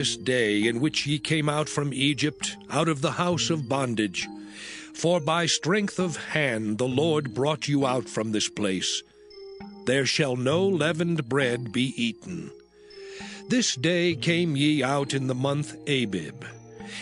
this day in which ye came out from Egypt, out of the house of bondage. For by strength of hand the Lord brought you out from this place. There shall no leavened bread be eaten. This day came ye out in the month Abib.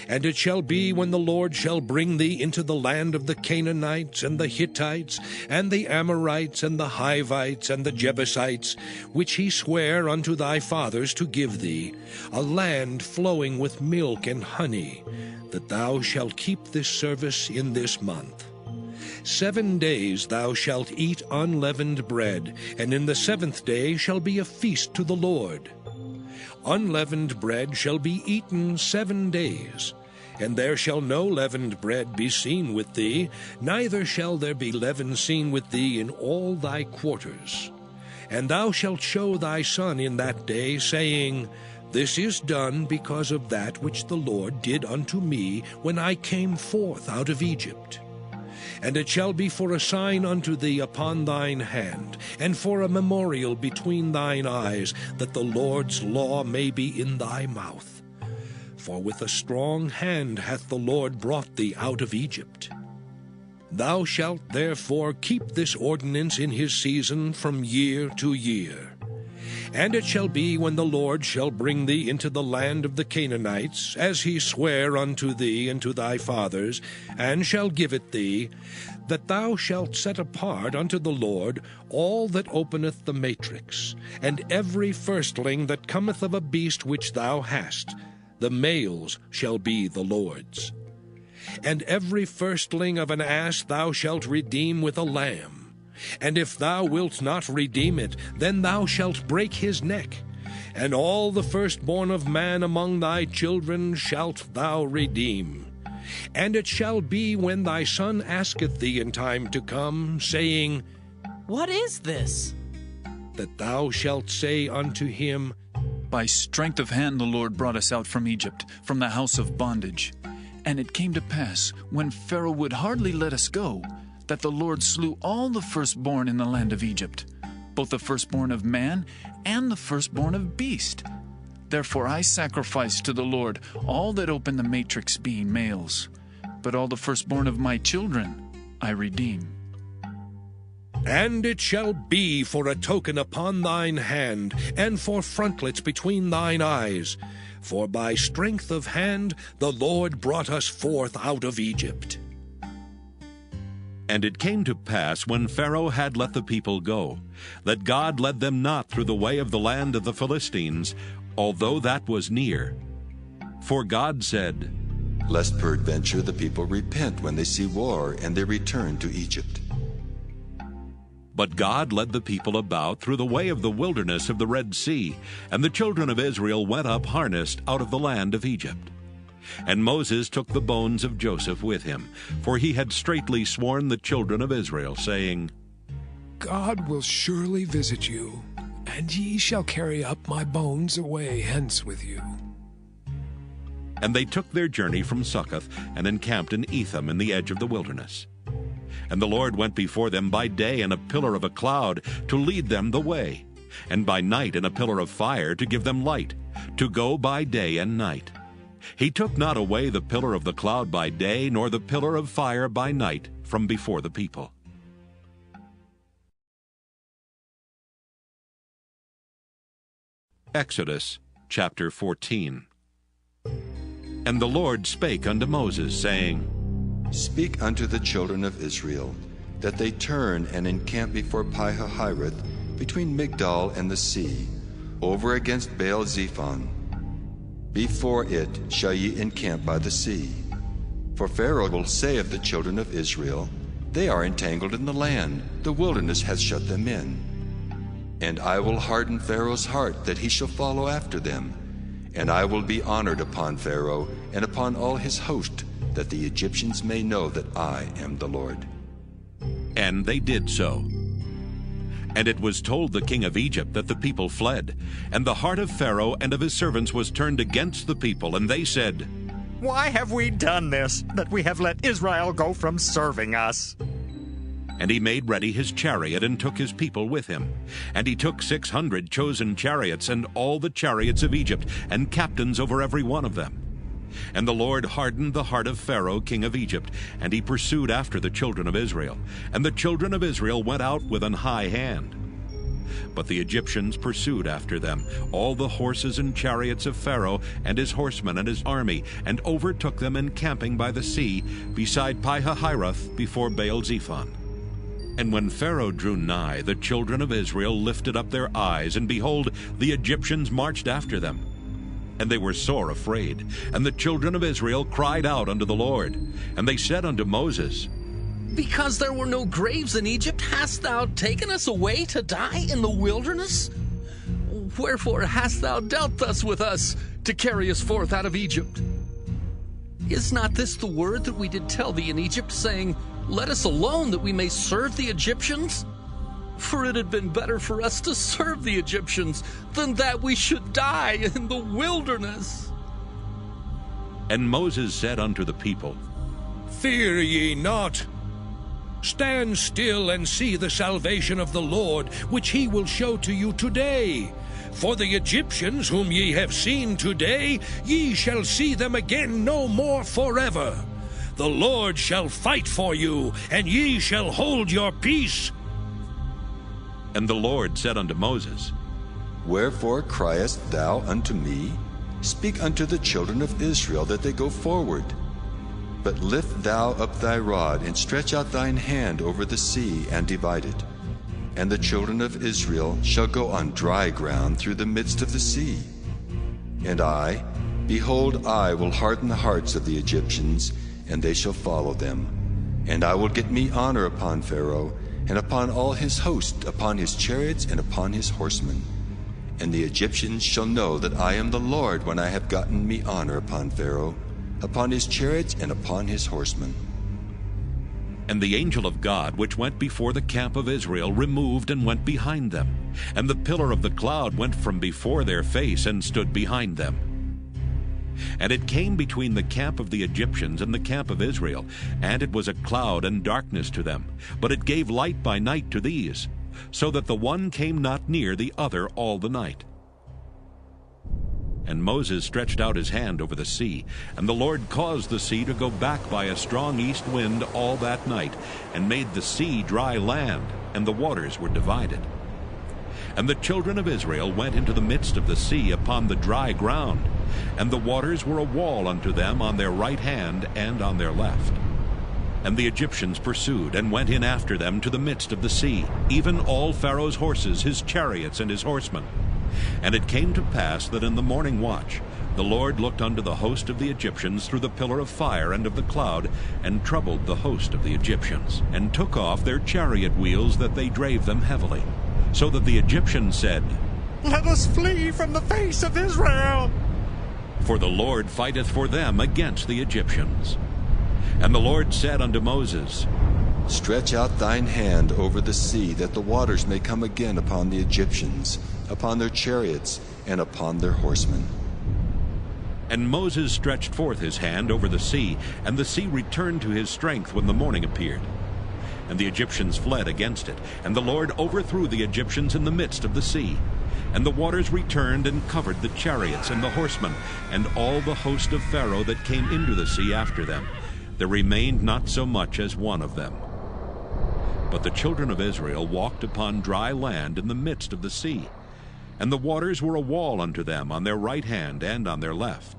And it shall be, when the Lord shall bring thee into the land of the Canaanites, and the Hittites, and the Amorites, and the Hivites, and the Jebusites, which he sware unto thy fathers to give thee, a land flowing with milk and honey, that thou shalt keep this service in this month. 7 days thou shalt eat unleavened bread, and in the 7th day shall be a feast to the Lord. Unleavened bread shall be eaten 7 days, and there shall no leavened bread be seen with thee, neither shall there be leaven seen with thee in all thy quarters. And thou shalt show thy son in that day, saying, This is done because of that which the Lord did unto me when I came forth out of Egypt. And it shall be for a sign unto thee upon thine hand, and for a memorial between thine eyes, that the Lord's law may be in thy mouth. For with a strong hand hath the Lord brought thee out of Egypt. Thou shalt therefore keep this ordinance in his season from year to year. And it shall be, when the Lord shall bring thee into the land of the Canaanites, as he sware unto thee and to thy fathers, and shall give it thee, that thou shalt set apart unto the Lord all that openeth the matrix, and every firstling that cometh of a beast which thou hast. The males shall be the Lord's. And every firstling of an ass thou shalt redeem with a lamb. And if thou wilt not redeem it, then thou shalt break his neck. And all the firstborn of man among thy children shalt thou redeem. And it shall be, when thy son asketh thee in time to come, saying, What is this? That thou shalt say unto him, By strength of hand the Lord brought us out from Egypt, from the house of bondage. And it came to pass, when Pharaoh would hardly let us go, that the Lord slew all the firstborn in the land of Egypt, both the firstborn of man and the firstborn of beast. Therefore I sacrificed to the Lord all that open the matrix, being males. But all the firstborn of my children I redeem. And it shall be for a token upon thine hand, and for frontlets between thine eyes. For by strength of hand the Lord brought us forth out of Egypt. And it came to pass, when Pharaoh had let the people go, that God led them not through the way of the land of the Philistines, although that was near. For God said, Lest peradventure the people repent when they see war, and they return to Egypt. But God led the people about through the way of the wilderness of the Red Sea, and the children of Israel went up harnessed out of the land of Egypt. And Moses took the bones of Joseph with him, for he had straitly sworn the children of Israel, saying, God will surely visit you, and ye shall carry up my bones away hence with you. And they took their journey from Succoth, and encamped in Etham in the edge of the wilderness. And the Lord went before them by day in a pillar of a cloud, to lead them the way, and by night in a pillar of fire, to give them light, to go by day and night. He took not away the pillar of the cloud by day, nor the pillar of fire by night from before the people. Exodus chapter 14. And the Lord spake unto Moses, saying, Speak unto the children of Israel, that they turn and encamp before Pi-hahiroth, between Migdol and the sea, over against Baal-zephon. Before it shall ye encamp by the sea. For Pharaoh will say of the children of Israel, They are entangled in the land, the wilderness hath shut them in. And I will harden Pharaoh's heart, that he shall follow after them. And I will be honored upon Pharaoh, and upon all his host, that the Egyptians may know that I am the Lord. And they did so. And it was told the king of Egypt that the people fled. And the heart of Pharaoh and of his servants was turned against the people, and they said, Why have we done this, that we have let Israel go from serving us? And he made ready his chariot and took his people with him. And he took 600 chosen chariots and all the chariots of Egypt, and captains over every one of them. And the Lord hardened the heart of Pharaoh king of Egypt, and he pursued after the children of Israel. And the children of Israel went out with an high hand. But the Egyptians pursued after them, all the horses and chariots of Pharaoh, and his horsemen and his army, and overtook them encamping by the sea, beside Pi-hahiroth, before Baal-zephon. And when Pharaoh drew nigh, the children of Israel lifted up their eyes, and behold, the Egyptians marched after them. And they were sore afraid. And the children of Israel cried out unto the Lord. And they said unto Moses, Because there were no graves in Egypt, hast thou taken us away to die in the wilderness? Wherefore hast thou dealt thus with us, to carry us forth out of Egypt? Is not this the word that we did tell thee in Egypt, saying, Let us alone, that we may serve the Egyptians? For it had been better for us to serve the Egyptians, than that we should die in the wilderness. And Moses said unto the people, Fear ye not. Stand still and see the salvation of the Lord, which he will show to you today. For the Egyptians whom ye have seen today, ye shall see them again no more forever. The Lord shall fight for you, and ye shall hold your peace. And the Lord said unto Moses, Wherefore criest thou unto me? Speak unto the children of Israel that they go forward. But lift thou up thy rod, and stretch out thine hand over the sea, and divide it. And the children of Israel shall go on dry ground through the midst of the sea. And I, behold, I will harden the hearts of the Egyptians, and they shall follow them. And I will get me honor upon Pharaoh, and upon all his host, upon his chariots, and upon his horsemen. And the Egyptians shall know that I am the Lord, when I have gotten me honor upon Pharaoh, upon his chariots, and upon his horsemen. And the angel of God, which went before the camp of Israel, removed and went behind them. And the pillar of the cloud went from before their face, and stood behind them. And it came between the camp of the Egyptians and the camp of Israel, and it was a cloud and darkness to them. But it gave light by night to these, so that the one came not near the other all the night. And Moses stretched out his hand over the sea, and the Lord caused the sea to go back by a strong east wind all that night, and made the sea dry land, and the waters were divided. And the children of Israel went into the midst of the sea upon the dry ground, and the waters were a wall unto them on their right hand and on their left. And the Egyptians pursued, and went in after them to the midst of the sea, even all Pharaoh's horses, his chariots, and his horsemen. And it came to pass that in the morning watch the Lord looked unto the host of the Egyptians through the pillar of fire and of the cloud, and troubled the host of the Egyptians, and took off their chariot wheels, that they drave them heavily. So that the Egyptians said, Let us flee from the face of Israel. For the Lord fighteth for them against the Egyptians. And the Lord said unto Moses, Stretch out thine hand over the sea, that the waters may come again upon the Egyptians, upon their chariots, and upon their horsemen. And Moses stretched forth his hand over the sea, and the sea returned to his strength when the morning appeared. And the Egyptians fled against it, and the Lord overthrew the Egyptians in the midst of the sea. And the waters returned and covered the chariots and the horsemen, and all the host of Pharaoh that came into the sea after them. There remained not so much as one of them. But the children of Israel walked upon dry land in the midst of the sea, and the waters were a wall unto them on their right hand and on their left.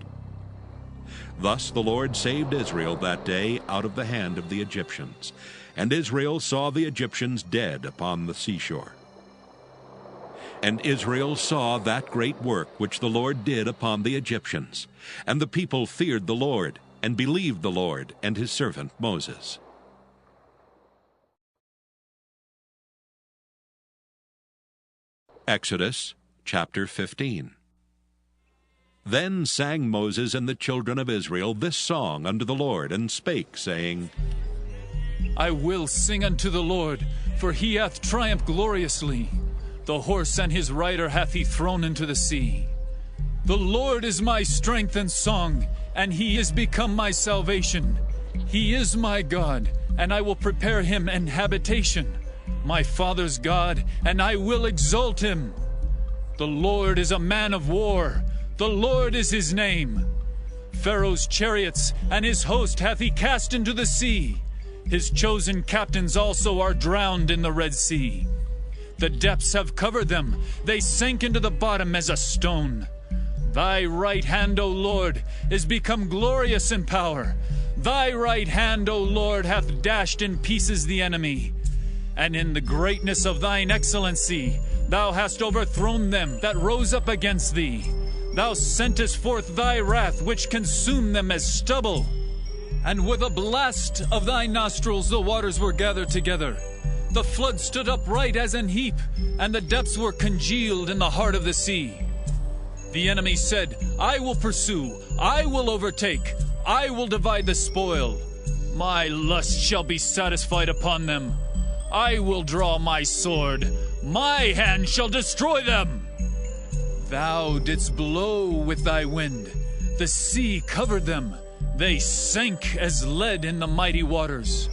Thus the Lord saved Israel that day out of the hand of the Egyptians. And Israel saw the Egyptians dead upon the seashore. And Israel saw that great work which the Lord did upon the Egyptians. And the people feared the Lord, and believed the Lord and his servant Moses. Exodus chapter 15. Then sang Moses and the children of Israel this song unto the Lord, and spake, saying, I will sing unto the Lord, for he hath triumphed gloriously. The horse and his rider hath he thrown into the sea. The Lord is my strength and song, and he is become my salvation. He is my God, and I will prepare him an habitation, my father's God, and I will exalt him. The Lord is a man of war, the Lord is his name. Pharaoh's chariots and his host hath he cast into the sea. His chosen captains also are drowned in the Red Sea. The depths have covered them, they sank into the bottom as a stone. Thy right hand, O Lord, is become glorious in power. Thy right hand, O Lord, hath dashed in pieces the enemy. And in the greatness of thine excellency, thou hast overthrown them that rose up against thee. Thou sentest forth thy wrath, which consumed them as stubble. And with a blast of thy nostrils the waters were gathered together. The flood stood upright as an heap, and the depths were congealed in the heart of the sea. The enemy said, I will pursue, I will overtake, I will divide the spoil. My lust shall be satisfied upon them. I will draw my sword, my hand shall destroy them. Thou didst blow with thy wind, the sea covered them, they sank as lead in the mighty waters.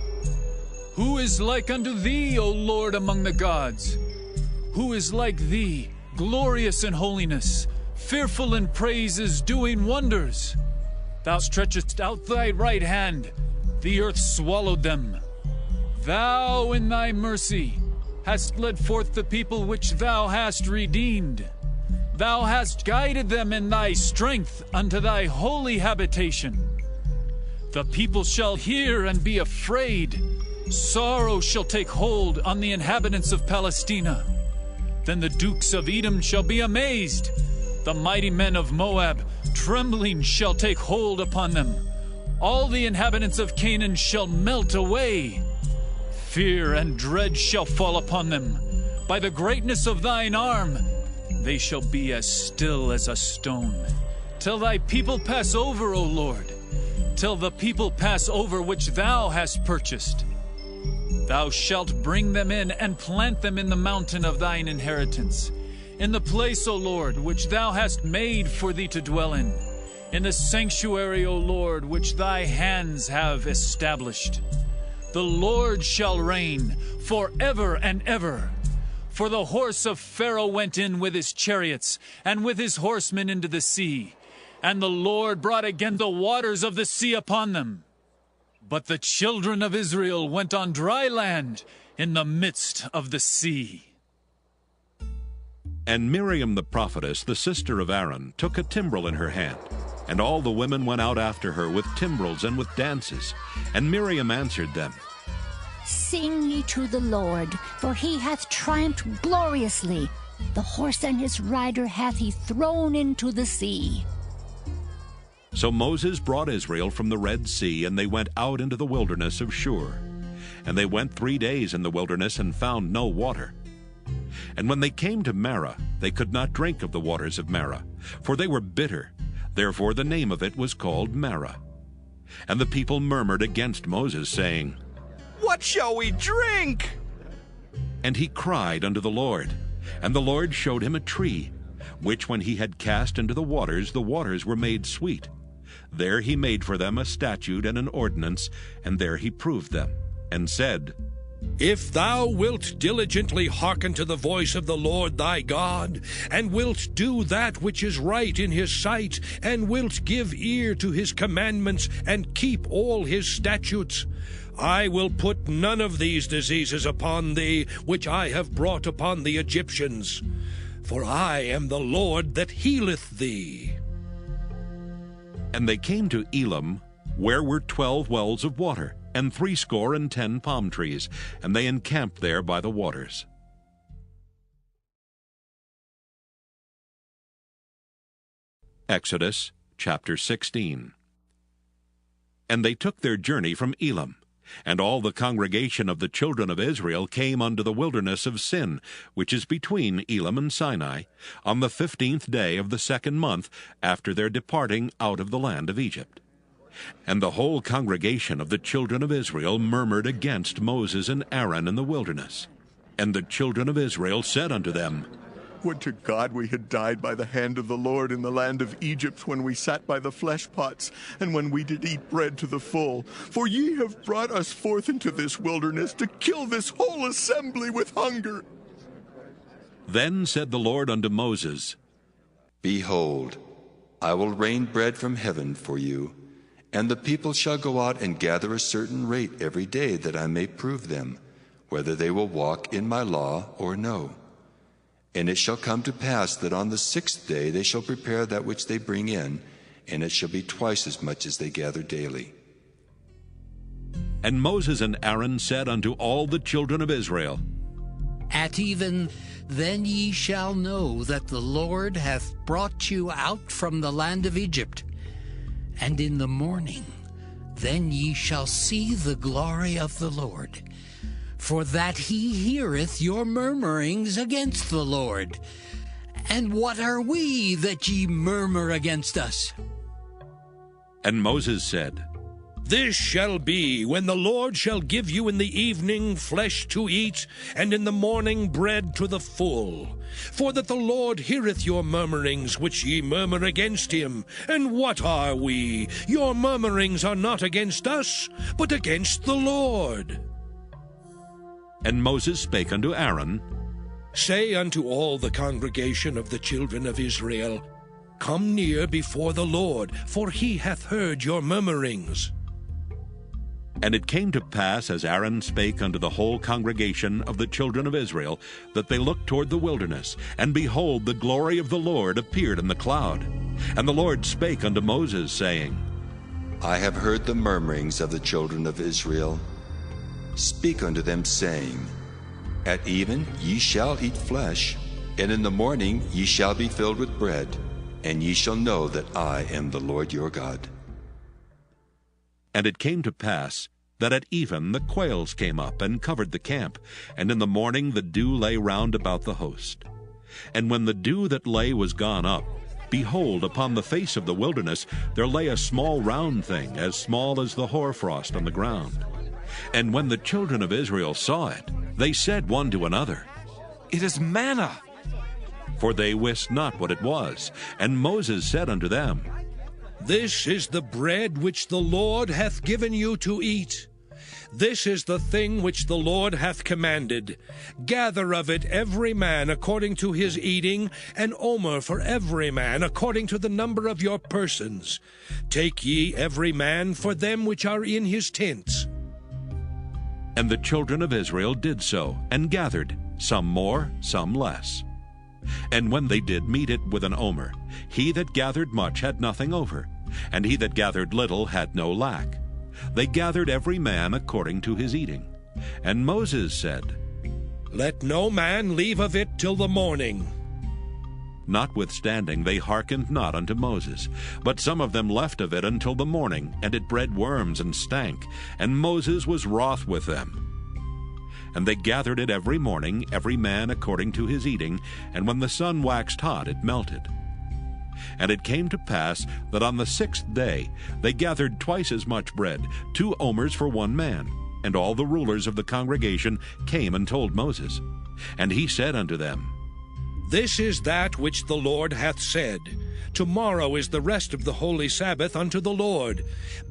Who is like unto thee, O Lord, among the gods? Who is like thee, glorious in holiness, fearful in praises, doing wonders? Thou stretchest out thy right hand, the earth swallowed them. Thou in thy mercy hast led forth the people which thou hast redeemed. Thou hast guided them in thy strength unto thy holy habitation. The people shall hear and be afraid. Sorrow shall take hold on the inhabitants of Palestina. Then the dukes of Edom shall be amazed. The mighty men of Moab, trembling, shall take hold upon them. All the inhabitants of Canaan shall melt away. Fear and dread shall fall upon them. By the greatness of thine arm, they shall be as still as a stone. Till thy people pass over, O Lord, till the people pass over which thou hast purchased. Thou shalt bring them in and plant them in the mountain of thine inheritance, in the place, O Lord, which thou hast made for thee to dwell in the sanctuary, O Lord, which thy hands have established. The Lord shall reign forever and ever. For the horse of Pharaoh went in with his chariots and with his horsemen into the sea, and the Lord brought again the waters of the sea upon them. But the children of Israel went on dry land in the midst of the sea. And Miriam the prophetess, the sister of Aaron, took a timbrel in her hand, and all the women went out after her with timbrels and with dances. And Miriam answered them, Sing ye to the Lord, for he hath triumphed gloriously. The horse and his rider hath he thrown into the sea. So Moses brought Israel from the Red Sea, and they went out into the wilderness of Shur. And they went 3 days in the wilderness and found no water. And when they came to Marah, they could not drink of the waters of Marah, for they were bitter. Therefore the name of it was called Marah. And the people murmured against Moses, saying, What shall we drink? And he cried unto the Lord, and the Lord showed him a tree, which when he had cast into the waters were made sweet. There he made for them a statute and an ordinance, and there he proved them, and said, If thou wilt diligently hearken to the voice of the Lord thy God, and wilt do that which is right in his sight, and wilt give ear to his commandments, and keep all his statutes, I will put none of these diseases upon thee, which I have brought upon the Egyptians. For I am the Lord that healeth thee. And they came to Elim, where were 12 wells of water, and 70 palm trees, and they encamped there by the waters. Exodus chapter 16. And they took their journey from Elim, and all the congregation of the children of Israel came unto the wilderness of Sin, which is between Elim and Sinai, on the 15th day of the 2nd month after their departing out of the land of Egypt. And the whole congregation of the children of Israel murmured against Moses and Aaron in the wilderness. And the children of Israel said unto them, Would to God we had died by the hand of the Lord in the land of Egypt, when we sat by the flesh pots, and when we did eat bread to the full. For ye have brought us forth into this wilderness to kill this whole assembly with hunger. Then said the Lord unto Moses, Behold, I will rain bread from heaven for you, and the people shall go out and gather a certain rate every day, that I may prove them, whether they will walk in my law or no. And it shall come to pass that on the 6th day they shall prepare that which they bring in, and it shall be twice as much as they gather daily. And Moses and Aaron said unto all the children of Israel, At even then ye shall know that the Lord hath brought you out from the land of Egypt. And in the morning then ye shall see the glory of the Lord, for that he heareth your murmurings against the Lord. And what are we that ye murmur against us? And Moses said, This shall be when the Lord shall give you in the evening flesh to eat, and in the morning bread to the full. For that the Lord heareth your murmurings which ye murmur against him. And what are we? Your murmurings are not against us, but against the Lord. And Moses spake unto Aaron, Say unto all the congregation of the children of Israel, Come near before the Lord, for he hath heard your murmurings. And it came to pass, as Aaron spake unto the whole congregation of the children of Israel, that they looked toward the wilderness, and behold, the glory of the Lord appeared in the cloud. And the Lord spake unto Moses, saying, I have heard the murmurings of the children of Israel. Speak unto them, saying, At even ye shall eat flesh, and in the morning ye shall be filled with bread, and ye shall know that I am the Lord your God. And it came to pass, that at even the quails came up and covered the camp, and in the morning the dew lay round about the host. And when the dew that lay was gone up, behold, upon the face of the wilderness there lay a small round thing, as small as the hoarfrost on the ground. And when the children of Israel saw it, they said one to another, It is manna. For they wist not what it was. And Moses said unto them, This is the bread which the Lord hath given you to eat. This is the thing which the Lord hath commanded. Gather of it every man according to his eating, an omer for every man according to the number of your persons. Take ye every man for them which are in his tents. And the children of Israel did so, and gathered, some more, some less. And when they did meet it with an omer, he that gathered much had nothing over, and he that gathered little had no lack. They gathered every man according to his eating. And Moses said, Let no man leave of it till the morning. Notwithstanding they hearkened not unto Moses, but some of them left of it until the morning, and it bred worms and stank, and Moses was wroth with them. And they gathered it every morning, every man according to his eating, and when the sun waxed hot, it melted. And it came to pass that on the 6th day they gathered twice as much bread, 2 omers for one man. And all the rulers of the congregation came and told Moses. And he said unto them, This is that which the Lord hath said. Tomorrow is the rest of the holy Sabbath unto the Lord.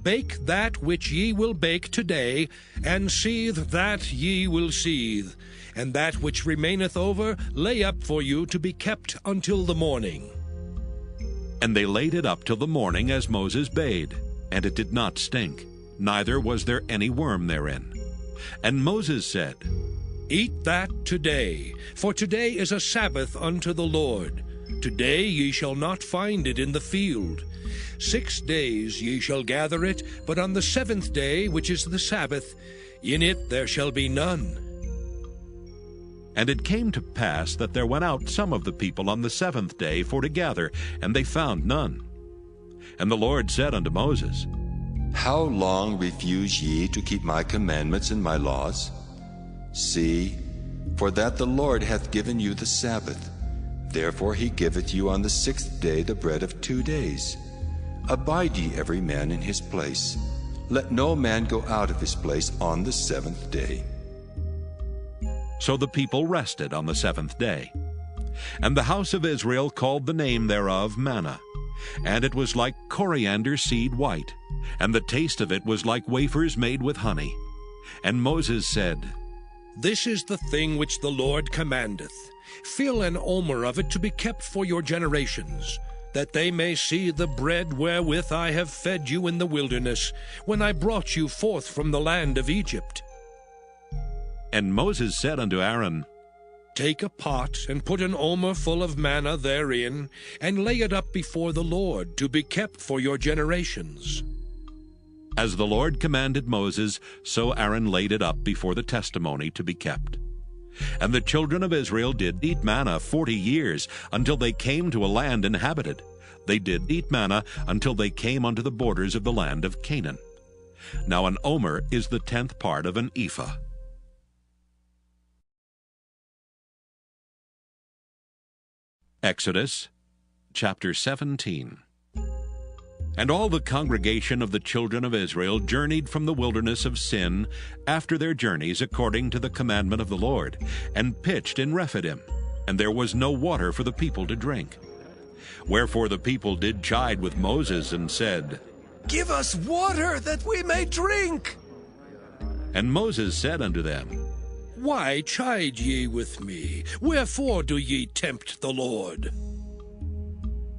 Bake that which ye will bake today, and seethe that ye will seethe. And that which remaineth over lay up for you to be kept until the morning. And they laid it up till the morning, as Moses bade. And it did not stink, neither was there any worm therein. And Moses said, Eat that today, for today is a Sabbath unto the Lord. Today ye shall not find it in the field. 6 days ye shall gather it, but on the 7th day, which is the Sabbath, in it there shall be none. And it came to pass that there went out some of the people on the 7th day for to gather, and they found none. And the Lord said unto Moses, How long refuse ye to keep my commandments and my laws? See, for that the Lord hath given you the Sabbath. Therefore he giveth you on the 6th day the bread of 2 days. Abide ye every man in his place. Let no man go out of his place on the 7th day. So the people rested on the 7th day. And the house of Israel called the name thereof manna. And it was like coriander seed white, and the taste of it was like wafers made with honey. And Moses said, This is the thing which the Lord commandeth. Fill an omer of it to be kept for your generations, that they may see the bread wherewith I have fed you in the wilderness, when I brought you forth from the land of Egypt. And Moses said unto Aaron, Take a pot, and put an omer full of manna therein, and lay it up before the Lord, to be kept for your generations. As the Lord commanded Moses, so Aaron laid it up before the testimony to be kept. And the children of Israel did eat manna 40 years, until they came to a land inhabited. They did eat manna until they came unto the borders of the land of Canaan. Now an omer is the 10th part of an ephah. Exodus chapter 17. And all the congregation of the children of Israel journeyed from the wilderness of Sin after their journeys according to the commandment of the Lord, and pitched in Rephidim, and there was no water for the people to drink. Wherefore the people did chide with Moses, and said, Give us water that we may drink. And Moses said unto them, Why chide ye with me? Wherefore do ye tempt the Lord?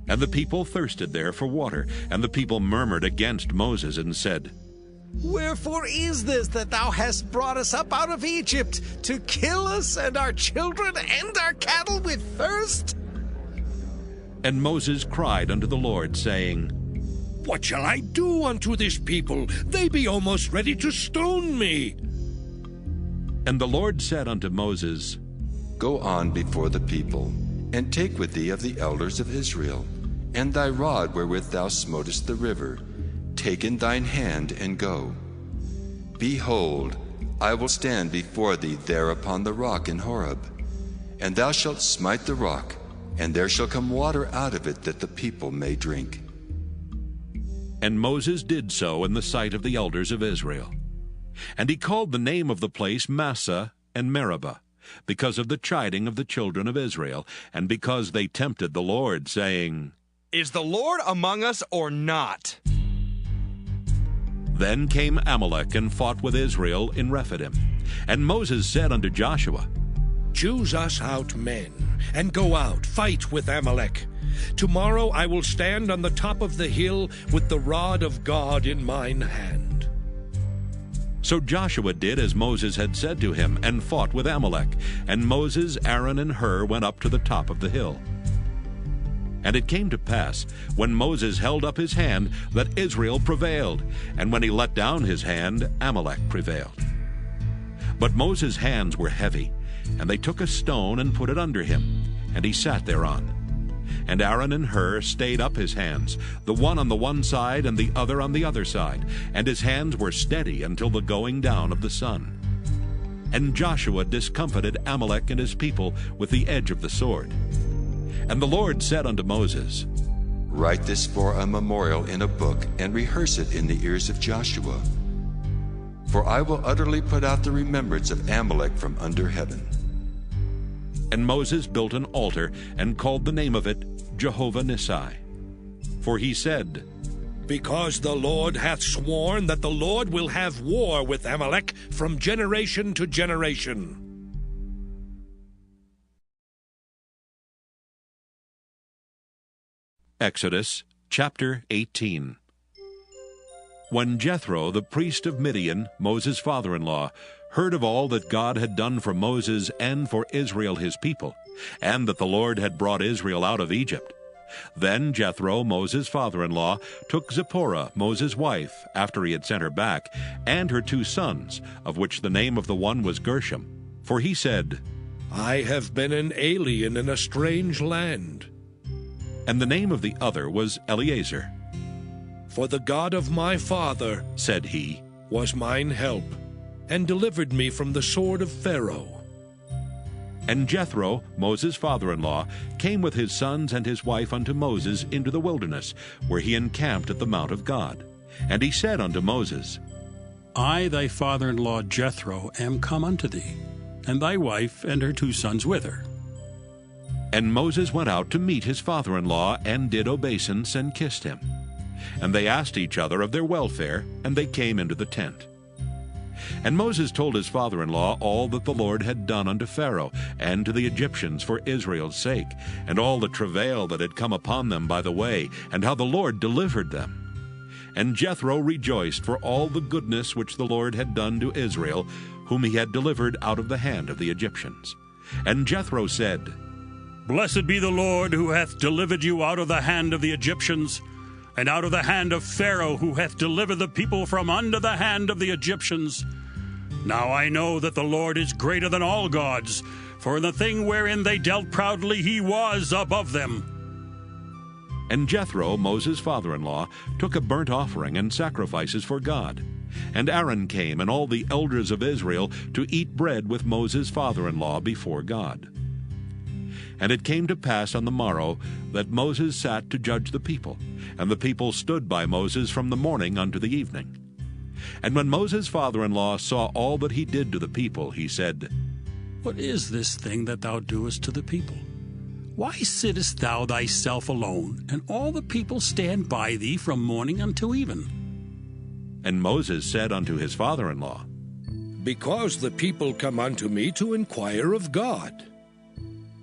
And the people thirsted there for water, and the people murmured against Moses, and said, Wherefore is this that thou hast brought us up out of Egypt, to kill us and our children and our cattle with thirst? And Moses cried unto the Lord, saying, What shall I do unto this people? They be almost ready to stone me. And the Lord said unto Moses, Go on before the people, and take with thee of the elders of Israel, and thy rod wherewith thou smotest the river. Take in thine hand, and go. Behold, I will stand before thee there upon the rock in Horeb, and thou shalt smite the rock, and there shall come water out of it, that the people may drink. And Moses did so in the sight of the elders of Israel. And he called the name of the place Massah and Meribah, because of the chiding of the children of Israel, and because they tempted the Lord, saying, Is the Lord among us or not? Then came Amalek and fought with Israel in Rephidim. And Moses said unto Joshua, Choose us out men, and go out, fight with Amalek. Tomorrow I will stand on the top of the hill with the rod of God in mine hand. So Joshua did as Moses had said to him, and fought with Amalek. And Moses, Aaron, and Hur went up to the top of the hill. And it came to pass, when Moses held up his hand, that Israel prevailed, and when he let down his hand, Amalek prevailed. But Moses' hands were heavy, and they took a stone and put it under him, and he sat thereon. And Aaron and Hur stayed up his hands, the one on the one side and the other on the other side, and his hands were steady until the going down of the sun. And Joshua discomfited Amalek and his people with the edge of the sword. And the Lord said unto Moses, Write this for a memorial in a book, and rehearse it in the ears of Joshua. For I will utterly put out the remembrance of Amalek from under heaven. And Moses built an altar, and called the name of it Jehovah Nissi. For he said, Because the Lord hath sworn that the Lord will have war with Amalek from generation to generation. Exodus chapter 18. When Jethro, the priest of Midian, Moses' father-in-law, heard of all that God had done for Moses and for Israel his people, and that the Lord had brought Israel out of Egypt, then Jethro, Moses' father-in-law, took Zipporah, Moses' wife, after he had sent her back, and her 2 sons, of which the name of the one was Gershom. For he said, I have been an alien in a strange land. And the name of the other was Eleazar. For the God of my father, said he, was mine help, and delivered me from the sword of Pharaoh. And Jethro, Moses' father-in-law, came with his sons and his wife unto Moses into the wilderness, where he encamped at the mount of God. And he said unto Moses, I, thy father-in-law Jethro, am come unto thee, and thy wife and her 2 sons with her. And Moses went out to meet his father-in-law, and did obeisance, and kissed him. And they asked each other of their welfare, and they came into the tent. And Moses told his father-in-law all that the Lord had done unto Pharaoh, and to the Egyptians for Israel's sake, and all the travail that had come upon them by the way, and how the Lord delivered them. And Jethro rejoiced for all the goodness which the Lord had done to Israel, whom he had delivered out of the hand of the Egyptians. And Jethro said, Blessed be the Lord, who hath delivered you out of the hand of the Egyptians, and out of the hand of Pharaoh, who hath delivered the people from under the hand of the Egyptians. Now I know that the Lord is greater than all gods, for in the thing wherein they dealt proudly he was above them. And Jethro, Moses' father-in-law, took a burnt offering and sacrifices for God. And Aaron came, and all the elders of Israel, to eat bread with Moses' father-in-law before God. And it came to pass on the morrow that Moses sat to judge the people, and the people stood by Moses from the morning unto the evening. And when Moses' father-in-law saw all that he did to the people, he said, What is this thing that thou doest to the people? Why sittest thou thyself alone, and all the people stand by thee from morning until even? And Moses said unto his father-in-law, Because the people come unto me to inquire of God.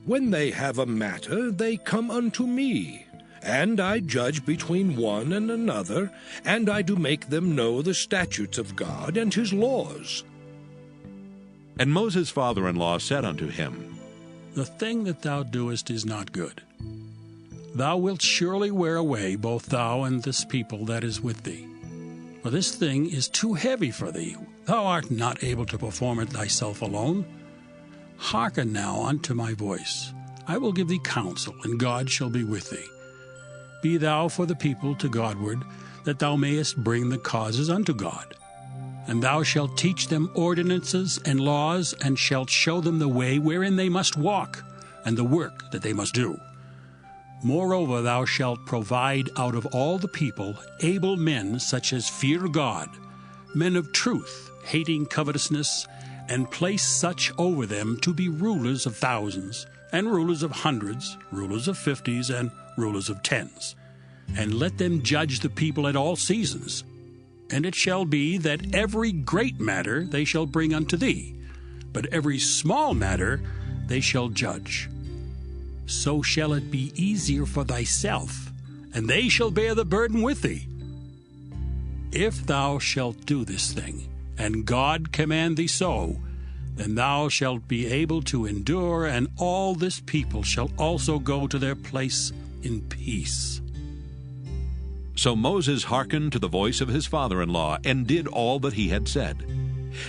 When they have a matter, they come unto me, and I judge between one and another, and I do make them know the statutes of God and his laws. And Moses' father-in-law said unto him, The thing that thou doest is not good. Thou wilt surely wear away both thou and this people that is with thee. For this thing is too heavy for thee. Thou art not able to perform it thyself alone. Hearken now unto my voice. I will give thee counsel, and God shall be with thee. Be thou for the people to Godward, that thou mayest bring the causes unto God. And thou shalt teach them ordinances and laws, and shalt show them the way wherein they must walk, and the work that they must do. Moreover, thou shalt provide out of all the people able men such as fear God, men of truth, hating covetousness, and place such over them to be rulers of thousands, and rulers of hundreds, rulers of 50s, and rulers of 10s. And let them judge the people at all seasons. And it shall be that every great matter they shall bring unto thee, but every small matter they shall judge. So shall it be easier for thyself, and they shall bear the burden with thee. If thou shalt do this thing, and God command thee so, then thou shalt be able to endure, and all this people shall also go to their place in peace. So Moses hearkened to the voice of his father-in-law, and did all that he had said.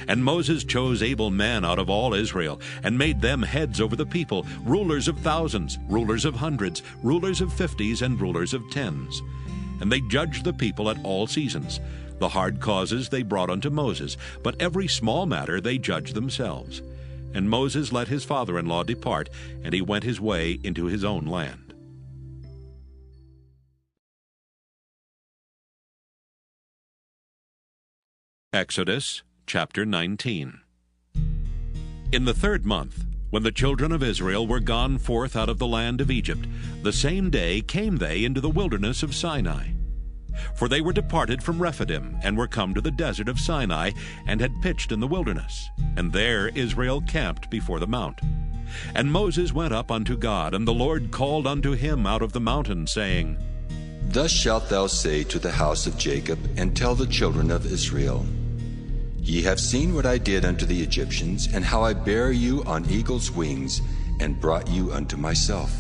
And Moses chose able men out of all Israel, and made them heads over the people, rulers of thousands, rulers of hundreds, rulers of 50s, and rulers of 10s. And they judged the people at all seasons. The hard causes they brought unto Moses, but every small matter they judged themselves. And Moses let his father-in-law depart, and he went his way into his own land. Exodus chapter 19. In the 3rd month, when the children of Israel were gone forth out of the land of Egypt, the same day came they into the wilderness of Sinai. For they were departed from Rephidim, and were come to the desert of Sinai, and had pitched in the wilderness. And there Israel camped before the mount. And Moses went up unto God, and the Lord called unto him out of the mountain, saying, Thus shalt thou say to the house of Jacob, and tell the children of Israel, Ye have seen what I did unto the Egyptians, and how I bare you on eagle's wings, and brought you unto myself.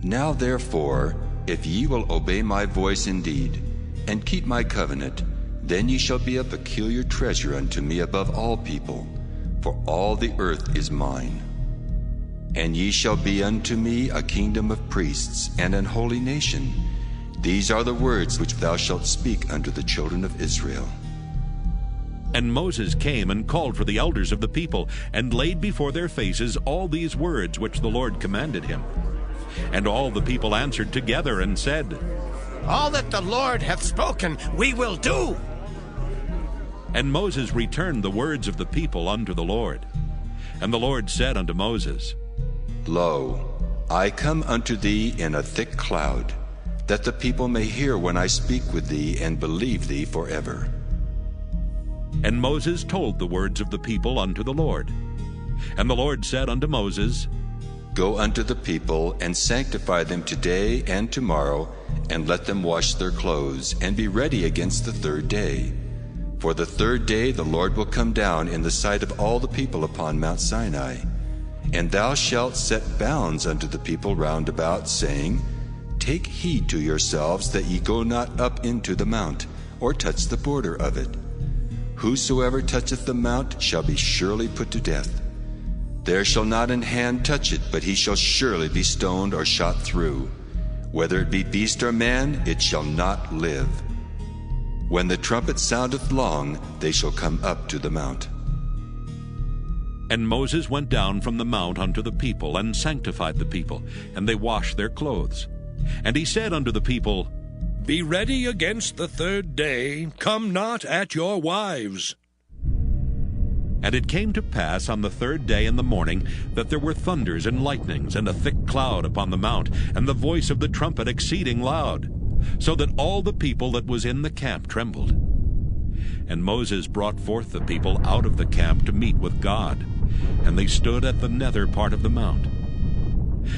Now therefore, if ye will obey my voice indeed, and keep my covenant, then ye shall be a peculiar treasure unto me above all people, for all the earth is mine. And ye shall be unto me a kingdom of priests, and an holy nation. These are the words which thou shalt speak unto the children of Israel. And Moses came and called for the elders of the people, and laid before their faces all these words which the Lord commanded him. And all the people answered together and said, All that the Lord hath spoken, we will do. And Moses returned the words of the people unto the Lord. And the Lord said unto Moses, Lo, I come unto thee in a thick cloud, that the people may hear when I speak with thee and believe thee forever. And Moses told the words of the people unto the Lord. And the Lord said unto Moses, Go unto the people, and sanctify them today and tomorrow, and let them wash their clothes, and be ready against the third day. For the third day the Lord will come down in the sight of all the people upon Mount Sinai. And thou shalt set bounds unto the people round about, saying, Take heed to yourselves that ye go not up into the mount, or touch the border of it. Whosoever toucheth the mount shall be surely put to death. There shall not an hand touch it, but he shall surely be stoned or shot through. Whether it be beast or man, it shall not live. When the trumpet soundeth long, they shall come up to the mount. And Moses went down from the mount unto the people, and sanctified the people, and they washed their clothes. And he said unto the people, Be ready against the third day, come not at your wives. And it came to pass on the third day in the morning that there were thunders and lightnings, and a thick cloud upon the mount, and the voice of the trumpet exceeding loud, so that all the people that was in the camp trembled. And Moses brought forth the people out of the camp to meet with God, and they stood at the nether part of the mount.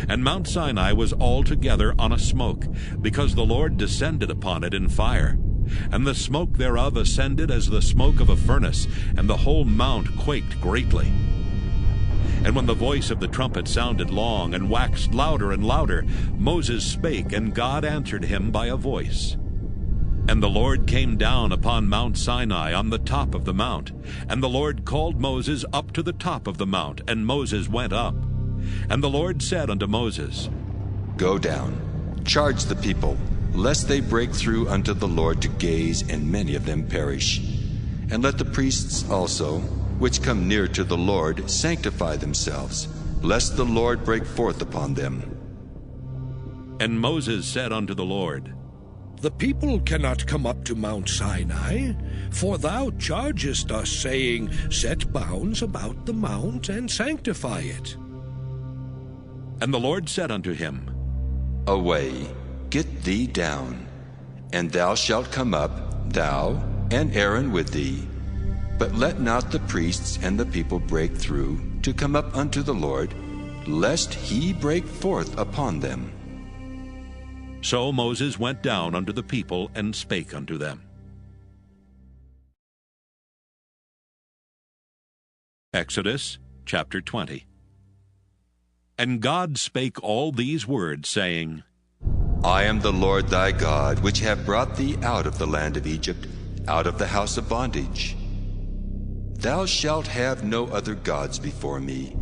And Mount Sinai was altogether on a smoke, because the Lord descended upon it in fire. And the smoke thereof ascended as the smoke of a furnace, and the whole mount quaked greatly. And when the voice of the trumpet sounded long, and waxed louder and louder, Moses spake, and God answered him by a voice. And the Lord came down upon Mount Sinai on the top of the mount. And the Lord called Moses up to the top of the mount, and Moses went up. And the Lord said unto Moses, Go down, charge the people, lest they break through unto the Lord to gaze, and many of them perish. And let the priests also, which come near to the Lord, sanctify themselves, lest the Lord break forth upon them. And Moses said unto the Lord, The people cannot come up to Mount Sinai, for thou chargest us, saying, Set bounds about the mount, and sanctify it. And the Lord said unto him, Away, get thee down, and thou shalt come up, thou and Aaron with thee. But let not the priests and the people break through to come up unto the Lord, lest he break forth upon them. So Moses went down unto the people, and spake unto them. Exodus chapter 20. And God spake all these words, saying, I am the Lord thy God, which have brought thee out of the land of Egypt, out of the house of bondage. Thou shalt have no other gods before me.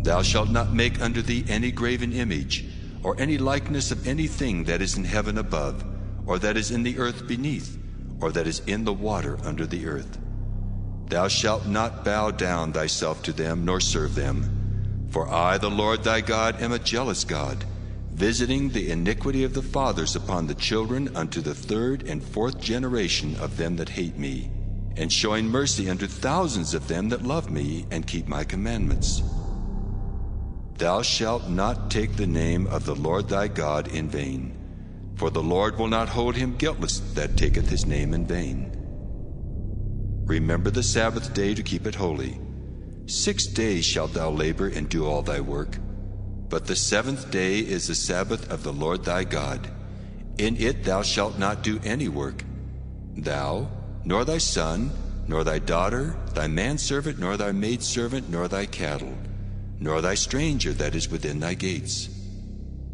Thou shalt not make unto thee any graven image, or any likeness of anything that is in heaven above, or that is in the earth beneath, or that is in the water under the earth. Thou shalt not bow down thyself to them, nor serve them. For I, the Lord thy God, am a jealous God, visiting the iniquity of the fathers upon the children unto the third and fourth generation of them that hate me, and showing mercy unto thousands of them that love me and keep my commandments. Thou shalt not take the name of the Lord thy God in vain, for the Lord will not hold him guiltless that taketh his name in vain. Remember the Sabbath day to keep it holy. 6 days shalt thou labor and do all thy work, but the seventh day is the Sabbath of the Lord thy God. In it thou shalt not do any work, thou, nor thy son, nor thy daughter, thy manservant, nor thy maidservant, nor thy cattle, nor thy stranger that is within thy gates.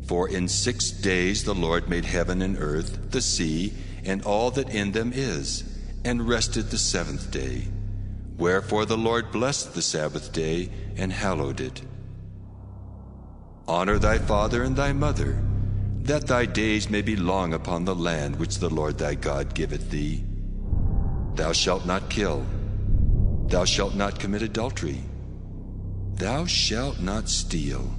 For in 6 days the Lord made heaven and earth, the sea, and all that in them is, and rested the seventh day. Wherefore the Lord blessed the Sabbath day, and hallowed it. Honor thy father and thy mother, that thy days may be long upon the land which the Lord thy God giveth thee. Thou shalt not kill. Thou shalt not commit adultery. Thou shalt not steal.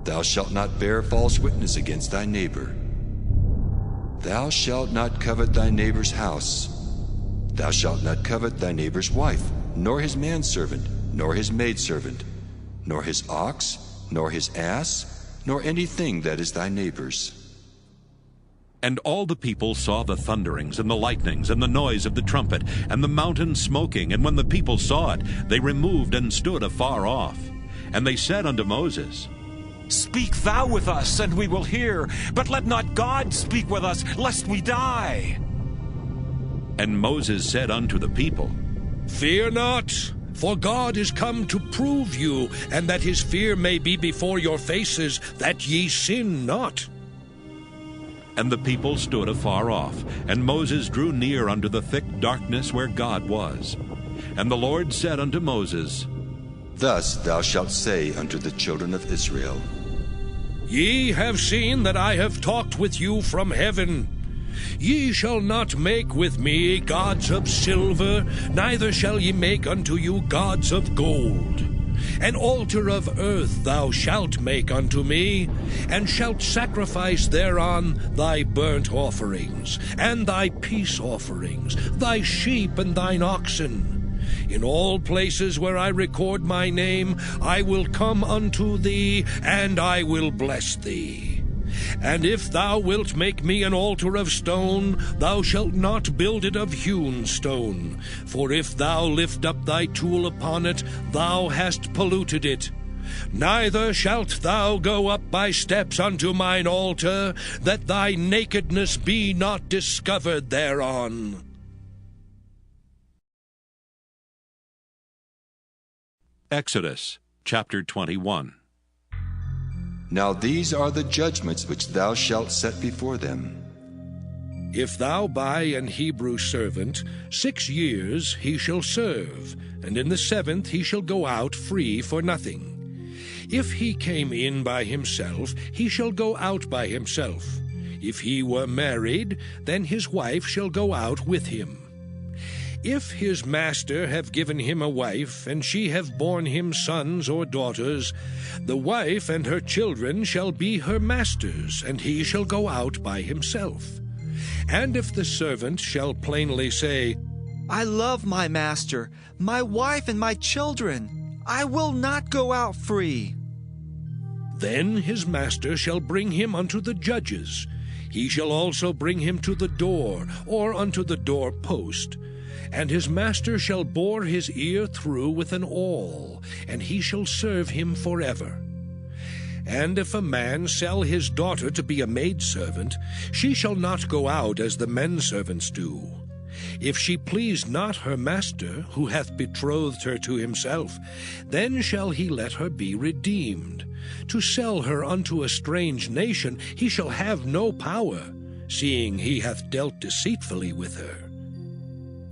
Thou shalt not bear false witness against thy neighbor. Thou shalt not covet thy neighbor's house. Thou shalt not covet thy neighbor's wife, nor his manservant, nor his maidservant, nor his ox, nor his ass, nor anything that is thy neighbor's. And all the people saw the thunderings and the lightnings and the noise of the trumpet and the mountain smoking. And when the people saw it, they removed and stood afar off. And they said unto Moses, Speak thou with us, and we will hear, but let not God speak with us, lest we die. And Moses said unto the people, Fear not, for God is come to prove you, and that his fear may be before your faces, that ye sin not. And the people stood afar off, and Moses drew near unto the thick darkness where God was. And the Lord said unto Moses, Thus thou shalt say unto the children of Israel, Ye have seen that I have talked with you from heaven. Ye shall not make with me gods of silver, neither shall ye make unto you gods of gold. An altar of earth thou shalt make unto me, and shalt sacrifice thereon thy burnt offerings, and thy peace offerings, thy sheep and thine oxen. In all places where I record my name, I will come unto thee, and I will bless thee. And if thou wilt make me an altar of stone, thou shalt not build it of hewn stone. For if thou lift up thy tool upon it, thou hast polluted it. Neither shalt thou go up by steps unto mine altar, that thy nakedness be not discovered thereon. Exodus chapter 21. Now these are the judgments which thou shalt set before them. If thou buy an Hebrew servant, 6 years he shall serve, and in the 7th he shall go out free for nothing. If he came in by himself, he shall go out by himself. If he were married, then his wife shall go out with him. If his master have given him a wife, and she have borne him sons or daughters, the wife and her children shall be her master's, and he shall go out by himself. And if the servant shall plainly say, I love my master, my wife and my children, I will not go out free, then his master shall bring him unto the judges. He shall also bring him to the door, or unto the door post. And his master shall bore his ear through with an awl, and he shall serve him forever. And if a man sell his daughter to be a maidservant, she shall not go out as the men servants do. If she please not her master, who hath betrothed her to himself, then shall he let her be redeemed. To sell her unto a strange nation he shall have no power, seeing he hath dealt deceitfully with her.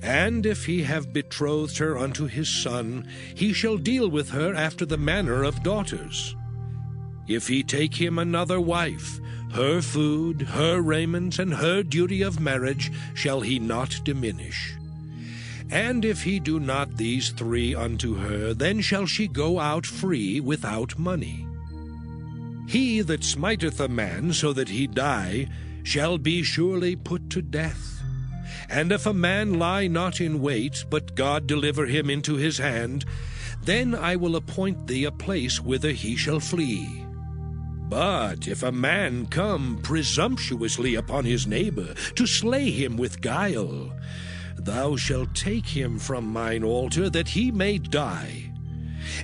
And if he have betrothed her unto his son, he shall deal with her after the manner of daughters. If he take him another wife, her food, her raiment, and her duty of marriage shall he not diminish. And if he do not these 3 unto her, then shall she go out free without money. He that smiteth a man so that he die shall be surely put to death. And if a man lie not in wait, but God deliver him into his hand, then I will appoint thee a place whither he shall flee. But if a man come presumptuously upon his neighbor, to slay him with guile, thou shalt take him from mine altar, that he may die.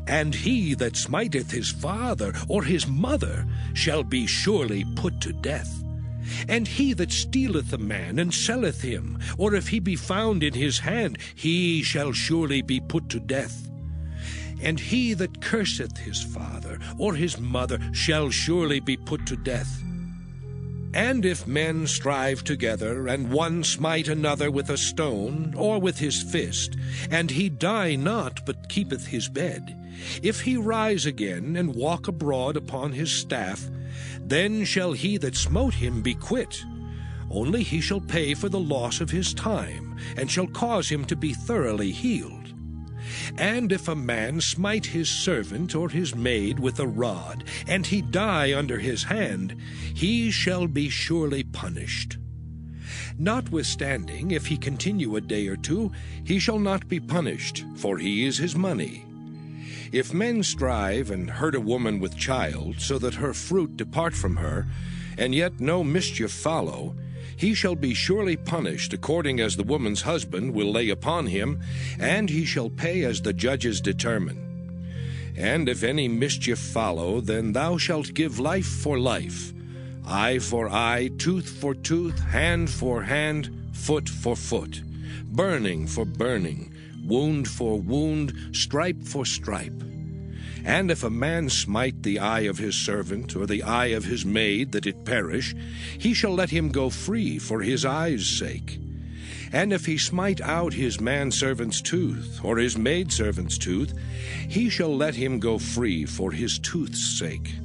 And he that smiteth his father or his mother shall be surely put to death. And he that stealeth a man and selleth him, or if he be found in his hand, he shall surely be put to death. And he that curseth his father or his mother shall surely be put to death. And if men strive together, and one smite another with a stone, or with his fist, and he die not, but keepeth his bed, if he rise again, and walk abroad upon his staff, then shall he that smote him be quit. Only he shall pay for the loss of his time, and shall cause him to be thoroughly healed. And if a man smite his servant or his maid with a rod, and he die under his hand, he shall be surely punished. Notwithstanding, if he continue a day or 2, he shall not be punished, for he is his money. If men strive and hurt a woman with child, so that her fruit depart from her, and yet no mischief follow, he shall be surely punished according as the woman's husband will lay upon him, and he shall pay as the judges determine. And if any mischief follow, then thou shalt give life for life, eye for eye, tooth for tooth, hand for hand, foot for foot, burning for burning, wound for wound, stripe for stripe. And if a man smite the eye of his servant, or the eye of his maid, that it perish, he shall let him go free for his eye's sake. And if he smite out his manservant's tooth, or his maidservant's tooth, he shall let him go free for his tooth's sake.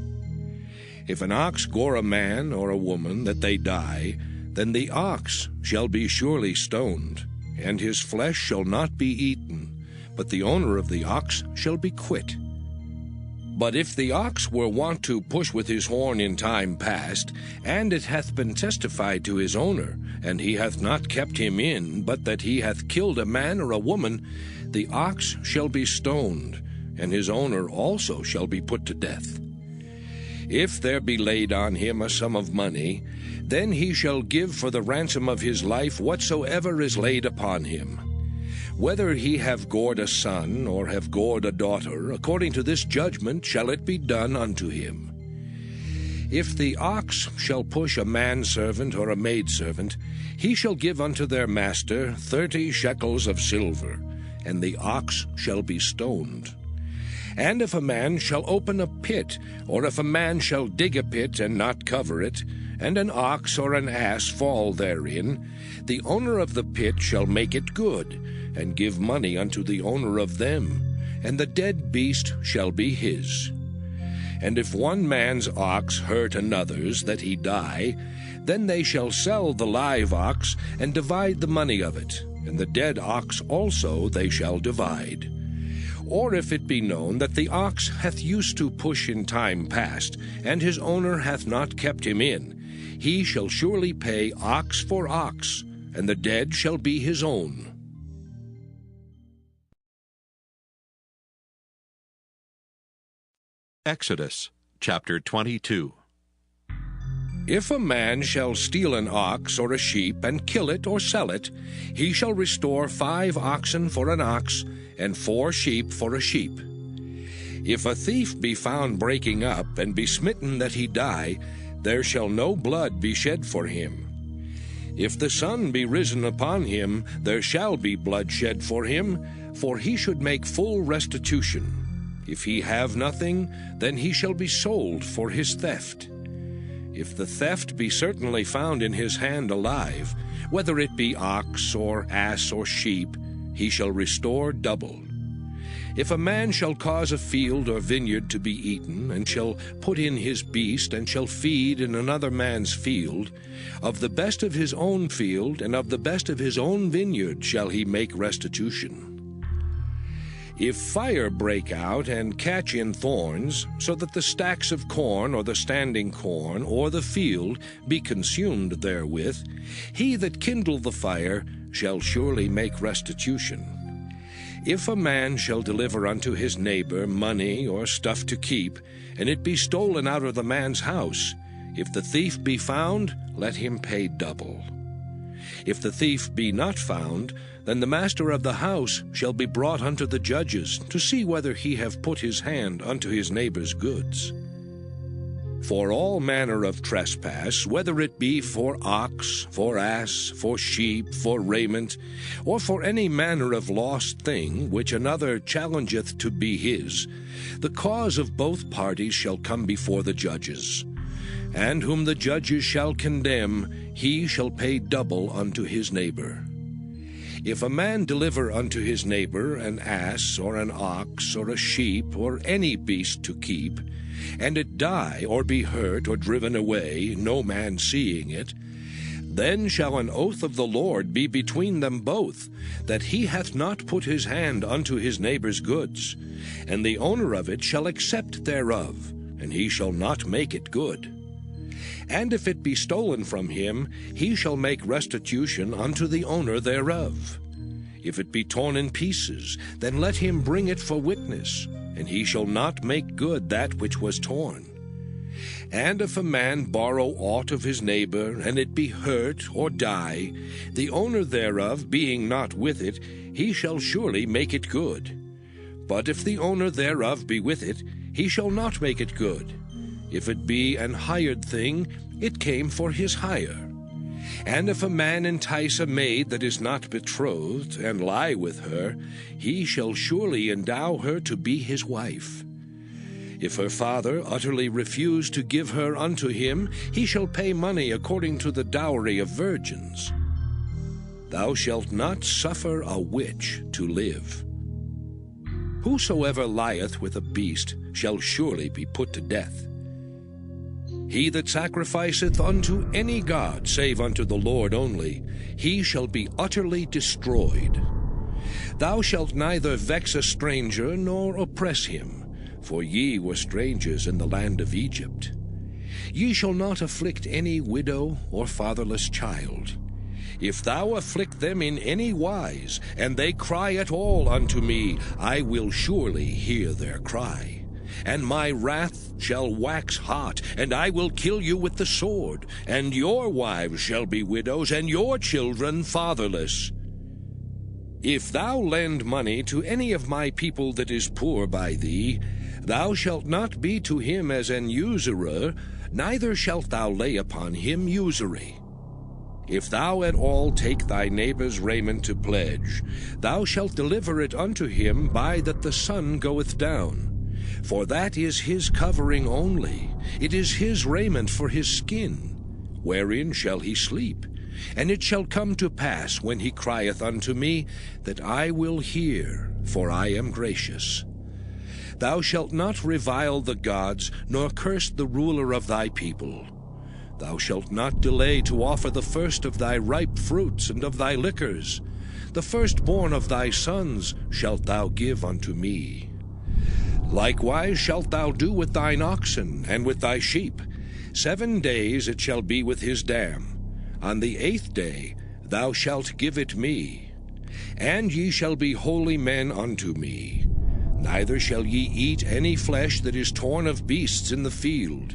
If an ox gore a man or a woman, that they die, then the ox shall be surely stoned, and his flesh shall not be eaten, but the owner of the ox shall be quit. But if the ox were wont to push with his horn in time past, and it hath been testified to his owner, and he hath not kept him in, but that he hath killed a man or a woman, the ox shall be stoned, and his owner also shall be put to death. If there be laid on him a sum of money, then he shall give for the ransom of his life whatsoever is laid upon him. Whether he have gored a son, or have gored a daughter, according to this judgment shall it be done unto him. If the ox shall push a manservant or a maidservant, he shall give unto their master 30 shekels of silver, and the ox shall be stoned. And if a man shall open a pit, or if a man shall dig a pit and not cover it, and an ox or an ass fall therein, the owner of the pit shall make it good, and give money unto the owner of them, and the dead beast shall be his. And if one man's ox hurt another's, that he die, then they shall sell the live ox, and divide the money of it, and the dead ox also they shall divide. Or if it be known that the ox hath used to push in time past, and his owner hath not kept him in, he shall surely pay ox for ox, and the dead shall be his own. Exodus chapter 22. If a man shall steal an ox or a sheep, and kill it or sell it, he shall restore 5 oxen for an ox, and 4 sheep for a sheep. If a thief be found breaking up, and be smitten that he die, there shall no blood be shed for him. If the sun be risen upon him, there shall be blood shed for him, for he should make full restitution. If he have nothing, then he shall be sold for his theft. If the theft be certainly found in his hand alive, whether it be ox or ass or sheep, he shall restore double. If a man shall cause a field or vineyard to be eaten, and shall put in his beast, and shall feed in another man's field, of the best of his own field and of the best of his own vineyard shall he make restitution. If fire break out and catch in thorns, so that the stacks of corn or the standing corn or the field be consumed therewith, he that kindled the fire shall surely make restitution. If a man shall deliver unto his neighbor money or stuff to keep, and it be stolen out of the man's house, if the thief be found, let him pay double. If the thief be not found, then the master of the house shall be brought unto the judges, to see whether he have put his hand unto his neighbor's goods. For all manner of trespass, whether it be for ox, for ass, for sheep, for raiment, or for any manner of lost thing which another challengeth to be his, the cause of both parties shall come before the judges. And whom the judges shall condemn, he shall pay double unto his neighbor. If a man deliver unto his neighbor an ass, or an ox, or a sheep, or any beast to keep, and it die, or be hurt, or driven away, no man seeing it, then shall an oath of the Lord be between them both, that he hath not put his hand unto his neighbor's goods, and the owner of it shall accept thereof, and he shall not make it good. And if it be stolen from him, he shall make restitution unto the owner thereof. If it be torn in pieces, then let him bring it for witness, and he shall not make good that which was torn. And if a man borrow aught of his neighbor, and it be hurt or die, the owner thereof being not with it, he shall surely make it good. But if the owner thereof be with it, he shall not make it good. If it be an hired thing, it came for his hire. And if a man entice a maid that is not betrothed, and lie with her, he shall surely endow her to be his wife. If her father utterly refuse to give her unto him, he shall pay money according to the dowry of virgins. Thou shalt not suffer a witch to live. Whosoever lieth with a beast shall surely be put to death. He that sacrificeth unto any god save unto the Lord only, he shall be utterly destroyed. Thou shalt neither vex a stranger nor oppress him, for ye were strangers in the land of Egypt. Ye shall not afflict any widow or fatherless child. If thou afflict them in any wise, and they cry at all unto me, I will surely hear their cry. And my wrath shall wax hot, and I will kill you with the sword, and your wives shall be widows, and your children fatherless. If thou lend money to any of my people that is poor by thee, thou shalt not be to him as an usurer, neither shalt thou lay upon him usury. If thou at all take thy neighbor's raiment to pledge, thou shalt deliver it unto him by that the sun goeth down. For that is his covering only, it is his raiment for his skin. Wherein shall he sleep? And it shall come to pass, when he crieth unto me, that I will hear, for I am gracious. Thou shalt not revile the gods, nor curse the ruler of thy people. Thou shalt not delay to offer the first of thy ripe fruits and of thy liquors. The firstborn of thy sons shalt thou give unto me. Likewise shalt thou do with thine oxen and with thy sheep. 7 days it shall be with his dam. On the 8th day thou shalt give it me. And ye shall be holy men unto me. Neither shall ye eat any flesh that is torn of beasts in the field.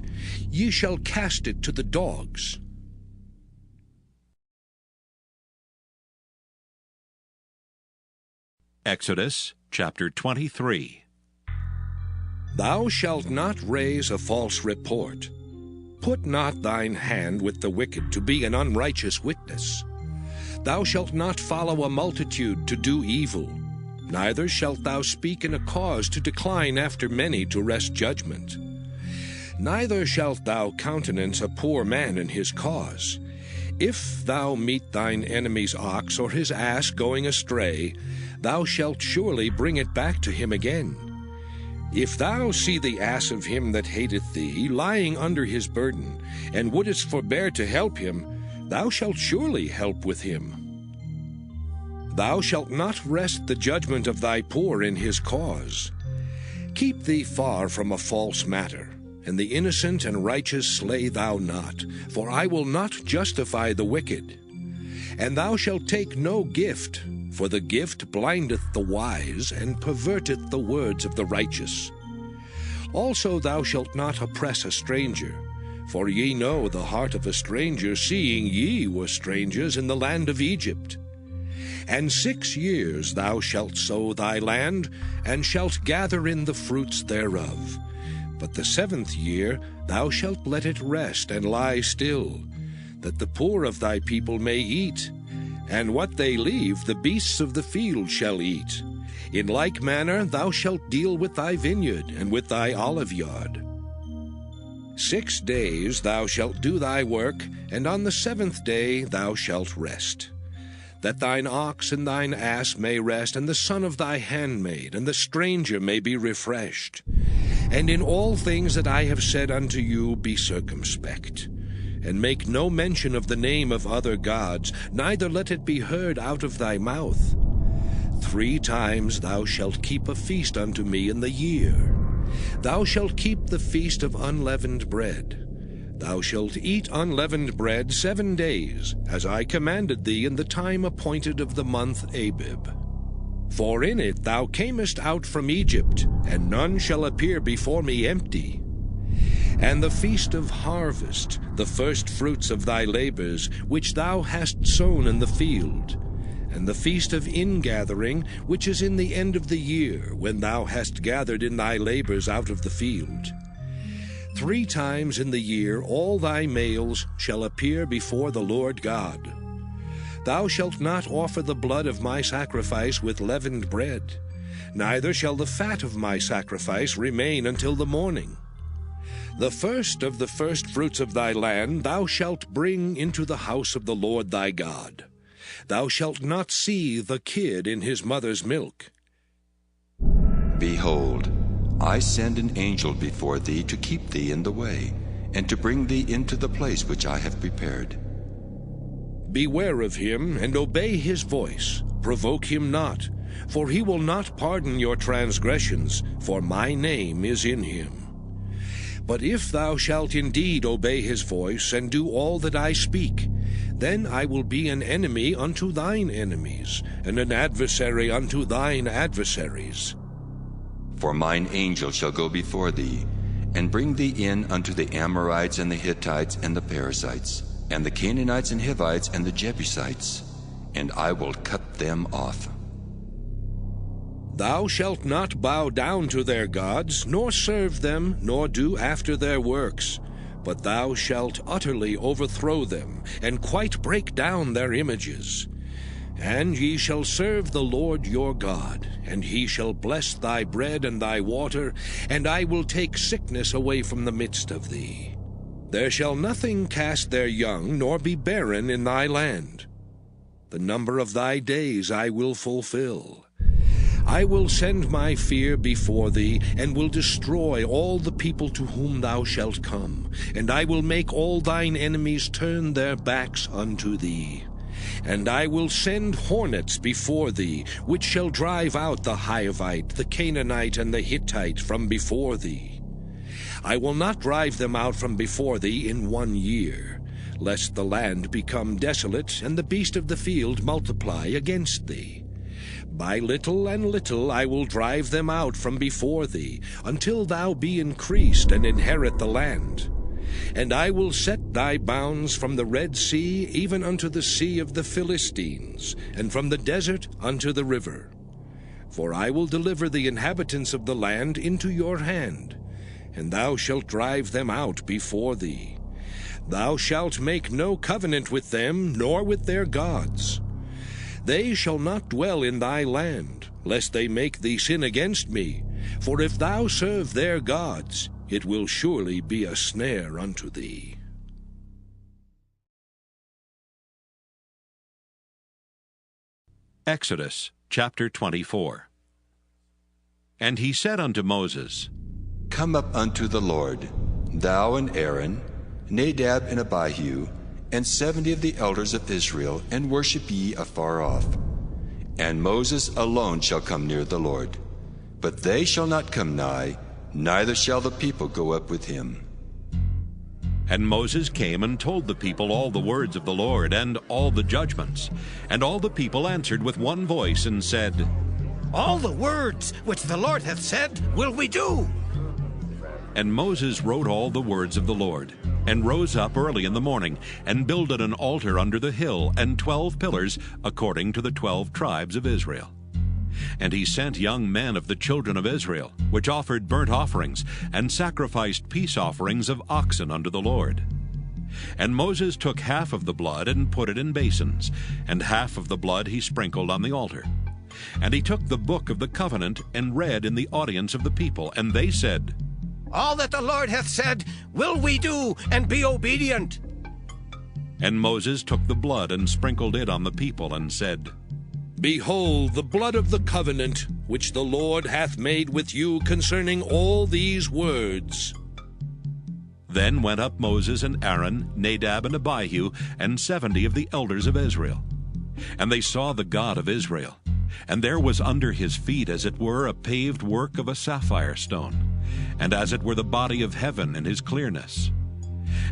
Ye shall cast it to the dogs. Exodus chapter 23. Thou shalt not raise a false report. Put not thine hand with the wicked to be an unrighteous witness. Thou shalt not follow a multitude to do evil. Neither shalt thou speak in a cause to decline after many to wrest judgment. Neither shalt thou countenance a poor man in his cause. If thou meet thine enemy's ox or his ass going astray, thou shalt surely bring it back to him again. If thou see the ass of him that hateth thee lying under his burden, and wouldest forbear to help him, thou shalt surely help with him. Thou shalt not wrest the judgment of thy poor in his cause. Keep thee far from a false matter, and the innocent and righteous slay thou not, for I will not justify the wicked. And thou shalt take no gift, for the gift blindeth the wise, and perverteth the words of the righteous. Also thou shalt not oppress a stranger, for ye know the heart of a stranger, seeing ye were strangers in the land of Egypt. And 6 years thou shalt sow thy land, and shalt gather in the fruits thereof. But the 7th year thou shalt let it rest and lie still, that the poor of thy people may eat. And what they leave the beasts of the field shall eat. In like manner thou shalt deal with thy vineyard and with thy oliveyard. 6 days thou shalt do thy work, and on the 7th day thou shalt rest. That thine ox and thine ass may rest, and the son of thy handmaid, and the stranger may be refreshed. And in all things that I have said unto you be circumspect. And make no mention of the name of other gods, neither let it be heard out of thy mouth. 3 times thou shalt keep a feast unto me in the year. Thou shalt keep the feast of unleavened bread. Thou shalt eat unleavened bread 7 days, as I commanded thee in the time appointed of the month Abib. For in it thou camest out from Egypt, and none shall appear before me empty. And the feast of harvest, the first fruits of thy labors, which thou hast sown in the field, and the feast of ingathering, which is in the end of the year, when thou hast gathered in thy labors out of the field. 3 times in the year all thy males shall appear before the Lord God. Thou shalt not offer the blood of my sacrifice with leavened bread, neither shall the fat of my sacrifice remain until the morning. The first of the first fruits of thy land thou shalt bring into the house of the Lord thy God. Thou shalt not see the kid in his mother's milk. Behold, I send an angel before thee to keep thee in the way, and to bring thee into the place which I have prepared. Beware of him, and obey his voice. Provoke him not, for he will not pardon your transgressions, for my name is in him. But if thou shalt indeed obey his voice, and do all that I speak, then I will be an enemy unto thine enemies, and an adversary unto thine adversaries. For mine angel shall go before thee, and bring thee in unto the Amorites and the Hittites and the Perizzites, and the Canaanites and Hivites and the Jebusites, and I will cut them off. Thou shalt not bow down to their gods, nor serve them, nor do after their works, but thou shalt utterly overthrow them, and quite break down their images. And ye shall serve the Lord your God, and he shall bless thy bread and thy water, and I will take sickness away from the midst of thee. There shall nothing cast their young, nor be barren in thy land. The number of thy days I will fulfill. I will send my fear before thee, and will destroy all the people to whom thou shalt come, and I will make all thine enemies turn their backs unto thee. And I will send hornets before thee, which shall drive out the Hivite, the Canaanite, and the Hittite from before thee. I will not drive them out from before thee in 1 year, lest the land become desolate, and the beast of the field multiply against thee. By little and little I will drive them out from before thee, until thou be increased and inherit the land. And I will set thy bounds from the Red Sea even unto the sea of the Philistines, and from the desert unto the river. For I will deliver the inhabitants of the land into your hand, and thou shalt drive them out before thee. Thou shalt make no covenant with them, nor with their gods. They shall not dwell in thy land, lest they make thee sin against me. For if thou serve their gods, it will surely be a snare unto thee. Exodus chapter 24. And he said unto Moses, Come up unto the Lord, thou and Aaron, Nadab and Abihu, and 70 of the elders of Israel, and worship ye afar off. And Moses alone shall come near the Lord. But they shall not come nigh, neither shall the people go up with him. And Moses came and told the people all the words of the Lord, and all the judgments. And all the people answered with one voice, and said, All the words which the Lord hath said will we do. And Moses wrote all the words of the Lord, and rose up early in the morning, and builded an altar under the hill, and 12 pillars, according to the 12 tribes of Israel. And he sent young men of the children of Israel, which offered burnt offerings, and sacrificed peace offerings of oxen unto the Lord. And Moses took half of the blood, and put it in basins, and half of the blood he sprinkled on the altar. And he took the book of the covenant, and read in the audience of the people, and they said, All that the Lord hath said will we do, and be obedient. And Moses took the blood, and sprinkled it on the people, and said, Behold the blood of the covenant, which the Lord hath made with you concerning all these words. Then went up Moses and Aaron, Nadab and Abihu, and 70 of the elders of Israel. And they saw the God of Israel. And there was under his feet as it were a paved work of a sapphire stone, and as it were the body of heaven in his clearness.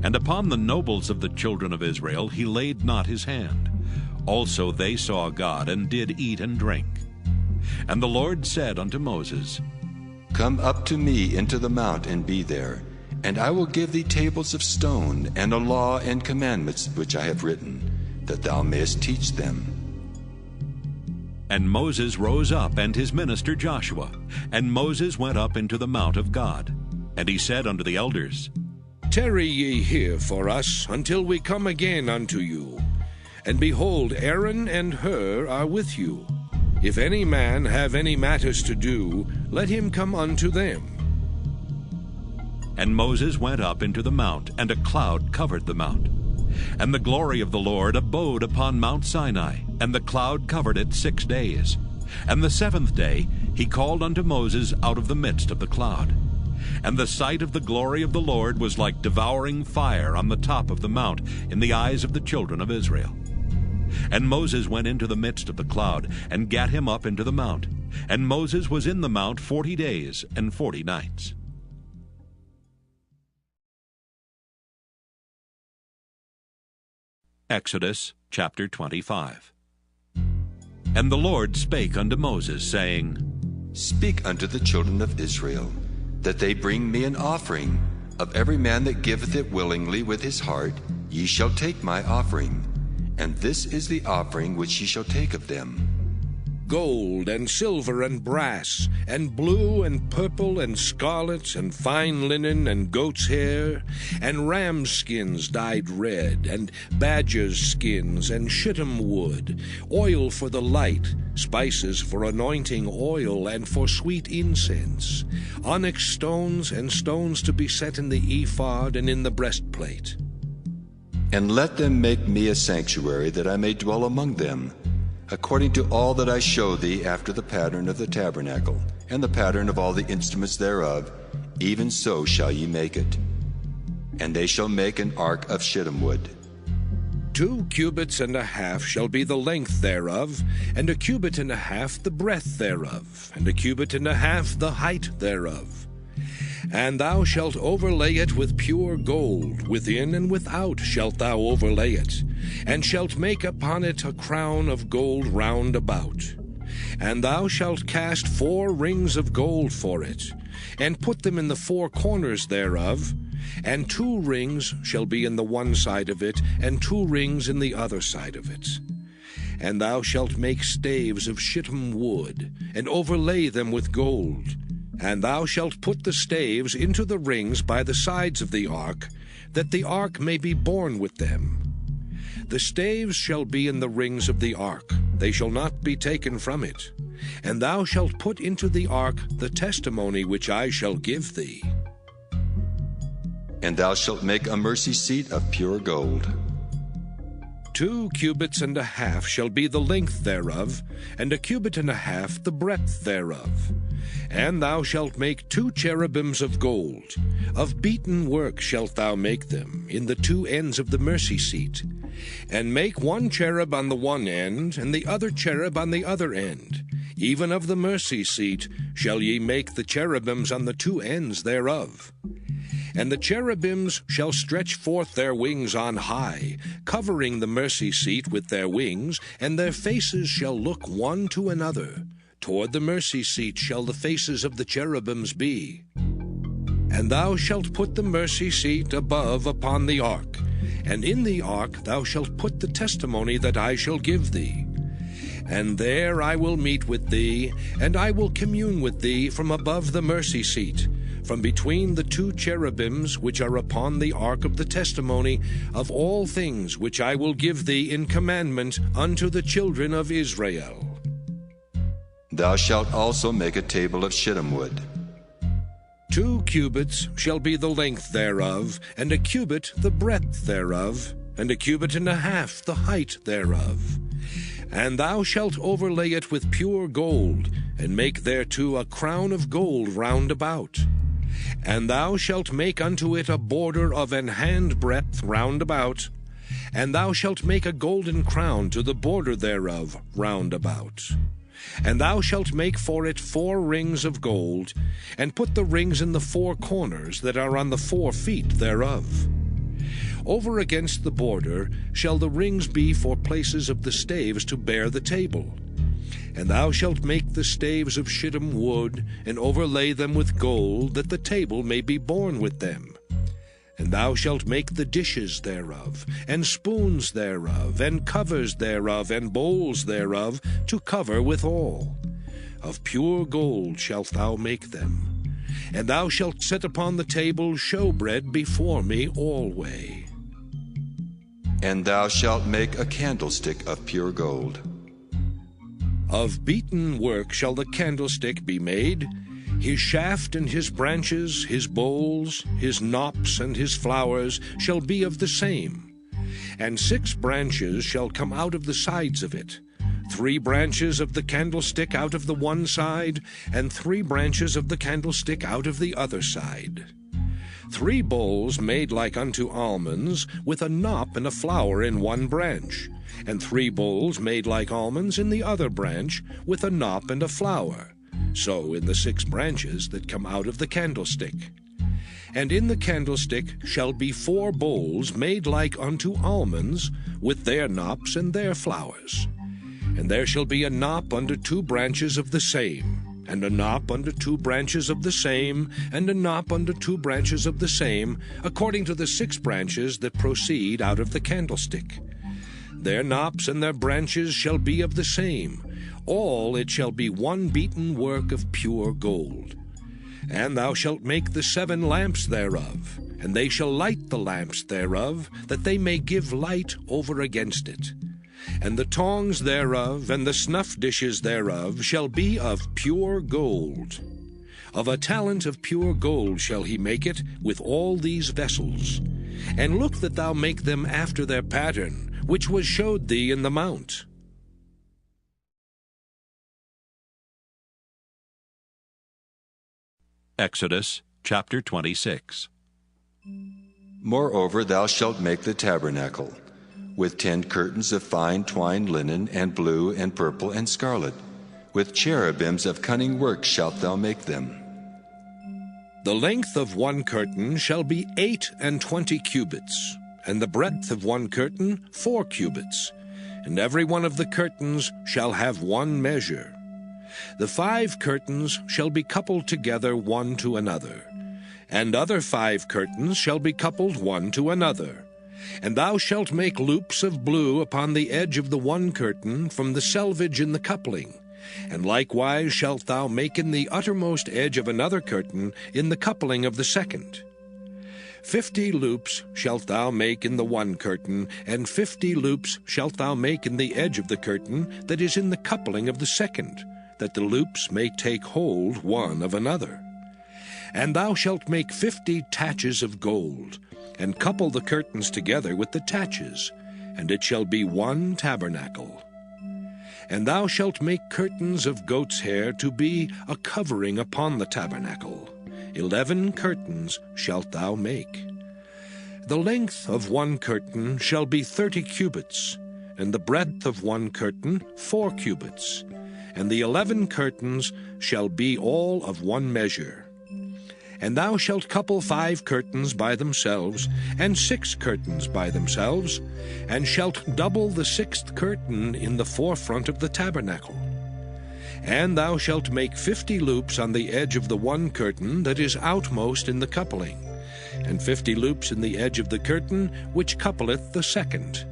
And upon the nobles of the children of Israel he laid not his hand. Also they saw God, and did eat and drink. And the Lord said unto Moses, Come up to me into the mount and be there, and I will give thee tables of stone, and a law and commandments which I have written, that thou mayest teach them. And Moses rose up, and his minister Joshua. And Moses went up into the mount of God. And he said unto the elders, Tarry ye here for us until we come again unto you. And behold, Aaron and Hur are with you. If any man have any matters to do, let him come unto them. And Moses went up into the mount, and a cloud covered the mount. And the glory of the Lord abode upon Mount Sinai, and the cloud covered it 6 days. And the 7th day he called unto Moses out of the midst of the cloud. And the sight of the glory of the Lord was like devouring fire on the top of the mount in the eyes of the children of Israel. And Moses went into the midst of the cloud, and gat him up into the mount. And Moses was in the mount 40 days and 40 nights. Exodus chapter 25. And the Lord spake unto Moses, saying, Speak unto the children of Israel, that they bring me an offering. Of every man that giveth it willingly with his heart, ye shall take my offering. And this is the offering which ye shall take of them: gold and silver and brass, and blue and purple and scarlet, and fine linen and goat's hair, and ram's skins dyed red, and badger's skins, and shittim wood, oil for the light, spices for anointing oil and for sweet incense, onyx stones, and stones to be set in the ephod and in the breastplate. And let them make me a sanctuary, that I may dwell among them, according to all that I show thee, after the pattern of the tabernacle, and the pattern of all the instruments thereof, even so shall ye make it. And they shall make an ark of shittim wood. 2 cubits and a half shall be the length thereof, and 1 cubit and a half the breadth thereof, and 1 cubit and a half the height thereof. And thou shalt overlay it with pure gold, within and without shalt thou overlay it, and shalt make upon it a crown of gold round about. And thou shalt cast 4 rings of gold for it, and put them in the 4 corners thereof, and 2 rings shall be in the one side of it, and 2 rings in the other side of it. And thou shalt make staves of shittim wood, and overlay them with gold. And thou shalt put the staves into the rings by the sides of the ark, that the ark may be borne with them. The staves shall be in the rings of the ark, they shall not be taken from it. And thou shalt put into the ark the testimony which I shall give thee. And thou shalt make a mercy seat of pure gold. 2 cubits and a half shall be the length thereof, and 1 cubit and a half the breadth thereof. And thou shalt make 2 cherubims of gold. Of beaten work shalt thou make them, in the 2 ends of the mercy seat. And make 1 cherub on the one end, and the other cherub on the other end. Even of the mercy seat shall ye make the cherubims on the 2 ends thereof. And the cherubims shall stretch forth their wings on high, covering the mercy seat with their wings, and their faces shall look one to another. Toward the mercy seat shall the faces of the cherubims be. And thou shalt put the mercy seat above upon the ark, and in the ark thou shalt put the testimony that I shall give thee. And there I will meet with thee, and I will commune with thee from above the mercy seat, from between the 2 cherubims which are upon the ark of the testimony, of all things which I will give thee in commandment unto the children of Israel. Thou shalt also make a table of shittim wood. 2 cubits shall be the length thereof, and 1 cubit the breadth thereof, and 1 cubit and a half the height thereof. And thou shalt overlay it with pure gold, and make thereto a crown of gold round about. And thou shalt make unto it a border of an handbreadth round about. And thou shalt make a golden crown to the border thereof round about. And thou shalt make for it 4 rings of gold, and put the rings in the 4 corners that are on the 4 feet thereof. Over against the border shall the rings be for places of the staves to bear the table. And thou shalt make the staves of shittim wood, and overlay them with gold, that the table may be borne with them. And thou shalt make the dishes thereof, and spoons thereof, and covers thereof, and bowls thereof, to cover withal. Of pure gold shalt thou make them. And thou shalt set upon the table showbread before me alway. And thou shalt make a candlestick of pure gold. Of beaten work shall the candlestick be made, his shaft and his branches, his bowls, his knops and his flowers shall be of the same. And 6 branches shall come out of the sides of it, 3 branches of the candlestick out of the one side, and 3 branches of the candlestick out of the other side. 3 bowls made like unto almonds, with a knop and a flower in one branch, and 3 bowls made like almonds in the other branch, with a knop and a flower. So in the 6 branches that come out of the candlestick. And in the candlestick shall be 4 bowls made like unto almonds, with their knops and their flowers. And there shall be a knop under 2 branches of the same, and a knop under 2 branches of the same, and a knop under 2 branches of the same, according to the 6 branches that proceed out of the candlestick. Their knops and their branches shall be of the same. All it shall be one beaten work of pure gold. And thou shalt make the 7 lamps thereof, and they shall light the lamps thereof, that they may give light over against it. And the tongs thereof, and the snuff dishes thereof, shall be of pure gold. Of a talent of pure gold shall he make it, with all these vessels. And look that thou make them after their pattern, which was showed thee in the mount. Exodus chapter 26. Moreover, thou shalt make the tabernacle, with 10 curtains of fine twined linen, and blue, and purple, and scarlet. With cherubims of cunning work shalt thou make them. The length of one curtain shall be 28 cubits, and the breadth of one curtain 4 cubits, and every one of the curtains shall have one measure. The 5 curtains shall be coupled together one to another, and other 5 curtains shall be coupled one to another. And thou shalt make loops of blue upon the edge of the one curtain from the selvage in the coupling, and likewise shalt thou make in the uttermost edge of another curtain in the coupling of the second. 50 loops shalt thou make in the one curtain, and 50 loops shalt thou make in the edge of the curtain that is in the coupling of the second, that the loops may take hold one of another. And thou shalt make 50 taches of gold, and couple the curtains together with the taches, and it shall be one tabernacle. And thou shalt make curtains of goat's hair to be a covering upon the tabernacle. 11 curtains shalt thou make. The length of one curtain shall be 30 cubits, and the breadth of one curtain 4 cubits, and the 11 curtains shall be all of one measure. And thou shalt couple 5 curtains by themselves, and 6 curtains by themselves, and shalt double the 6th curtain in the forefront of the tabernacle. And thou shalt make 50 loops on the edge of the one curtain that is outmost in the coupling, and 50 loops in the edge of the curtain which coupleth the second.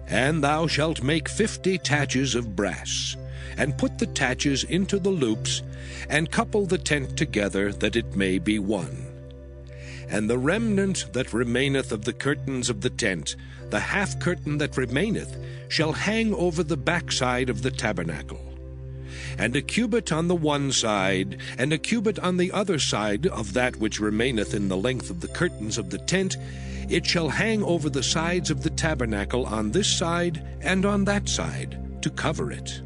And thou shalt make 50 taches of brass, and put the taches into the loops, and couple the tent together, that it may be one. And the remnant that remaineth of the curtains of the tent, the half curtain that remaineth, shall hang over the backside of the tabernacle. And a cubit on the one side, and a cubit on the other side of that which remaineth in the length of the curtains of the tent, it shall hang over the sides of the tabernacle on this side and on that side, to cover it.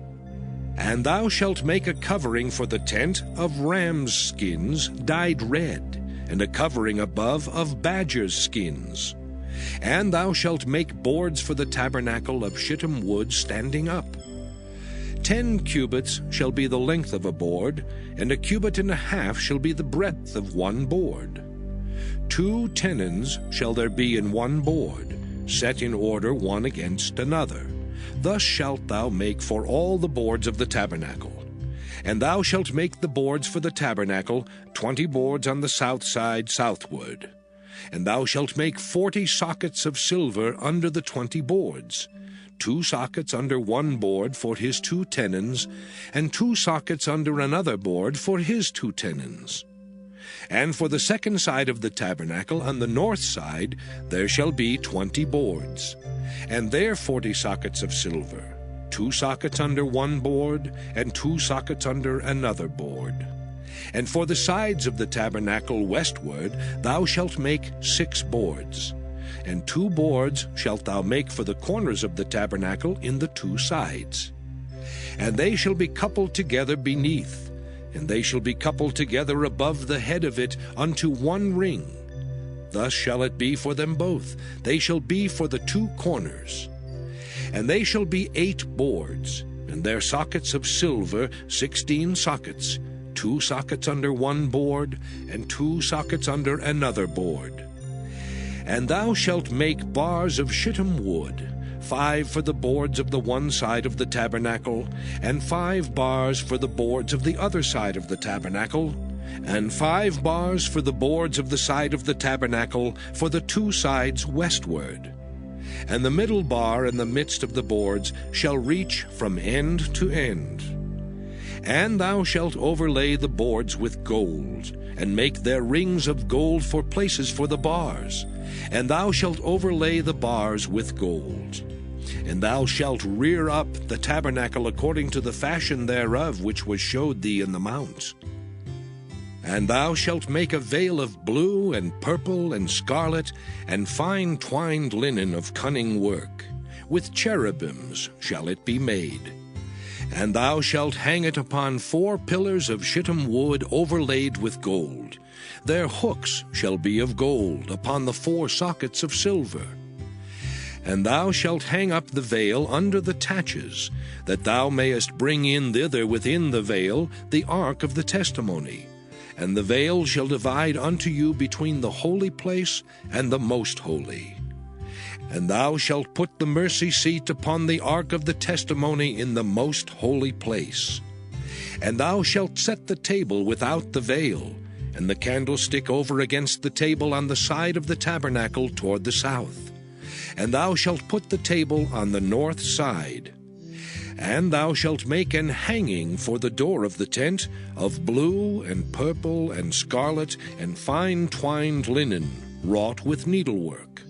And thou shalt make a covering for the tent of rams' skins dyed red, and a covering above of badgers' skins. And thou shalt make boards for the tabernacle of shittim wood standing up. 10 cubits shall be the length of a board, and 1.5 cubits shall be the breadth of one board. 2 tenons shall there be in one board, set in order one against another. Thus shalt thou make for all the boards of the tabernacle. And thou shalt make the boards for the tabernacle, 20 boards on the south side southward. And thou shalt make 40 sockets of silver under the 20 boards, 2 sockets under one board for his 2 tenons, and 2 sockets under another board for his 2 tenons. And for the second side of the tabernacle, on the north side, there shall be 20 boards, and there 40 sockets of silver, 2 sockets under one board, and 2 sockets under another board. And for the sides of the tabernacle westward thou shalt make 6 boards, and 2 boards shalt thou make for the corners of the tabernacle in the 2 sides. And they shall be coupled together beneath, and they shall be coupled together above the head of it unto one ring. Thus shall it be for them both. They shall be for the 2 corners. And they shall be 8 boards, and their sockets of silver 16 sockets, 2 sockets under one board, and 2 sockets under another board. And thou shalt make bars of shittim wood, 5 for the boards of the one side of the tabernacle, and 5 bars for the boards of the other side of the tabernacle, and 5 bars for the boards of the side of the tabernacle for the 2 sides westward. And the middle bar in the midst of the boards shall reach from end to end. And thou shalt overlay the boards with gold, and make their rings of gold for places for the bars. And thou shalt overlay the bars with gold. And thou shalt rear up the tabernacle according to the fashion thereof which was showed thee in the mount. And thou shalt make a veil of blue and purple and scarlet, and fine twined linen of cunning work. With cherubims shall it be made. And thou shalt hang it upon 4 pillars of shittim wood overlaid with gold. Their hooks shall be of gold upon the 4 sockets of silver. And thou shalt hang up the veil under the taches, that thou mayest bring in thither within the veil the ark of the testimony. And the veil shall divide unto you between the holy place and the most holy. And thou shalt put the mercy seat upon the ark of the testimony in the most holy place. And thou shalt set the table without the veil, and the candlestick over against the table on the side of the tabernacle toward the south. And thou shalt put the table on the north side. And thou shalt make an hanging for the door of the tent of blue and purple and scarlet and fine twined linen, wrought with needlework.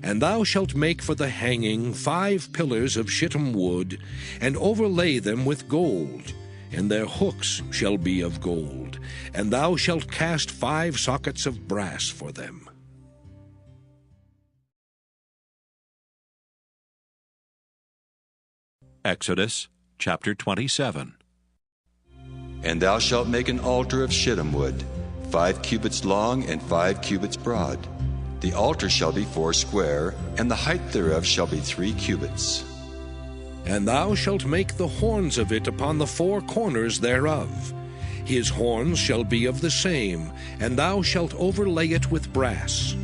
And thou shalt make for the hanging 5 pillars of shittim wood, and overlay them with gold, and their hooks shall be of gold. And thou shalt cast 5 sockets of brass for them. Exodus chapter 27. And thou shalt make an altar of shittim wood, 5 cubits long and 5 cubits broad. The altar shall be 4 square, and the height thereof shall be 3 cubits. And thou shalt make the horns of it upon the 4 corners thereof. His horns shall be of the same, and thou shalt overlay it with brass.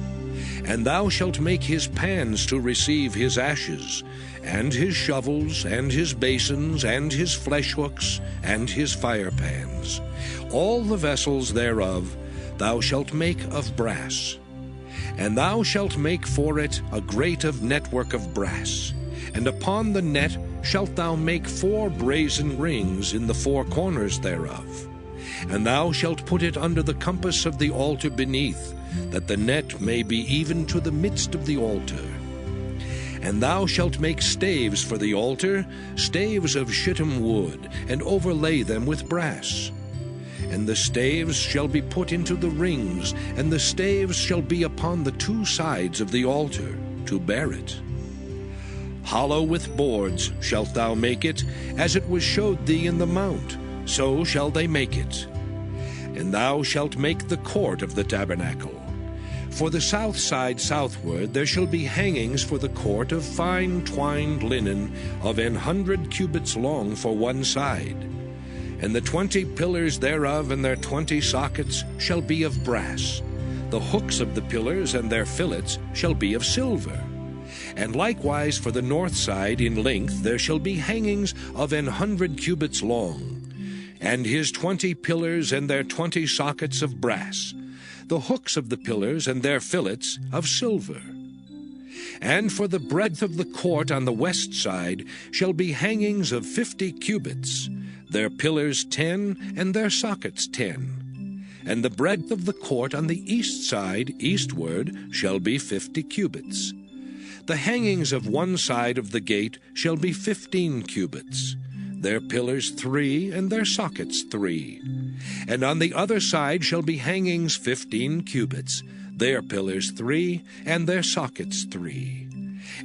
And thou shalt make his pans to receive his ashes, and his shovels, and his basins, and his flesh hooks, and his fire pans. All the vessels thereof thou shalt make of brass. And thou shalt make for it a grate of network of brass, and upon the net shalt thou make 4 brazen rings in the 4 corners thereof. And thou shalt put it under the compass of the altar beneath, that the net may be even to the midst of the altar. And thou shalt make staves for the altar, staves of shittim wood, and overlay them with brass. And the staves shall be put into the rings, and the staves shall be upon the 2 sides of the altar, to bear it. Hollow with boards shalt thou make it, as it was showed thee in the mount, so shall they make it. And thou shalt make the court of the tabernacle. For the south side southward there shall be hangings for the court of fine twined linen of 100 cubits long for one side. And the 20 pillars thereof and their 20 sockets shall be of brass. The hooks of the pillars and their fillets shall be of silver. And likewise for the north side in length there shall be hangings of 100 cubits long, and his 20 pillars and their 20 sockets of brass, the hooks of the pillars and their fillets of silver. And for the breadth of the court on the west side shall be hangings of 50 cubits, their pillars 10 and their sockets 10. And the breadth of the court on the east side eastward shall be 50 cubits. The hangings of one side of the gate shall be 15 cubits, their pillars 3 and their sockets 3. And on the other side shall be hangings 15 cubits, their pillars 3 and their sockets 3.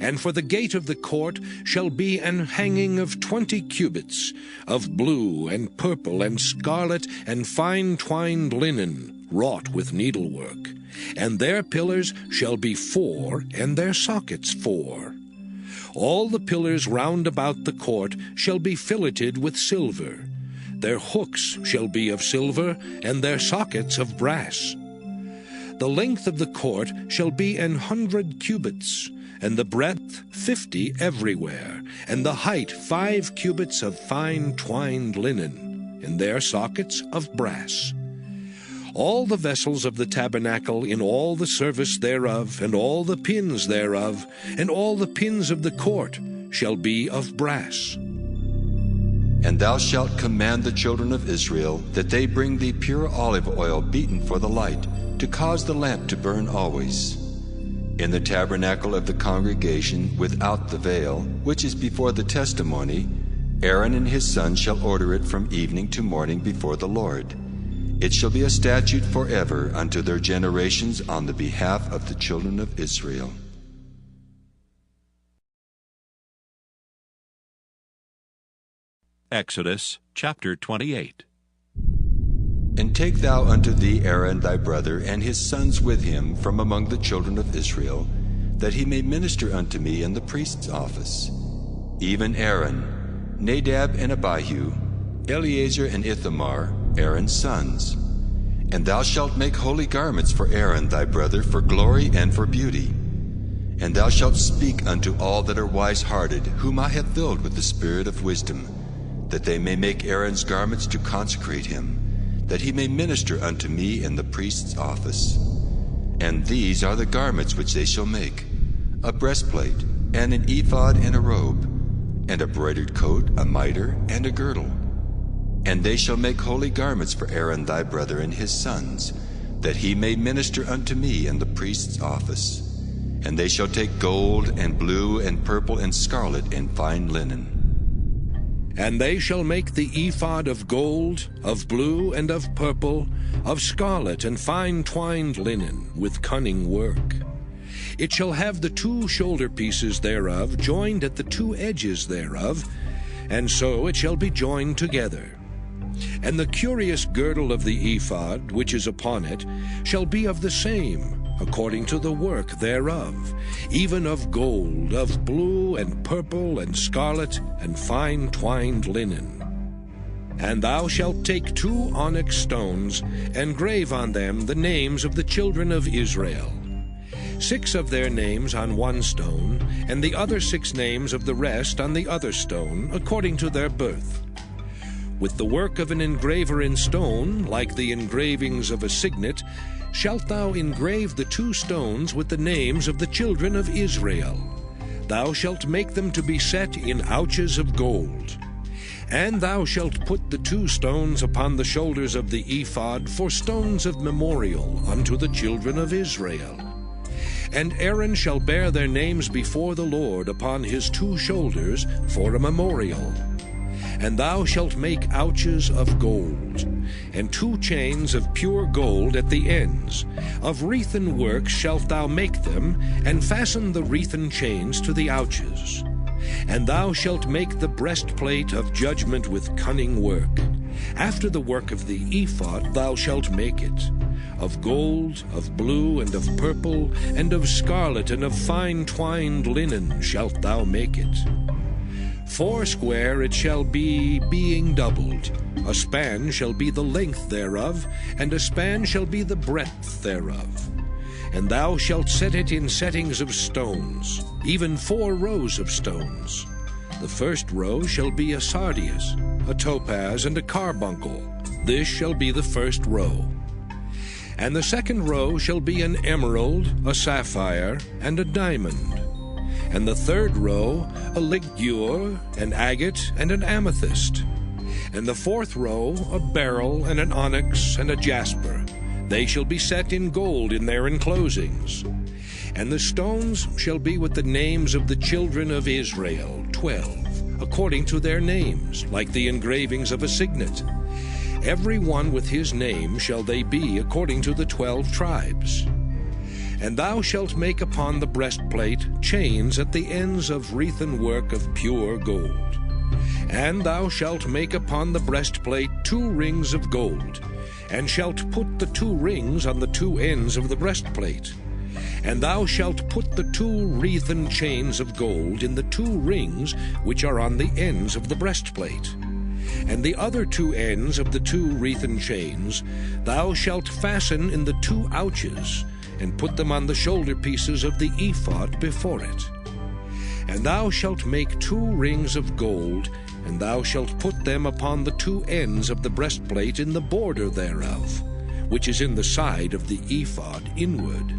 And for the gate of the court shall be an hanging of 20 cubits, of blue and purple and scarlet and fine twined linen, wrought with needlework. And their pillars shall be 4 and their sockets 4. All the pillars round about the court shall be filleted with silver. Their hooks shall be of silver, and their sockets of brass. The length of the court shall be 100 cubits, and the breadth 50 everywhere, and the height 5 cubits of fine twined linen, and their sockets of brass. All the vessels of the tabernacle in all the service thereof, and all the pins thereof, and all the pins of the court shall be of brass. And thou shalt command the children of Israel that they bring thee pure olive oil beaten for the light, to cause the lamp to burn always. In the tabernacle of the congregation without the veil, which is before the testimony, Aaron and his sons shall order it from evening to morning before the Lord. It shall be a statute forever unto their generations on the behalf of the children of Israel. Exodus chapter 28. And take thou unto thee Aaron thy brother and his sons with him from among the children of Israel, that he may minister unto me in the priest's office. Even Aaron, Nadab and Abihu, Eleazar and Ithamar, Aaron's sons. And thou shalt make holy garments for Aaron thy brother for glory and for beauty. And thou shalt speak unto all that are wise-hearted, whom I have filled with the spirit of wisdom, that they may make Aaron's garments to consecrate him, that he may minister unto me in the priest's office. And these are the garments which they shall make: a breastplate, and an ephod and a robe, and a broidered coat, a mitre, and a girdle. And they shall make holy garments for Aaron thy brother and his sons, that he may minister unto me in the priest's office. And they shall take gold, and blue, and purple, and scarlet, and fine linen. And they shall make the ephod of gold, of blue, and of purple, of scarlet, and fine twined linen, with cunning work. It shall have the 2 shoulder pieces thereof joined at the 2 edges thereof, and so it shall be joined together. And the curious girdle of the ephod, which is upon it, shall be of the same, according to the work thereof, even of gold, of blue, and purple, and scarlet, and fine twined linen. And thou shalt take 2 onyx stones, and grave on them the names of the children of Israel, 6 of their names on one stone, and the other 6 names of the rest on the other stone, according to their birth. With the work of an engraver in stone, like the engravings of a signet, shalt thou engrave the 2 stones with the names of the children of Israel. Thou shalt make them to be set in ouches of gold. And thou shalt put the 2 stones upon the shoulders of the ephod for stones of memorial unto the children of Israel. And Aaron shall bear their names before the Lord upon his 2 shoulders for a memorial. And thou shalt make ouches of gold, and 2 chains of pure gold at the ends. Of wreathen work shalt thou make them, and fasten the wreathen chains to the ouches. And thou shalt make the breastplate of judgment with cunning work. After the work of the ephod thou shalt make it. Of gold, of blue, and of purple, and of scarlet, and of fine twined linen shalt thou make it. 4 square it shall be, being doubled. A span shall be the length thereof, and a span shall be the breadth thereof. And thou shalt set it in settings of stones, even 4 rows of stones. The first row shall be a sardius, a topaz, and a carbuncle. This shall be the first row. And the second row shall be an emerald, a sapphire, and a diamond. And the third row a ligure, an agate, and an amethyst. And the fourth row a beryl, and an onyx, and a jasper. They shall be set in gold in their enclosings. And the stones shall be with the names of the children of Israel, 12, according to their names, like the engravings of a signet. Every one with his name shall they be according to the 12 tribes. And thou shalt make upon the breastplate chains at the ends of wreathen work of pure gold. And thou shalt make upon the breastplate 2 rings of gold, and shalt put the 2 rings on the 2 ends of the breastplate. And thou shalt put the 2 wreathen chains of gold in the 2 rings which are on the ends of the breastplate. And the other 2 ends of the 2 wreathen chains thou shalt fasten in the 2 ouches, and put them on the shoulder pieces of the ephod before it. And thou shalt make 2 rings of gold, and thou shalt put them upon the 2 ends of the breastplate in the border thereof, which is in the side of the ephod inward.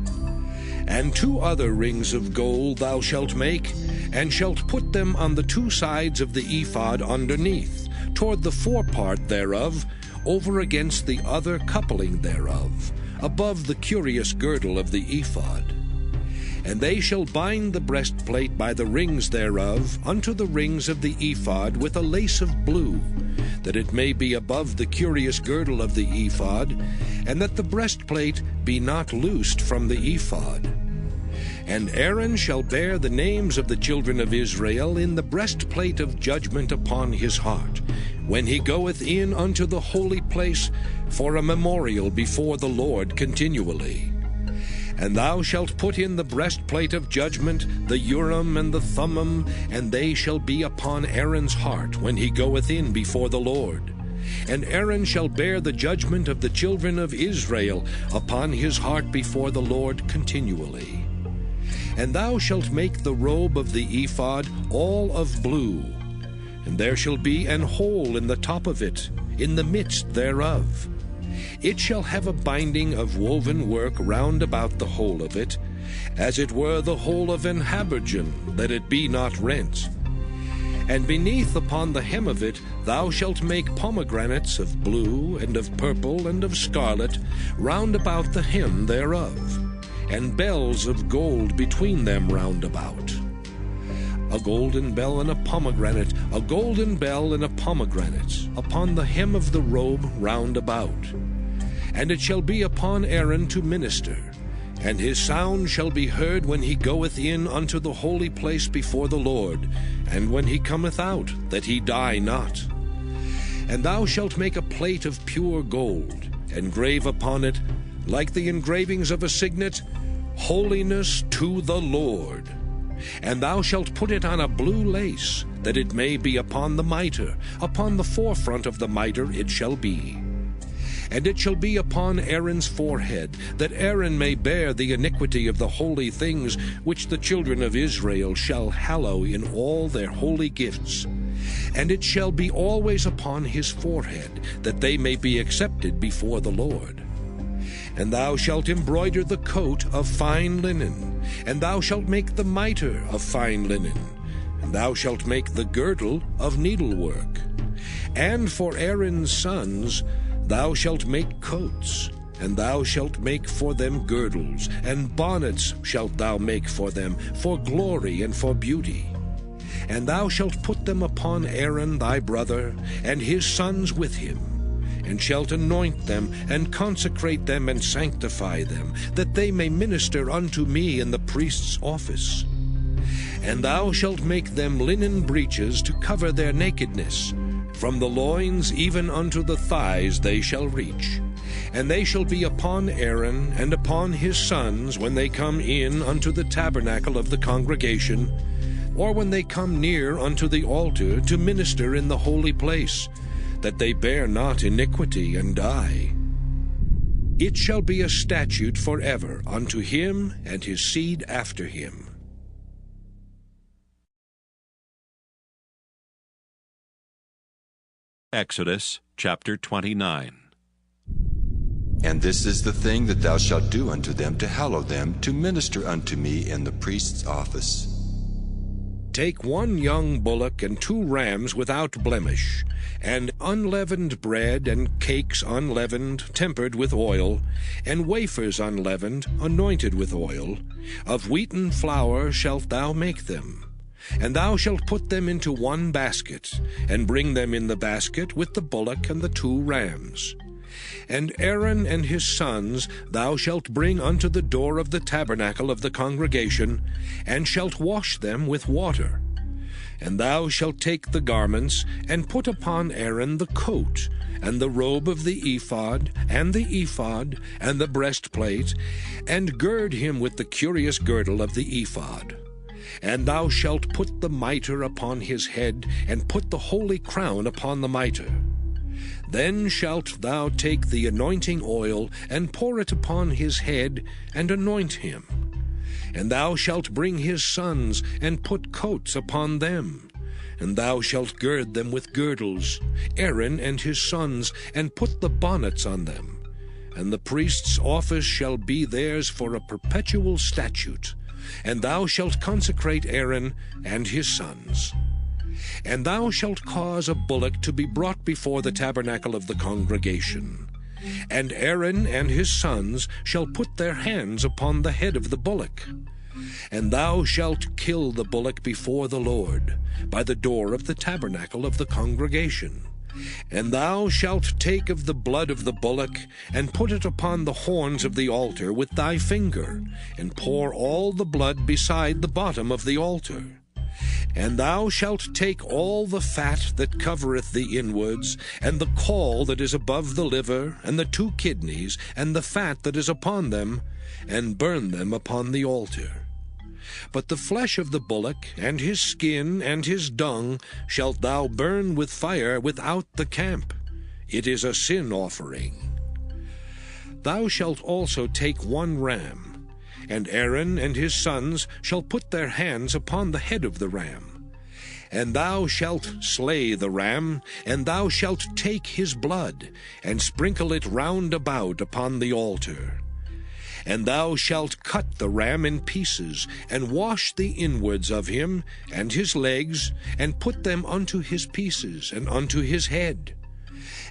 And 2 other rings of gold thou shalt make, and shalt put them on the 2 sides of the ephod underneath, toward the forepart thereof, over against the other coupling thereof, above the curious girdle of the ephod. And they shall bind the breastplate by the rings thereof unto the rings of the ephod with a lace of blue, that it may be above the curious girdle of the ephod, and that the breastplate be not loosed from the ephod. And Aaron shall bear the names of the children of Israel in the breastplate of judgment upon his heart, when he goeth in unto the holy place for a memorial before the Lord continually. And thou shalt put in the breastplate of judgment the Urim and the Thummim, and they shall be upon Aaron's heart when he goeth in before the Lord. And Aaron shall bear the judgment of the children of Israel upon his heart before the Lord continually. And thou shalt make the robe of the ephod all of blue, and there shall be an hole in the top of it, in the midst thereof. It shall have a binding of woven work round about the whole of it, as it were the whole of an habergeon, that it be not rent. And beneath upon the hem of it thou shalt make pomegranates of blue, and of purple, and of scarlet, round about the hem thereof, and bells of gold between them round about. A golden bell and a pomegranate, a golden bell and a pomegranate, upon the hem of the robe round about. And it shall be upon Aaron to minister, and his sound shall be heard when he goeth in unto the holy place before the Lord, and when he cometh out, that he die not. And thou shalt make a plate of pure gold, and grave upon it, like the engravings of a signet, Holiness to the Lord. And thou shalt put it on a blue lace, that it may be upon the mitre, upon the forefront of the mitre it shall be. And it shall be upon Aaron's forehead, that Aaron may bear the iniquity of the holy things which the children of Israel shall hallow in all their holy gifts. And it shall be always upon his forehead, that they may be accepted before the Lord. And thou shalt embroider the coat of fine linen, and thou shalt make the mitre of fine linen, and thou shalt make the girdle of needlework. And for Aaron's sons thou shalt make coats, and thou shalt make for them girdles, and bonnets shalt thou make for them, for glory and for beauty. And thou shalt put them upon Aaron thy brother, and his sons with him, and shalt anoint them, and consecrate them, and sanctify them, that they may minister unto me in the priest's office. And thou shalt make them linen breeches to cover their nakedness. From the loins even unto the thighs they shall reach. And they shall be upon Aaron and upon his sons when they come in unto the tabernacle of the congregation, or when they come near unto the altar to minister in the holy place, that they bear not iniquity and die. It shall be a statute forever unto him and his seed after him. Exodus chapter 29. And this is the thing that thou shalt do unto them to hallow them, to minister unto me in the priest's office. Take 1 young bullock and 2 rams without blemish, and unleavened bread and cakes unleavened, tempered with oil, and wafers unleavened, anointed with oil. Of wheaten flour shalt thou make them. And thou shalt put them into 1 basket, and bring them in the basket with the bullock and the 2 rams. And Aaron and his sons thou shalt bring unto the door of the tabernacle of the congregation, and shalt wash them with water. And thou shalt take the garments, and put upon Aaron the coat, and the robe of the ephod, and the breastplate, and gird him with the curious girdle of the ephod. And thou shalt put the mitre upon his head, and put the holy crown upon the mitre. Then shalt thou take the anointing oil, and pour it upon his head, and anoint him. And thou shalt bring his sons, and put coats upon them. And thou shalt gird them with girdles, Aaron and his sons, and put the bonnets on them. And the priest's office shall be theirs for a perpetual statute. And thou shalt consecrate Aaron and his sons. And thou shalt cause a bullock to be brought before the tabernacle of the congregation. And Aaron and his sons shall put their hands upon the head of the bullock. And thou shalt kill the bullock before the Lord, by the door of the tabernacle of the congregation. And thou shalt take of the blood of the bullock, and put it upon the horns of the altar with thy finger, and pour all the blood beside the bottom of the altar. And thou shalt take all the fat that covereth the inwards, and the caul that is above the liver, and the 2 kidneys, and the fat that is upon them, and burn them upon the altar. But the flesh of the bullock, and his skin, and his dung, shalt thou burn with fire without the camp. It is a sin offering. Thou shalt also take 1 ram, and Aaron and his sons shall put their hands upon the head of the ram. And thou shalt slay the ram, and thou shalt take his blood, and sprinkle it round about upon the altar. And thou shalt cut the ram in pieces, and wash the inwards of him, and his legs, and put them unto his pieces, and unto his head.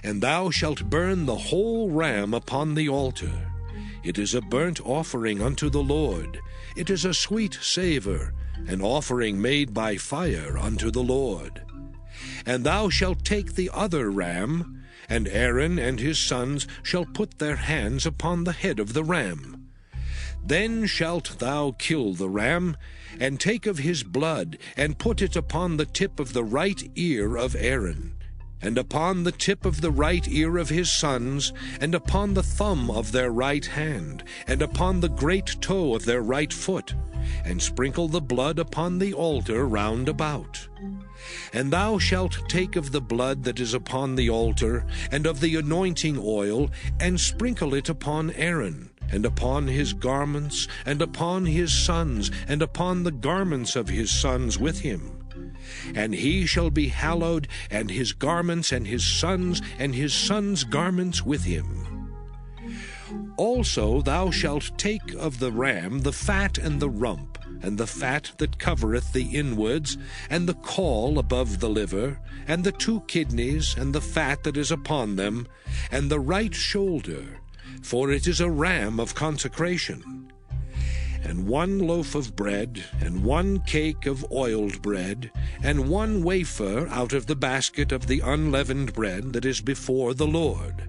And thou shalt burn the whole ram upon the altar. It is a burnt offering unto the Lord. It is a sweet savour, an offering made by fire unto the Lord. And thou shalt take the other ram, and Aaron and his sons shall put their hands upon the head of the ram. Then shalt thou kill the ram, and take of his blood, and put it upon the tip of the right ear of Aaron, and upon the tip of the right ear of his sons, and upon the thumb of their right hand, and upon the great toe of their right foot, and sprinkle the blood upon the altar round about. And thou shalt take of the blood that is upon the altar, and of the anointing oil, and sprinkle it upon Aaron, and upon his garments, and upon his sons, and upon the garments of his sons with him. And he shall be hallowed, and his garments, and his sons' garments with him. Also thou shalt take of the ram the fat and the rump, and the fat that covereth the inwards, and the caul above the liver, and the 2 kidneys, and the fat that is upon them, and the right shoulder, for it is a ram of consecration. And 1 loaf of bread, and 1 cake of oiled bread, and 1 wafer out of the basket of the unleavened bread that is before the Lord.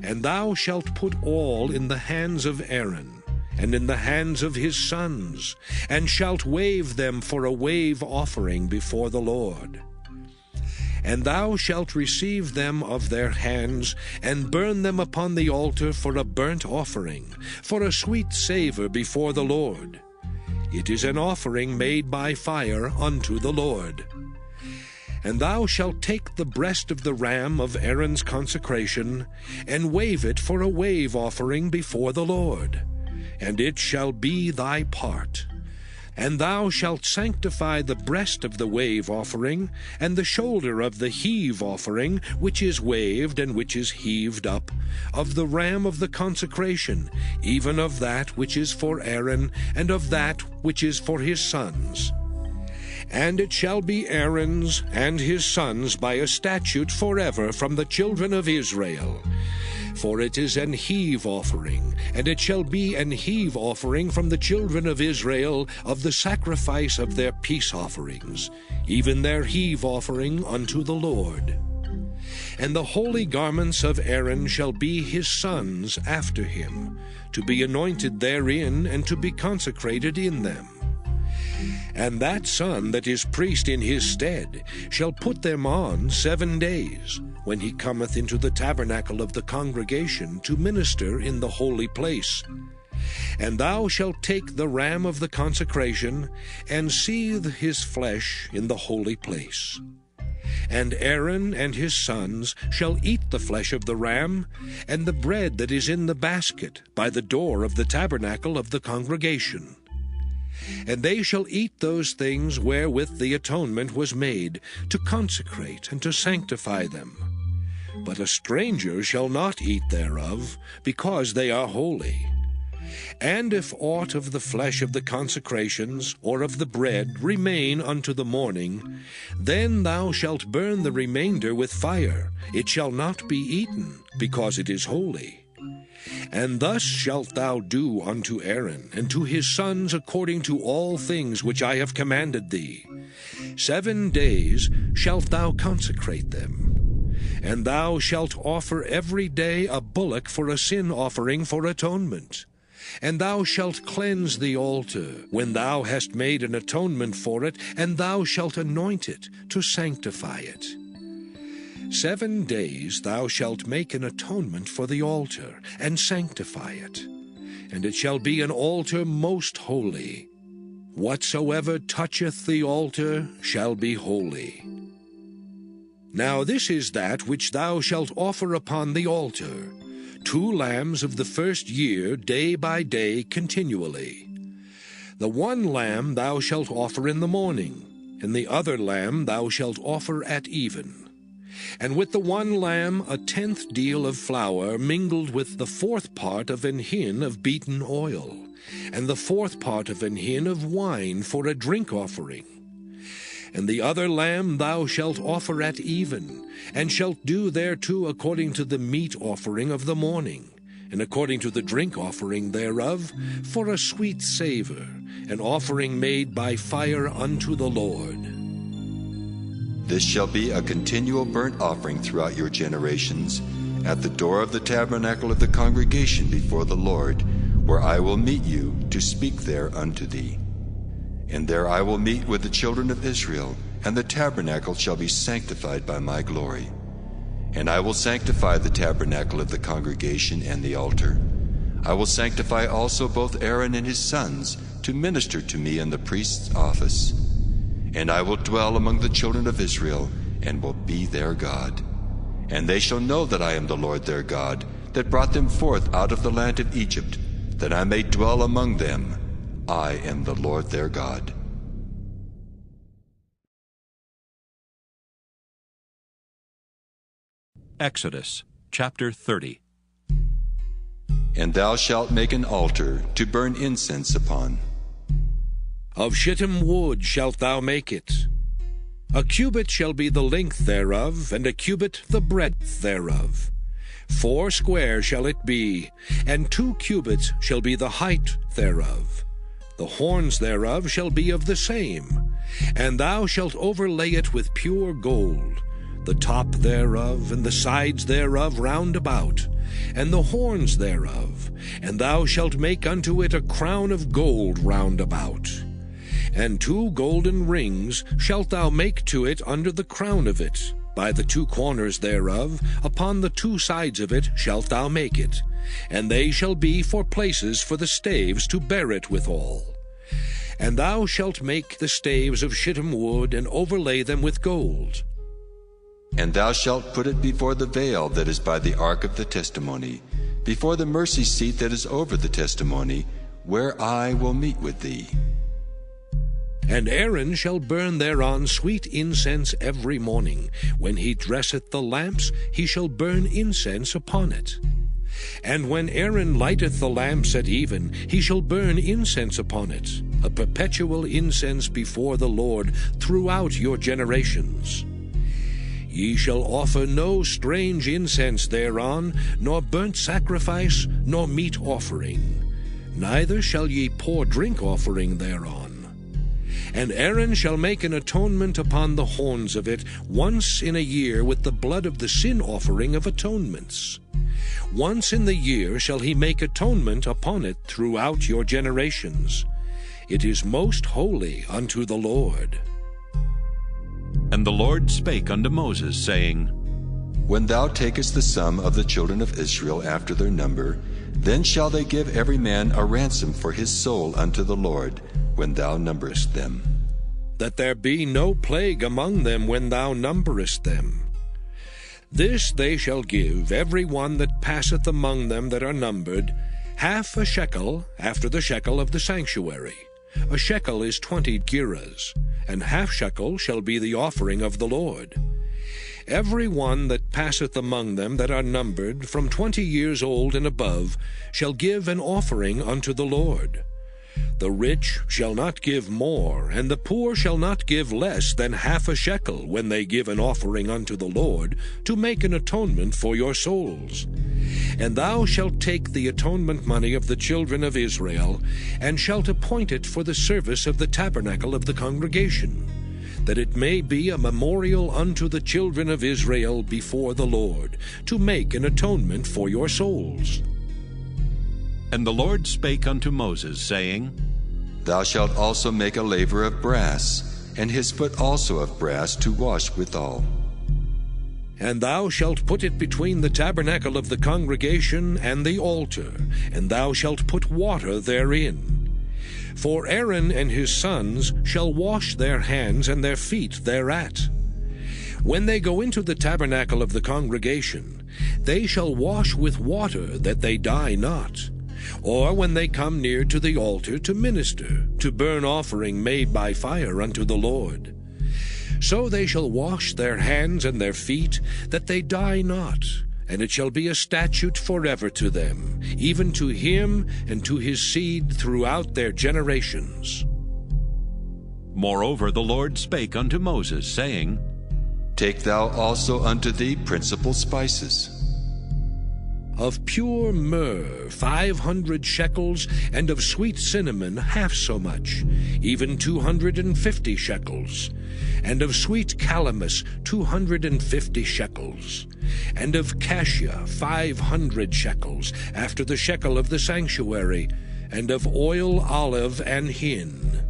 And thou shalt put all in the hands of Aaron, and in the hands of his sons, and shalt wave them for a wave offering before the Lord. And thou shalt receive them of their hands, and burn them upon the altar for a burnt offering, for a sweet savour before the Lord. It is an offering made by fire unto the Lord. And thou shalt take the breast of the ram of Aaron's consecration, and wave it for a wave offering before the Lord, and it shall be thy part. And thou shalt sanctify the breast of the wave offering, and the shoulder of the heave offering, which is waved and which is heaved up, of the ram of the consecration, even of that which is for Aaron, and of that which is for his sons. And it shall be Aaron's and his sons by a statute forever from the children of Israel. For it is an heave offering, and it shall be an heave offering from the children of Israel of the sacrifice of their peace offerings, even their heave offering unto the Lord. And the holy garments of Aaron shall be his sons after him, to be anointed therein and to be consecrated in them. And that son that is priest in his stead shall put them on 7 days, when he cometh into the tabernacle of the congregation to minister in the holy place. And thou shalt take the ram of the consecration, and seethe his flesh in the holy place. And Aaron and his sons shall eat the flesh of the ram, and the bread that is in the basket by the door of the tabernacle of the congregation. And they shall eat those things wherewith the atonement was made, to consecrate and to sanctify them. But a stranger shall not eat thereof, because they are holy. And if aught of the flesh of the consecrations, or of the bread, remain unto the morning, then thou shalt burn the remainder with fire. It shall not be eaten, because it is holy. And thus shalt thou do unto Aaron and to his sons according to all things which I have commanded thee. 7 days shalt thou consecrate them. And thou shalt offer every day a bullock for a sin offering for atonement. And thou shalt cleanse the altar when thou hast made an atonement for it, and thou shalt anoint it to sanctify it. 7 days thou shalt make an atonement for the altar, and sanctify it. And it shall be an altar most holy. Whatsoever toucheth the altar shall be holy. Now this is that which thou shalt offer upon the altar: 2 lambs of the first year, day by day, continually. The 1 lamb thou shalt offer in the morning, and the other lamb thou shalt offer at even. And with the 1 lamb 1/10 deal of flour mingled with the 4th part of an hin of beaten oil, and the 4th part of an hin of wine for a drink offering. And the other lamb thou shalt offer at even, and shalt do thereto according to the meat offering of the morning, and according to the drink offering thereof, for a sweet savour, an offering made by fire unto the Lord. This shall be a continual burnt offering throughout your generations, at the door of the tabernacle of the congregation before the Lord, where I will meet you to speak there unto thee. And there I will meet with the children of Israel, and the tabernacle shall be sanctified by my glory. And I will sanctify the tabernacle of the congregation and the altar. I will sanctify also both Aaron and his sons to minister to me in the priest's office. And I will dwell among the children of Israel, and will be their God. And they shall know that I am the Lord their God, that brought them forth out of the land of Egypt, that I may dwell among them. I am the Lord their God. Exodus chapter 30. And thou shalt make an altar to burn incense upon. Of shittim wood shalt thou make it. A cubit shall be the length thereof, and a cubit the breadth thereof. 4 square shall it be, and 2 cubits shall be the height thereof. The horns thereof shall be of the same, and thou shalt overlay it with pure gold, the top thereof, and the sides thereof round about, and the horns thereof, and thou shalt make unto it a crown of gold round about. And 2 golden rings shalt thou make to it under the crown of it, by the 2 corners thereof, upon the 2 sides of it shalt thou make it, and they shall be for places for the staves to bear it withal. And thou shalt make the staves of shittim wood, and overlay them with gold. And thou shalt put it before the veil that is by the ark of the testimony, before the mercy seat that is over the testimony, where I will meet with thee. And Aaron shall burn thereon sweet incense every morning. When he dresseth the lamps, he shall burn incense upon it. And when Aaron lighteth the lamps at even, he shall burn incense upon it, a perpetual incense before the Lord throughout your generations. Ye shall offer no strange incense thereon, nor burnt sacrifice, nor meat offering. Neither shall ye pour drink offering thereon. And Aaron shall make an atonement upon the horns of it once in a year with the blood of the sin offering of atonements. Once in the year shall he make atonement upon it throughout your generations. It is most holy unto the Lord. And the Lord spake unto Moses, saying, When thou takest the sum of the children of Israel after their number, then shall they give every man a ransom for his soul unto the Lord, when thou numberest them. That there be no plague among them when thou numberest them. This they shall give every one that passeth among them that are numbered, half a shekel after the shekel of the sanctuary. A shekel is 20 gerahs, and half shekel shall be the offering of the Lord. Every one that passeth among them that are numbered, from 20 years old and above, shall give an offering unto the Lord. The rich shall not give more, and the poor shall not give less than half a shekel when they give an offering unto the Lord, to make an atonement for your souls. And thou shalt take the atonement money of the children of Israel, and shalt appoint it for the service of the tabernacle of the congregation, that it may be a memorial unto the children of Israel before the Lord, to make an atonement for your souls. And the Lord spake unto Moses, saying, Thou shalt also make a laver of brass, and his foot also of brass, to wash withal. And thou shalt put it between the tabernacle of the congregation and the altar, and thou shalt put water therein. For Aaron and his sons shall wash their hands and their feet thereat. When they go into the tabernacle of the congregation, they shall wash with water, that they die not. Or when they come near to the altar to minister, to burn offering made by fire unto the Lord. So they shall wash their hands and their feet, that they die not. And it shall be a statute forever to them, even to him and to his seed throughout their generations. Moreover the Lord spake unto Moses, saying, Take thou also unto thee principal spices. Of pure myrrh 500 shekels, and of sweet cinnamon half so much, even 250 shekels, and of sweet calamus 250 shekels, and of cassia 500 shekels, after the shekel of the sanctuary, and of oil olive and hin.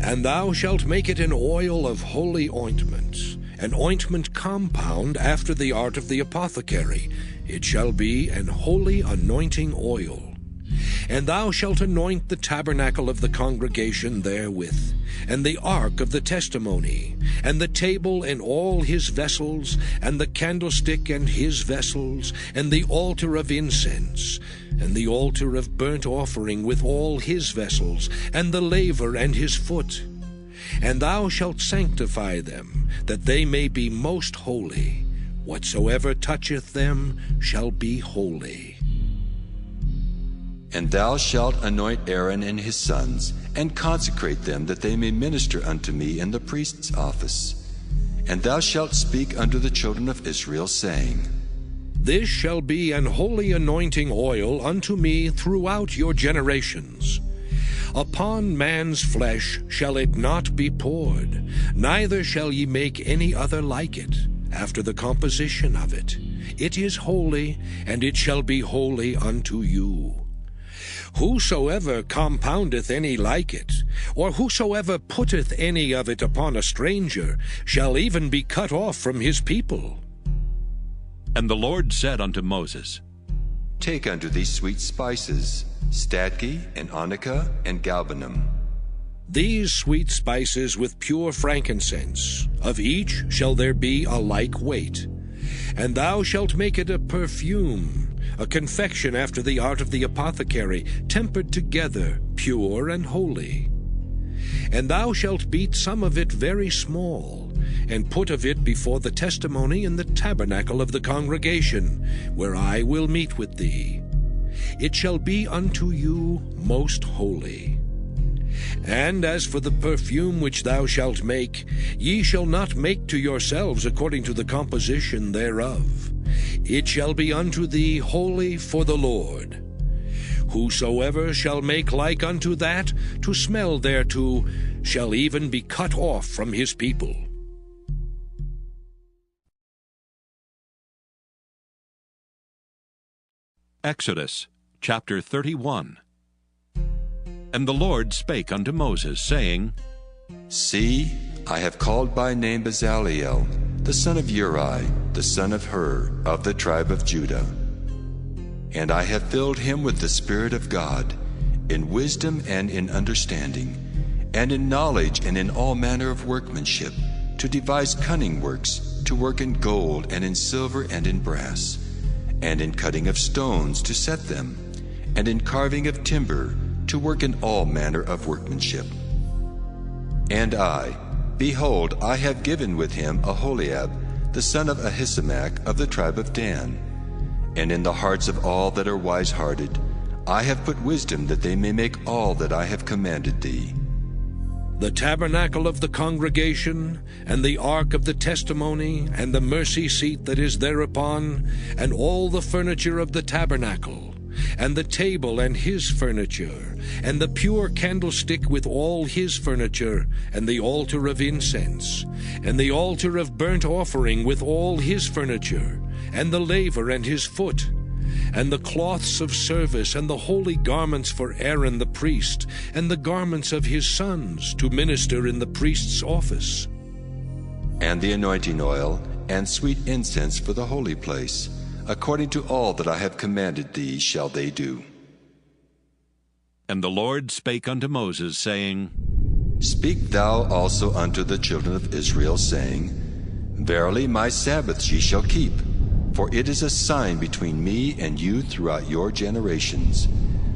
And thou shalt make it an oil of holy ointment, an ointment compound after the art of the apothecary. It shall be an holy anointing oil. And thou shalt anoint the tabernacle of the congregation therewith, and the ark of the testimony, and the table and all his vessels, and the candlestick and his vessels, and the altar of incense, and the altar of burnt offering with all his vessels, and the laver and his foot. And thou shalt sanctify them, that they may be most holy. Whatsoever toucheth them shall be holy. And thou shalt anoint Aaron and his sons, and consecrate them, that they may minister unto me in the priest's office. And thou shalt speak unto the children of Israel, saying, This shall be an holy anointing oil unto me throughout your generations. Upon man's flesh shall it not be poured, neither shall ye make any other like it, after the composition of it. It is holy, and it shall be holy unto you. Whosoever compoundeth any like it, or whosoever putteth any of it upon a stranger, shall even be cut off from his people. And the Lord said unto Moses, Take unto thee sweet spices, stadge and onycha and galbanum. These sweet spices with pure frankincense, of each shall there be a like weight. And thou shalt make it a perfume, a confection after the art of the apothecary, tempered together, pure and holy. And thou shalt beat some of it very small, and put of it before the testimony in the tabernacle of the congregation, where I will meet with thee. It shall be unto you most holy. And as for the perfume which thou shalt make, ye shall not make to yourselves according to the composition thereof. It shall be unto thee holy for the Lord. Whosoever shall make like unto that, to smell thereto, shall even be cut off from his people. Exodus chapter 31. And the Lord spake unto Moses, saying, See, I have called by name Bezaleel, the son of Uri, the son of Hur, of the tribe of Judah. And I have filled him with the Spirit of God, in wisdom and in understanding, and in knowledge and in all manner of workmanship, to devise cunning works, to work in gold and in silver and in brass, and in cutting of stones to set them, and in carving of timber, to work in all manner of workmanship. And I, behold, I have given with him Aholiab, the son of Ahisamach, of the tribe of Dan. And in the hearts of all that are wise-hearted, I have put wisdom, that they may make all that I have commanded thee. The tabernacle of the congregation, and the ark of the testimony, and the mercy seat that is thereupon, and all the furniture of the tabernacle, and the table and his furniture, and the pure candlestick with all his furniture, and the altar of incense, and the altar of burnt offering with all his furniture, and the laver and his foot, and the cloths of service, and the holy garments for Aaron the priest, and the garments of his sons to minister in the priest's office. And the anointing oil, and sweet incense for the holy place, according to all that I have commanded thee shall they do. And the Lord spake unto Moses, saying, Speak thou also unto the children of Israel, saying, Verily my Sabbaths ye shall keep, for it is a sign between me and you throughout your generations,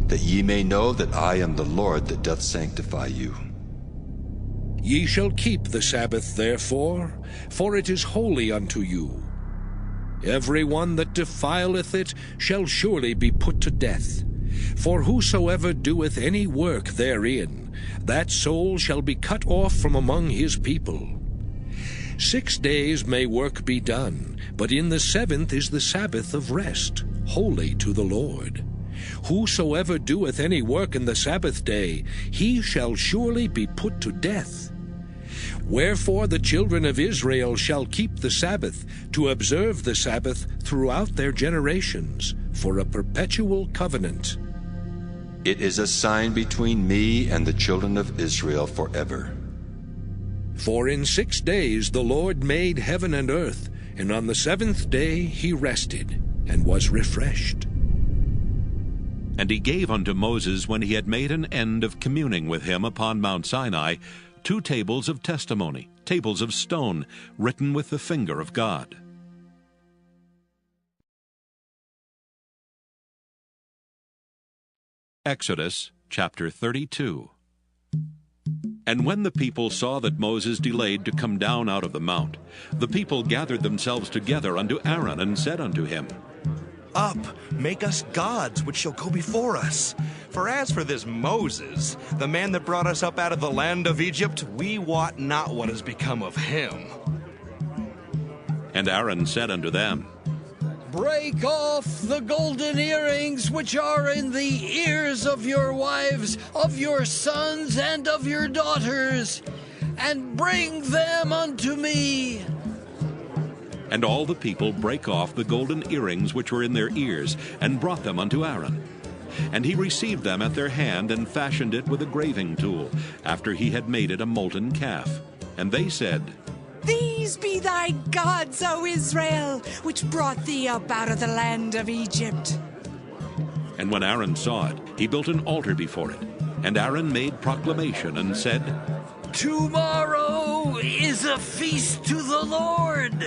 that ye may know that I am the Lord that doth sanctify you. Ye shall keep the Sabbath therefore, for it is holy unto you. Every one that defileth it shall surely be put to death. For whosoever doeth any work therein, that soul shall be cut off from among his people. 6 days may work be done, but in the 7th is the Sabbath of rest, holy to the Lord. Whosoever doeth any work in the Sabbath day, he shall surely be put to death. Wherefore the children of Israel shall keep the Sabbath, to observe the Sabbath throughout their generations, for a perpetual covenant. It is a sign between me and the children of Israel forever. For in 6 days the Lord made heaven and earth, and on the 7th day he rested, and was refreshed. And he gave unto Moses, when he had made an end of communing with him upon Mount Sinai, 2 tables of testimony, tables of stone, written with the finger of God. Exodus chapter 32. And when the people saw that Moses delayed to come down out of the mount, the people gathered themselves together unto Aaron, and said unto him, Up, make us gods which shall go before us. For as for this Moses, the man that brought us up out of the land of Egypt, we wot not what has become of him. And Aaron said unto them, Break off the golden earrings which are in the ears of your wives, of your sons, and of your daughters, and bring them unto me. And all the people brake off the golden earrings which were in their ears, and brought them unto Aaron. And he received them at their hand, and fashioned it with a graving tool, after he had made it a molten calf. And they said, These be thy gods, O Israel, which brought thee up out of the land of Egypt. And when Aaron saw it, he built an altar before it, And Aaron made proclamation and said, "Tomorrow is a feast to the Lord."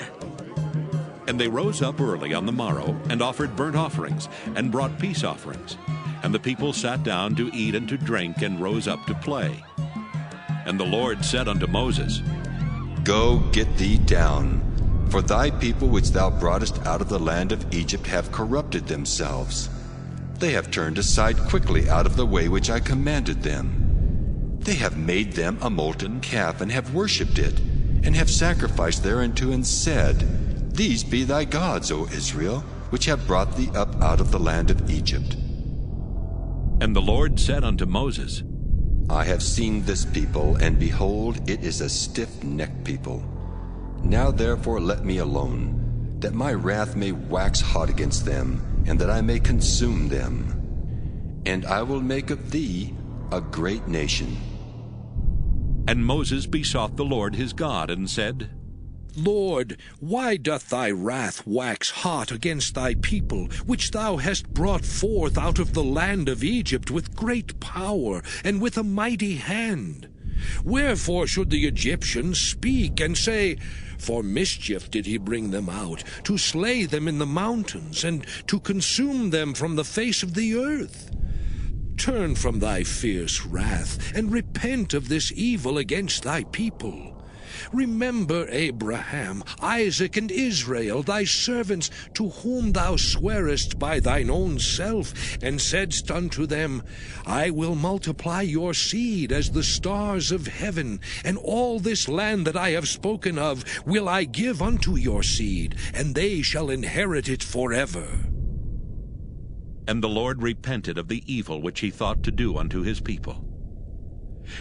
And they rose up early on the morrow, and offered burnt offerings, and brought peace offerings. And the people sat down to eat and to drink, and rose up to play. And the Lord said unto Moses, Go, get thee down, for thy people which thou broughtest out of the land of Egypt have corrupted themselves. They have turned aside quickly out of the way which I commanded them. They have made them a molten calf, and have worshipped it, and have sacrificed thereunto, and said, These be thy gods, O Israel, which have brought thee up out of the land of Egypt. And the Lord said unto Moses, I have seen this people, and behold, it is a stiff-necked people. Now therefore let me alone, that my wrath may wax hot against them, and that I may consume them. And I will make of thee a great nation. And Moses besought the Lord his God, and said, Lord, why doth thy wrath wax hot against thy people, which thou hast brought forth out of the land of Egypt with great power and with a mighty hand? Wherefore should the Egyptians speak and say, For mischief did he bring them out, to slay them in the mountains, and to consume them from the face of the earth? Turn from thy fierce wrath, and repent of this evil against thy people. Remember Abraham, Isaac, and Israel, thy servants, to whom thou swarest by thine own self, and saidst unto them, I will multiply your seed as the stars of heaven, and all this land that I have spoken of will I give unto your seed, and they shall inherit it forever. And the Lord repented of the evil which he thought to do unto his people.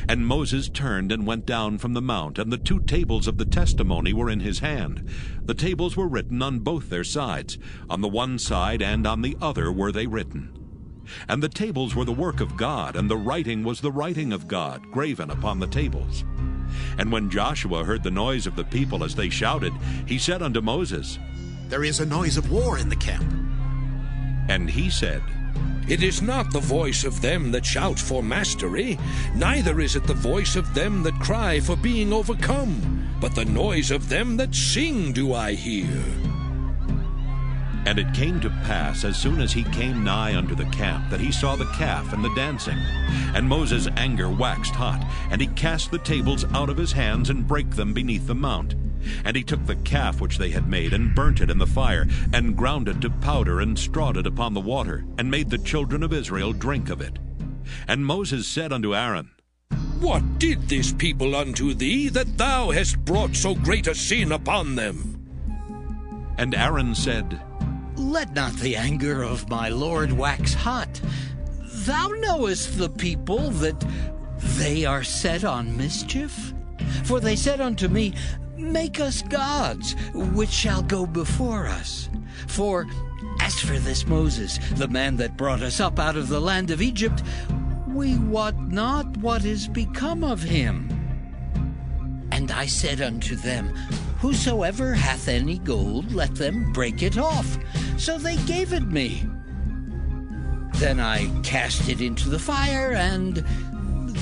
And Moses turned and went down from the mount, and the 2 tables of the testimony were in his hand. The tables were written on both their sides. On the one side and on the other were they written. And the tables were the work of God, and the writing was the writing of God, graven upon the tables. And when Joshua heard the noise of the people as they shouted, he said unto Moses, There is a noise of war in the camp. And he said, It is not the voice of them that shout for mastery, neither is it the voice of them that cry for being overcome, but the noise of them that sing do I hear. And it came to pass, as soon as he came nigh unto the camp, that he saw the calf and the dancing. And Moses' anger waxed hot, and he cast the tables out of his hands, and brake them beneath the mount. And he took the calf which they had made, and burnt it in the fire, and ground it to powder, and strawed it upon the water, and made the children of Israel drink of it. And Moses said unto Aaron, What did this people unto thee, that thou hast brought so great a sin upon them? And Aaron said, Let not the anger of my Lord wax hot. Thou knowest the people, that they are set on mischief. For they said unto me, Make us gods, which shall go before us. For as for this Moses, the man that brought us up out of the land of Egypt, we wot not what is become of him. And I said unto them, Whosoever hath any gold, let them break it off. So they gave it me. Then I cast it into the fire, and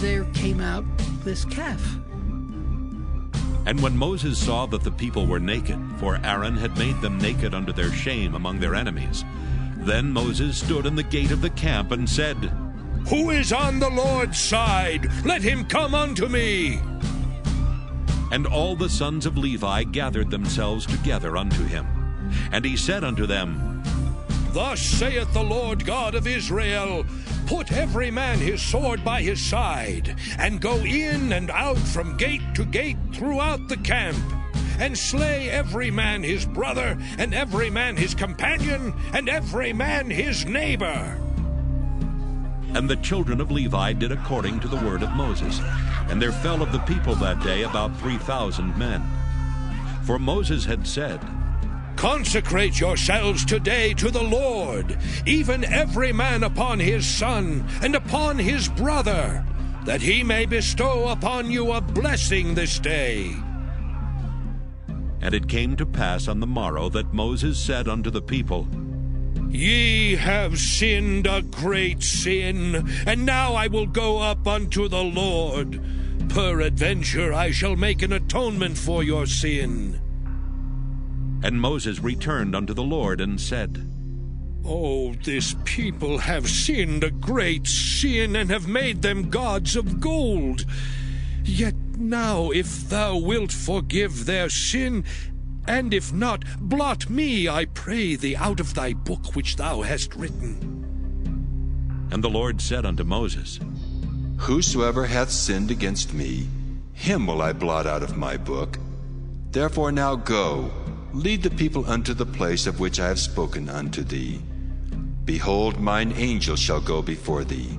there came out this calf. And when Moses saw that the people were naked, for Aaron had made them naked unto their shame among their enemies, then Moses stood in the gate of the camp and said, Who is on the Lord's side? Let him come unto me. And all the sons of Levi gathered themselves together unto him. And he said unto them, Thus saith the Lord God of Israel, Put every man his sword by his side, and go in and out from gate to gate throughout the camp, and slay every man his brother, and every man his companion, and every man his neighbor. And the children of Levi did according to the word of Moses. And there fell of the people that day about 3,000 men. For Moses had said, Consecrate yourselves today to the Lord, even every man upon his son and upon his brother, that he may bestow upon you a blessing this day. And it came to pass on the morrow that Moses said unto the people, Ye have sinned a great sin, and now I will go up unto the Lord. Peradventure I shall make an atonement for your sin. And Moses returned unto the Lord and said, Oh, this people have sinned a great sin, and have made them gods of gold. Yet now, if thou wilt forgive their sin, and if not, blot me, I pray thee, out of thy book which thou hast written. And the Lord said unto Moses, Whosoever hath sinned against me, him will I blot out of my book. Therefore now go, lead the people unto the place of which I have spoken unto thee. Behold, mine angel shall go before thee.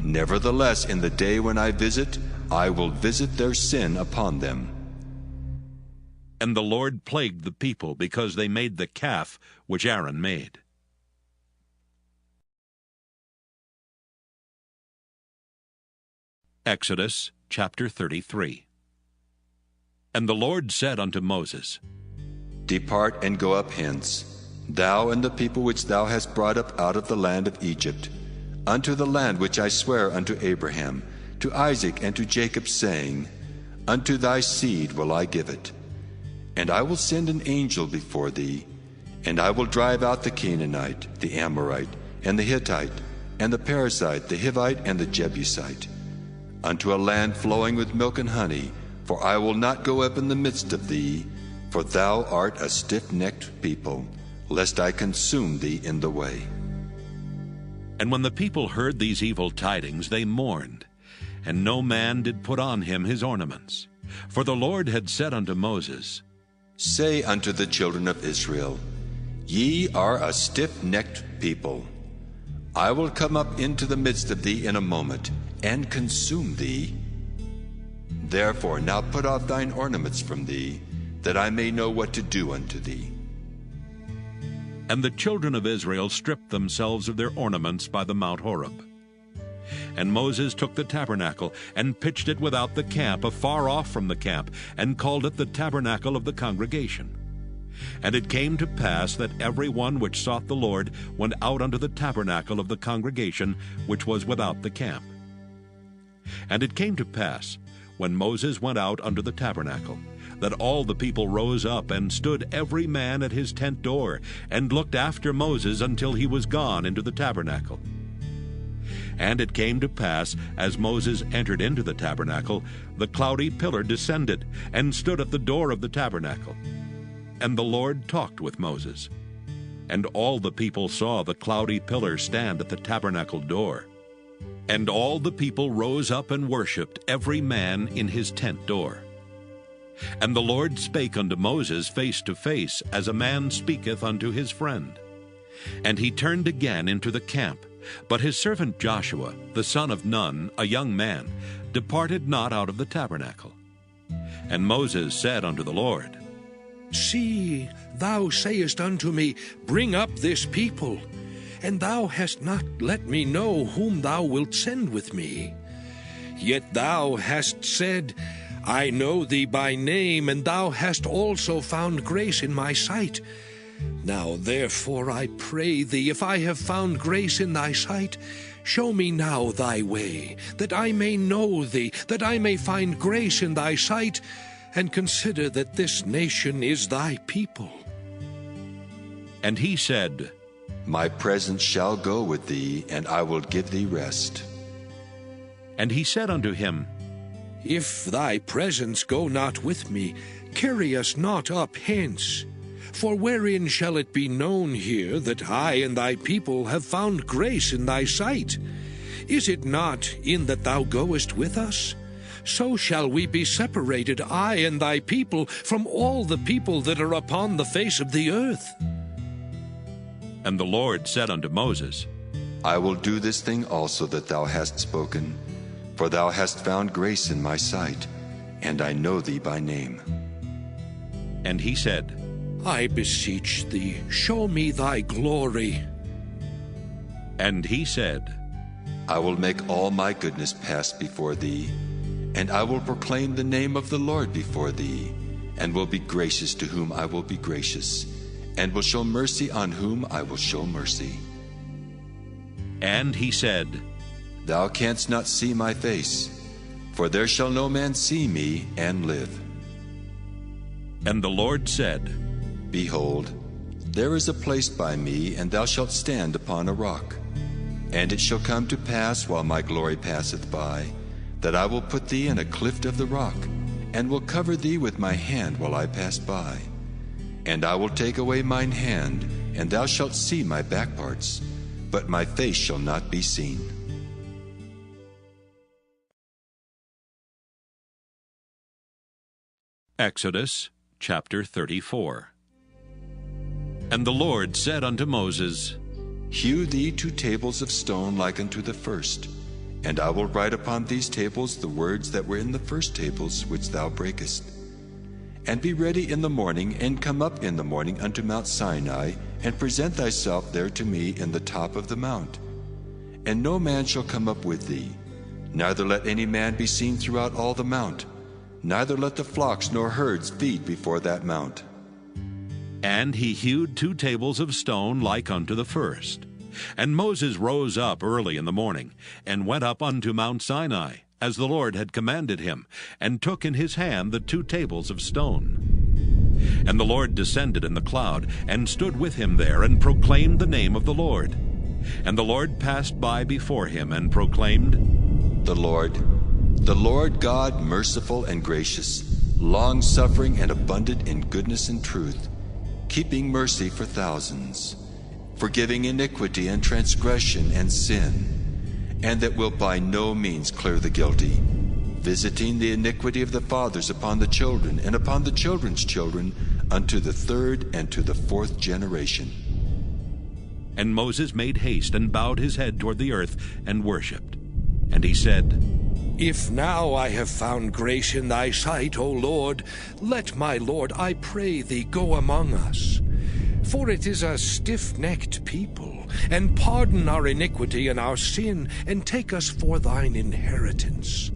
Nevertheless, in the day when I visit, I will visit their sin upon them. And the Lord plagued the people because they made the calf which Aaron made. Exodus chapter 33. And the Lord said unto Moses, Depart and go up hence, thou and the people which thou hast brought up out of the land of Egypt, unto the land which I swear unto Abraham, to Isaac, and to Jacob, saying, Unto thy seed will I give it. And I will send an angel before thee, and I will drive out the Canaanite, the Amorite, and the Hittite, and the Perizzite, the Hivite, and the Jebusite, unto a land flowing with milk and honey, for I will not go up in the midst of thee, for thou art a stiff-necked people, lest I consume thee in the way. And when the people heard these evil tidings, they mourned, and no man did put on him his ornaments. For the Lord had said unto Moses, Say unto the children of Israel, Ye are a stiff-necked people. I will come up into the midst of thee in a moment, and consume thee. Therefore now put off thine ornaments from thee, that I may know what to do unto thee. And the children of Israel stripped themselves of their ornaments by the Mount Horeb. And Moses took the tabernacle, and pitched it without the camp, afar off from the camp, and called it the tabernacle of the congregation. And it came to pass that every one which sought the Lord went out unto the tabernacle of the congregation, which was without the camp. And it came to pass, when Moses went out unto the tabernacle, that all the people rose up, and stood every man at his tent door, and looked after Moses until he was gone into the tabernacle. And it came to pass, as Moses entered into the tabernacle, the cloudy pillar descended, and stood at the door of the tabernacle. And the Lord talked with Moses. And all the people saw the cloudy pillar stand at the tabernacle door. And all the people rose up and worshipped, every man in his tent door. And the Lord spake unto Moses face to face, as a man speaketh unto his friend. And he turned again into the camp. But his servant Joshua, the son of Nun, a young man, departed not out of the tabernacle. And Moses said unto the Lord, See, thou sayest unto me, Bring up this people, and thou hast not let me know whom thou wilt send with me. Yet thou hast said, I know thee by name, and thou hast also found grace in my sight. Now therefore I pray thee, if I have found grace in thy sight, show me now thy way, that I may know thee, that I may find grace in thy sight, and consider that this nation is thy people. And he said, My presence shall go with thee, and I will give thee rest. And he said unto him, If thy presence go not with me, carry us not up hence. For wherein shall it be known here that I and thy people have found grace in thy sight? Is it not in that thou goest with us? So shall we be separated, I and thy people, from all the people that are upon the face of the earth. And the Lord said unto Moses, I will do this thing also that thou hast spoken, for thou hast found grace in my sight, and I know thee by name. And he said, I beseech thee, show me thy glory. And he said, I will make all my goodness pass before thee, and I will proclaim the name of the Lord before thee, and will be gracious to whom I will be gracious, and will show mercy on whom I will show mercy. And he said, Thou canst not see my face, for there shall no man see me and live. And the Lord said, Behold, there is a place by me, and thou shalt stand upon a rock. And it shall come to pass, while my glory passeth by, that I will put thee in a cleft of the rock, and will cover thee with my hand while I pass by. And I will take away mine hand, and thou shalt see my back parts, but my face shall not be seen. Exodus chapter 34. And the Lord said unto Moses, Hew thee 2 tables of stone like unto the first, and I will write upon these tables the words that were in the first tables which thou breakest. And be ready in the morning, and come up in the morning unto Mount Sinai, and present thyself there to me in the top of the mount. And no man shall come up with thee, neither let any man be seen throughout all the mount, neither let the flocks nor herds feed before that mount. And he hewed 2 tables of stone like unto the first. And Moses rose up early in the morning, and went up unto Mount Sinai, as the Lord had commanded him, and took in his hand the 2 tables of stone. And the Lord descended in the cloud, and stood with him there, and proclaimed the name of the Lord. And the Lord passed by before him, and proclaimed, The Lord God, merciful and gracious, long-suffering and abundant in goodness and truth, keeping mercy for thousands, forgiving iniquity and transgression and sin, and that will by no means clear the guilty, visiting the iniquity of the fathers upon the children, and upon the children's children, unto the 3rd and to the 4th generation. And Moses made haste, and bowed his head toward the earth, and worshipped. And he said, If now I have found grace in thy sight, O Lord, let my Lord, I pray thee, go among us. For it is a stiff-necked people, and pardon our iniquity and our sin, and take us for thine inheritance.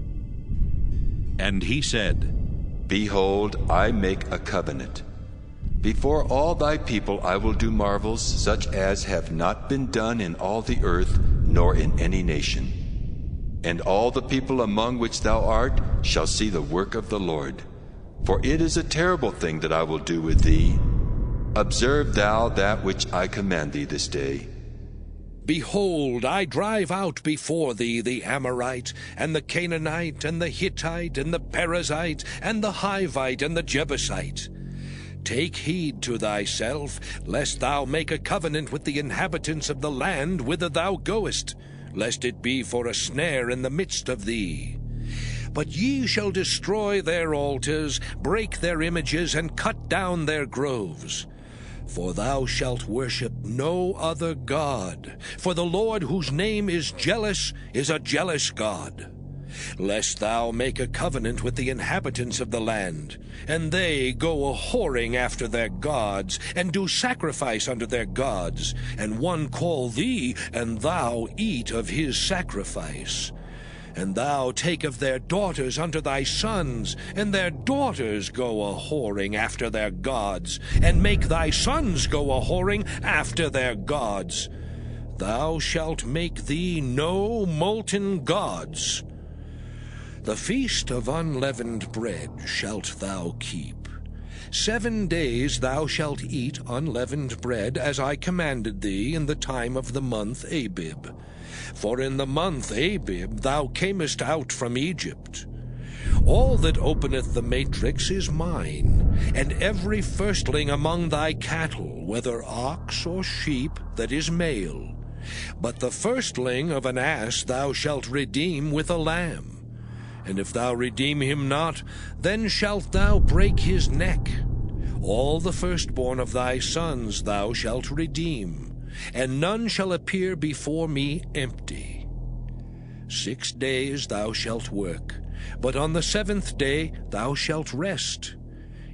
And he said, Behold, I make a covenant. Before all thy people I will do marvels, such as have not been done in all the earth, nor in any nation. And all the people among which thou art shall see the work of the Lord. For it is a terrible thing that I will do with thee. Observe thou that which I command thee this day. Behold, I drive out before thee the Amorite, and the Canaanite, and the Hittite, and the Perizzite, and the Hivite, and the Jebusite. Take heed to thyself, lest thou make a covenant with the inhabitants of the land whither thou goest, lest it be for a snare in the midst of thee. But ye shall destroy their altars, break their images, and cut down their groves. For thou shalt worship no other God, for the Lord, whose name is jealous, is a jealous God. Lest thou make a covenant with the inhabitants of the land, and they go a-whoring after their gods, and do sacrifice unto their gods, and one call thee, and thou eat of his sacrifice. And thou take of their daughters unto thy sons, and their daughters go a-whoring after their gods, and make thy sons go a-whoring after their gods. Thou shalt make thee no molten gods. The feast of unleavened bread shalt thou keep. 7 days thou shalt eat unleavened bread, as I commanded thee in the time of the month Abib. For in the month Abib thou camest out from Egypt. All that openeth the matrix is mine, and every firstling among thy cattle, whether ox or sheep, that is male. But the firstling of an ass thou shalt redeem with a lamb. And if thou redeem him not, then shalt thou break his neck. All the firstborn of thy sons thou shalt redeem, and none shall appear before me empty. 6 days thou shalt work, but on the 7th day thou shalt rest.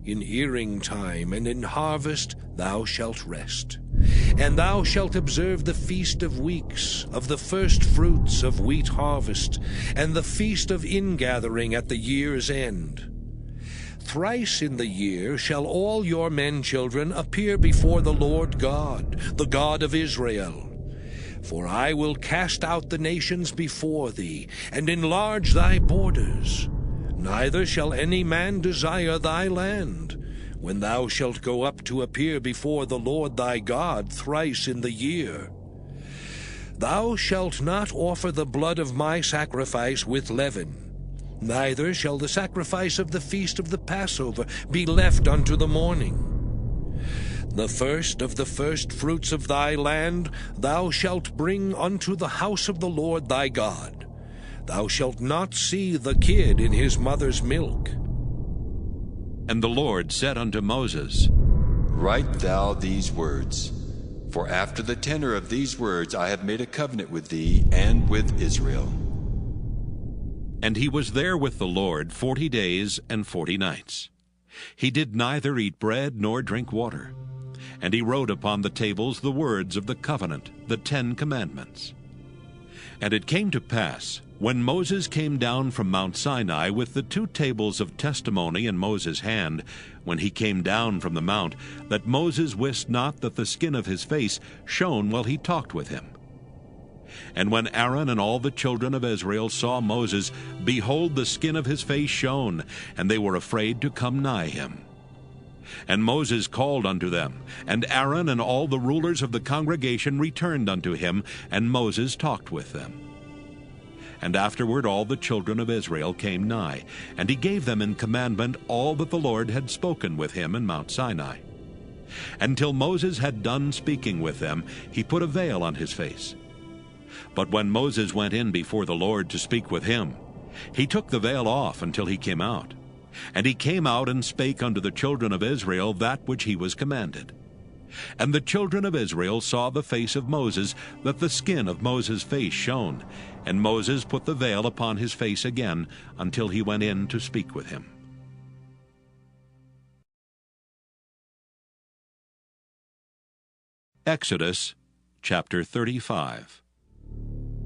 In earing time and in harvest thou shalt rest. And thou shalt observe the feast of weeks, of the first fruits of wheat harvest, and the feast of ingathering at the year's end. Thrice in the year shall all your men children appear before the Lord God, the God of Israel. For I will cast out the nations before thee, and enlarge thy borders. Neither shall any man desire thy land, when thou shalt go up to appear before the Lord thy God thrice in the year. Thou shalt not offer the blood of my sacrifice with leaven, neither shall the sacrifice of the feast of the Passover be left unto the morning. The first of the first fruits of thy land thou shalt bring unto the house of the Lord thy God. Thou shalt not see the kid in his mother's milk. And the Lord said unto Moses, Write thou these words, for after the tenor of these words I have made a covenant with thee and with Israel. And he was there with the Lord 40 days and 40 nights. He did neither eat bread nor drink water. And he wrote upon the tables the words of the covenant, the 10 commandments. And it came to pass, when Moses came down from Mount Sinai with the 2 tables of testimony in Moses' hand, when he came down from the mount, that Moses wist not that the skin of his face shone while he talked with him. And when Aaron and all the children of Israel saw Moses, behold, the skin of his face shone, and they were afraid to come nigh him. And Moses called unto them, and Aaron and all the rulers of the congregation returned unto him, and Moses talked with them. And afterward all the children of Israel came nigh, and he gave them in commandment all that the Lord had spoken with him in Mount Sinai. Until Moses had done speaking with them, he put a veil on his face. But when Moses went in before the Lord to speak with him, he took the veil off until he came out. And he came out and spake unto the children of Israel that which he was commanded. And the children of Israel saw the face of Moses, that the skin of Moses' face shone. And Moses put the veil upon his face again, until he went in to speak with him. Exodus chapter 35.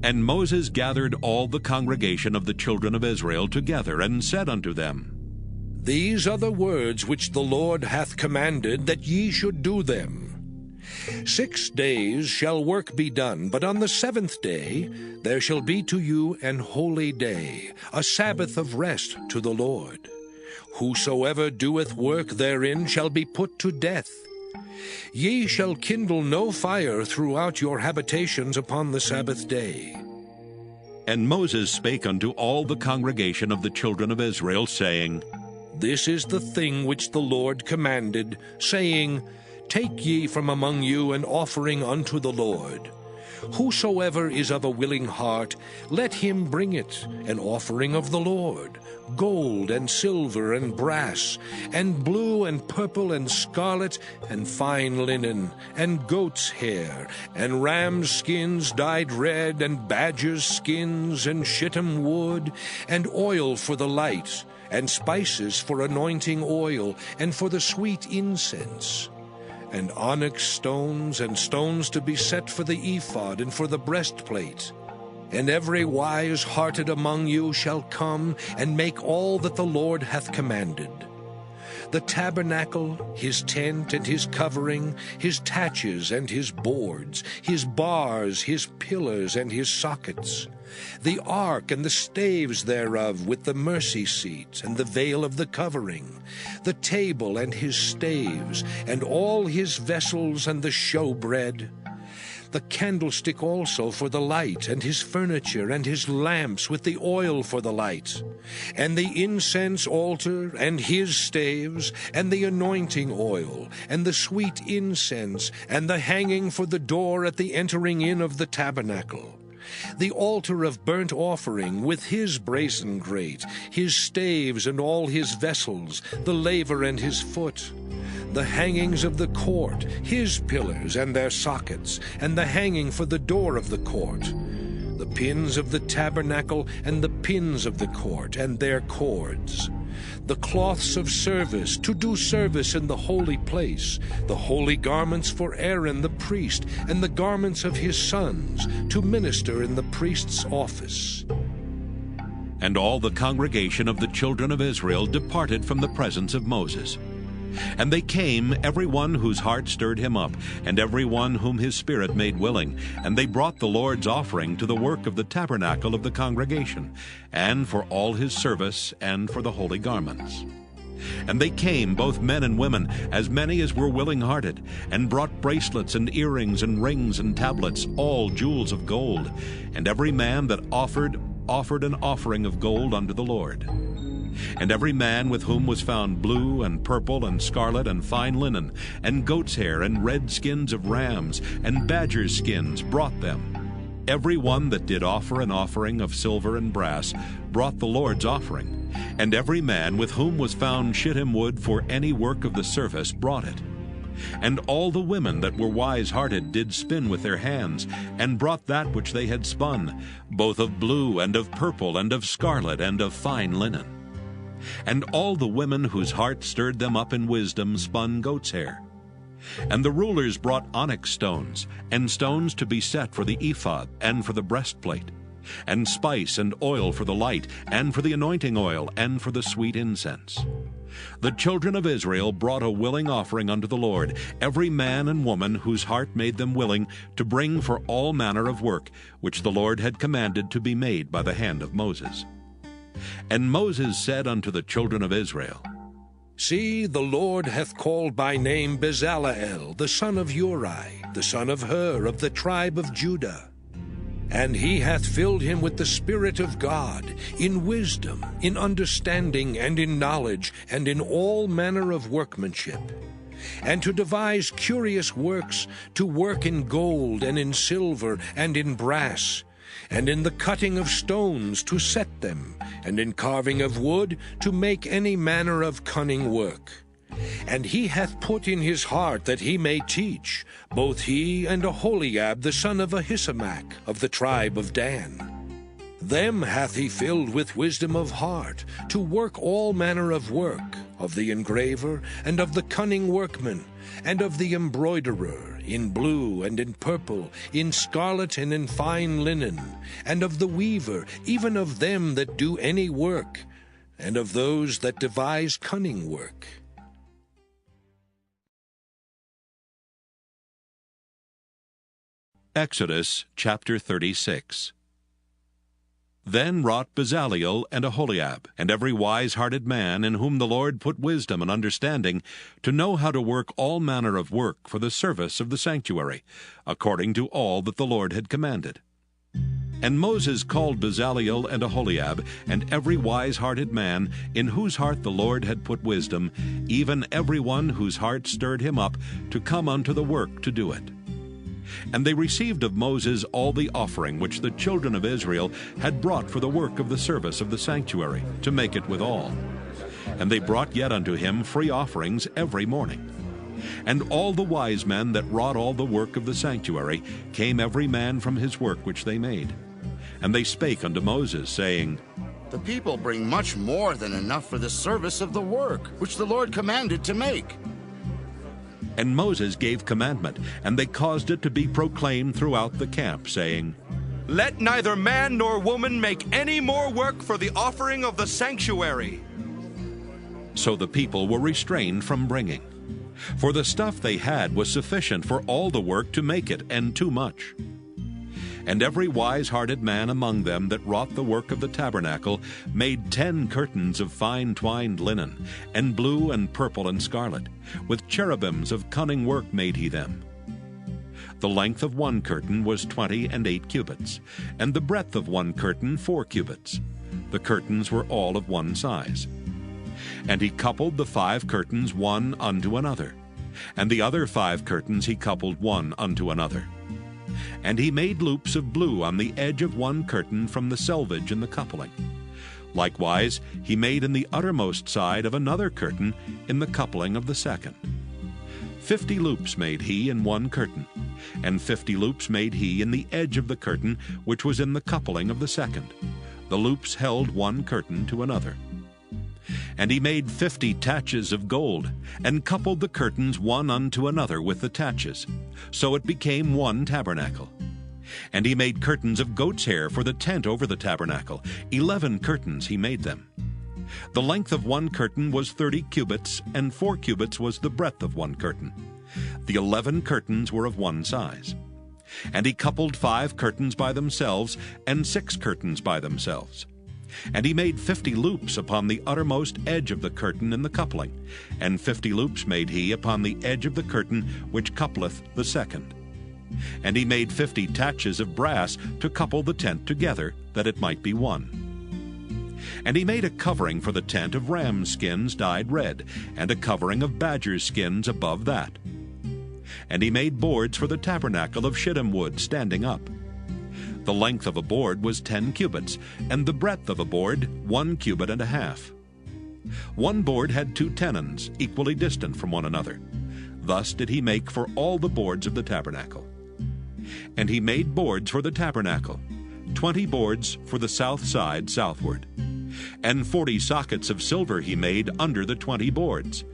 And Moses gathered all the congregation of the children of Israel together, and said unto them, These are the words which the Lord hath commanded, that ye should do them. 6 days shall work be done, but on the 7th day there shall be to you an holy day, a Sabbath of rest to the Lord. Whosoever doeth work therein shall be put to death. Ye shall kindle no fire throughout your habitations upon the Sabbath day. And Moses spake unto all the congregation of the children of Israel, saying, This is the thing which the Lord commanded, saying, Take ye from among you an offering unto the Lord. Whosoever is of a willing heart, let him bring it, an offering of the Lord, gold and silver and brass, and blue and purple and scarlet, and fine linen, and goat's hair, and ram's skins dyed red, and badger's skins, and shittim wood, and oil for the light, and spices for anointing oil, and for the sweet incense, and onyx stones, and stones to be set for the ephod and for the breastplate. And every wise-hearted among you shall come and make all that the Lord hath commanded. The tabernacle, his tent and his covering, his taches and his boards, his bars, his pillars and his sockets, the ark and the staves thereof with the mercy seat and the veil of the covering, the table and his staves, and all his vessels and the showbread, the candlestick also for the light, and his furniture, and his lamps with the oil for the light, and the incense altar, and his staves, and the anointing oil, and the sweet incense, and the hanging for the door at the entering in of the tabernacle, the altar of burnt offering with his brazen grate, his staves and all his vessels, the laver and his foot, the hangings of the court, his pillars and their sockets, and the hanging for the door of the court, the pins of the tabernacle and the pins of the court and their cords, the cloths of service to do service in the holy place, the holy garments for Aaron the priest, and the garments of his sons to minister in the priest's office. And all the congregation of the children of Israel departed from the presence of Moses. And they came, every one whose heart stirred him up, and every one whom his spirit made willing. And they brought the Lord's offering to the work of the tabernacle of the congregation, and for all his service, and for the holy garments. And they came, both men and women, as many as were willing-hearted, and brought bracelets and earrings and rings and tablets, all jewels of gold. And every man that offered an offering of gold unto the Lord. And every man with whom was found blue and purple and scarlet and fine linen, and goat's hair and red skins of rams and badgers' skins brought them. Every one that did offer an offering of silver and brass brought the Lord's offering. And every man with whom was found shittim wood for any work of the service brought it. And all the women that were wise-hearted did spin with their hands, and brought that which they had spun, both of blue and of purple and of scarlet and of fine linen. And all the women whose heart stirred them up in wisdom spun goat's hair. And the rulers brought onyx stones, and stones to be set for the ephod and for the breastplate, and spice and oil for the light, and for the anointing oil, and for the sweet incense. The children of Israel brought a willing offering unto the Lord, every man and woman whose heart made them willing to bring for all manner of work, which the Lord had commanded to be made by the hand of Moses. And Moses said unto the children of Israel, See, the Lord hath called by name Bezaleel, the son of Uri, the son of Hur, of the tribe of Judah. And he hath filled him with the Spirit of God, in wisdom, in understanding, and in knowledge, and in all manner of workmanship, and to devise curious works, to work in gold, and in silver, and in brass, and in the cutting of stones to set them, and in carving of wood to make any manner of cunning work. And he hath put in his heart that he may teach, both he and Aholiab the son of Ahisamach of the tribe of Dan. Them hath he filled with wisdom of heart, to work all manner of work, of the engraver, and of the cunning workman, and of the embroiderer, in blue and in purple, in scarlet and in fine linen, and of the weaver, even of them that do any work, and of those that devise cunning work. Exodus chapter 36. Then wrought Bezaleel and Aholiab, and every wise-hearted man in whom the Lord put wisdom and understanding, to know how to work all manner of work for the service of the sanctuary, according to all that the Lord had commanded. And Moses called Bezaleel and Aholiab, and every wise-hearted man in whose heart the Lord had put wisdom, even every one whose heart stirred him up, to come unto the work to do it. And they received of Moses all the offering which the children of Israel had brought for the work of the service of the sanctuary, to make it withal. And they brought yet unto him free offerings every morning. And all the wise men that wrought all the work of the sanctuary came every man from his work which they made. And they spake unto Moses, saying, The people bring much more than enough for the service of the work which the Lord commanded to make. And Moses gave commandment, and they caused it to be proclaimed throughout the camp, saying, Let neither man nor woman make any more work for the offering of the sanctuary. So the people were restrained from bringing. For the stuff they had was sufficient for all the work to make it, and too much. And every wise-hearted man among them that wrought the work of the tabernacle made 10 curtains of fine twined linen, and blue and purple and scarlet. With cherubims of cunning work made he them. The length of one curtain was 28 cubits, and the breadth of one curtain 4 cubits. The curtains were all of one size. And he coupled the 5 curtains one unto another, and the other 5 curtains he coupled one unto another. And he made loops of blue on the edge of one curtain from the selvage in the coupling. Likewise he made in the uttermost side of another curtain in the coupling of the second. 50 loops made he in one curtain, and 50 loops made he in the edge of the curtain which was in the coupling of the second. The loops held one curtain to another. And he made 50 taches of gold, and coupled the curtains one unto another with the taches. So it became one tabernacle. And he made curtains of goat's hair for the tent over the tabernacle. 11 curtains he made them. The length of one curtain was 30 cubits, and 4 cubits was the breadth of one curtain. The 11 curtains were of one size. And he coupled 5 curtains by themselves, and 6 curtains by themselves. And he made 50 loops upon the uttermost edge of the curtain in the coupling, and 50 loops made he upon the edge of the curtain which coupleth the second. And he made 50 taches of brass to couple the tent together, that it might be one. And he made a covering for the tent of ram skins dyed red, and a covering of badger skins above that. And he made boards for the tabernacle of shittim wood standing up. The length of a board was 10 cubits, and the breadth of a board 1 cubit and a half. One board had 2 tenons, equally distant from one another. Thus did he make for all the boards of the tabernacle. And he made boards for the tabernacle, 20 boards for the south side southward. And 40 sockets of silver he made under the 20 boards,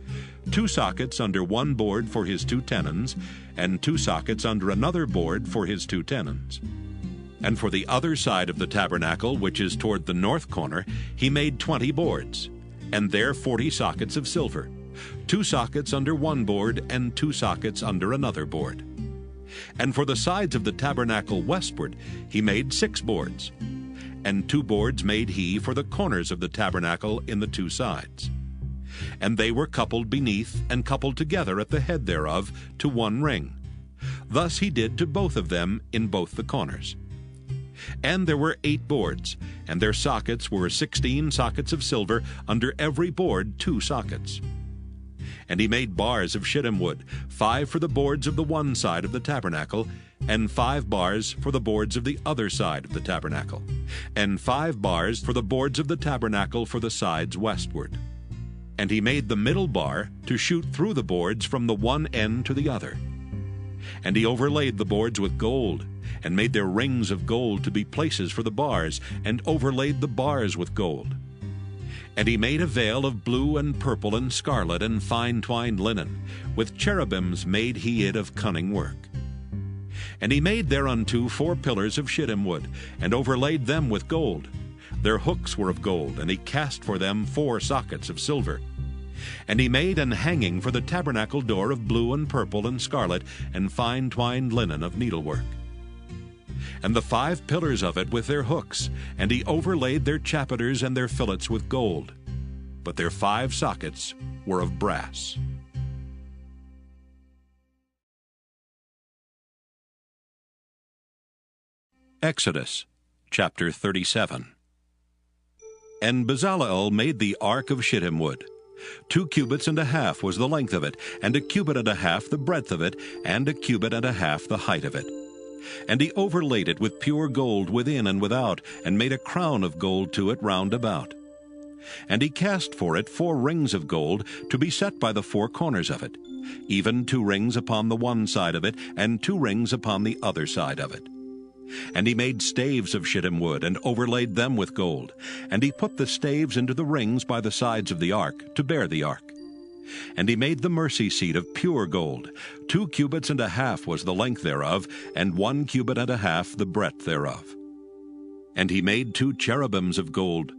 2 sockets under one board for his 2 tenons, and 2 sockets under another board for his 2 tenons. And for the other side of the tabernacle, which is toward the north corner, he made 20 boards, and there 40 sockets of silver, 2 sockets under one board, and 2 sockets under another board. And for the sides of the tabernacle westward he made 6 boards, and 2 boards made he for the corners of the tabernacle in the 2 sides. And they were coupled beneath and coupled together at the head thereof to one ring. Thus he did to both of them in both the corners. And there were 8 boards, and their sockets were 16 sockets of silver, under every board 2 sockets. And he made bars of shittim wood, 5 for the boards of the one side of the tabernacle, and 5 bars for the boards of the other side of the tabernacle, and 5 bars for the boards of the tabernacle for the sides westward. And he made the middle bar to shoot through the boards from the one end to the other. And he overlaid the boards with gold, and made their rings of gold to be places for the bars, and overlaid the bars with gold. And he made a veil of blue and purple and scarlet and fine twined linen. With cherubims made he it of cunning work. And he made thereunto 4 pillars of shittim wood, and overlaid them with gold. Their hooks were of gold, and he cast for them 4 sockets of silver. And he made an hanging for the tabernacle door of blue and purple and scarlet, and fine twined linen of needlework. And the 5 pillars of it with their hooks, and he overlaid their chapiters and their fillets with gold. But their 5 sockets were of brass. Exodus chapter 37. And Bezaleel made the ark of shittim wood. 2 cubits and a half was the length of it, and 1 cubit and a half the breadth of it, and 1 cubit and a half the height of it. And he overlaid it with pure gold within and without, and made a crown of gold to it round about. And he cast for it 4 rings of gold to be set by the 4 corners of it, even 2 rings upon the one side of it, and 2 rings upon the other side of it. And he made staves of shittim wood, and overlaid them with gold. And he put the staves into the rings by the sides of the ark, to bear the ark. And he made the mercy seat of pure gold. 2 cubits and a half was the length thereof, and 1 cubit and a half the breadth thereof. And he made 2 cherubims of gold.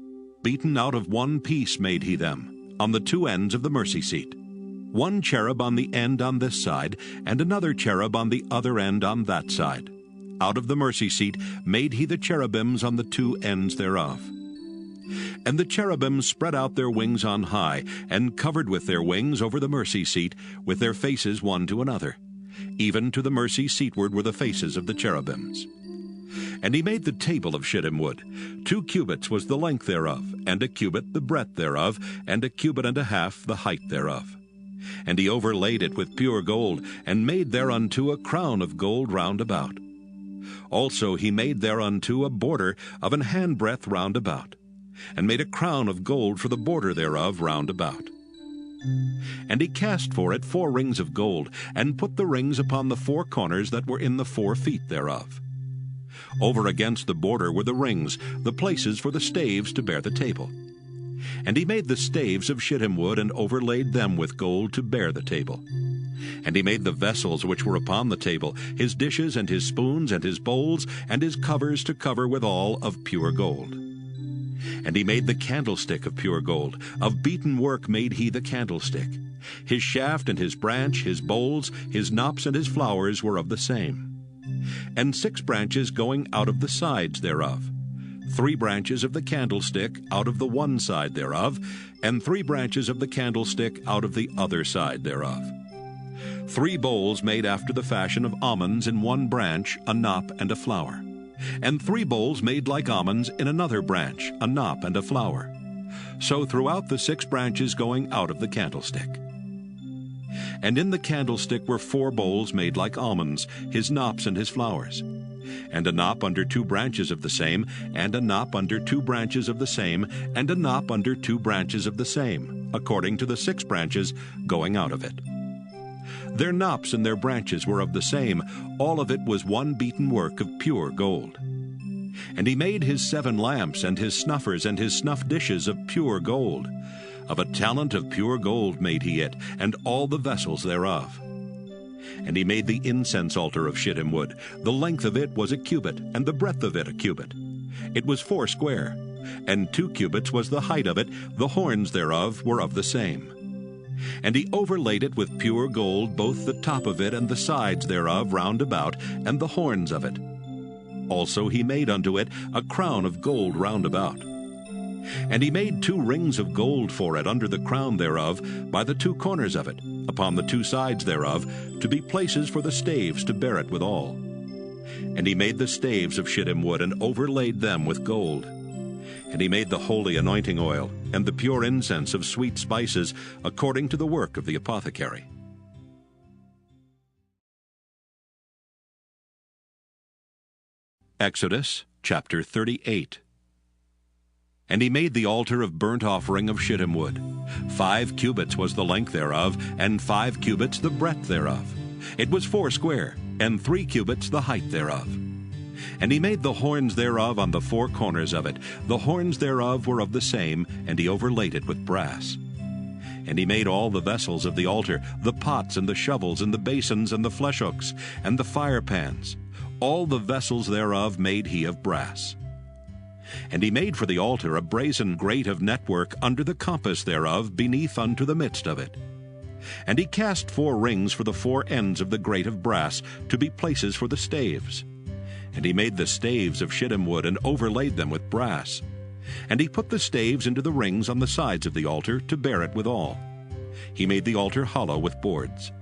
Beaten out of one piece made he them, on the 2 ends of the mercy seat. 1 cherub on the end on this side, and another cherub on the other end on that side. Out of the mercy seat made he the cherubims on the 2 ends thereof. And the cherubims spread out their wings on high, and covered with their wings over the mercy seat, with their faces one to another. Even to the mercy seatward were the faces of the cherubims. And he made the table of shittim wood. 2 cubits was the length thereof, and 1 cubit the breadth thereof, and 1 cubit and a half the height thereof. And he overlaid it with pure gold, and made thereunto a crown of gold round about. Also he made thereunto a border of an handbreadth round about, and made a crown of gold for the border thereof round about. And he cast for it 4 rings of gold, and put the rings upon the 4 corners that were in the 4 feet thereof. Over against the border were the rings, the places for the staves to bear the table. And he made the staves of shittim wood, and overlaid them with gold to bear the table. And he made the vessels which were upon the table, his dishes and his spoons and his bowls, and his covers to cover withal of pure gold. And he made the candlestick of pure gold. Of beaten work made he the candlestick. His shaft and his branch, his bowls, his knops and his flowers were of the same. And 6 branches going out of the sides thereof. 3 branches of the candlestick out of the one side thereof, and 3 branches of the candlestick out of the other side thereof. 3 bowls made after the fashion of almonds in one branch, a knop and a flower. And 3 bowls made like almonds in another branch, a knop and a flower. So throughout the 6 branches going out of the candlestick. And in the candlestick were 4 bowls made like almonds, his knops and his flowers. And a knop under 2 branches of the same, and a knop under 2 branches of the same, and a knop under 2 branches of the same, according to the 6 branches going out of it. Their knops and their branches were of the same, all of it was one beaten work of pure gold. And he made his 7 lamps, and his snuffers, and his snuff dishes of pure gold. Of a talent of pure gold made he it, and all the vessels thereof. And he made the incense altar of shittim wood. The length of it was a cubit, and the breadth of it a cubit. It was 4 square, and 2 cubits was the height of it. The horns thereof were of the same. And he overlaid it with pure gold, both the top of it and the sides thereof round about, and the horns of it. Also he made unto it a crown of gold round about. And he made 2 rings of gold for it under the crown thereof, by the 2 corners of it, upon the 2 sides thereof, to be places for the staves to bear it withal. And he made the staves of shittim wood, and overlaid them with gold. And he made the holy anointing oil, and the pure incense of sweet spices, according to the work of the apothecary. Exodus chapter 38. And he made the altar of burnt offering of shittim wood. 5 cubits was the length thereof, and 5 cubits the breadth thereof. It was 4 square, and 3 cubits the height thereof. And he made the horns thereof on the 4 corners of it. The horns thereof were of the same, and he overlaid it with brass. And he made all the vessels of the altar, the pots and the shovels and the basins and the flesh hooks and the fire pans. All the vessels thereof made he of brass. And he made for the altar a brazen grate of network under the compass thereof, beneath unto the midst of it. And he cast 4 rings for the 4 ends of the grate of brass, to be places for the staves. And he made the staves of shittim wood, and overlaid them with brass. And he put the staves into the rings on the sides of the altar, to bear it withal. He made the altar hollow with boards.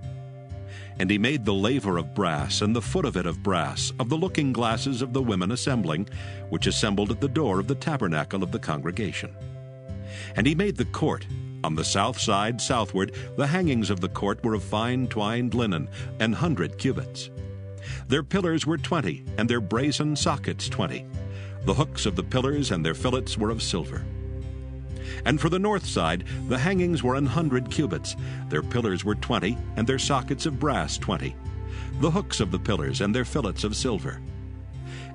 And he made the laver of brass, and the foot of it of brass, of the looking glasses of the women assembling, which assembled at the door of the tabernacle of the congregation. And he made the court. On the south side southward, the hangings of the court were of fine twined linen, 100 cubits. Their pillars were 20, and their brazen sockets 20. The hooks of the pillars and their fillets were of silver. And for the north side, the hangings were 100 cubits. Their pillars were 20, and their sockets of brass 20. The hooks of the pillars and their fillets of silver.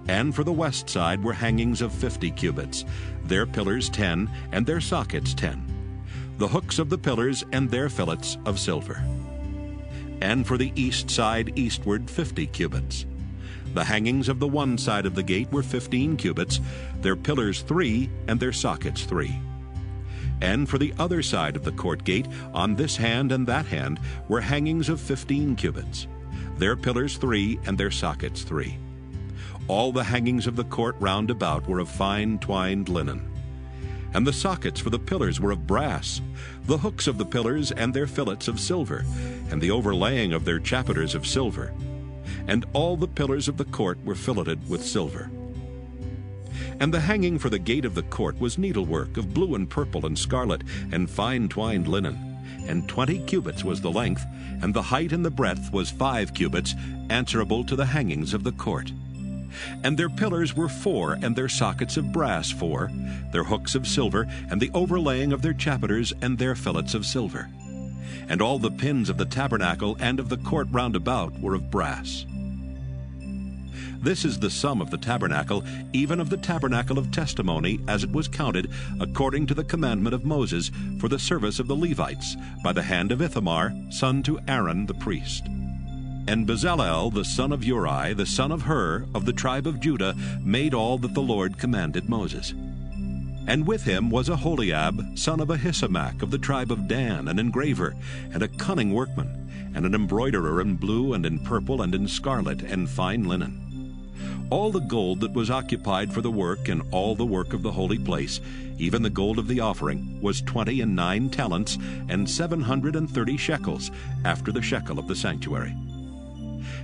And for the west side were hangings of 50 cubits. Their pillars 10, and their sockets 10. The hooks of the pillars and their fillets of silver. And for the east side eastward 50 cubits. The hangings of the one side of the gate were 15 cubits, their pillars 3, and their sockets 3. And for the other side of the court gate, on this hand and that hand, were hangings of 15 cubits, their pillars 3, and their sockets 3. All the hangings of the court round about were of fine twined linen. And the sockets for the pillars were of brass, the hooks of the pillars and their fillets of silver, and the overlaying of their chapiters of silver. And all the pillars of the court were filleted with silver. And the hanging for the gate of the court was needlework of blue and purple and scarlet, and fine twined linen. And 20 cubits was the length, and the height and the breadth was 5 cubits, answerable to the hangings of the court. And their pillars were 4, and their sockets of brass 4, their hooks of silver, and the overlaying of their chapiters and their fillets of silver. And all the pins of the tabernacle and of the court round about were of brass. This is the sum of the tabernacle, even of the tabernacle of testimony, as it was counted, according to the commandment of Moses, for the service of the Levites, by the hand of Ithamar, son to Aaron the priest. And Bezalel, the son of Uri, the son of Hur, of the tribe of Judah, made all that the Lord commanded Moses. And with him was Aholiab, son of Ahisamach, of the tribe of Dan, an engraver, and a cunning workman, and an embroiderer in blue and in purple and in scarlet and fine linen. All the gold that was occupied for the work and all the work of the holy place, even the gold of the offering, was 29 talents and 730 shekels, after the shekel of the sanctuary.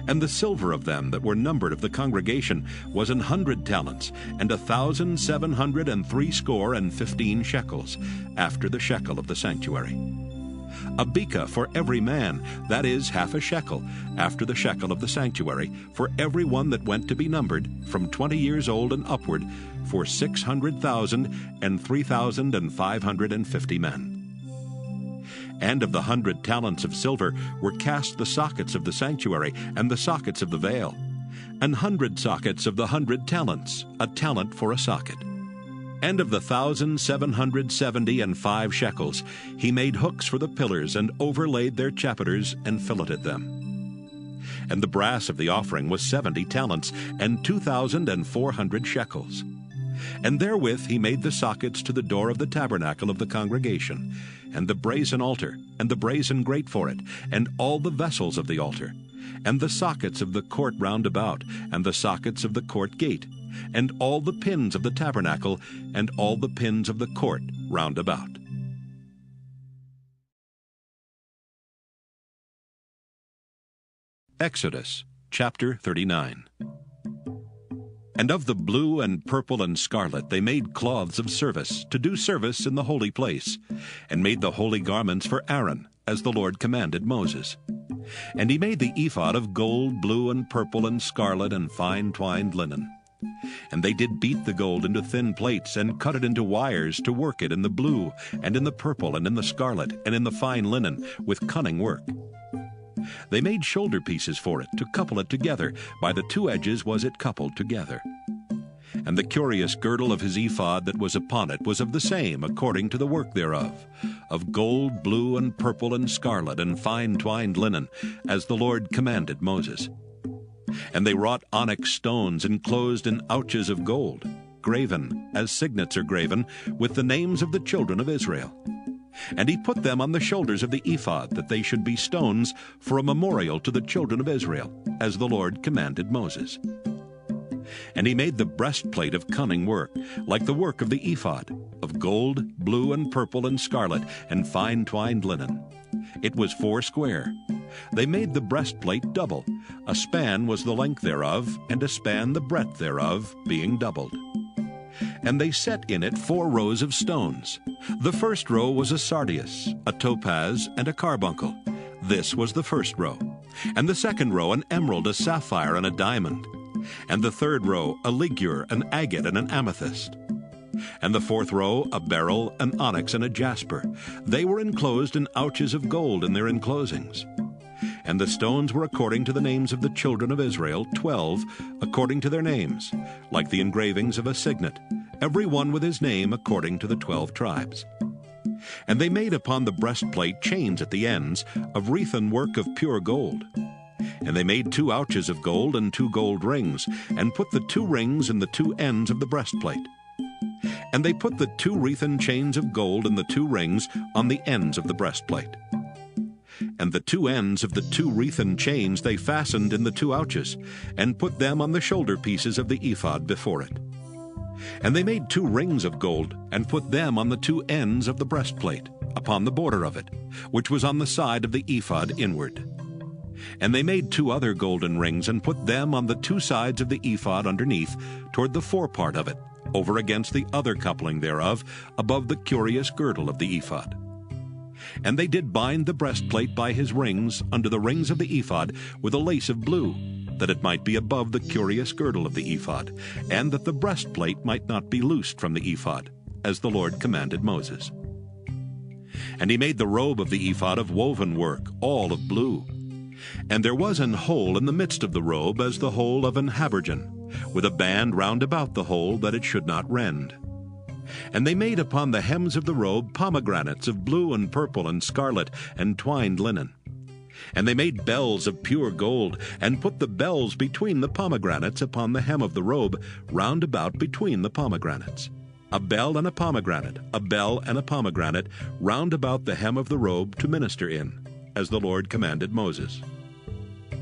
And the silver of them that were numbered of the congregation was 100 talents, and 1,760 shekels, after the shekel of the sanctuary. A beka for every man, that is, half a shekel, after the shekel of the sanctuary, for every one that went to be numbered, from 20 years old and upward, for 600,000 and 3,550 men. And of the 100 talents of silver were cast the sockets of the sanctuary and the sockets of the veil, 100 sockets of the 100 talents, a talent for a socket. And of the 1,775 shekels he made hooks for the pillars, and overlaid their chapiters, and filleted them. And the brass of the offering was 70 talents, and 2,400 shekels. And therewith he made the sockets to the door of the tabernacle of the congregation, and the brazen altar, and the brazen grate for it, and all the vessels of the altar, and the sockets of the court round about, and the sockets of the court gate, and all the pins of the tabernacle, and all the pins of the court round about. Exodus chapter 39. And of the blue and purple and scarlet they made cloths of service, to do service in the holy place, and made the holy garments for Aaron, as the Lord commanded Moses. And he made the ephod of gold, blue, and purple, and scarlet, and fine twined linen. And they did beat the gold into thin plates, and cut it into wires, to work it in the blue, and in the purple, and in the scarlet, and in the fine linen, with cunning work. They made shoulder pieces for it, to couple it together. By the two edges was it coupled together. And the curious girdle of his ephod that was upon it was of the same, according to the work thereof, of gold, blue, and purple, and scarlet, and fine twined linen, as the Lord commanded Moses. And they wrought onyx stones enclosed in ouches of gold, graven, as signets are graven, with the names of the children of Israel. And he put them on the shoulders of the ephod, that they should be stones for a memorial to the children of Israel, as the Lord commanded Moses. And he made the breastplate of cunning work, like the work of the ephod, of gold, blue, and purple, and scarlet, and fine twined linen. It was 4 square. They made the breastplate double. A span was the length thereof, and a span the breadth thereof, being doubled. And they set in it 4 rows of stones. The first row was a sardius, a topaz, and a carbuncle. This was the first row. And the second row an emerald, a sapphire, and a diamond. And the third row a ligure, an agate, and an amethyst. And the fourth row a beryl, an onyx, and a jasper. They were enclosed in ouches of gold in their enclosings. And the stones were according to the names of the children of Israel, 12, according to their names, like the engravings of a signet, every one with his name according to the 12 tribes. And they made upon the breastplate chains at the ends, of wreathen work of pure gold. And they made 2 ouches of gold and 2 gold rings, and put the 2 rings in the 2 ends of the breastplate. And they put the 2 wreathen chains of gold and the 2 rings on the ends of the breastplate. And the 2 ends of the 2 wreathen chains they fastened in the 2 ouches, and put them on the shoulder pieces of the ephod before it. And they made 2 rings of gold, and put them on the 2 ends of the breastplate, upon the border of it, which was on the side of the ephod inward. And they made 2 other golden rings, and put them on the 2 sides of the ephod underneath, toward the forepart of it, over against the other coupling thereof, above the curious girdle of the ephod. And they did bind the breastplate by his rings under the rings of the ephod with a lace of blue, that it might be above the curious girdle of the ephod, and that the breastplate might not be loosed from the ephod, as the Lord commanded Moses. And he made the robe of the ephod of woven work, all of blue. And there was an hole in the midst of the robe as the hole of an habergeon, with a band round about the hole that it should not rend. And they made upon the hems of the robe pomegranates of blue and purple and scarlet and twined linen. And they made bells of pure gold, and put the bells between the pomegranates upon the hem of the robe, round about between the pomegranates. A bell and a pomegranate, a bell and a pomegranate, round about the hem of the robe to minister in, as the Lord commanded Moses.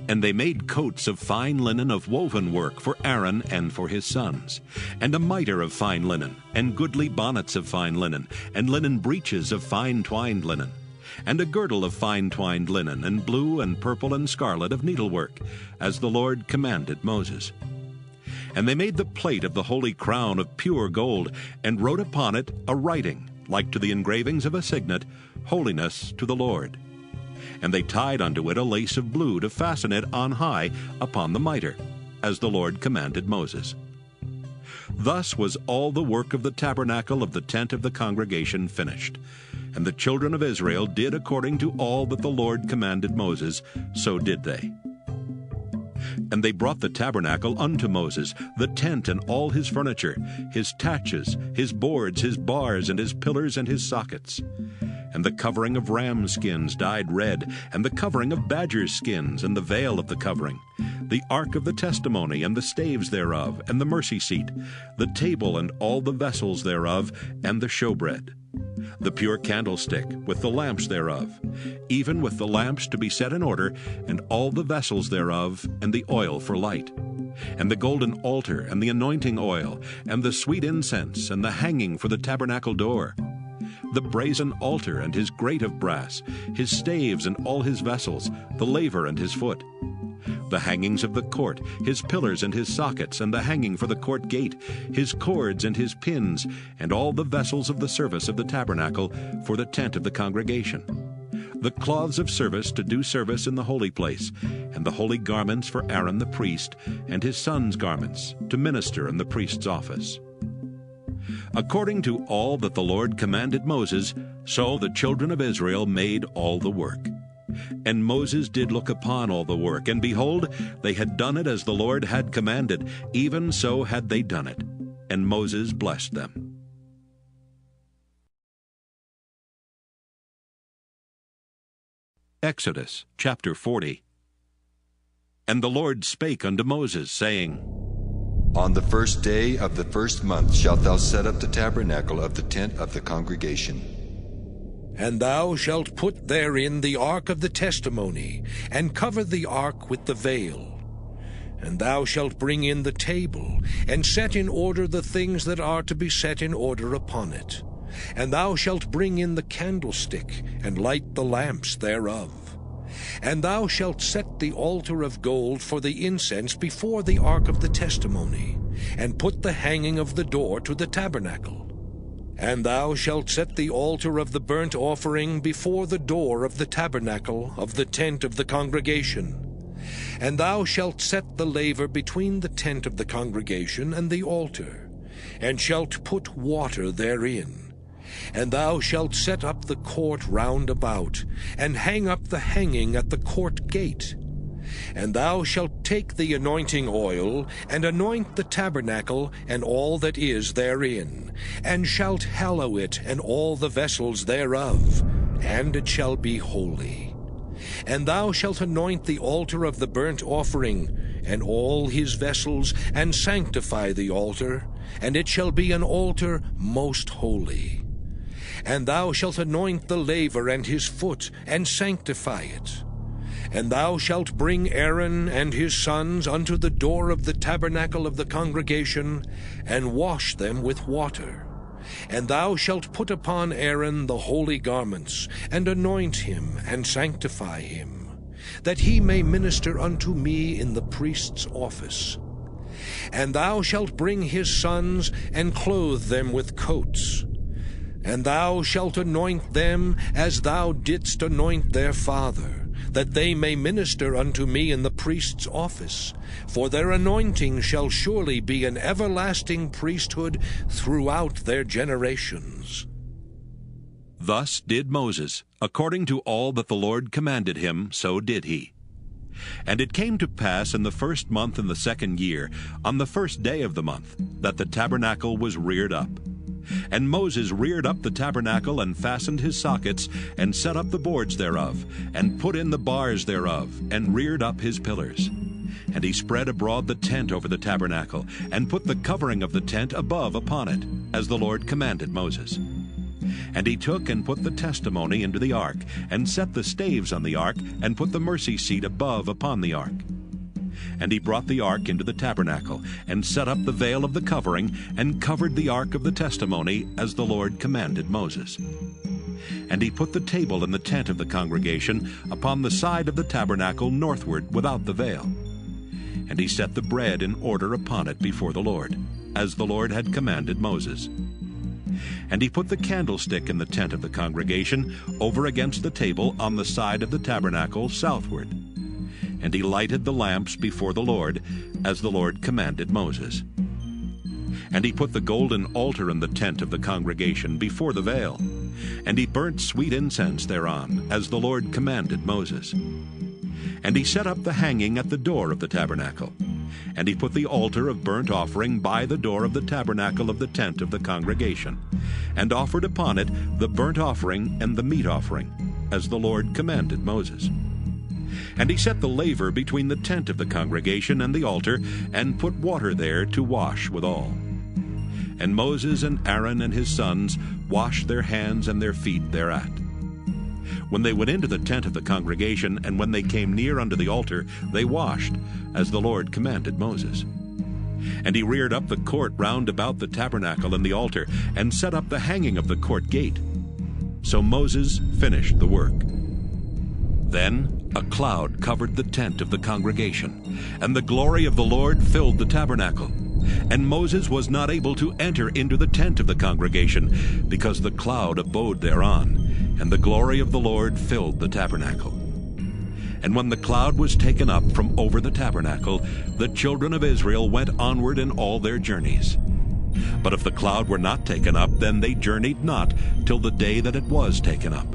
And they made coats of fine linen of woven work for Aaron and for his sons, and a mitre of fine linen, and goodly bonnets of fine linen, and linen breeches of fine twined linen, and a girdle of fine twined linen, and blue and purple and scarlet of needlework, as the Lord commanded Moses. And they made the plate of the holy crown of pure gold, and wrote upon it a writing, like to the engravings of a signet, Holiness to the Lord. And they tied unto it a lace of blue to fasten it on high upon the mitre, as the Lord commanded Moses. Thus was all the work of the tabernacle of the tent of the congregation finished. And the children of Israel did according to all that the Lord commanded Moses, so did they. And they brought the tabernacle unto Moses, the tent and all his furniture, his taches, his boards, his bars, and his pillars and his sockets, and the covering of ram skins dyed red, and the covering of badger skins, and the veil of the covering, the ark of the testimony, and the staves thereof, and the mercy seat, the table and all the vessels thereof, and the showbread, the pure candlestick, with the lamps thereof, even with the lamps to be set in order, and all the vessels thereof, and the oil for light, and the golden altar, and the anointing oil, and the sweet incense, and the hanging for the tabernacle door, the brazen altar and his grate of brass, his staves and all his vessels, the laver and his foot, the hangings of the court, his pillars and his sockets, and the hanging for the court gate, his cords and his pins, and all the vessels of the service of the tabernacle for the tent of the congregation, the cloths of service to do service in the holy place, and the holy garments for Aaron the priest, and his sons' garments, to minister in the priest's office. According to all that the Lord commanded Moses, so the children of Israel made all the work. And Moses did look upon all the work, and behold, they had done it as the Lord had commanded, even so had they done it. And Moses blessed them. Exodus chapter 40. And the Lord spake unto Moses, saying, On the first day of the first month shalt thou set up the tabernacle of the tent of the congregation. And thou shalt put therein the ark of the testimony, and cover the ark with the veil. And thou shalt bring in the table, and set in order the things that are to be set in order upon it. And thou shalt bring in the candlestick, and light the lamps thereof. And thou shalt set the altar of gold for the incense before the ark of the testimony, and put the hanging of the door to the tabernacle. And thou shalt set the altar of the burnt offering before the door of the tabernacle of the tent of the congregation. And thou shalt set the laver between the tent of the congregation and the altar, and shalt put water therein. And thou shalt set up the court round about, and hang up the hanging at the court gate. And thou shalt take the anointing oil, and anoint the tabernacle and all that is therein, and shalt hallow it and all the vessels thereof, and it shall be holy. And thou shalt anoint the altar of the burnt offering, and all his vessels, and sanctify the altar, and it shall be an altar most holy. And thou shalt anoint the laver and his foot, and sanctify it. And thou shalt bring Aaron and his sons unto the door of the tabernacle of the congregation, and wash them with water. And thou shalt put upon Aaron the holy garments, and anoint him, and sanctify him, that he may minister unto me in the priest's office. And thou shalt bring his sons, and clothe them with coats. And thou shalt anoint them as thou didst anoint their father, that they may minister unto me in the priest's office. For their anointing shall surely be an everlasting priesthood throughout their generations. Thus did Moses, according to all that the Lord commanded him, so did he. And it came to pass in the first month in the second year, on the first day of the month, that the tabernacle was reared up. And Moses reared up the tabernacle, and fastened his sockets, and set up the boards thereof, and put in the bars thereof, and reared up his pillars. And he spread abroad the tent over the tabernacle, and put the covering of the tent above upon it, as the Lord commanded Moses. And he took and put the testimony into the ark, and set the staves on the ark, and put the mercy seat above upon the ark. And he brought the ark into the tabernacle, and set up the veil of the covering, and covered the ark of the testimony, as the Lord commanded Moses. And he put the table in the tent of the congregation upon the side of the tabernacle northward without the veil. And he set the bread in order upon it before the Lord, as the Lord had commanded Moses. And he put the candlestick in the tent of the congregation over against the table on the side of the tabernacle southward. And he lighted the lamps before the Lord, as the Lord commanded Moses. And he put the golden altar in the tent of the congregation before the veil. And he burnt sweet incense thereon, as the Lord commanded Moses. And he set up the hanging at the door of the tabernacle. And he put the altar of burnt offering by the door of the tabernacle of the tent of the congregation, and offered upon it the burnt offering and the meat offering, as the Lord commanded Moses. And he set the laver between the tent of the congregation and the altar, and put water there to wash withal. And Moses and Aaron and his sons washed their hands and their feet thereat. When they went into the tent of the congregation, and when they came near unto the altar, they washed, as the Lord commanded Moses. And he reared up the court round about the tabernacle and the altar, and set up the hanging of the court gate. So Moses finished the work. Then a cloud covered the tent of the congregation, and the glory of the Lord filled the tabernacle. And Moses was not able to enter into the tent of the congregation, because the cloud abode thereon, and the glory of the Lord filled the tabernacle. And when the cloud was taken up from over the tabernacle, the children of Israel went onward in all their journeys. But if the cloud were not taken up, then they journeyed not till the day that it was taken up.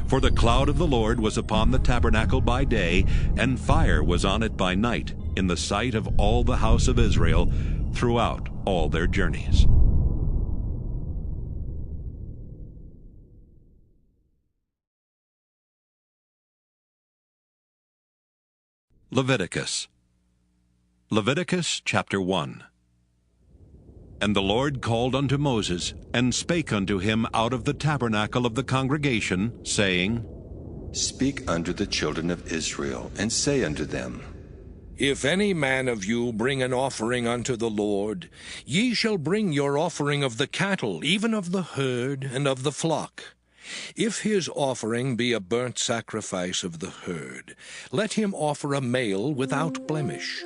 For the cloud of the Lord was upon the tabernacle by day, and fire was on it by night, in the sight of all the house of Israel, throughout all their journeys. Leviticus chapter 1. And the Lord called unto Moses, and spake unto him out of the tabernacle of the congregation, saying, Speak unto the children of Israel, and say unto them, If any man of you bring an offering unto the Lord, ye shall bring your offering of the cattle, even of the herd, and of the flock. If his offering be a burnt sacrifice of the herd, let him offer a male without blemish.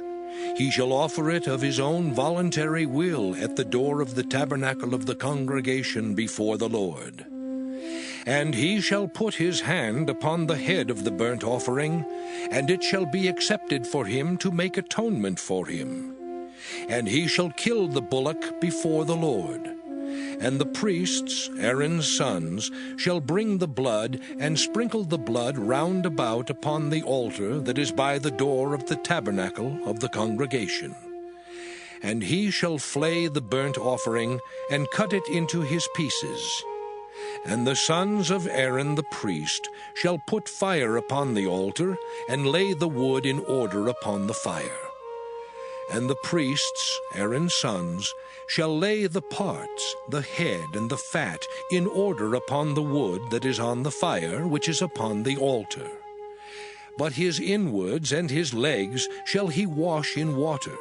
He shall offer it of his own voluntary will at the door of the tabernacle of the congregation before the Lord. And he shall put his hand upon the head of the burnt offering, and it shall be accepted for him to make atonement for him. And he shall kill the bullock before the Lord. And the priests, Aaron's sons, shall bring the blood, and sprinkle the blood round about upon the altar that is by the door of the tabernacle of the congregation. And he shall flay the burnt offering, and cut it into his pieces. And the sons of Aaron the priest shall put fire upon the altar, and lay the wood in order upon the fire. And the priests, Aaron's sons, shall lay the parts, the head and the fat, in order upon the wood that is on the fire, which is upon the altar. But his inwards and his legs shall he wash in water,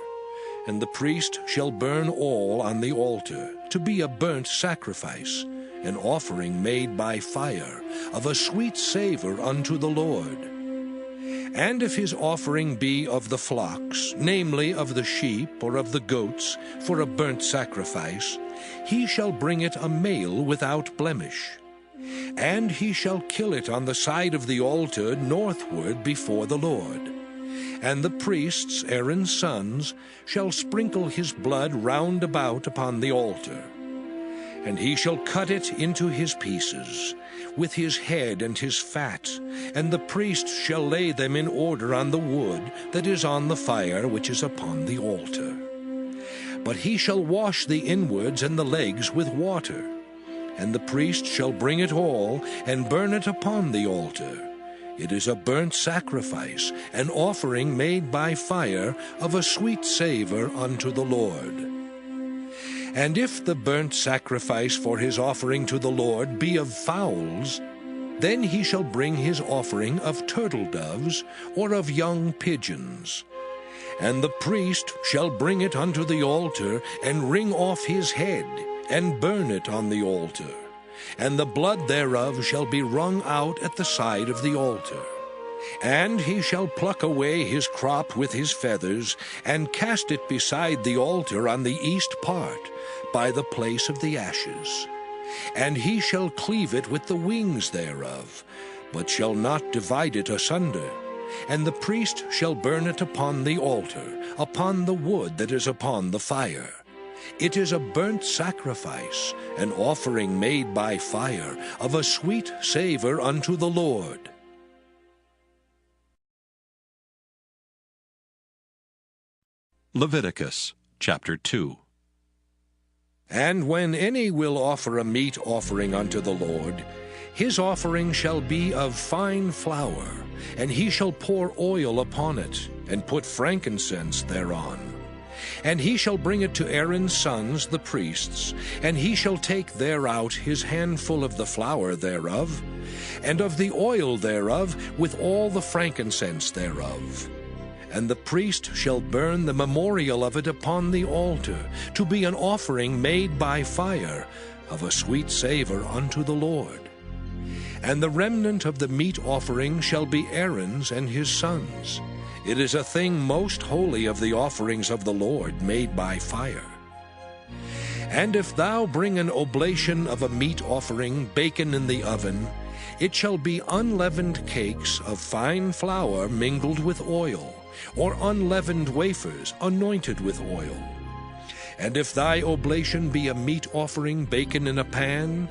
and the priest shall burn all on the altar, to be a burnt sacrifice, an offering made by fire, of a sweet savor unto the Lord. And if his offering be of the flocks, namely of the sheep or of the goats, for a burnt sacrifice, he shall bring it a male without blemish. And he shall kill it on the side of the altar northward before the Lord. And the priests, Aaron's sons, shall sprinkle his blood round about upon the altar. And he shall cut it into his pieces, with his head and his fat, and the priest shall lay them in order on the wood that is on the fire which is upon the altar. But he shall wash the inwards and the legs with water, and the priest shall bring it all and burn it upon the altar. It is a burnt sacrifice, an offering made by fire of a sweet savor unto the Lord. And if the burnt sacrifice for his offering to the Lord be of fowls, then he shall bring his offering of turtle doves or of young pigeons. And the priest shall bring it unto the altar, and wring off his head, and burn it on the altar. And the blood thereof shall be wrung out at the side of the altar. And he shall pluck away his crop with his feathers, and cast it beside the altar on the east part, by the place of the ashes. And he shall cleave it with the wings thereof, but shall not divide it asunder. And the priest shall burn it upon the altar, upon the wood that is upon the fire. It is a burnt sacrifice, an offering made by fire, of a sweet savor unto the Lord. Leviticus chapter 2. And when any will offer a meat offering unto the Lord, his offering shall be of fine flour, and he shall pour oil upon it, and put frankincense thereon. And he shall bring it to Aaron's sons the priests, and he shall take thereout his handful of the flour thereof, and of the oil thereof, with all the frankincense thereof. And the priest shall burn the memorial of it upon the altar, to be an offering made by fire, of a sweet savor unto the Lord. And the remnant of the meat offering shall be Aaron's and his sons. It is a thing most holy of the offerings of the Lord made by fire. And if thou bring an oblation of a meat offering baken in the oven, it shall be unleavened cakes of fine flour mingled with oil, or unleavened wafers anointed with oil. And if thy oblation be a meat offering baken in a pan,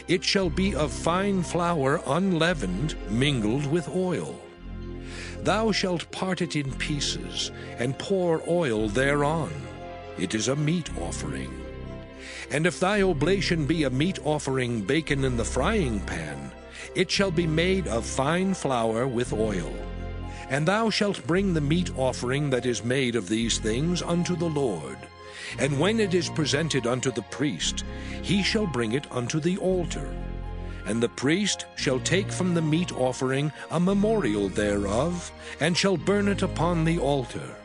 it shall be of fine flour unleavened mingled with oil. Thou shalt part it in pieces, and pour oil thereon. It is a meat offering. And if thy oblation be a meat offering baken in the frying pan, it shall be made of fine flour with oil. And thou shalt bring the meat offering that is made of these things unto the Lord. And when it is presented unto the priest, he shall bring it unto the altar. And the priest shall take from the meat offering a memorial thereof, and shall burn it upon the altar.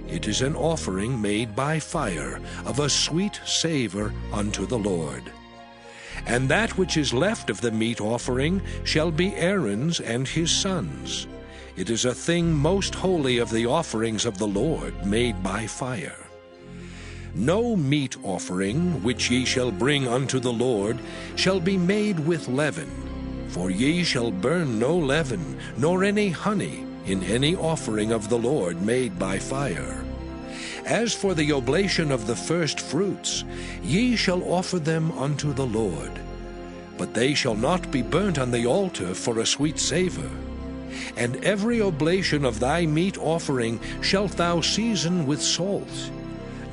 It is an offering made by fire, of a sweet savor unto the Lord. And that which is left of the meat offering shall be Aaron's and his sons. It is a thing most holy of the offerings of the Lord made by fire. No meat offering which ye shall bring unto the Lord shall be made with leaven, for ye shall burn no leaven, nor any honey, in any offering of the Lord made by fire. As for the oblation of the first fruits, ye shall offer them unto the Lord. But they shall not be burnt on the altar for a sweet savor. And every oblation of thy meat offering shalt thou season with salt.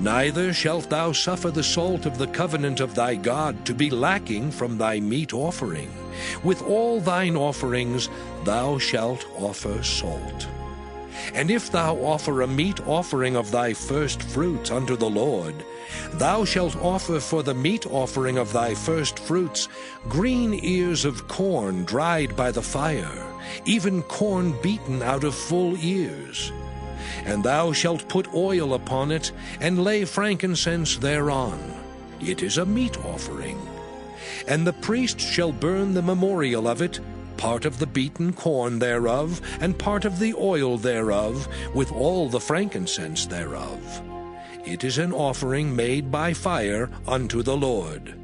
Neither shalt thou suffer the salt of the covenant of thy God to be lacking from thy meat offering. With all thine offerings thou shalt offer salt. And if thou offer a meat offering of thy first fruits unto the Lord, thou shalt offer for the meat offering of thy first fruits green ears of corn dried by the fire, even corn beaten out of full ears. And thou shalt put oil upon it, and lay frankincense thereon. It is a meat offering. And the priest shall burn the memorial of it, part of the beaten corn thereof, and part of the oil thereof, with all the frankincense thereof. It is an offering made by fire unto the Lord.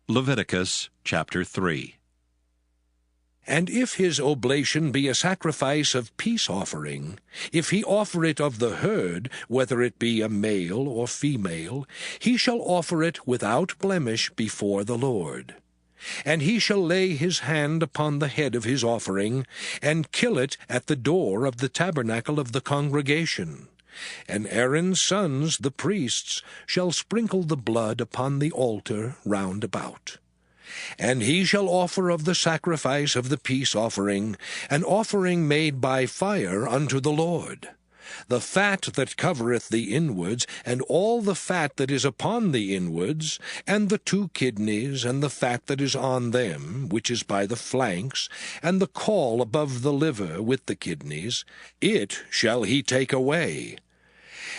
Leviticus chapter 3. And if his oblation be a sacrifice of peace offering, if he offer it of the herd, whether it be a male or female, he shall offer it without blemish before the Lord. And he shall lay his hand upon the head of his offering, and kill it at the door of the tabernacle of the congregation. And Aaron's sons, the priests, shall sprinkle the blood upon the altar round about. And he shall offer of the sacrifice of the peace offering, an offering made by fire unto the Lord. The fat that covereth the inwards, and all the fat that is upon the inwards, and the 2 kidneys, and the fat that is on them, which is by the flanks, and the caul above the liver with the kidneys, it shall he take away.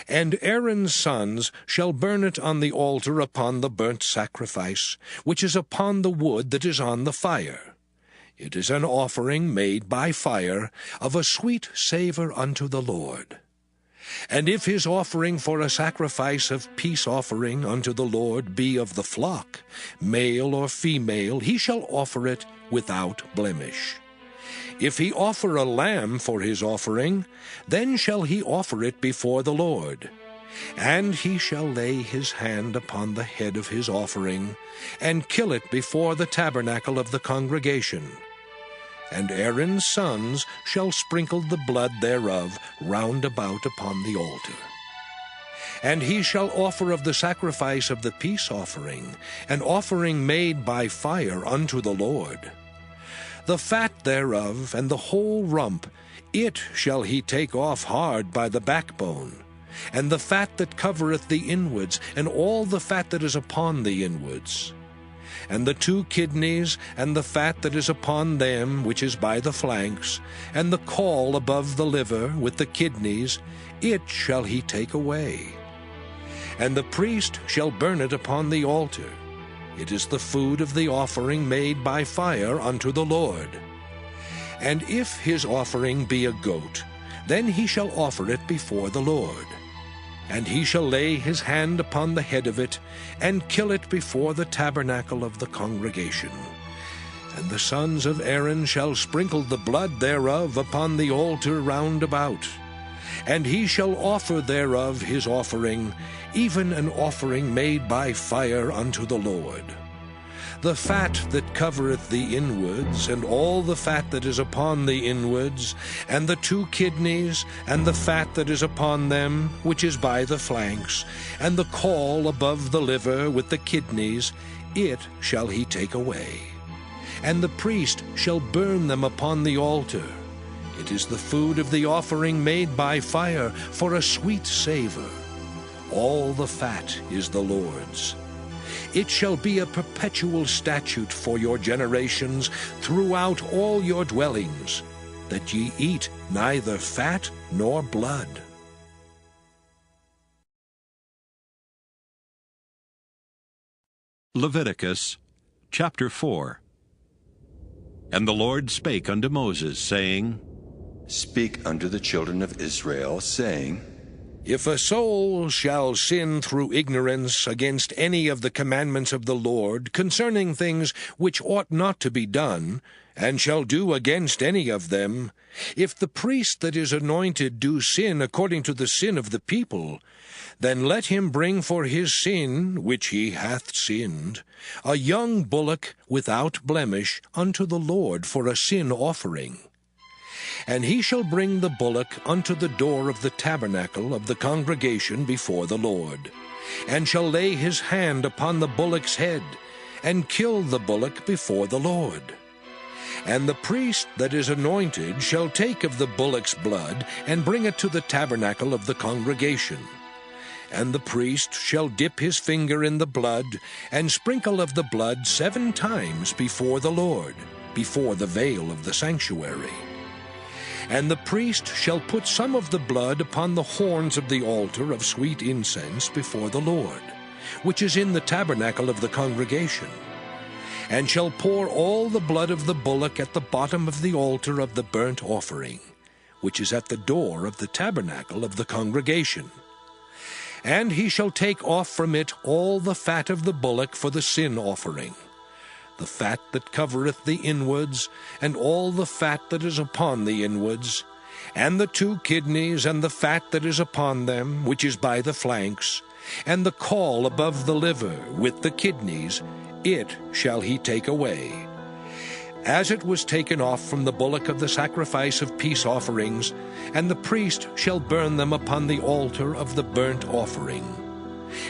And Aaron's sons shall burn it on the altar upon the burnt sacrifice, which is upon the wood that is on the fire. It is an offering made by fire, of a sweet savour unto the Lord. And if his offering for a sacrifice of peace offering unto the Lord be of the flock, male or female, he shall offer it without blemish. If he offer a lamb for his offering, then shall he offer it before the Lord. And he shall lay his hand upon the head of his offering, and kill it before the tabernacle of the congregation. And Aaron's sons shall sprinkle the blood thereof round about upon the altar. And he shall offer of the sacrifice of the peace offering, an offering made by fire unto the Lord. The fat thereof, and the whole rump, it shall he take off hard by the backbone, and the fat that covereth the inwards, and all the fat that is upon the inwards. And the 2 kidneys, and the fat that is upon them, which is by the flanks, and the caul above the liver with the kidneys, it shall he take away. And the priest shall burn it upon the altar. It is the food of the offering made by fire unto the Lord. And if his offering be a goat, then he shall offer it before the Lord. And he shall lay his hand upon the head of it, and kill it before the tabernacle of the congregation. And the sons of Aaron shall sprinkle the blood thereof upon the altar round about. And he shall offer thereof his offering, even an offering made by fire unto the Lord. The fat that covereth the inwards, and all the fat that is upon the inwards, and the 2 kidneys, and the fat that is upon them, which is by the flanks, and the caul above the liver with the kidneys, it shall he take away. And the priest shall burn them upon the altar. It is the food of the offering made by fire, for a sweet savour. All the fat is the Lord's. It shall be a perpetual statute for your generations throughout all your dwellings, that ye eat neither fat nor blood. Leviticus chapter 4. And the Lord spake unto Moses, saying, Speak unto the children of Israel, saying, If a soul shall sin through ignorance against any of the commandments of the Lord concerning things which ought not to be done, and shall do against any of them, if the priest that is anointed do sin according to the sin of the people, then let him bring for his sin which he hath sinned a young bullock without blemish unto the Lord for a sin offering. And he shall bring the bullock unto the door of the tabernacle of the congregation before the Lord, and shall lay his hand upon the bullock's head, and kill the bullock before the Lord. And the priest that is anointed shall take of the bullock's blood, and bring it to the tabernacle of the congregation. And the priest shall dip his finger in the blood, and sprinkle of the blood 7 times before the Lord, before the veil of the sanctuary. And the priest shall put some of the blood upon the horns of the altar of sweet incense before the Lord, which is in the tabernacle of the congregation, and shall pour all the blood of the bullock at the bottom of the altar of the burnt offering, which is at the door of the tabernacle of the congregation. And he shall take off from it all the fat of the bullock for the sin offering, the fat that covereth the inwards, and all the fat that is upon the inwards, and the 2 kidneys, and the fat that is upon them, which is by the flanks, and the caul above the liver, with the kidneys, it shall he take away. As it was taken off from the bullock of the sacrifice of peace offerings, and the priest shall burn them upon the altar of the burnt offering.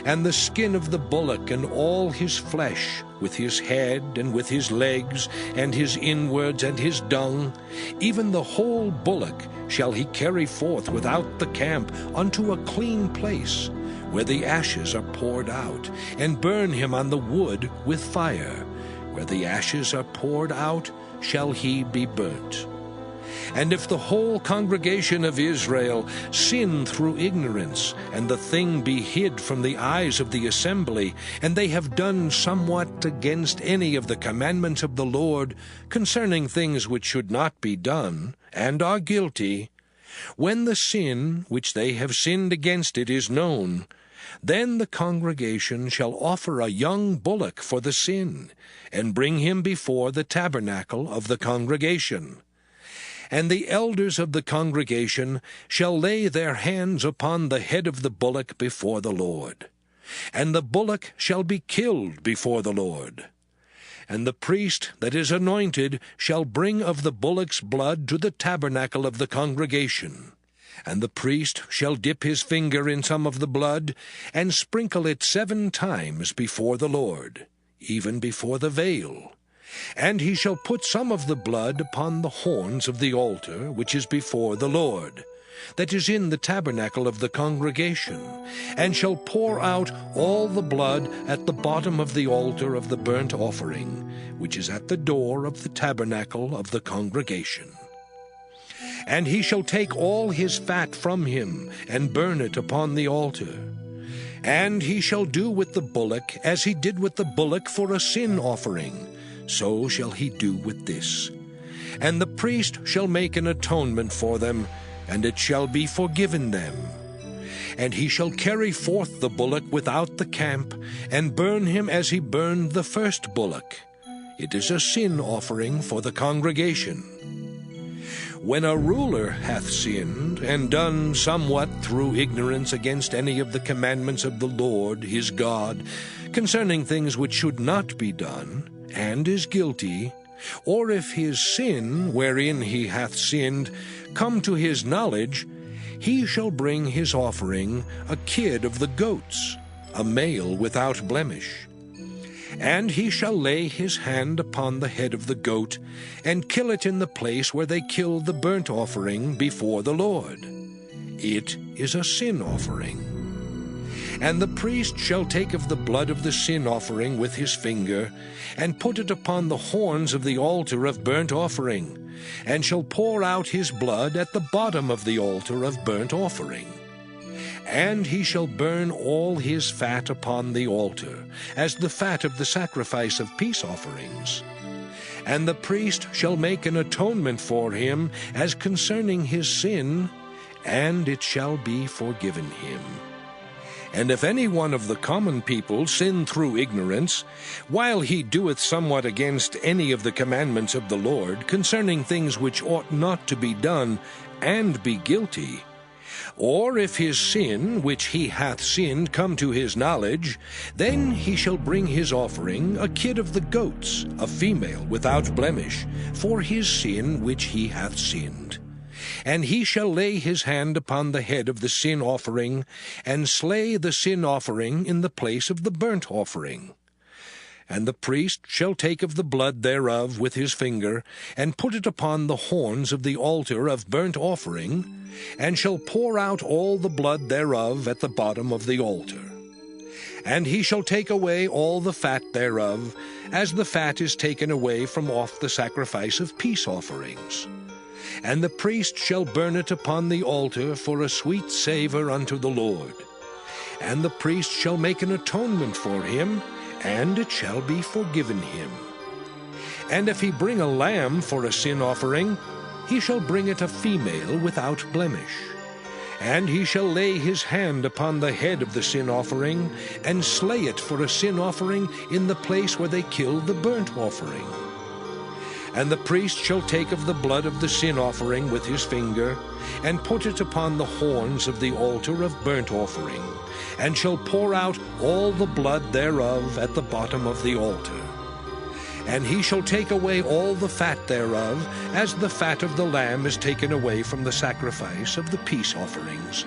And the skin of the bullock and all his flesh, with his head and with his legs, and his inwards and his dung, even the whole bullock shall he carry forth without the camp unto a clean place, where the ashes are poured out, and burn him on the wood with fire. Where the ashes are poured out shall he be burnt. And if the whole congregation of Israel sin through ignorance, and the thing be hid from the eyes of the assembly, and they have done somewhat against any of the commandments of the Lord concerning things which should not be done, and are guilty, when the sin which they have sinned against it is known, then the congregation shall offer a young bullock for the sin, and bring him before the tabernacle of the congregation. And the elders of the congregation shall lay their hands upon the head of the bullock before the Lord. And the bullock shall be killed before the Lord. And the priest that is anointed shall bring of the bullock's blood to the tabernacle of the congregation. And the priest shall dip his finger in some of the blood, and sprinkle it 7 times before the Lord, even before the veil. And he shall put some of the blood upon the horns of the altar which is before the Lord, that is in the tabernacle of the congregation, and shall pour out all the blood at the bottom of the altar of the burnt offering, which is at the door of the tabernacle of the congregation. And he shall take all his fat from him, and burn it upon the altar. And he shall do with the bullock as he did with the bullock for a sin offering, so shall he do with this. And the priest shall make an atonement for them, and it shall be forgiven them. And he shall carry forth the bullock without the camp, and burn him as he burned the first bullock. It is a sin offering for the congregation. When a ruler hath sinned, and done somewhat through ignorance against any of the commandments of the Lord his God, concerning things which should not be done, and is guilty, or if his sin, wherein he hath sinned, come to his knowledge, he shall bring his offering, a kid of the goats, a male without blemish. And he shall lay his hand upon the head of the goat, and kill it in the place where they kill the burnt offering before the Lord. It is a sin offering. And the priest shall take of the blood of the sin offering with his finger, and put it upon the horns of the altar of burnt offering, and shall pour out his blood at the bottom of the altar of burnt offering. And he shall burn all his fat upon the altar, as the fat of the sacrifice of peace offerings. And the priest shall make an atonement for him as concerning his sin, and it shall be forgiven him. And if any one of the common people sin through ignorance, while he doeth somewhat against any of the commandments of the Lord concerning things which ought not to be done, and be guilty, or if his sin which he hath sinned come to his knowledge, then he shall bring his offering, a kid of the goats, a female without blemish, for his sin which he hath sinned. And he shall lay his hand upon the head of the sin offering, and slay the sin offering in the place of the burnt offering. And the priest shall take of the blood thereof with his finger, and put it upon the horns of the altar of burnt offering, and shall pour out all the blood thereof at the bottom of the altar. And he shall take away all the fat thereof, as the fat is taken away from off the sacrifice of peace offerings. And the priest shall burn it upon the altar for a sweet savour unto the Lord. And the priest shall make an atonement for him, and it shall be forgiven him. And if he bring a lamb for a sin offering, he shall bring it a female without blemish. And he shall lay his hand upon the head of the sin offering, and slay it for a sin offering in the place where they kill the burnt offering. And the priest shall take of the blood of the sin offering with his finger, and put it upon the horns of the altar of burnt offering, and shall pour out all the blood thereof at the bottom of the altar. And he shall take away all the fat thereof, as the fat of the lamb is taken away from the sacrifice of the peace offerings.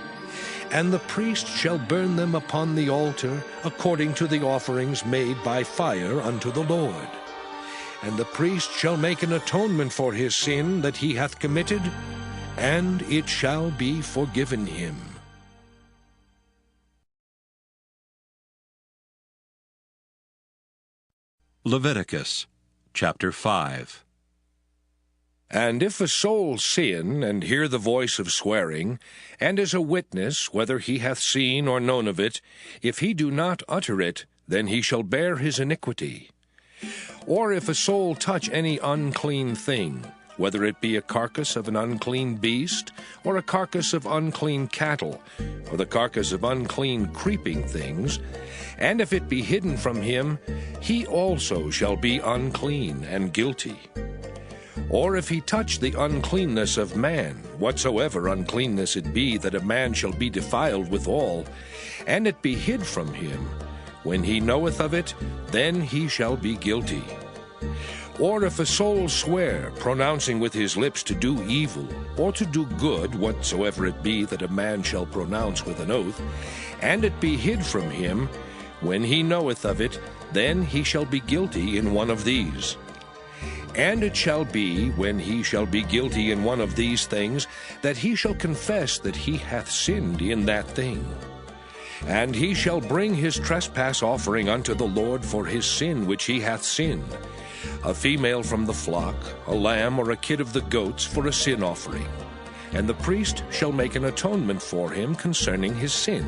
And the priest shall burn them upon the altar, according to the offerings made by fire unto the Lord. And the priest shall make an atonement for his sin that he hath committed, and it shall be forgiven him. Leviticus chapter 5. And if a soul sin, and hear the voice of swearing, and is a witness, whether he hath seen or known of it, if he do not utter it, then he shall bear his iniquity. Or if a soul touch any unclean thing, whether it be a carcass of an unclean beast, or a carcass of unclean cattle, or the carcass of unclean creeping things, and if it be hidden from him, he also shall be unclean and guilty. Or if he touch the uncleanness of man, whatsoever uncleanness it be, that a man shall be defiled withal, and it be hid from him, when he knoweth of it, then he shall be guilty. Or if a soul swear, pronouncing with his lips to do evil, or to do good, whatsoever it be that a man shall pronounce with an oath, and it be hid from him, when he knoweth of it, then he shall be guilty in one of these. And it shall be, when he shall be guilty in one of these things, that he shall confess that he hath sinned in that thing. And he shall bring his trespass offering unto the Lord for his sin which he hath sinned, a female from the flock, a lamb or a kid of the goats for a sin offering. And the priest shall make an atonement for him concerning his sin.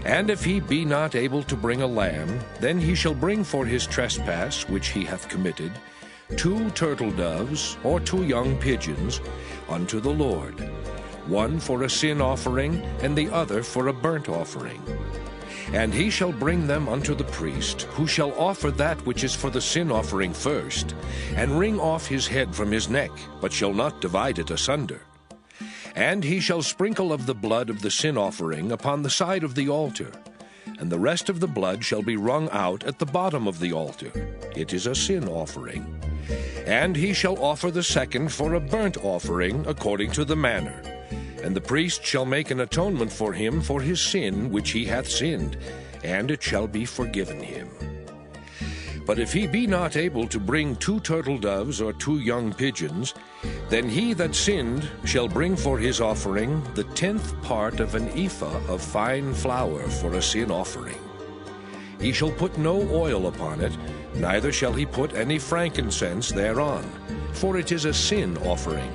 And if he be not able to bring a lamb, then he shall bring for his trespass which he hath committed 2 turtle doves or 2 young pigeons unto the Lord, one for a sin offering, and the other for a burnt offering. And he shall bring them unto the priest, who shall offer that which is for the sin offering first, and wring off his head from his neck, but shall not divide it asunder. And he shall sprinkle of the blood of the sin offering upon the side of the altar, and the rest of the blood shall be wrung out at the bottom of the altar. It is a sin offering. And he shall offer the second for a burnt offering according to the manner. And the priest shall make an atonement for him for his sin which he hath sinned, and it shall be forgiven him. But if he be not able to bring 2 turtle doves or 2 young pigeons, then he that sinned shall bring for his offering the 10th part of an ephah of fine flour for a sin offering. He shall put no oil upon it, neither shall he put any frankincense thereon, for it is a sin offering.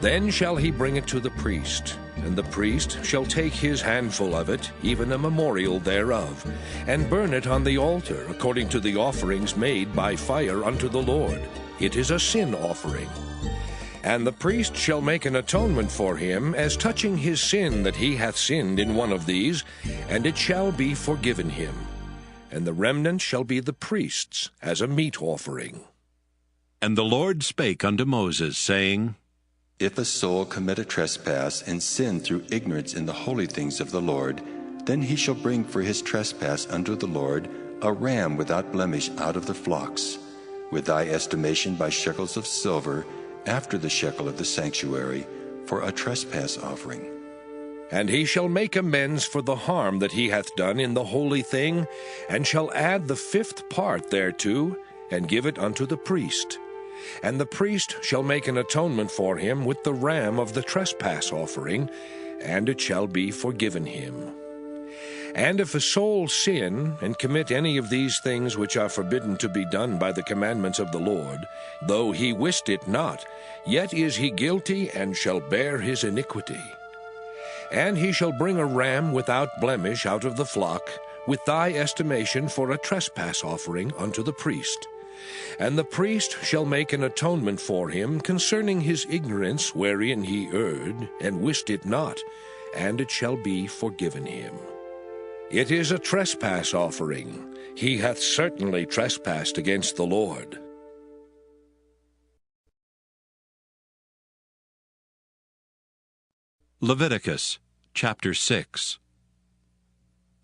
Then shall he bring it to the priest, and the priest shall take his handful of it, even a memorial thereof, and burn it on the altar, according to the offerings made by fire unto the Lord. It is a sin offering. And the priest shall make an atonement for him, as touching his sin that he hath sinned in one of these, and it shall be forgiven him. And the remnant shall be the priest's, as a meat offering. And the Lord spake unto Moses, saying, If a soul commit a trespass and sin through ignorance in the holy things of the Lord, then he shall bring for his trespass unto the Lord a ram without blemish out of the flocks, with thy estimation by shekels of silver, after the shekel of the sanctuary, for a trespass offering. And he shall make amends for the harm that he hath done in the holy thing, and shall add the 5th part thereto, and give it unto the priest. And the priest shall make an atonement for him with the ram of the trespass offering, and it shall be forgiven him. And if a soul sin, and commit any of these things which are forbidden to be done by the commandments of the Lord, though he wist it not, yet is he guilty, and shall bear his iniquity. And he shall bring a ram without blemish out of the flock, with thy estimation for a trespass offering unto the priest. And the priest shall make an atonement for him concerning his ignorance wherein he erred, and wist it not, and it shall be forgiven him. It is a trespass offering. He hath certainly trespassed against the Lord. Leviticus chapter 6.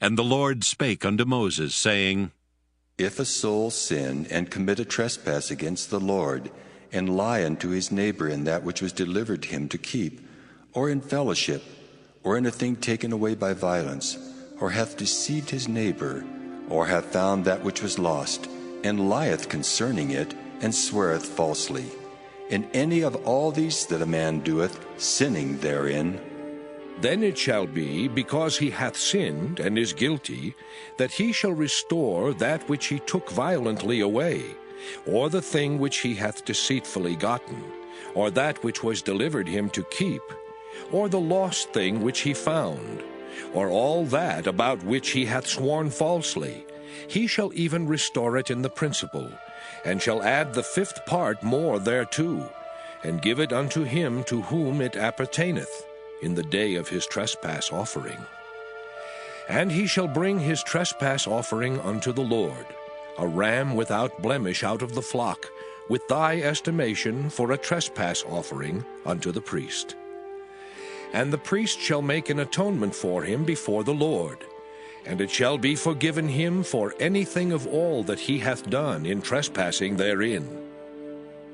And the Lord spake unto Moses, saying, If a soul sin and commit a trespass against the Lord, and lie unto his neighbor in that which was delivered him to keep, or in fellowship, or in a thing taken away by violence, or hath deceived his neighbor, or hath found that which was lost, and lieth concerning it, and sweareth falsely, in any of all these that a man doeth, sinning therein, then it shall be, because he hath sinned and is guilty, that he shall restore that which he took violently away, or the thing which he hath deceitfully gotten, or that which was delivered him to keep, or the lost thing which he found, or all that about which he hath sworn falsely. He shall even restore it in the principal, and shall add the 5th part more thereto, and give it unto him to whom it appertaineth, in the day of his trespass offering. And he shall bring his trespass offering unto the Lord, a ram without blemish out of the flock, with thy estimation for a trespass offering unto the priest. And the priest shall make an atonement for him before the Lord, and it shall be forgiven him for anything of all that he hath done in trespassing therein.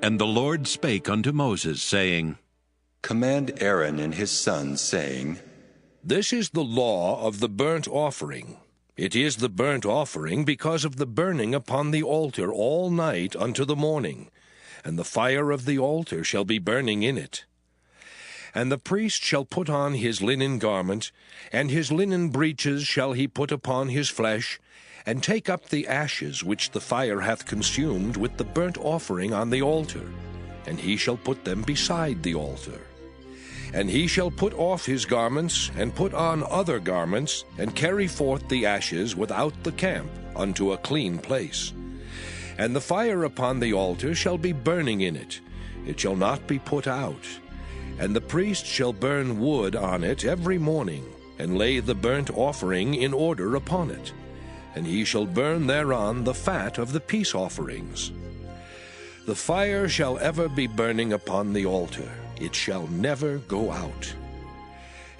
And the Lord spake unto Moses, saying, Command Aaron and his sons, saying, This is the law of the burnt offering. It is the burnt offering because of the burning upon the altar all night unto the morning, and the fire of the altar shall be burning in it. And the priest shall put on his linen garment, and his linen breeches shall he put upon his flesh, and take up the ashes which the fire hath consumed with the burnt offering on the altar, and he shall put them beside the altar. And he shall put off his garments, and put on other garments, and carry forth the ashes without the camp unto a clean place. And the fire upon the altar shall be burning in it, it shall not be put out. And the priest shall burn wood on it every morning, and lay the burnt offering in order upon it. And he shall burn thereon the fat of the peace offerings. The fire shall ever be burning upon the altar, it shall never go out.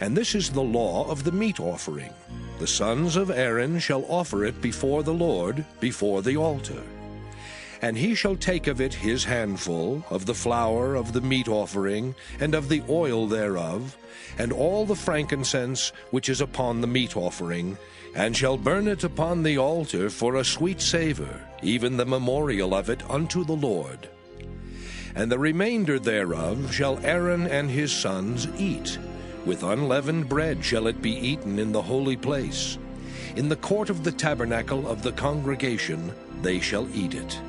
And this is the law of the meat offering. The sons of Aaron shall offer it before the Lord, before the altar. And he shall take of it his handful, of the flour of the meat offering, and of the oil thereof, and all the frankincense which is upon the meat offering, and shall burn it upon the altar for a sweet savour, even the memorial of it unto the Lord. And the remainder thereof shall Aaron and his sons eat. With unleavened bread shall it be eaten in the holy place. In the court of the tabernacle of the congregation they shall eat it.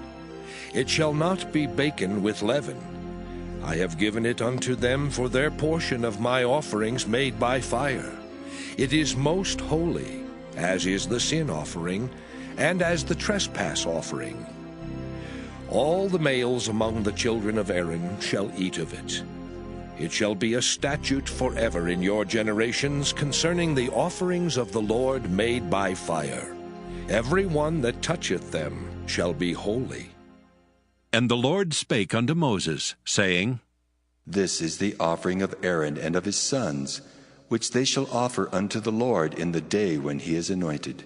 It shall not be baken with leaven. I have given it unto them for their portion of my offerings made by fire. It is most holy, as is the sin offering, and as the trespass offering. All the males among the children of Aaron shall eat of it. It shall be a statute forever in your generations concerning the offerings of the Lord made by fire. Every one that toucheth them shall be holy. And the Lord spake unto Moses, saying, This is the offering of Aaron and of his sons, which they shall offer unto the Lord in the day when he is anointed.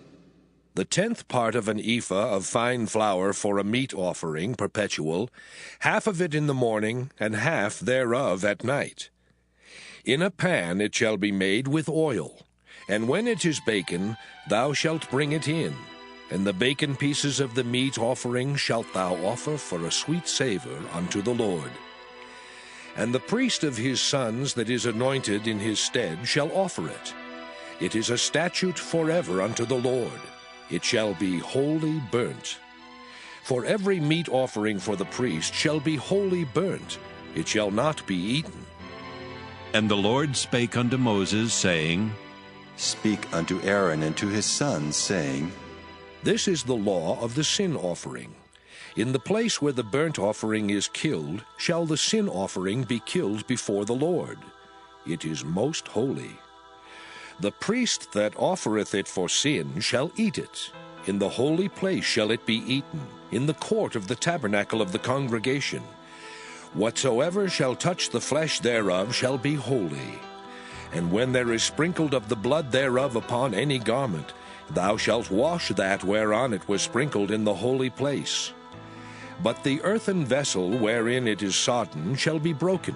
The 10th part of an ephah of fine flour for a meat offering perpetual, half of it in the morning, and half thereof at night. In a pan it shall be made with oil, and when it is baken, thou shalt bring it in, and the baken pieces of the meat offering shalt thou offer for a sweet savour unto the Lord. And the priest of his sons that is anointed in his stead shall offer it. It is a statute forever unto the Lord. It shall be wholly burnt. For every meat offering for the priest shall be wholly burnt. It shall not be eaten. And the Lord spake unto Moses, saying, Speak unto Aaron and to his sons, saying, This is the law of the sin offering. In the place where the burnt offering is killed shall the sin offering be killed before the Lord. It is most holy. The priest that offereth it for sin shall eat it. In the holy place shall it be eaten, in the court of the tabernacle of the congregation. Whatsoever shall touch the flesh thereof shall be holy. And when there is sprinkled of the blood thereof upon any garment, thou shalt wash that whereon it was sprinkled in the holy place. But the earthen vessel wherein it is sodden shall be broken.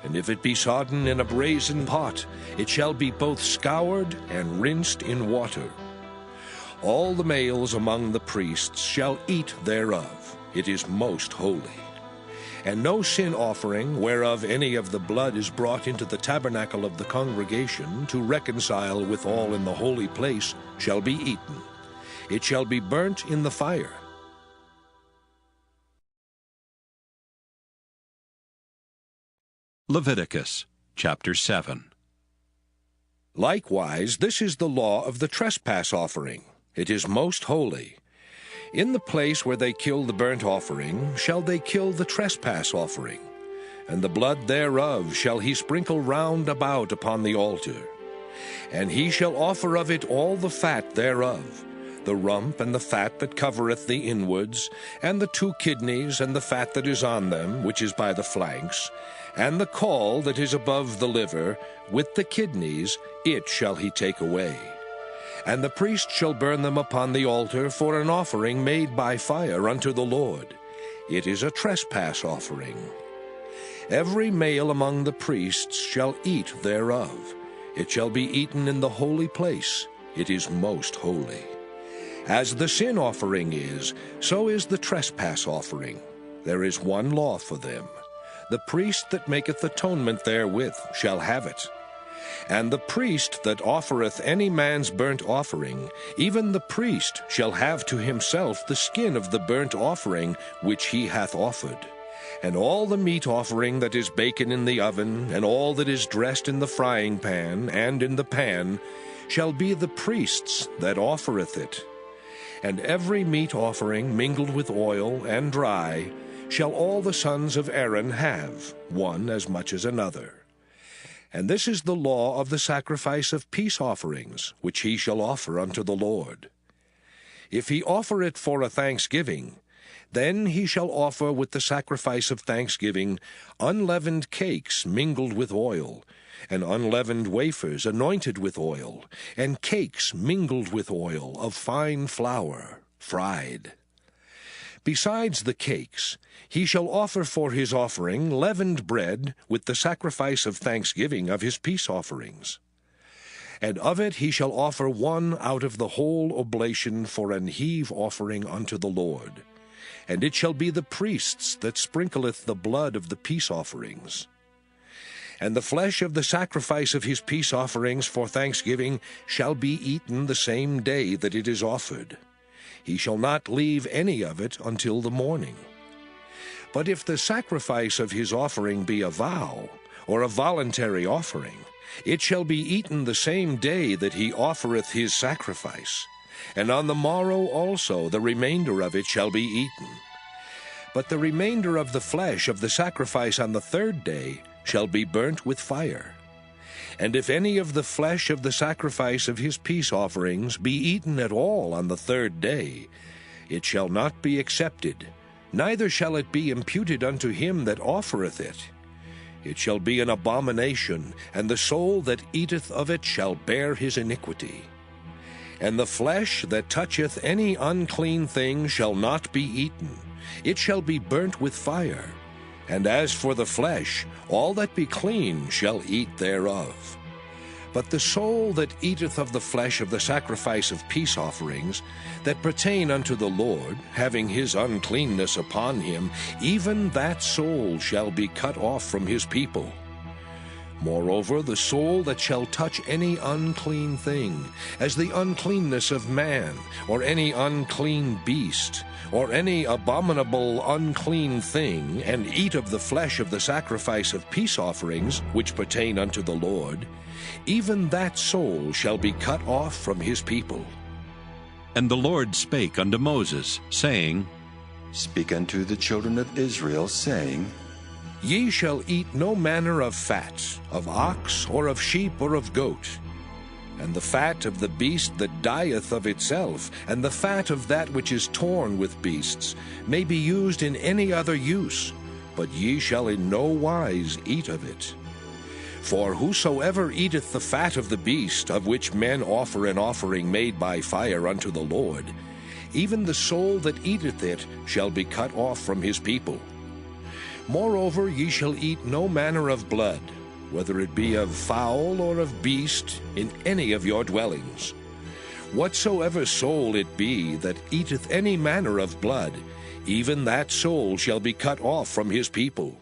And if it be sodden in a brazen pot, it shall be both scoured and rinsed in water. All the males among the priests shall eat thereof. It is most holy. And no sin offering, whereof any of the blood is brought into the tabernacle of the congregation to reconcile with all in the holy place, shall be eaten. It shall be burnt in the fire. Leviticus chapter 7. Likewise, this is the law of the trespass offering. It is most holy. In the place where they kill the burnt offering shall they kill the trespass offering, and the blood thereof shall he sprinkle round about upon the altar. And he shall offer of it all the fat thereof, the rump and the fat that covereth the inwards, and the 2 kidneys and the fat that is on them, which is by the flanks, and the caul that is above the liver, with the kidneys, it shall he take away. And the priest shall burn them upon the altar for an offering made by fire unto the Lord. It is a trespass offering. Every male among the priests shall eat thereof. It shall be eaten in the holy place. It is most holy. As the sin offering is, so is the trespass offering. There is one law for them. The priest that maketh atonement therewith shall have it. And the priest that offereth any man's burnt offering, even the priest shall have to himself the skin of the burnt offering which he hath offered. And all the meat offering that is baken in the oven, and all that is dressed in the frying pan and in the pan, shall be the priest's that offereth it. And every meat offering mingled with oil and dry shall all the sons of Aaron have, one as much as another. And this is the law of the sacrifice of peace offerings, which he shall offer unto the Lord. If he offer it for a thanksgiving, then he shall offer with the sacrifice of thanksgiving unleavened cakes mingled with oil, and unleavened wafers anointed with oil, and cakes mingled with oil of fine flour, fried. Besides the cakes, he shall offer for his offering leavened bread with the sacrifice of thanksgiving of his peace offerings. And of it he shall offer one out of the whole oblation for an heave offering unto the Lord. And it shall be the priest's that sprinkleth the blood of the peace offerings. And the flesh of the sacrifice of his peace offerings for thanksgiving shall be eaten the same day that it is offered. He shall not leave any of it until the morning. But if the sacrifice of his offering be a vow, or a voluntary offering, it shall be eaten the same day that he offereth his sacrifice, and on the morrow also the remainder of it shall be eaten. But the remainder of the flesh of the sacrifice on the 3rd day shall be burnt with fire. And if any of the flesh of the sacrifice of his peace offerings be eaten at all on the 3rd day, it shall not be accepted, neither shall it be imputed unto him that offereth it. It shall be an abomination, and the soul that eateth of it shall bear his iniquity. And the flesh that toucheth any unclean thing shall not be eaten. It shall be burnt with fire. And as for the flesh, all that be clean shall eat thereof. But the soul that eateth of the flesh of the sacrifice of peace offerings, that pertain unto the Lord, having his uncleanness upon him, even that soul shall be cut off from his people. Moreover, the soul that shall touch any unclean thing, as the uncleanness of man, or any unclean beast, or any abominable unclean thing, and eat of the flesh of the sacrifice of peace offerings, which pertain unto the Lord, even that soul shall be cut off from his people. And the Lord spake unto Moses, saying, Speak unto the children of Israel, saying, Ye shall eat no manner of fat, of ox, or of sheep, or of goat. And the fat of the beast that dieth of itself, and the fat of that which is torn with beasts, may be used in any other use, but ye shall in no wise eat of it. For whosoever eateth the fat of the beast, of which men offer an offering made by fire unto the Lord, even the soul that eateth it shall be cut off from his people. Moreover, ye shall eat no manner of blood, whether it be of fowl or of beast, in any of your dwellings. Whatsoever soul it be that eateth any manner of blood, even that soul shall be cut off from his people.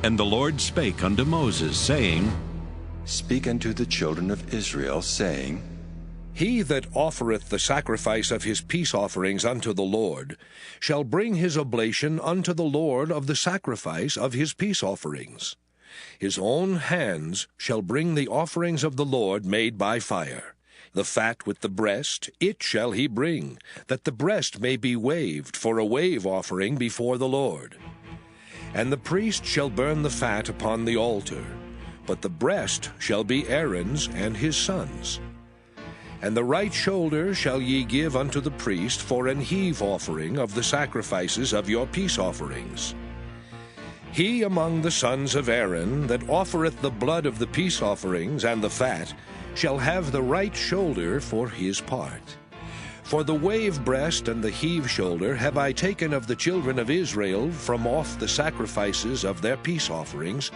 And the Lord spake unto Moses, saying, Speak unto the children of Israel, saying, He that offereth the sacrifice of his peace offerings unto the Lord shall bring his oblation unto the Lord of the sacrifice of his peace offerings. His own hands shall bring the offerings of the Lord made by fire. The fat with the breast, it shall he bring, that the breast may be waved for a wave offering before the Lord. And the priest shall burn the fat upon the altar, but the breast shall be Aaron's and his sons'. And the right shoulder shall ye give unto the priest for an heave offering of the sacrifices of your peace offerings. He among the sons of Aaron that offereth the blood of the peace offerings and the fat shall have the right shoulder for his part. For the wave breast and the heave shoulder have I taken of the children of Israel from off the sacrifices of their peace offerings,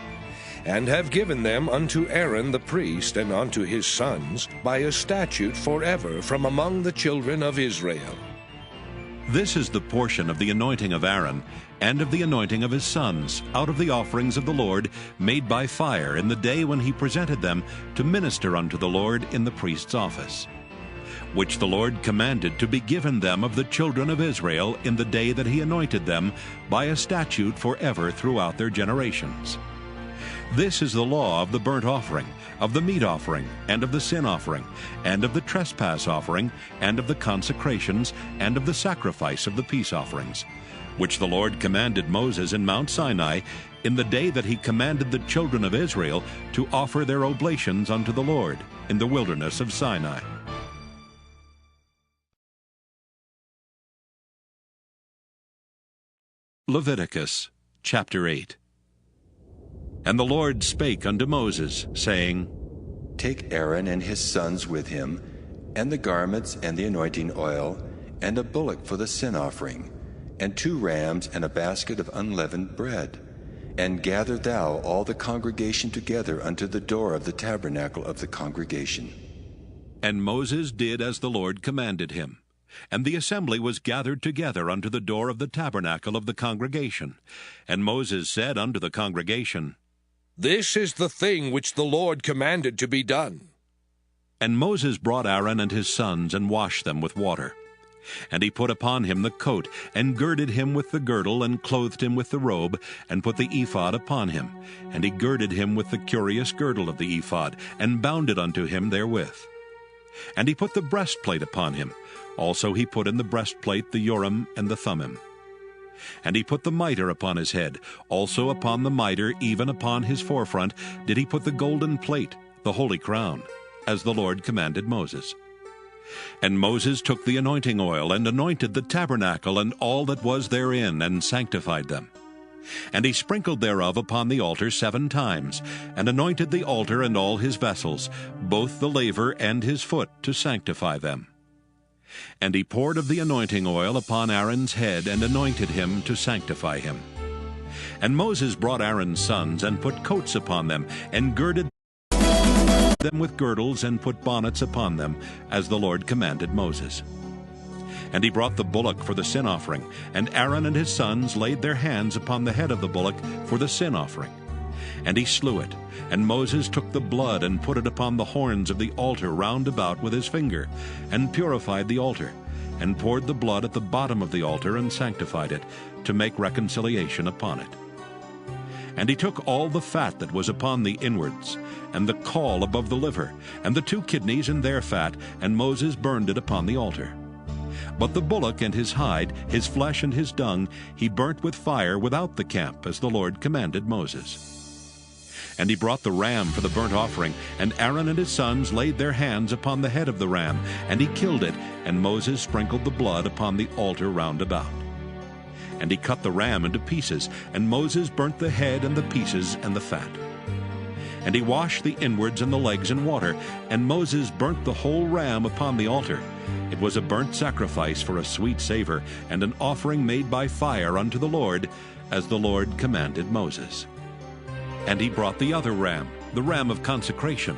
and have given them unto Aaron the priest and unto his sons by a statute forever from among the children of Israel. This is the portion of the anointing of Aaron, and of the anointing of his sons, out of the offerings of the Lord, made by fire, in the day when he presented them to minister unto the Lord in the priest's office, which the Lord commanded to be given them of the children of Israel in the day that he anointed them, by a statute forever throughout their generations. This is the law of the burnt offering, of the meat offering, and of the sin offering, and of the trespass offering, and of the consecrations, and of the sacrifice of the peace offerings, which the Lord commanded Moses in Mount Sinai in the day that he commanded the children of Israel to offer their oblations unto the Lord in the wilderness of Sinai. Leviticus chapter 8. And the Lord spake unto Moses, saying, Take Aaron and his sons with him, and the garments and the anointing oil, and a bullock for the sin offering, and 2 rams and a basket of unleavened bread. And gather thou all the congregation together unto the door of the tabernacle of the congregation. And Moses did as the Lord commanded him. And the assembly was gathered together unto the door of the tabernacle of the congregation. And Moses said unto the congregation, This is the thing which the Lord commanded to be done. And Moses brought Aaron and his sons, and washed them with water. And he put upon him the coat, and girded him with the girdle, and clothed him with the robe, and put the ephod upon him. And he girded him with the curious girdle of the ephod, and bound it unto him therewith. And he put the breastplate upon him. Also he put in the breastplate the Urim and the Thummim. And he put the mitre upon his head. Also upon the mitre, even upon his forefront, did he put the golden plate, the holy crown, as the Lord commanded Moses. And Moses took the anointing oil, and anointed the tabernacle and all that was therein, and sanctified them. And he sprinkled thereof upon the altar 7 times, and anointed the altar and all his vessels, both the laver and his foot, to sanctify them. And he poured of the anointing oil upon Aaron's head, and anointed him to sanctify him. And Moses brought Aaron's sons, and put coats upon them, and girded them with girdles, and put bonnets upon them, as the Lord commanded Moses. And he brought the bullock for the sin offering, and Aaron and his sons laid their hands upon the head of the bullock for the sin offering. And he slew it, and Moses took the blood, and put it upon the horns of the altar round about with his finger, and purified the altar, and poured the blood at the bottom of the altar, and sanctified it, to make reconciliation upon it. And he took all the fat that was upon the inwards, and the caul above the liver, and the 2 kidneys and their fat, and Moses burned it upon the altar. But the bullock and his hide, his flesh and his dung, he burnt with fire without the camp, as the Lord commanded Moses. And he brought the ram for the burnt offering, and Aaron and his sons laid their hands upon the head of the ram, and he killed it, and Moses sprinkled the blood upon the altar round about. And he cut the ram into pieces, and Moses burnt the head and the pieces and the fat. And he washed the inwards and the legs in water, and Moses burnt the whole ram upon the altar. It was a burnt sacrifice for a sweet savor, and an offering made by fire unto the Lord, as the Lord commanded Moses. And he brought the other ram, the ram of consecration.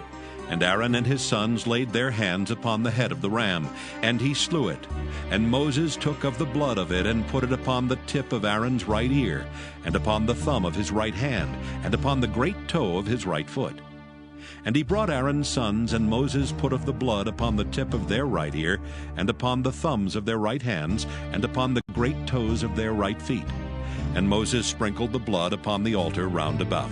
And Aaron and his sons laid their hands upon the head of the ram, and he slew it. And Moses took of the blood of it, and put it upon the tip of Aaron's right ear, and upon the thumb of his right hand, and upon the great toe of his right foot. And he brought Aaron's sons, and Moses put of the blood upon the tip of their right ear, and upon the thumbs of their right hands, and upon the great toes of their right feet. And Moses sprinkled the blood upon the altar round about.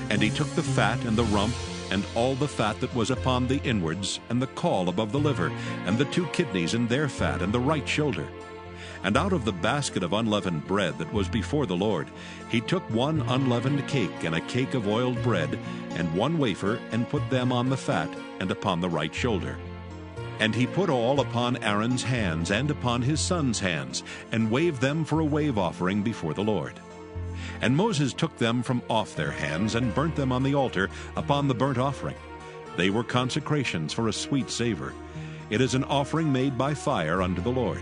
And he took the fat and the rump, and all the fat that was upon the inwards, and the caul above the liver, and the 2 kidneys and their fat, and the right shoulder. And out of the basket of unleavened bread that was before the Lord, he took 1 unleavened cake, and a cake of oiled bread, and 1 wafer, and put them on the fat, and upon the right shoulder. And he put all upon Aaron's hands, and upon his sons' hands, and waved them for a wave offering before the Lord. And Moses took them from off their hands, and burnt them on the altar upon the burnt offering. They were consecrations for a sweet savor. It is an offering made by fire unto the Lord.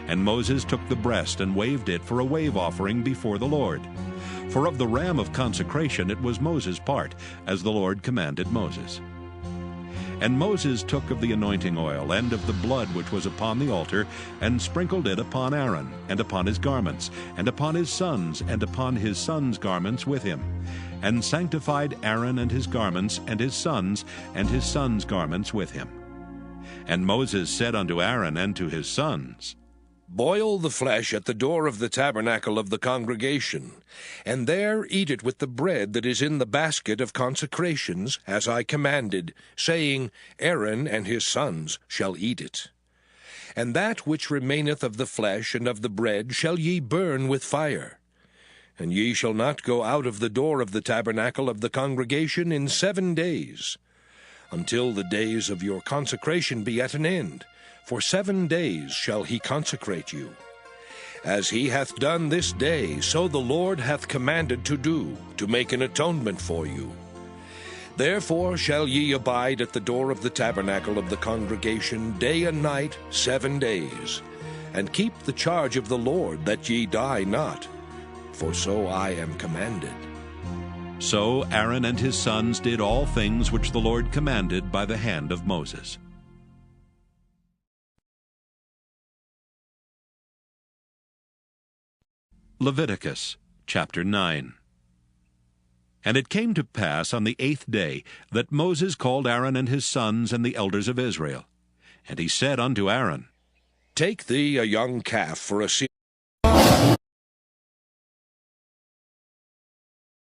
And Moses took the breast, and waved it for a wave offering before the Lord. For of the ram of consecration it was Moses' part, as the Lord commanded Moses. And Moses took of the anointing oil, and of the blood which was upon the altar, and sprinkled it upon Aaron, and upon his garments, and upon his sons, and upon his sons' garments with him, and sanctified Aaron and his garments, and his sons' garments with him. And Moses said unto Aaron and to his sons, Boil the flesh at the door of the tabernacle of the congregation, and there eat it with the bread that is in the basket of consecrations, as I commanded, saying, Aaron and his sons shall eat it. And that which remaineth of the flesh and of the bread shall ye burn with fire. And ye shall not go out of the door of the tabernacle of the congregation in 7 days, until the days of your consecration be at an end. For 7 days shall he consecrate you. As he hath done this day, so the Lord hath commanded to do, to make an atonement for you. Therefore shall ye abide at the door of the tabernacle of the congregation day and night 7 days, and keep the charge of the Lord, that ye die not, for so I am commanded. So Aaron and his sons did all things which the Lord commanded by the hand of Moses. Leviticus chapter 9. And it came to pass on the 8th day that Moses called Aaron and his sons and the elders of Israel. And he said unto Aaron, Take thee a young calf for a sin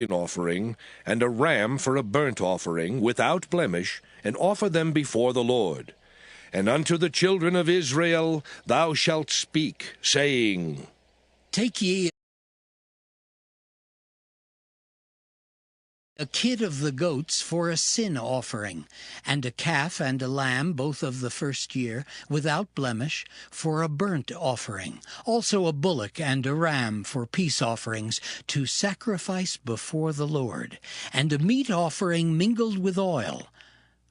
offering, and a ram for a burnt offering, without blemish, and offer them before the Lord. And unto the children of Israel thou shalt speak, saying, Take ye a kid of the goats for a sin offering, and a calf and a lamb, both of the first year, without blemish, for a burnt offering. Also a bullock and a ram for peace offerings, to sacrifice before the Lord, and a meat offering mingled with oil.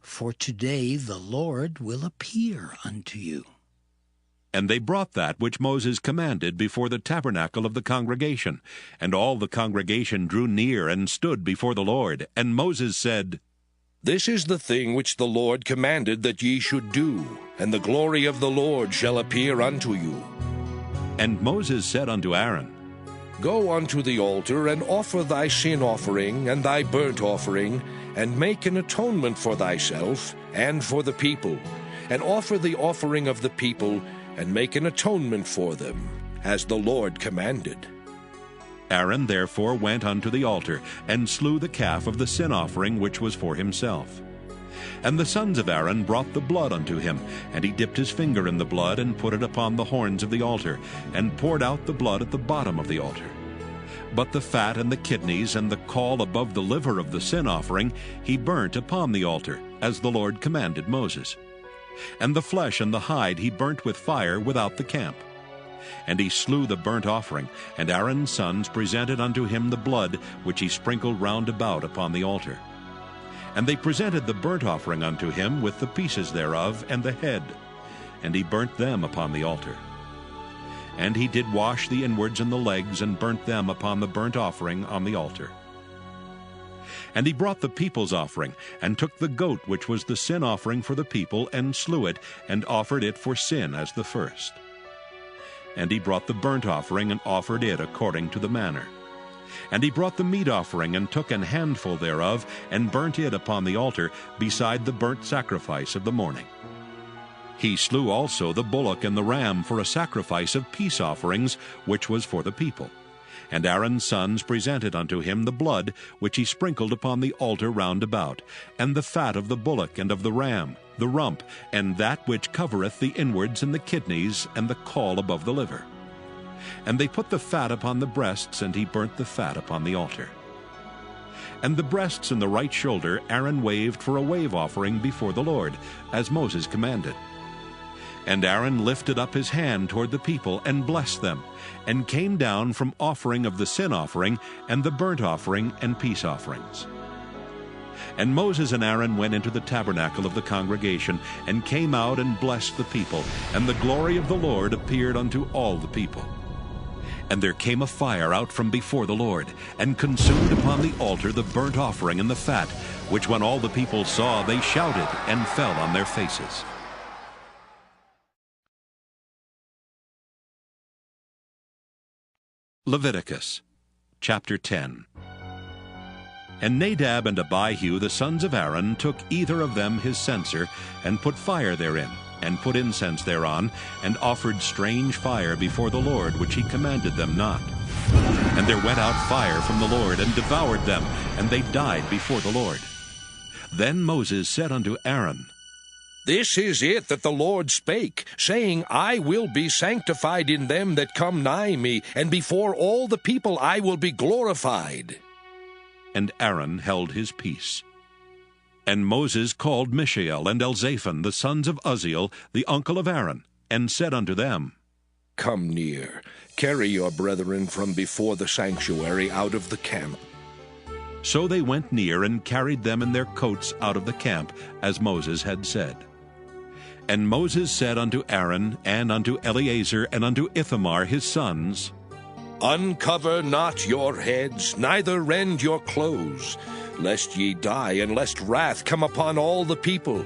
For today the Lord will appear unto you. And they brought that which Moses commanded before the tabernacle of the congregation. And all the congregation drew near and stood before the Lord. And Moses said, This is the thing which the Lord commanded that ye should do, and the glory of the Lord shall appear unto you. And Moses said unto Aaron, Go unto the altar, and offer thy sin offering and thy burnt offering, and make an atonement for thyself and for the people, and offer the offering of the people, and make an atonement for them, as the Lord commanded. Aaron therefore went unto the altar, and slew the calf of the sin offering which was for himself. And the sons of Aaron brought the blood unto him, and he dipped his finger in the blood, and put it upon the horns of the altar, and poured out the blood at the bottom of the altar. But the fat and the kidneys and the caul above the liver of the sin offering he burnt upon the altar, as the Lord commanded Moses. And the flesh and the hide he burnt with fire without the camp. And he slew the burnt offering, and Aaron's sons presented unto him the blood which he sprinkled round about upon the altar. And they presented the burnt offering unto him with the pieces thereof and the head, and he burnt them upon the altar. And he did wash the inwards and the legs, and burnt them upon the burnt offering on the altar. And he brought the people's offering, and took the goat which was the sin offering for the people, and slew it, and offered it for sin as the first. And he brought the burnt offering, and offered it according to the manner. And he brought the meat offering, and took an handful thereof, and burnt it upon the altar, beside the burnt sacrifice of the morning. He slew also the bullock and the ram for a sacrifice of peace offerings, which was for the people. And Aaron's sons presented unto him the blood, which he sprinkled upon the altar round about, and the fat of the bullock and of the ram, the rump, and that which covereth the inwards and the kidneys, and the caul above the liver. And they put the fat upon the breasts, and he burnt the fat upon the altar. And the breasts and the right shoulder Aaron waved for a wave offering before the Lord, as Moses commanded. And Aaron lifted up his hand toward the people, and blessed them, and came down from offering of the sin offering, and the burnt offering, and peace offerings. And Moses and Aaron went into the tabernacle of the congregation, and came out and blessed the people, and the glory of the Lord appeared unto all the people. And there came a fire out from before the Lord, and consumed upon the altar the burnt offering and the fat, which when all the people saw, they shouted, and fell on their faces. Leviticus chapter 10. And Nadab and Abihu the sons of Aaron took either of them his censer, and put fire therein, and put incense thereon, and offered strange fire before the Lord, which he commanded them not. And there went out fire from the Lord, and devoured them, and they died before the Lord. Then Moses said unto Aaron, This is it that the Lord spake, saying, I will be sanctified in them that come nigh me, and before all the people I will be glorified. And Aaron held his peace. And Moses called Mishael and Elzaphan, the sons of Uzziel, the uncle of Aaron, and said unto them, Come near, carry your brethren from before the sanctuary out of the camp. So they went near, and carried them in their coats out of the camp, as Moses had said. And Moses said unto Aaron, and unto Eleazar, and unto Ithamar his sons, Uncover not your heads, neither rend your clothes, lest ye die, and lest wrath come upon all the people.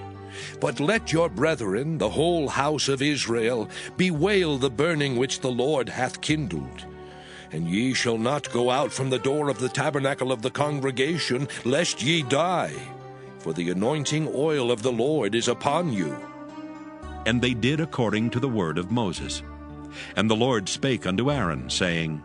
But let your brethren, the whole house of Israel, bewail the burning which the Lord hath kindled. And ye shall not go out from the door of the tabernacle of the congregation, lest ye die, for the anointing oil of the Lord is upon you. And they did according to the word of Moses. And the Lord spake unto Aaron, saying,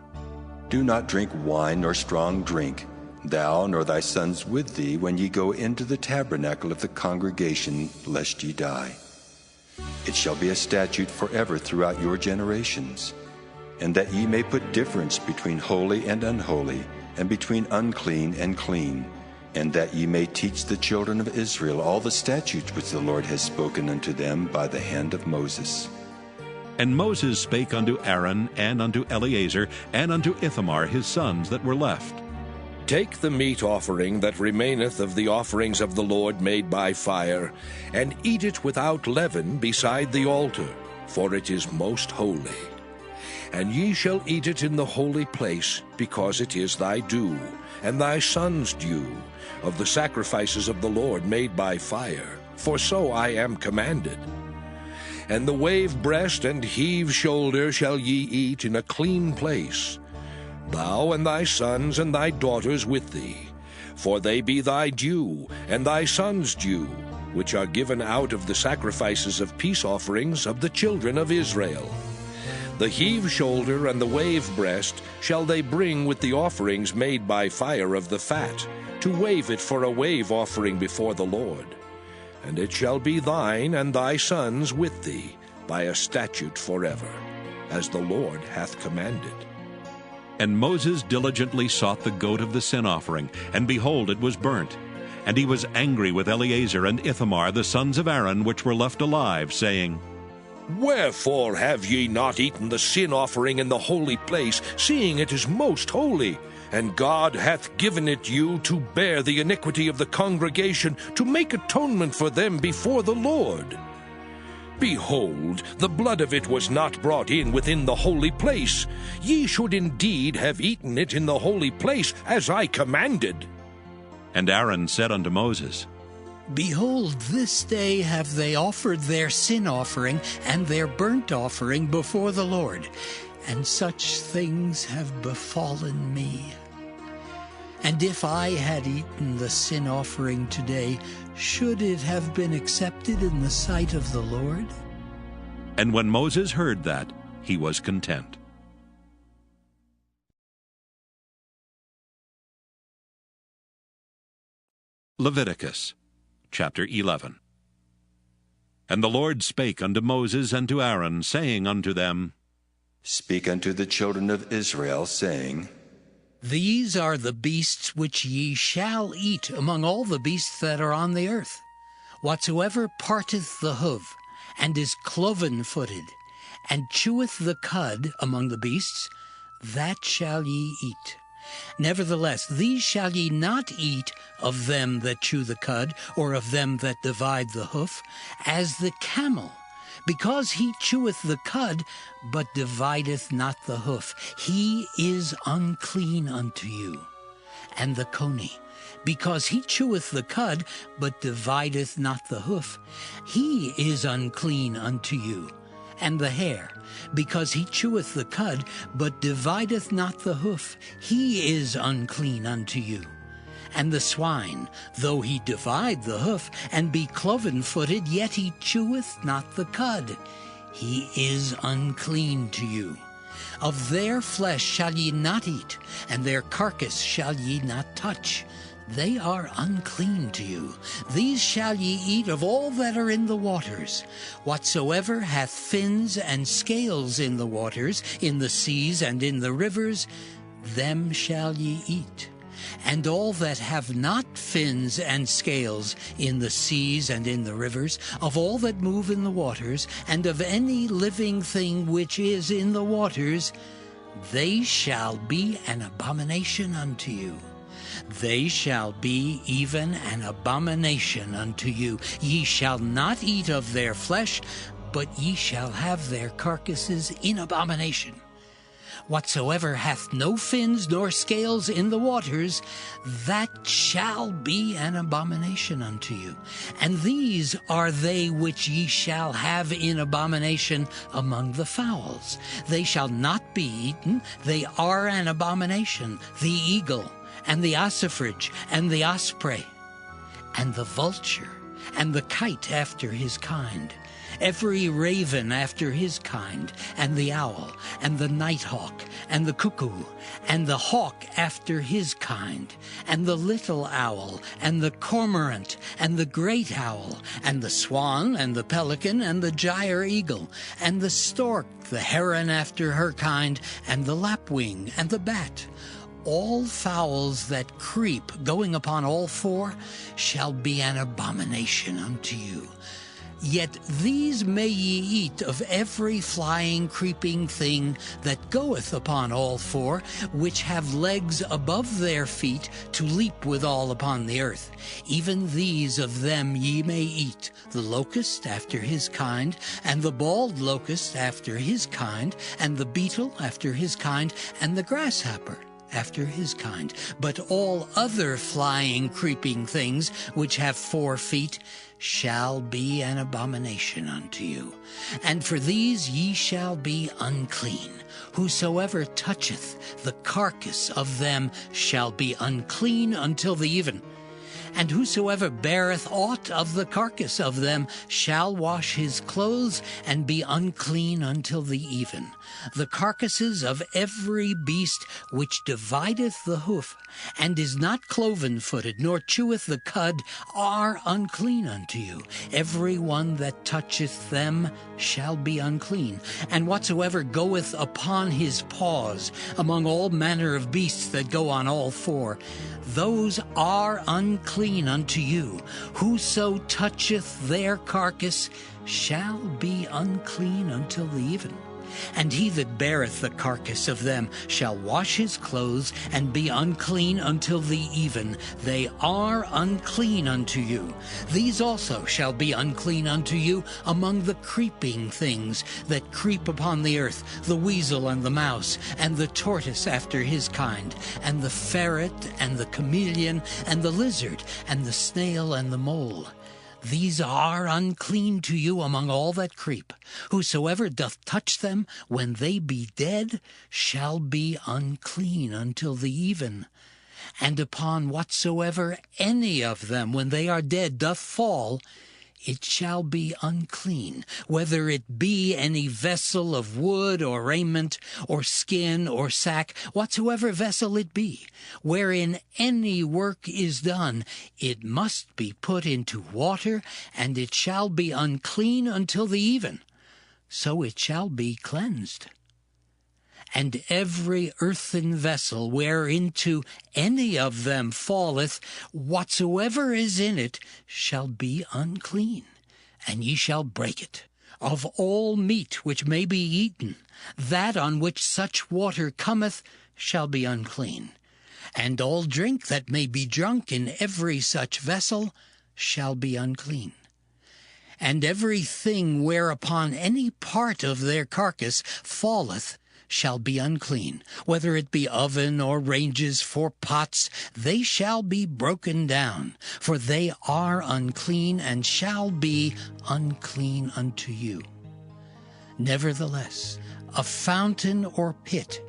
Do not drink wine nor strong drink, thou nor thy sons with thee, when ye go into the tabernacle of the congregation, lest ye die. It shall be a statute forever throughout your generations, and that ye may put difference between holy and unholy, and between unclean and clean, and that ye may teach the children of Israel all the statutes which the Lord has spoken unto them by the hand of Moses. And Moses spake unto Aaron, and unto Eleazar, and unto Ithamar his sons that were left, Take the meat offering that remaineth of the offerings of the Lord made by fire, and eat it without leaven beside the altar, for it is most holy. And ye shall eat it in the holy place, because it is thy due, and thy son's due, of the sacrifices of the Lord made by fire, for so I am commanded. And the wave breast and heave shoulder shall ye eat in a clean place, thou and thy sons and thy daughters with thee, for they be thy due, and thy sons' due, which are given out of the sacrifices of peace offerings of the children of Israel. The heave shoulder and the wave breast shall they bring with the offerings made by fire of the fat, to wave it for a wave offering before the Lord. and it shall be thine and thy sons with thee by a statute forever, as the Lord hath commanded. And Moses diligently sought the goat of the sin offering, and behold, it was burnt. And he was angry with Eleazar and Ithamar, the sons of Aaron, which were left alive, saying, Wherefore have ye not eaten the sin offering in the holy place, seeing it is most holy? And God hath given it you to bear the iniquity of the congregation, to make atonement for them before the Lord. Behold, the blood of it was not brought in within the holy place. Ye should indeed have eaten it in the holy place, as I commanded. And Aaron said unto Moses, Behold, this day have they offered their sin offering and their burnt offering before the Lord, and such things have befallen me. And if I had eaten the sin offering today, should it have been accepted in the sight of the Lord? And when Moses heard that, he was content. Leviticus chapter 11. And the Lord spake unto Moses and to Aaron, saying unto them, Speak unto the children of Israel, saying, These are the beasts which ye shall eat among all the beasts that are on the earth. Whatsoever parteth the hoof, and is cloven-footed, and cheweth the cud among the beasts, that shall ye eat. Nevertheless, these shall ye not eat of them that chew the cud, or of them that divide the hoof, as the camel, because he cheweth the cud, but divideth not the hoof. He is unclean unto you. And the coney, because he cheweth the cud, but divideth not the hoof. He is unclean unto you. And the hare, because he cheweth the cud, but divideth not the hoof. He is unclean unto you. And the swine, though he divide the hoof, and be cloven-footed, yet he cheweth not the cud. He is unclean to you. Of their flesh shall ye not eat, and their carcass shall ye not touch. They are unclean to you. These shall ye eat of all that are in the waters. Whatsoever hath fins and scales in the waters, in the seas and in the rivers, them shall ye eat. And all that have not fins and scales in the seas and in the rivers, of all that move in the waters, and of any living thing which is in the waters, they shall be an abomination unto you. They shall be even an abomination unto you. Ye shall not eat of their flesh, but ye shall have their carcasses in abomination. Whatsoever hath no fins nor scales in the waters, that shall be an abomination unto you. And these are they which ye shall have in abomination among the fowls. They shall not be eaten, they are an abomination: the eagle, and the ossifrage, and the osprey, and the vulture, and the kite after his kind, every raven after his kind, and the owl, and the nighthawk, and the cuckoo, and the hawk after his kind, and the little owl, and the cormorant, and the great owl, and the swan, and the pelican, and the gyre eagle, and the stork, the heron after her kind, and the lapwing, and the bat. All fowls that creep, going upon all four, shall be an abomination unto you. Yet these may ye eat of every flying, creeping thing that goeth upon all four, which have legs above their feet to leap withal upon the earth. Even these of them ye may eat: the locust after his kind, and the bald locust after his kind, and the beetle after his kind, and the grasshopper after his kind. But all other flying, creeping things which have 4 feet shall be an abomination unto you. And for these ye shall be unclean. Whosoever toucheth the carcass of them shall be unclean until the even. And whosoever beareth aught of the carcass of them shall wash his clothes, and be unclean until the even. The carcasses of every beast which divideth the hoof, and is not cloven-footed, nor cheweth the cud, are unclean unto you. Every one that toucheth them shall be unclean. And whatsoever goeth upon his paws among all manner of beasts that go on all four, those are unclean unto you. Whoso toucheth their carcass shall be unclean until the even. And he that beareth the carcass of them shall wash his clothes, and be unclean until the even. They are unclean unto you. These also shall be unclean unto you among the creeping things that creep upon the earth, the weasel and the mouse, and the tortoise after his kind, and the ferret, and the chameleon, and the lizard, and the snail, and the mole. These are unclean to you among all that creep. Whosoever doth touch them when they be dead shall be unclean until the even. And upon whatsoever any of them when they are dead doth fall, it shall be unclean, whether it be any vessel of wood or raiment or skin or sack, whatsoever vessel it be, wherein any work is done, it must be put into water, and it shall be unclean until the even. So it shall be cleansed. And every earthen vessel whereinto any of them falleth, whatsoever is in it shall be unclean, and ye shall break it. Of all meat which may be eaten, that on which such water cometh shall be unclean. And all drink that may be drunk in every such vessel shall be unclean. And every thing whereupon any part of their carcass falleth shall be unclean, whether it be oven or ranges for pots, they shall be broken down, for they are unclean, and shall be unclean unto you. Nevertheless, a fountain or pit,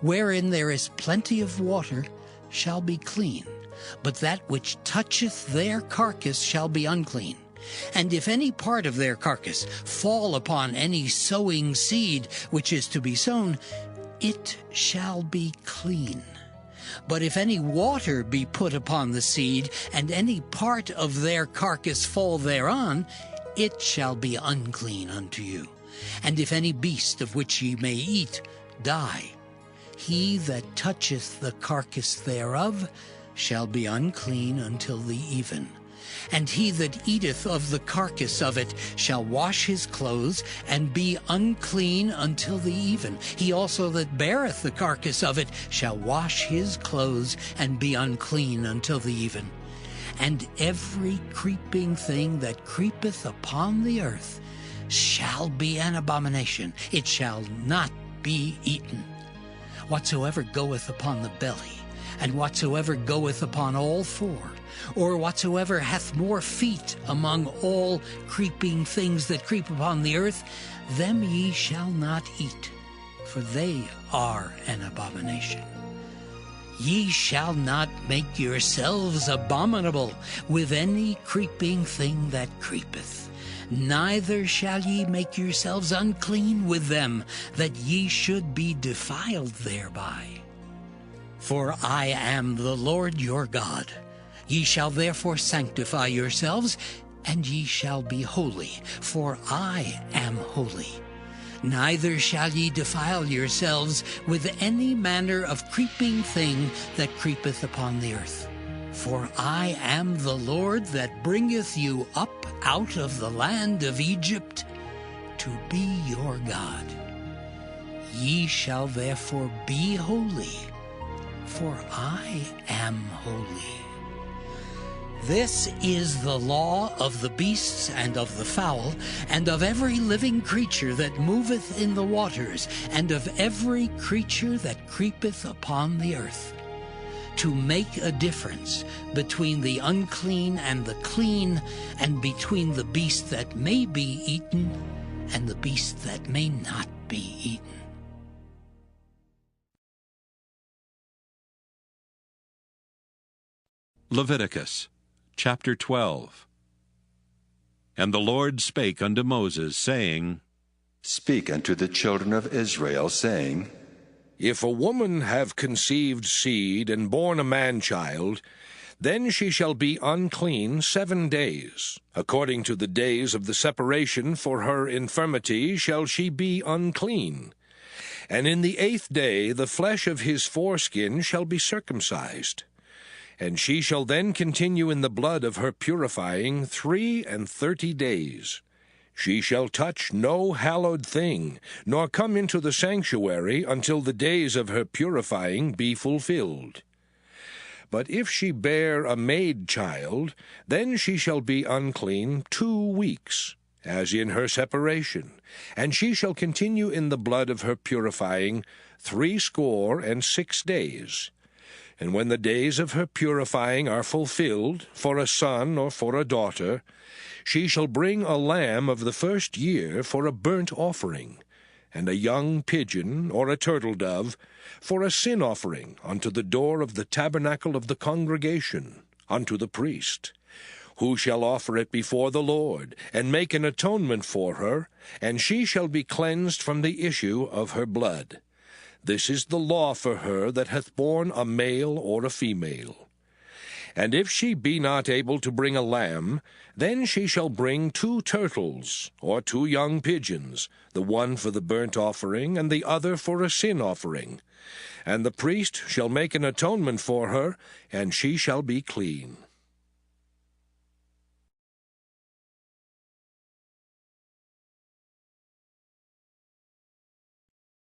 wherein there is plenty of water, shall be clean, but that which toucheth their carcass shall be unclean. And if any part of their carcass fall upon any sowing seed which is to be sown, it shall be clean. But if any water be put upon the seed, and any part of their carcass fall thereon, it shall be unclean unto you. And if any beast of which ye may eat die, he that toucheth the carcass thereof shall be unclean until the even. And he that eateth of the carcass of it shall wash his clothes, and be unclean until the even. He also that beareth the carcass of it shall wash his clothes, and be unclean until the even. And every creeping thing that creepeth upon the earth shall be an abomination. It shall not be eaten. Whatsoever goeth upon the belly, and whatsoever goeth upon all four, or whatsoever hath more feet among all creeping things that creep upon the earth, them ye shall not eat, for they are an abomination. Ye shall not make yourselves abominable with any creeping thing that creepeth, neither shall ye make yourselves unclean with them, that ye should be defiled thereby. For I am the Lord your God. Ye shall therefore sanctify yourselves, and ye shall be holy, for I am holy. Neither shall ye defile yourselves with any manner of creeping thing that creepeth upon the earth. For I am the Lord that bringeth you up out of the land of Egypt to be your God. Ye shall therefore be holy, for I am holy. This is the law of the beasts and of the fowl, and of every living creature that moveth in the waters, and of every creature that creepeth upon the earth, to make a difference between the unclean and the clean, and between the beast that may be eaten and the beast that may not be eaten. Leviticus Chapter 12. And the Lord spake unto Moses, saying, Speak unto the children of Israel, saying, If a woman have conceived seed and born a man-child, then she shall be unclean 7 days. According to the days of the separation for her infirmity shall she be unclean. And in the 8th day the flesh of his foreskin shall be circumcised. And she shall then continue in the blood of her purifying 33 days. She shall touch no hallowed thing, nor come into the sanctuary until the days of her purifying be fulfilled. But if she bear a maid child, then she shall be unclean 2 weeks, as in her separation, and she shall continue in the blood of her purifying 66 days. And when the days of her purifying are fulfilled, for a son or for a daughter, she shall bring a lamb of the 1st year for a burnt offering, and a young pigeon or a turtle dove for a sin offering unto the door of the tabernacle of the congregation, unto the priest, who shall offer it before the Lord, and make an atonement for her, and she shall be cleansed from the issue of her blood. This is the law for her that hath borne a male or a female. And if she be not able to bring a lamb, then she shall bring 2 turtles, or 2 young pigeons, the one for the burnt offering, and the other for a sin offering. And the priest shall make an atonement for her, and she shall be clean.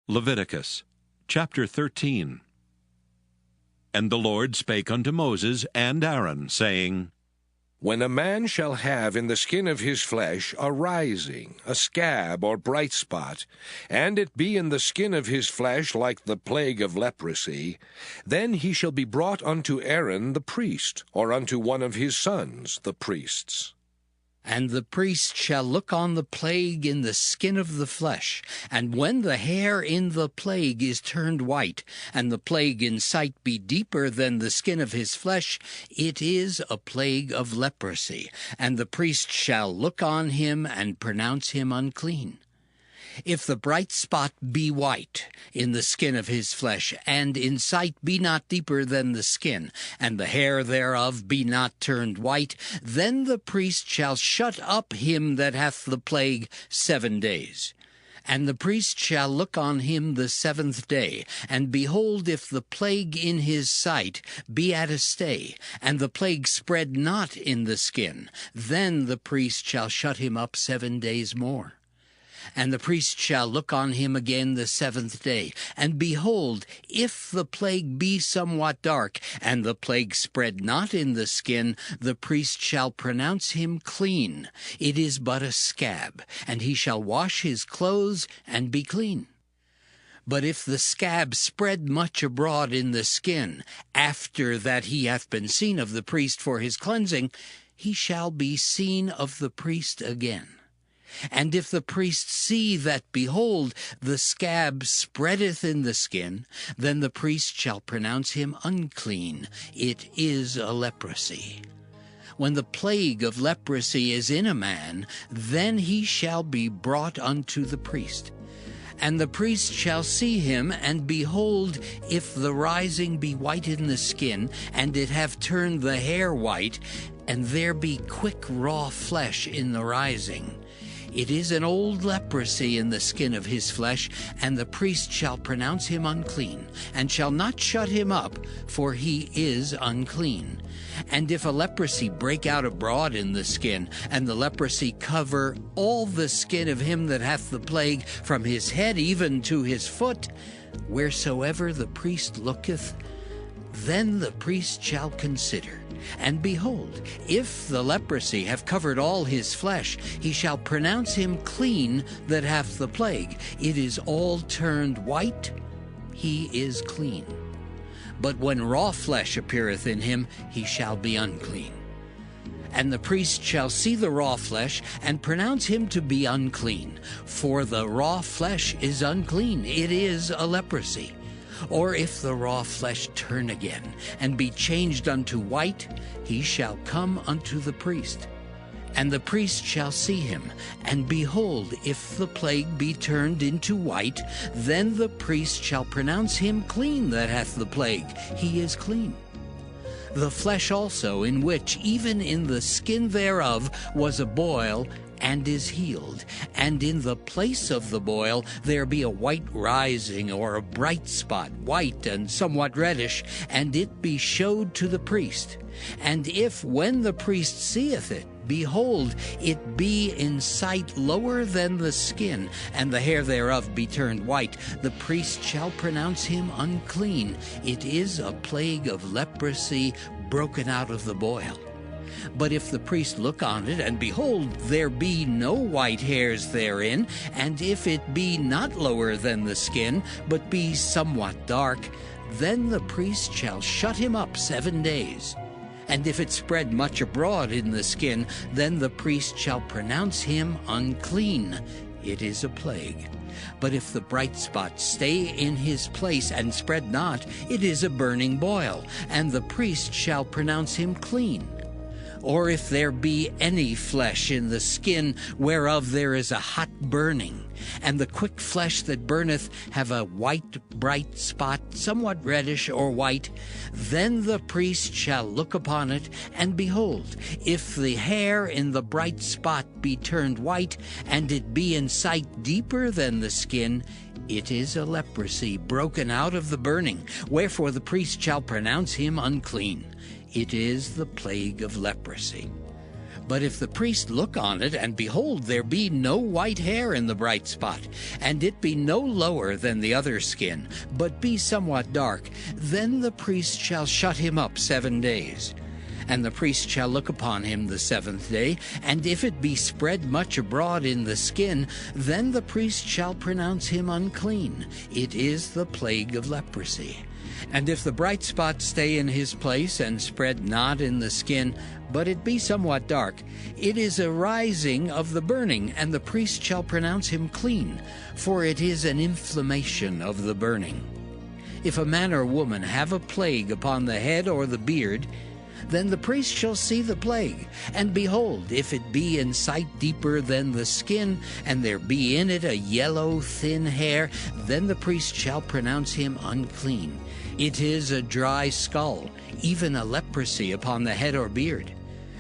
Leviticus chapter 13. And the Lord spake unto Moses and Aaron, saying, When a man shall have in the skin of his flesh a rising, a scab or bright spot, and it be in the skin of his flesh like the plague of leprosy, then he shall be brought unto Aaron the priest, or unto one of his sons, the priests. And the priest shall look on the plague in the skin of the flesh, and when the hair in the plague is turned white, and the plague in sight be deeper than the skin of his flesh, it is a plague of leprosy, and the priest shall look on him and pronounce him unclean. If the bright spot be white in the skin of his flesh, and in sight be not deeper than the skin, and the hair thereof be not turned white, then the priest shall shut up him that hath the plague 7 days. And the priest shall look on him the 7th day, and behold, if the plague in his sight be at a stay, and the plague spread not in the skin, then the priest shall shut him up 7 days more. And the priest shall look on him again the 7th day, and behold, if the plague be somewhat dark, and the plague spread not in the skin, the priest shall pronounce him clean. It is but a scab, and he shall wash his clothes and be clean. But if the scab spread much abroad in the skin, after that he hath been seen of the priest for his cleansing, he shall be seen of the priest again. And if the priest see that, behold, the scab spreadeth in the skin, then the priest shall pronounce him unclean. It is a leprosy. When the plague of leprosy is in a man, then he shall be brought unto the priest. And the priest shall see him, and behold, if the rising be white in the skin, and it have turned the hair white, and there be quick raw flesh in the rising, it is an old leprosy in the skin of his flesh, and the priest shall pronounce him unclean, and shall not shut him up, for he is unclean. And if a leprosy break out abroad in the skin, and the leprosy cover all the skin of him that hath the plague, from his head even to his foot, wheresoever the priest looketh, then the priest shall consider. And behold, if the leprosy have covered all his flesh, he shall pronounce him clean that hath the plague. It is all turned white, he is clean. But when raw flesh appeareth in him, he shall be unclean. And the priest shall see the raw flesh, and pronounce him to be unclean. For the raw flesh is unclean, it is a leprosy. Or if the raw flesh turn again, and be changed unto white, he shall come unto the priest. And the priest shall see him, and behold, if the plague be turned into white, then the priest shall pronounce him clean that hath the plague. He is clean. The flesh also, in which even in the skin thereof was a boil, and is healed, and in the place of the boil there be a white rising, or a bright spot, white and somewhat reddish, and it be showed to the priest. And if, when the priest seeth it, behold, it be in sight lower than the skin, and the hair thereof be turned white, the priest shall pronounce him unclean. It is a plague of leprosy broken out of the boil. But if the priest look on it, and behold, there be no white hairs therein, and if it be not lower than the skin, but be somewhat dark, then the priest shall shut him up 7 days. And if it spread much abroad in the skin, then the priest shall pronounce him unclean. It is a plague. But if the bright spot stay in his place and spread not, it is a burning boil, and the priest shall pronounce him clean. Or if there be any flesh in the skin whereof there is a hot burning, and the quick flesh that burneth have a white bright spot, somewhat reddish or white, then the priest shall look upon it, and behold, if the hair in the bright spot be turned white, and it be in sight deeper than the skin, it is a leprosy broken out of the burning, wherefore the priest shall pronounce him unclean. It is the plague of leprosy. But if the priest look on it, and behold, there be no white hair in the bright spot, and it be no lower than the other skin, but be somewhat dark, then the priest shall shut him up 7 days. And the priest shall look upon him the 7th day, and if it be spread much abroad in the skin, then the priest shall pronounce him unclean. It is the plague of leprosy. And if the bright spot stay in his place, and spread not in the skin, but it be somewhat dark, it is a rising of the burning, and the priest shall pronounce him clean, for it is an inflammation of the burning. If a man or woman have a plague upon the head or the beard, then the priest shall see the plague, and behold, if it be in sight deeper than the skin, and there be in it a yellow thin hair, then the priest shall pronounce him unclean. It is a dry skull, even a leprosy upon the head or beard.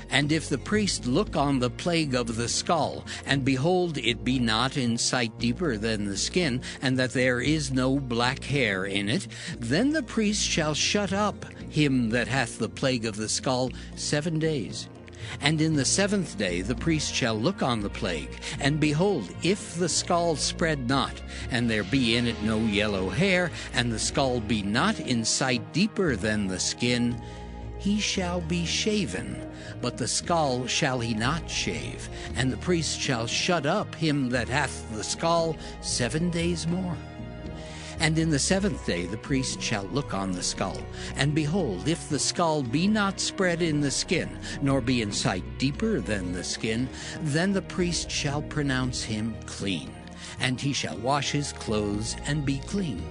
And if the priest look on the plague of the skull, and behold, it be not in sight deeper than the skin, and that there is no black hair in it, then the priest shall shut up him that hath the plague of the skull 7 days. And in the 7th day the priest shall look on the plague, and behold, if the skull spread not, and there be in it no yellow hair, and the skull be not in sight deeper than the skin, he shall be shaven, but the skull shall he not shave, and the priest shall shut up him that hath the skull 7 days more. And in the 7th day the priest shall look on the skull, and behold, if the skull be not spread in the skin, nor be in sight deeper than the skin, then the priest shall pronounce him clean, and he shall wash his clothes and be clean.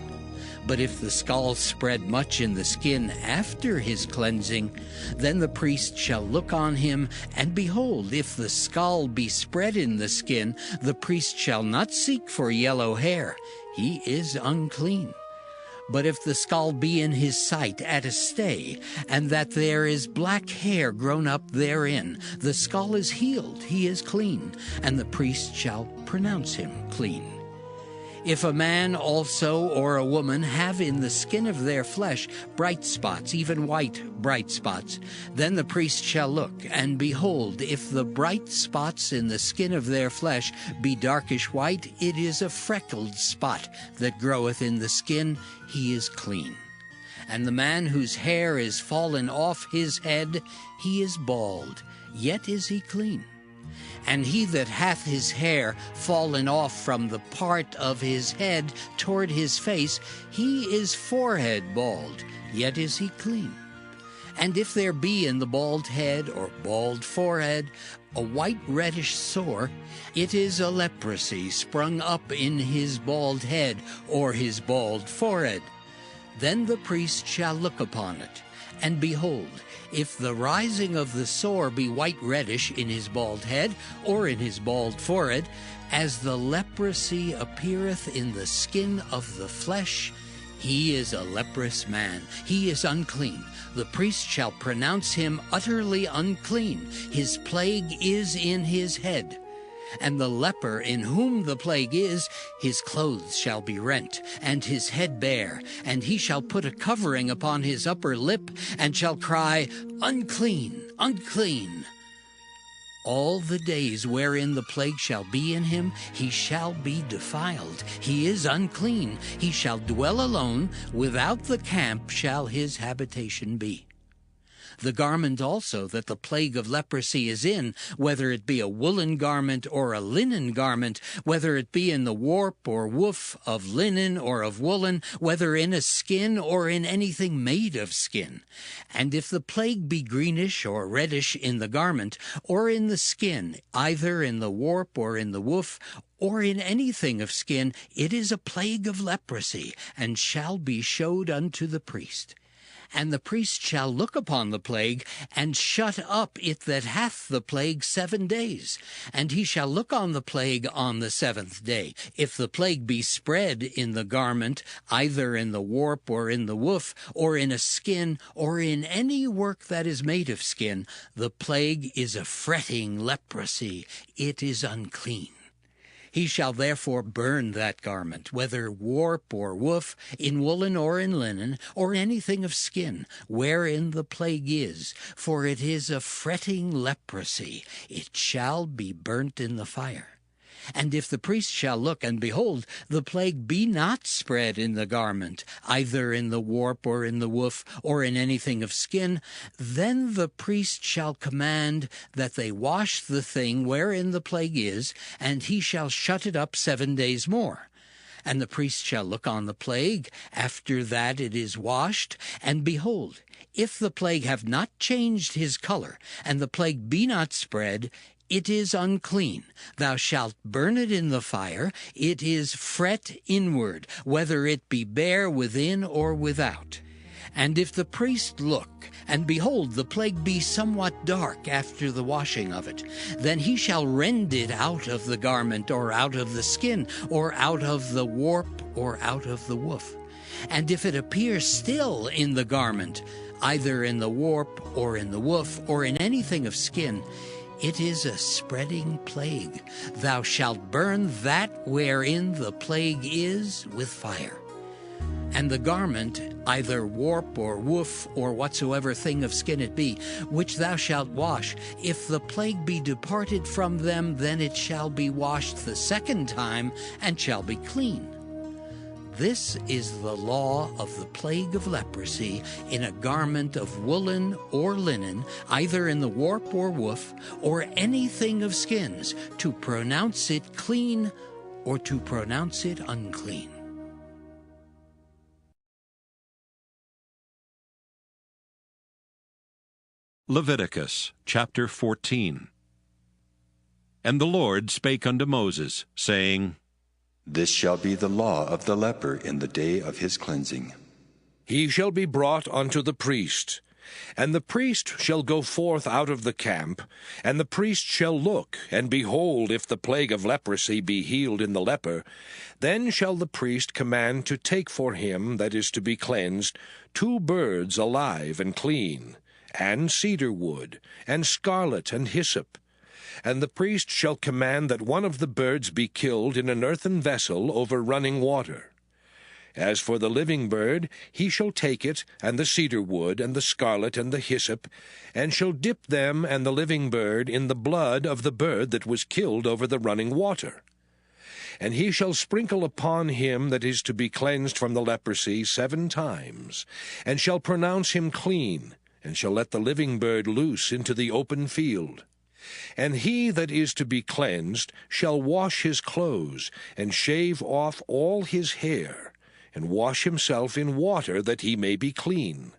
But if the skull spread much in the skin after his cleansing, then the priest shall look on him, and behold, if the skull be spread in the skin, the priest shall not seek for yellow hair. He is unclean. But if the skull be in his sight at a stay, and that there is black hair grown up therein, the skull is healed, he is clean, and the priest shall pronounce him clean. If a man also or a woman have in the skin of their flesh bright spots, even white bright spots, then the priest shall look, and behold, if the bright spots in the skin of their flesh be darkish white, it is a freckled spot that groweth in the skin, he is clean. And the man whose hair is fallen off his head, he is bald, yet is he clean. And he that hath his hair fallen off from the part of his head toward his face, he is forehead bald, yet is he clean. And if there be in the bald head or bald forehead a white reddish sore, it is a leprosy sprung up in his bald head or his bald forehead. Then the priest shall look upon it, and behold, if the rising of the sore be white-reddish in his bald head, or in his bald forehead, as the leprosy appeareth in the skin of the flesh, he is a leprous man. He is unclean. The priest shall pronounce him utterly unclean. His plague is in his head. And the leper in whom the plague is, his clothes shall be rent, and his head bare, and he shall put a covering upon his upper lip, and shall cry, Unclean, unclean. All the days wherein the plague shall be in him, he shall be defiled. He is unclean. He shall dwell alone. Without the camp shall his habitation be. The garment also that the plague of leprosy is in, whether it be a woolen garment or a linen garment, whether it be in the warp or woof of linen or of woolen, whether in a skin or in anything made of skin. And if the plague be greenish or reddish in the garment, or in the skin, either in the warp or in the woof, or in anything of skin, it is a plague of leprosy, and shall be showed unto the priest. And the priest shall look upon the plague, and shut up it that hath the plague 7 days. And he shall look on the plague on the 7th day. If the plague be spread in the garment, either in the warp or in the woof, or in a skin, or in any work that is made of skin, the plague is a fretting leprosy. It is unclean. He shall therefore burn that garment, whether warp or woof, in woolen or in linen, or anything of skin, wherein the plague is, for it is a fretting leprosy. It shall be burnt in the fire. And if the priest shall look, and behold, the plague be not spread in the garment, either in the warp or in the woof, or in anything of skin, then the priest shall command that they wash the thing wherein the plague is, and he shall shut it up 7 days more. And the priest shall look on the plague after that it is washed, and behold, if the plague have not changed his color, and the plague be not spread, it is unclean. Thou shalt burn it in the fire. It is fret inward, whether it be bare within or without. And if the priest look, and behold, the plague be somewhat dark after the washing of it, then he shall rend it out of the garment, or out of the skin, or out of the warp, or out of the woof. And if it appear still in the garment, either in the warp, or in the woof, or in anything of skin, it is a spreading plague. Thou shalt burn that wherein the plague is with fire. And the garment, either warp or woof, or whatsoever thing of skin it be, which thou shalt wash, if the plague be departed from them, then it shall be washed the 2nd time, and shall be clean. This is the law of the plague of leprosy in a garment of woolen or linen, either in the warp or woof, or anything of skins, to pronounce it clean or to pronounce it unclean. Leviticus chapter 14. And the Lord spake unto Moses, saying, This shall be the law of the leper in the day of his cleansing. He shall be brought unto the priest, and the priest shall go forth out of the camp, and the priest shall look, and behold, if the plague of leprosy be healed in the leper, then shall the priest command to take for him that is to be cleansed 2 birds alive and clean, and cedar wood, and scarlet and hyssop. And the priest shall command that one of the birds be killed in an earthen vessel over running water. As for the living bird, he shall take it, and the cedar wood, and the scarlet, and the hyssop, and shall dip them and the living bird in the blood of the bird that was killed over the running water. And he shall sprinkle upon him that is to be cleansed from the leprosy 7 times, and shall pronounce him clean, and shall let the living bird loose into the open field. And he that is to be cleansed shall wash his clothes, and shave off all his hair, and wash himself in water, that he may be clean.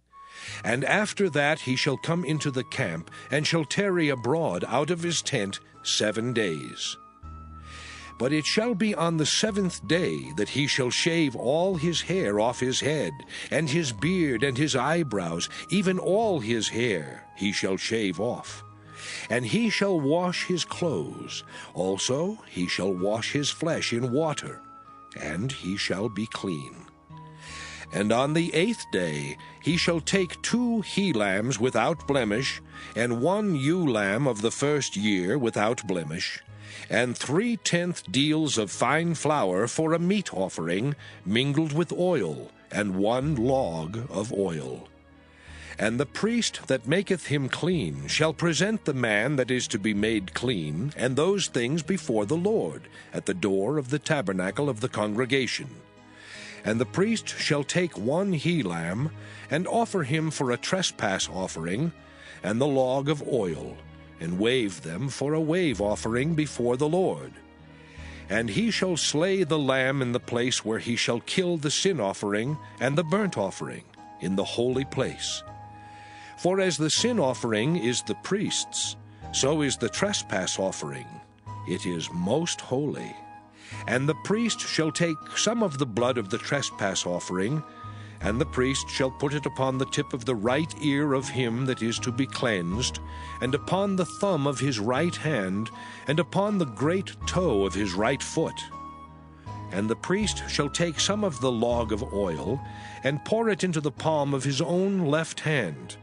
And after that he shall come into the camp, and shall tarry abroad out of his tent 7 days. But it shall be on the 7th day that he shall shave all his hair off his head, and his beard and his eyebrows, even all his hair he shall shave off. And he shall wash his clothes. Also he shall wash his flesh in water, and he shall be clean. And on the 8th day he shall take 2 he-lambs without blemish, and 1 ewe-lamb of the 1st year without blemish, and 3/10 deals of fine flour for a meat offering, mingled with oil, and 1 log of oil. And the priest that maketh him clean shall present the man that is to be made clean, and those things before the Lord, at the door of the tabernacle of the congregation. And the priest shall take 1 he-lamb, and offer him for a trespass offering, and the log of oil, and wave them for a wave offering before the Lord. And he shall slay the lamb in the place where he shall kill the sin offering and the burnt offering, in the holy place. For as the sin offering is the priest's, so is the trespass offering. It is most holy. And the priest shall take some of the blood of the trespass offering, and the priest shall put it upon the tip of the right ear of him that is to be cleansed, and upon the thumb of his right hand, and upon the great toe of his right foot. And the priest shall take some of the log of oil, and pour it into the palm of his own left hand.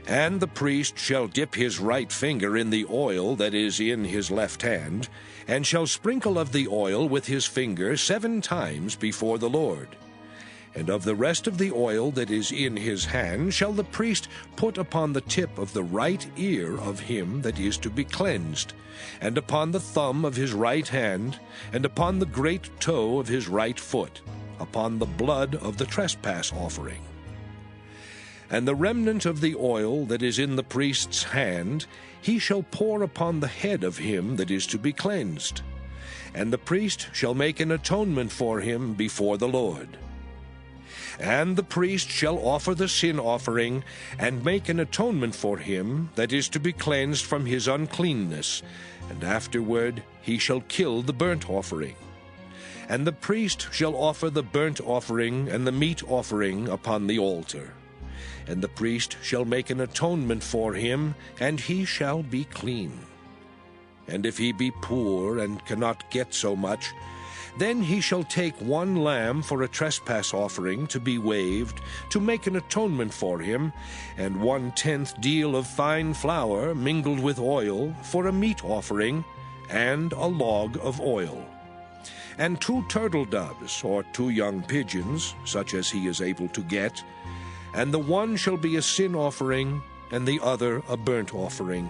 And the priest shall dip his right finger in the oil that is in his left hand, and shall sprinkle of the oil with his finger 7 times before the Lord. And of the rest of the oil that is in his hand shall the priest put upon the tip of the right ear of him that is to be cleansed, and upon the thumb of his right hand, and upon the great toe of his right foot, upon the blood of the trespass offering. And the remnant of the oil that is in the priest's hand he shall pour upon the head of him that is to be cleansed. And the priest shall make an atonement for him before the Lord. And the priest shall offer the sin offering, and make an atonement for him that is to be cleansed from his uncleanness, and afterward he shall kill the burnt offering. And the priest shall offer the burnt offering and the meat offering upon the altar. And the priest shall make an atonement for him, and he shall be clean. And if he be poor and cannot get so much, then he shall take 1 lamb for a trespass offering to be waved, to make an atonement for him, and 1/10 deal of fine flour mingled with oil for a meat offering, and a log of oil. And 2 turtle doves, or 2 young pigeons, such as he is able to get, and the one shall be a sin offering, and the other a burnt offering.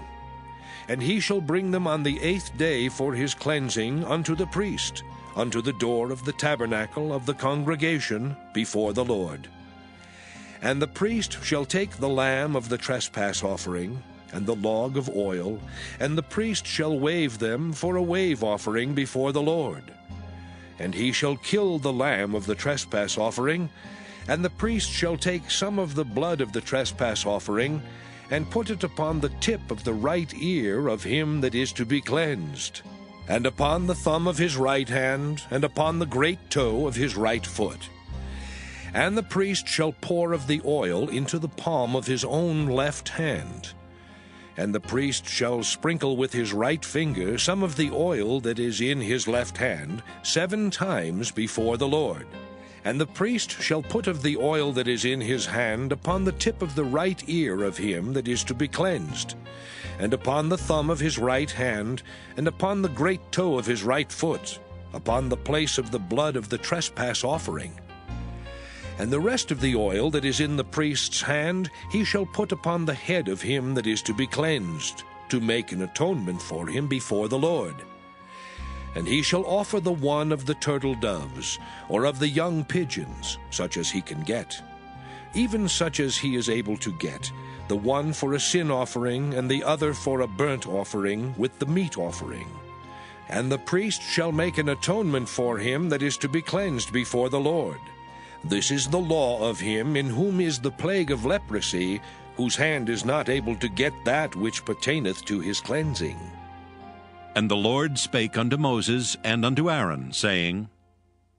And he shall bring them on the 8th day for his cleansing unto the priest, unto the door of the tabernacle of the congregation before the Lord. And the priest shall take the lamb of the trespass offering, and the log of oil, and the priest shall wave them for a wave offering before the Lord. And he shall kill the lamb of the trespass offering, and the priest shall take some of the blood of the trespass offering, and put it upon the tip of the right ear of him that is to be cleansed, and upon the thumb of his right hand, and upon the great toe of his right foot. And the priest shall pour of the oil into the palm of his own left hand. And the priest shall sprinkle with his right finger some of the oil that is in his left hand 7 times before the Lord. And the priest shall put of the oil that is in his hand upon the tip of the right ear of him that is to be cleansed, and upon the thumb of his right hand, and upon the great toe of his right foot, upon the place of the blood of the trespass offering. And the rest of the oil that is in the priest's hand he shall put upon the head of him that is to be cleansed, to make an atonement for him before the Lord. And he shall offer the one of the turtle doves, or of the young pigeons, such as he can get, even such as he is able to get, the one for a sin offering, and the other for a burnt offering with the meat offering. And the priest shall make an atonement for him that is to be cleansed before the Lord. This is the law of him in whom is the plague of leprosy, whose hand is not able to get that which pertaineth to his cleansing. And the Lord spake unto Moses and unto Aaron, saying,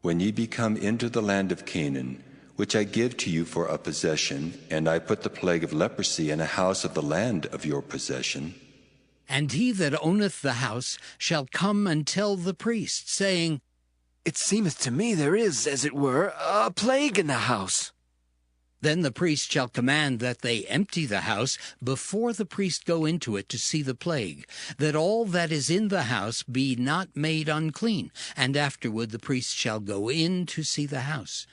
When ye be come into the land of Canaan, which I give to you for a possession, and I put the plague of leprosy in a house of the land of your possession. And he that owneth the house shall come and tell the priest, saying, It seemeth to me there is, as it were, a plague in the house. Then the priest shall command that they empty the house before the priest go into it to see the plague, that all that is in the house be not made unclean. And afterward the priest shall go in to see the house.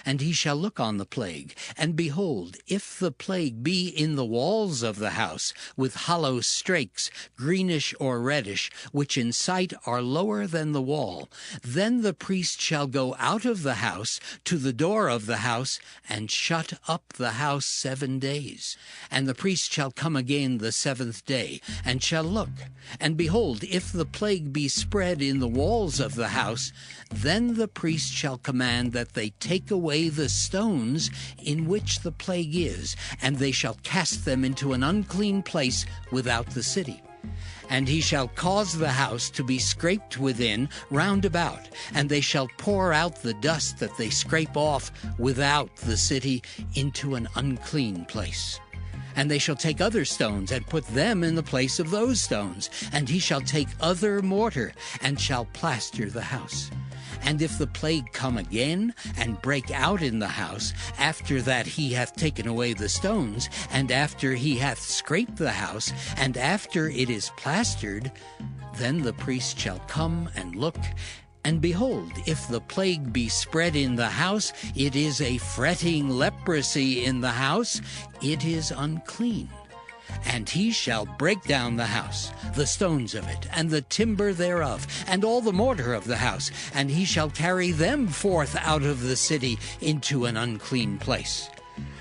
And he shall look on the plague, and behold, if the plague be in the walls of the house, with hollow strakes, greenish or reddish, which in sight are lower than the wall, then the priest shall go out of the house to the door of the house, and shut up the house 7 days. And the priest shall come again the 7th day, and shall look. And behold, if the plague be spread in the walls of the house, then the priest shall command that they take away the stones in which the plague is, and they shall cast them into an unclean place without the city. And he shall cause the house to be scraped within round about, and they shall pour out the dust that they scrape off without the city into an unclean place. And they shall take other stones, and put them in the place of those stones. And he shall take other mortar, and shall plaster the house. And if the plague come again, and break out in the house, after that he hath taken away the stones, and after he hath scraped the house, and after it is plastered, then the priest shall come and look. And behold, if the plague be spread in the house, it is a fretting leprosy in the house, it is unclean. And he shall break down the house, the stones of it, and the timber thereof, and all the mortar of the house, and he shall carry them forth out of the city into an unclean place.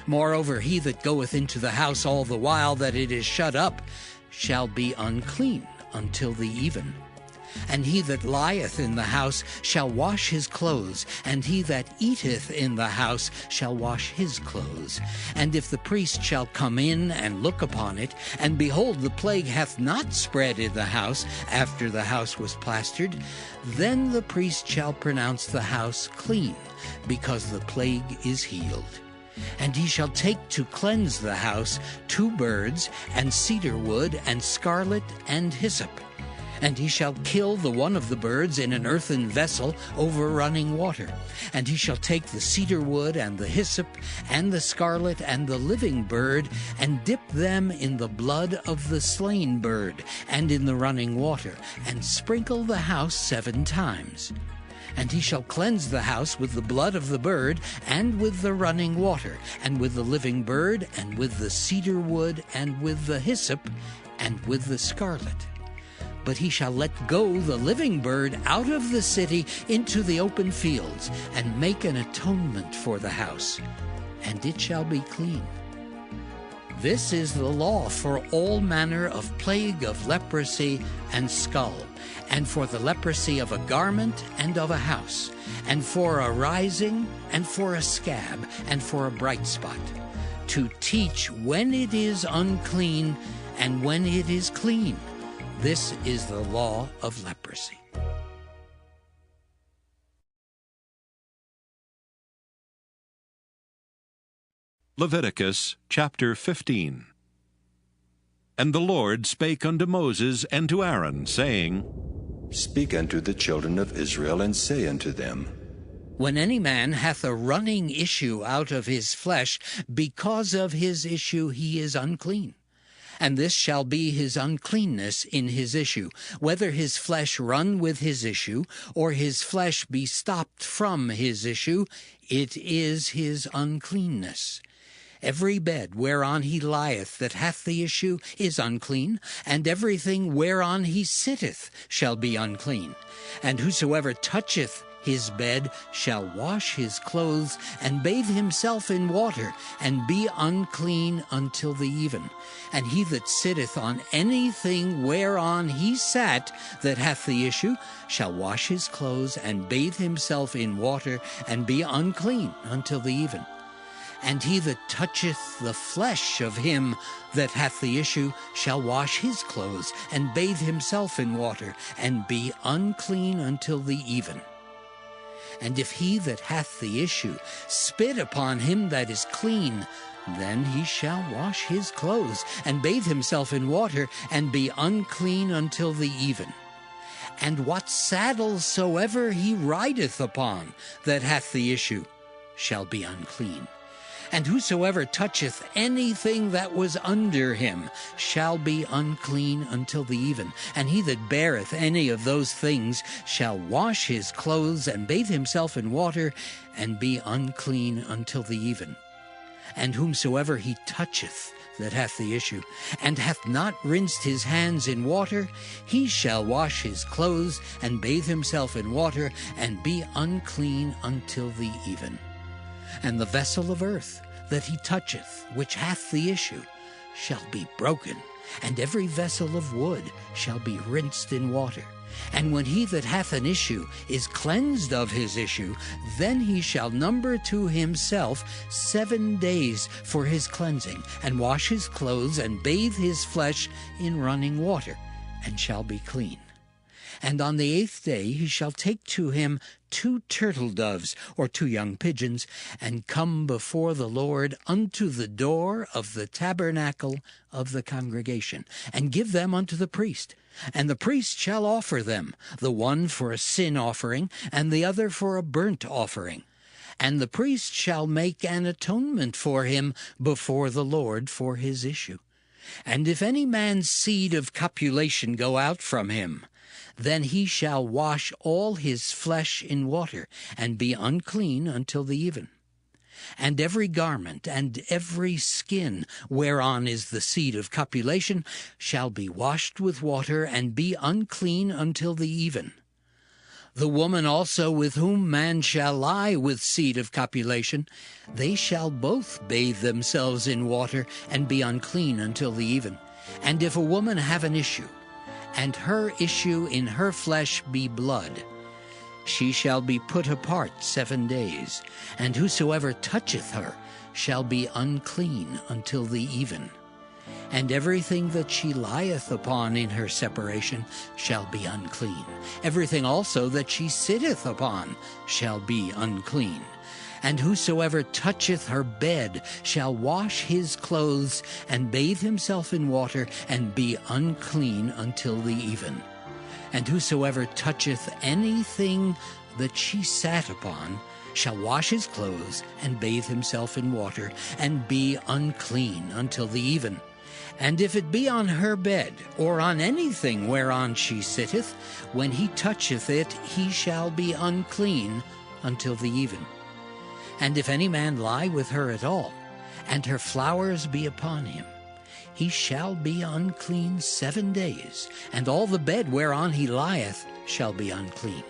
Moreover, he that goeth into the house all the while that it is shut up shall be unclean until the even. And he that lieth in the house shall wash his clothes, and he that eateth in the house shall wash his clothes. And if the priest shall come in and look upon it, and behold, the plague hath not spread in the house after the house was plastered, then the priest shall pronounce the house clean, because the plague is healed. And he shall take to cleanse the house 2 birds, and cedar wood, and scarlet, and hyssop. And he shall kill the one of the birds in an earthen vessel over running water. And he shall take the cedar wood, and the hyssop, and the scarlet, and the living bird, and dip them in the blood of the slain bird, and in the running water, and sprinkle the house 7 times. And he shall cleanse the house with the blood of the bird, and with the running water, and with the living bird, and with the cedar wood, and with the hyssop, and with the scarlet. But he shall let go the living bird out of the city into the open fields, and make an atonement for the house, and it shall be clean. This is the law for all manner of plague of leprosy and skull, and for the leprosy of a garment and of a house, and for a rising, and for a scab, and for a bright spot, to teach when it is unclean and when it is clean. This is the law of leprosy. Leviticus chapter 15. And the Lord spake unto Moses and to Aaron, saying, Speak unto the children of Israel, and say unto them, When any man hath a running issue out of his flesh, because of his issue he is unclean. And this shall be his uncleanness in his issue, whether his flesh run with his issue, or his flesh be stopped from his issue, it is his uncleanness. Every bed whereon he lieth that hath the issue is unclean, and everything whereon he sitteth shall be unclean. And whosoever toucheth his bed shall wash his clothes, and bathe himself in water, and be unclean until the even. And he that sitteth on anything whereon he sat that hath the issue shall wash his clothes, and bathe himself in water, and be unclean until the even. And he that toucheth the flesh of him that hath the issue shall wash his clothes, and bathe himself in water, and be unclean until the even. And if he that hath the issue spit upon him that is clean, then he shall wash his clothes, and bathe himself in water, and be unclean until the even. And what saddle soever he rideth upon that hath the issue shall be unclean. And whosoever toucheth anything that was under him shall be unclean until the even. And he that beareth any of those things shall wash his clothes, and bathe himself in water, and be unclean until the even. And whomsoever he toucheth that hath the issue, and hath not rinsed his hands in water, he shall wash his clothes, and bathe himself in water, and be unclean until the even. And the vessel of earth that he toucheth, which hath the issue, shall be broken, and every vessel of wood shall be rinsed in water. And when he that hath an issue is cleansed of his issue, then he shall number to himself 7 days for his cleansing, and wash his clothes, and bathe his flesh in running water, and shall be clean. And on the 8th day he shall take to him 2 turtle doves, or 2 young pigeons, and come before the Lord unto the door of the tabernacle of the congregation, and give them unto the priest. And the priest shall offer them, the one for a sin offering, and the other for a burnt offering. And the priest shall make an atonement for him before the Lord for his issue. And if any man's seed of copulation go out from him, then he shall wash all his flesh in water, and be unclean until the even. And every garment and every skin whereon is the seed of copulation shall be washed with water, and be unclean until the even. The woman also with whom man shall lie with seed of copulation, they shall both bathe themselves in water, and be unclean until the even. And if a woman have an issue, and her issue in her flesh be blood, she shall be put apart 7 days, and whosoever toucheth her shall be unclean until the even. And everything that she lieth upon in her separation shall be unclean. Everything also that she sitteth upon shall be unclean. And whosoever toucheth her bed shall wash his clothes, and bathe himself in water, and be unclean until the even. And whosoever toucheth anything that she sat upon shall wash his clothes, and bathe himself in water, and be unclean until the even. And if it be on her bed, or on anything whereon she sitteth, when he toucheth it, he shall be unclean until the even. And if any man lie with her at all, and her flowers be upon him, he shall be unclean 7 days, and all the bed whereon he lieth shall be unclean.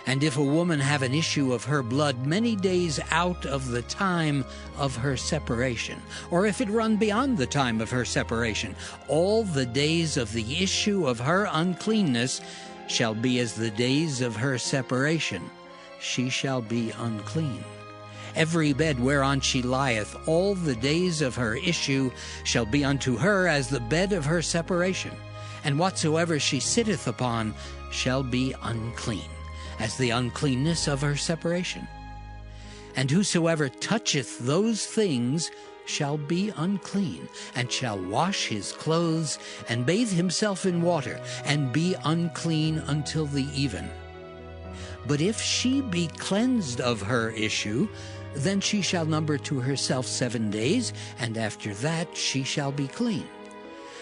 And if a woman have an issue of her blood many days out of the time of her separation, or if it run beyond the time of her separation, all the days of the issue of her uncleanness shall be as the days of her separation. She shall be unclean. Every bed whereon she lieth all the days of her issue shall be unto her as the bed of her separation, and whatsoever she sitteth upon shall be unclean, as the uncleanness of her separation. And whosoever toucheth those things shall be unclean, and shall wash his clothes, and bathe himself in water, and be unclean until the even. But if she be cleansed of her issue, then she shall number to herself 7 days, and after that she shall be clean.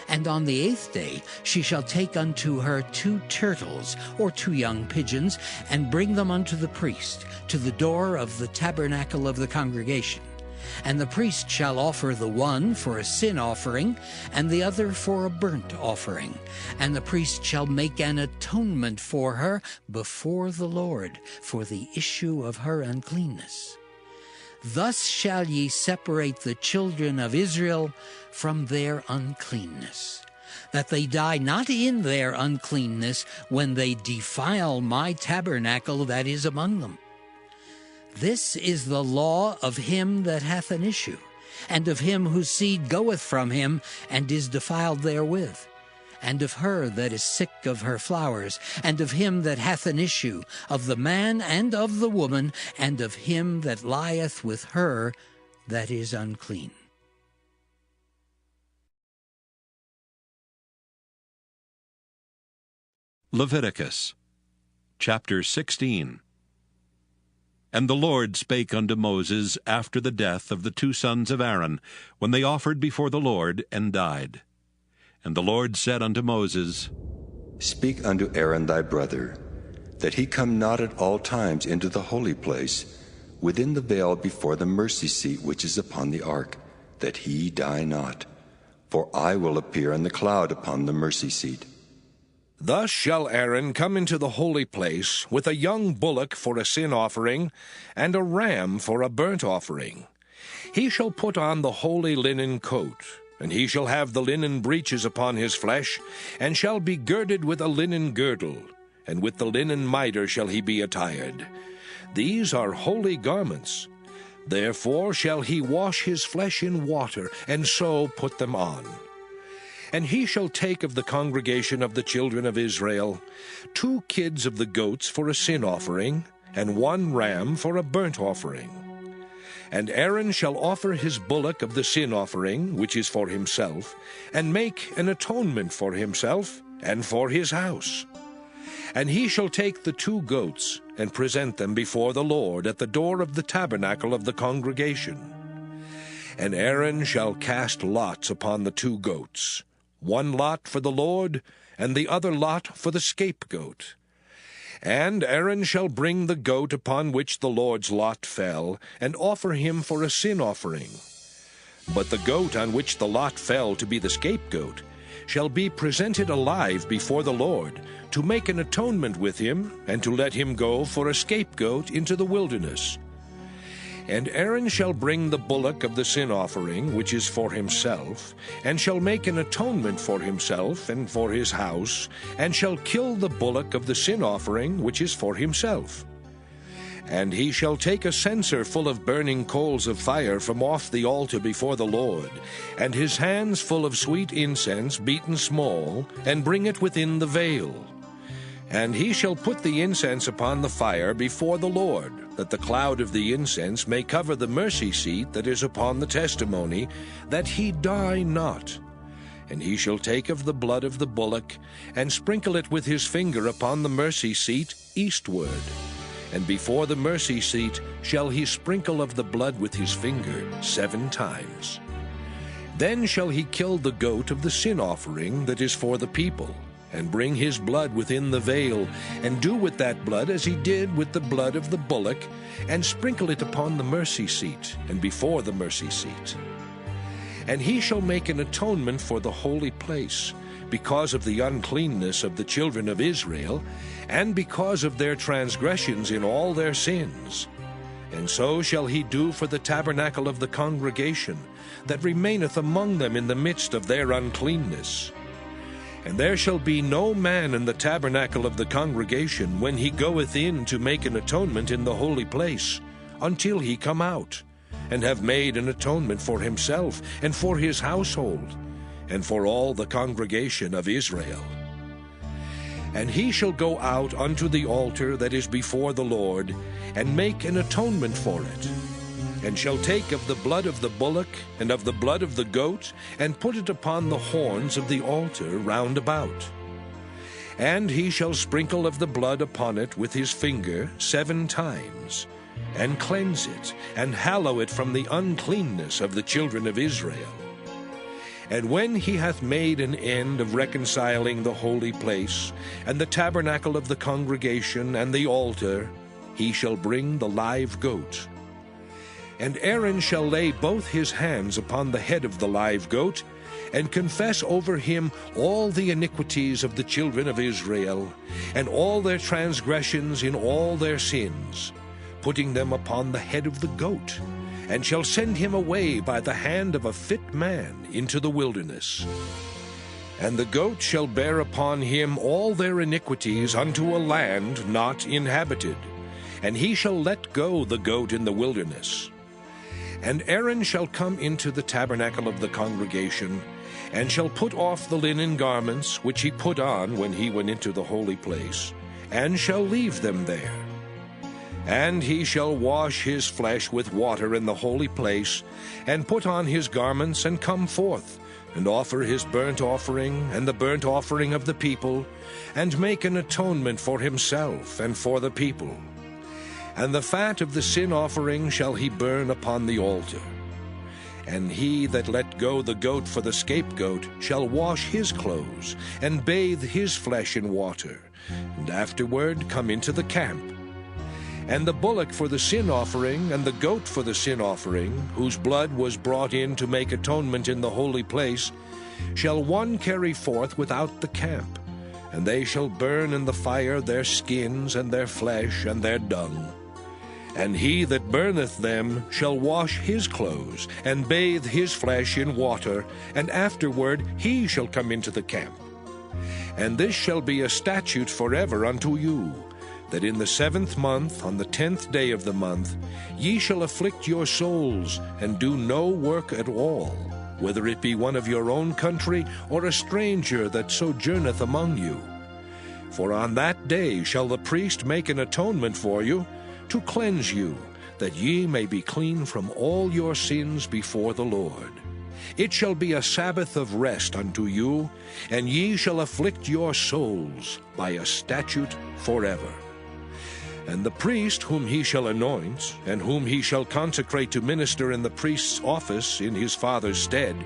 And on the 8th day she shall take unto her 2 turtles, or 2 young pigeons, and bring them unto the priest, to the door of the tabernacle of the congregation. And the priest shall offer the one for a sin offering, and the other for a burnt offering. And the priest shall make an atonement for her before the Lord for the issue of her uncleanness. Thus shall ye separate the children of Israel from their uncleanness, that they die not in their uncleanness when they defile my tabernacle that is among them. This is the law of him that hath an issue, and of him whose seed goeth from him, and is defiled therewith, and of her that is sick of her flowers, and of him that hath an issue, of the man and of the woman, and of him that lieth with her that is unclean. Leviticus chapter 16. And the Lord spake unto Moses after the death of the two sons of Aaron, when they offered before the Lord, and died. And the Lord said unto Moses, Speak unto Aaron thy brother, that he come not at all times into the holy place, within the veil before the mercy seat which is upon the ark, that he die not. For I will appear in the cloud upon the mercy seat. Thus shall Aaron come into the holy place with a young bullock for a sin offering, and a ram for a burnt offering. He shall put on the holy linen coat, and he shall have the linen breeches upon his flesh, and shall be girded with a linen girdle, and with the linen mitre shall he be attired. These are holy garments. Therefore shall he wash his flesh in water, and so put them on. And he shall take of the congregation of the children of Israel 2 kids of the goats for a sin offering, and 1 ram for a burnt offering. And Aaron shall offer his bullock of the sin offering, which is for himself, and make an atonement for himself and for his house. And he shall take the 2 goats, and present them before the Lord at the door of the tabernacle of the congregation. And Aaron shall cast lots upon the 2 goats, 1 lot for the Lord, and the other lot for the scapegoat. And Aaron shall bring the goat upon which the Lord's lot fell, and offer him for a sin offering. But the goat on which the lot fell to be the scapegoat shall be presented alive before the Lord, to make an atonement with him, and to let him go for a scapegoat into the wilderness. And Aaron shall bring the bullock of the sin offering, which is for himself, and shall make an atonement for himself and for his house, and shall kill the bullock of the sin offering, which is for himself. And he shall take a censer full of burning coals of fire from off the altar before the Lord, and his hands full of sweet incense beaten small, and bring it within the veil. And he shall put the incense upon the fire before the Lord, that the cloud of the incense may cover the mercy seat that is upon the testimony, that he die not. And he shall take of the blood of the bullock, and sprinkle it with his finger upon the mercy seat eastward. And before the mercy seat shall he sprinkle of the blood with his finger 7 times. Then shall he kill the goat of the sin offering that is for the people, and bring his blood within the veil, and do with that blood as he did with the blood of the bullock, and sprinkle it upon the mercy seat, and before the mercy seat. And he shall make an atonement for the holy place, because of the uncleanness of the children of Israel, and because of their transgressions in all their sins. And so shall he do for the tabernacle of the congregation, that remaineth among them in the midst of their uncleanness. And there shall be no man in the tabernacle of the congregation when he goeth in to make an atonement in the holy place, until he come out, and have made an atonement for himself, and for his household, and for all the congregation of Israel. And he shall go out unto the altar that is before the Lord, and make an atonement for it, and shall take of the blood of the bullock and of the blood of the goat, and put it upon the horns of the altar round about. And he shall sprinkle of the blood upon it with his finger 7 times, and cleanse it, and hallow it from the uncleanness of the children of Israel. And when he hath made an end of reconciling the holy place, and the tabernacle of the congregation, and the altar, he shall bring the live goat. And Aaron shall lay both his hands upon the head of the live goat, and confess over him all the iniquities of the children of Israel, and all their transgressions in all their sins, putting them upon the head of the goat, and shall send him away by the hand of a fit man into the wilderness. And the goat shall bear upon him all their iniquities unto a land not inhabited, and he shall let go the goat in the wilderness. And Aaron shall come into the tabernacle of the congregation, and shall put off the linen garments which he put on when he went into the holy place, and shall leave them there. And he shall wash his flesh with water in the holy place, and put on his garments, and come forth, and offer his burnt offering, and the burnt offering of the people, and make an atonement for himself and for the people. And the fat of the sin offering shall he burn upon the altar. And he that let go the goat for the scapegoat shall wash his clothes, and bathe his flesh in water, and afterward come into the camp. And the bullock for the sin offering, and the goat for the sin offering, whose blood was brought in to make atonement in the holy place, shall one carry forth without the camp, and they shall burn in the fire their skins and their flesh and their dung. And he that burneth them shall wash his clothes, and bathe his flesh in water, and afterward he shall come into the camp. And this shall be a statute forever unto you, that in the 7th month, on the 10th day of the month, ye shall afflict your souls, and do no work at all, whether it be one of your own country, or a stranger that sojourneth among you. For on that day shall the priest make an atonement for you, to cleanse you, that ye may be clean from all your sins before the Lord. It shall be a Sabbath of rest unto you, and ye shall afflict your souls by a statute forever. And the priest whom he shall anoint, and whom he shall consecrate to minister in the priest's office in his father's stead,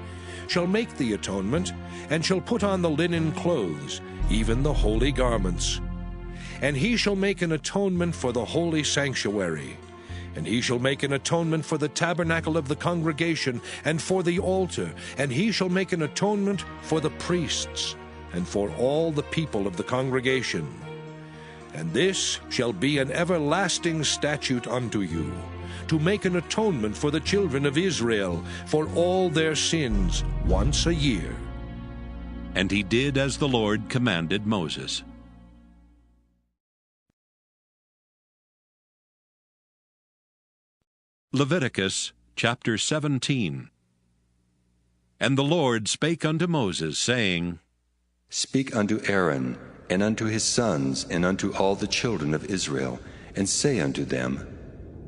shall make the atonement, and shall put on the linen clothes, even the holy garments. And he shall make an atonement for the holy sanctuary, and he shall make an atonement for the tabernacle of the congregation, and for the altar, and he shall make an atonement for the priests, and for all the people of the congregation. And this shall be an everlasting statute unto you, to make an atonement for the children of Israel for all their sins once a year. And he did as the Lord commanded Moses. Leviticus chapter 17. And the Lord spake unto Moses, saying, Speak unto Aaron, and unto his sons, and unto all the children of Israel, and say unto them,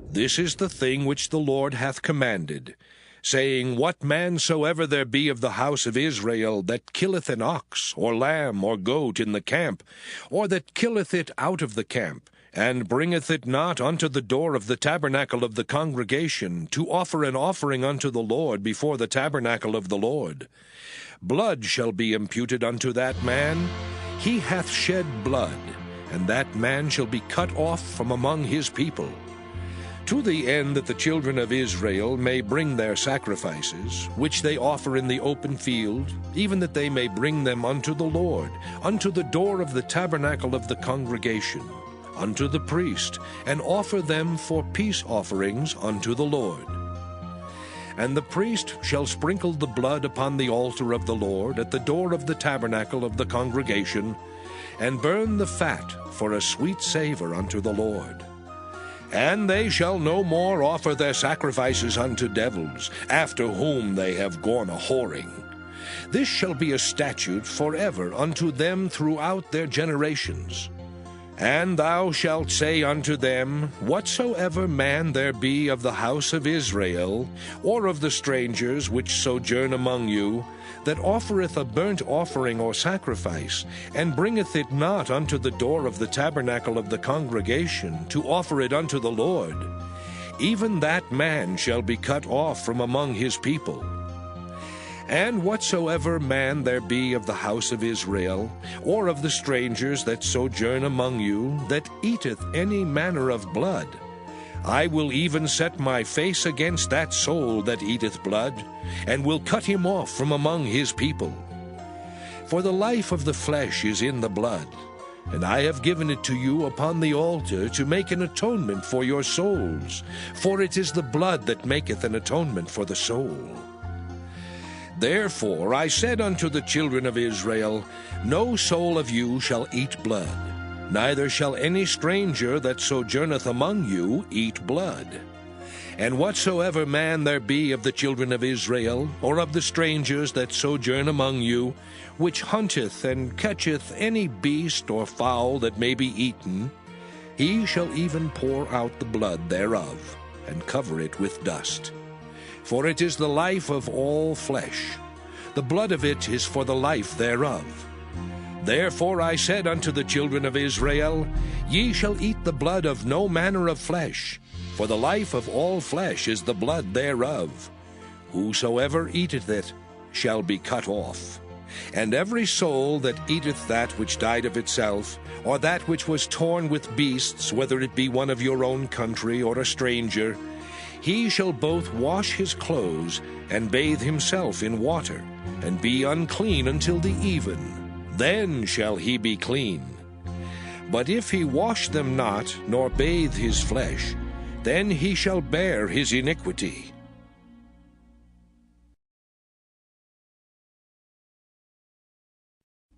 This is the thing which the Lord hath commanded, saying, What man soever there be of the house of Israel that killeth an ox, or lamb, or goat in the camp, or that killeth it out of the camp, and bringeth it not unto the door of the tabernacle of the congregation, to offer an offering unto the Lord before the tabernacle of the Lord, blood shall be imputed unto that man. He hath shed blood, and that man shall be cut off from among his people. To the end that the children of Israel may bring their sacrifices, which they offer in the open field, even that they may bring them unto the Lord, unto the door of the tabernacle of the congregation, unto the priest, and offer them for peace offerings unto the Lord. And the priest shall sprinkle the blood upon the altar of the Lord at the door of the tabernacle of the congregation, and burn the fat for a sweet savor unto the Lord. And they shall no more offer their sacrifices unto devils, after whom they have gone a whoring. This shall be a statute forever unto them throughout their generations. And thou shalt say unto them, Whatsoever man there be of the house of Israel, or of the strangers which sojourn among you, that offereth a burnt offering or sacrifice, and bringeth it not unto the door of the tabernacle of the congregation, to offer it unto the Lord, even that man shall be cut off from among his people. And whatsoever man there be of the house of Israel, or of the strangers that sojourn among you, that eateth any manner of blood, I will even set my face against that soul that eateth blood, and will cut him off from among his people. For the life of the flesh is in the blood, and I have given it to you upon the altar to make an atonement for your souls, for it is the blood that maketh an atonement for the soul. Therefore I said unto the children of Israel, No soul of you shall eat blood, Neither shall any stranger that sojourneth among you eat blood. And whatsoever man there be of the children of Israel, or of the strangers that sojourn among you, which hunteth and catcheth any beast or fowl that may be eaten, he shall even pour out the blood thereof, and cover it with dust. For it is the life of all flesh. The blood of it is for the life thereof. Therefore I said unto the children of Israel, Ye shall eat the blood of no manner of flesh, for the life of all flesh is the blood thereof. Whosoever eateth it shall be cut off. And every soul that eateth that which died of itself, or that which was torn with beasts, whether it be one of your own country or a stranger, he shall both wash his clothes and bathe himself in water, and be unclean until the even. Then shall he be clean. But if he wash them not, nor bathe his flesh, then he shall bear his iniquity.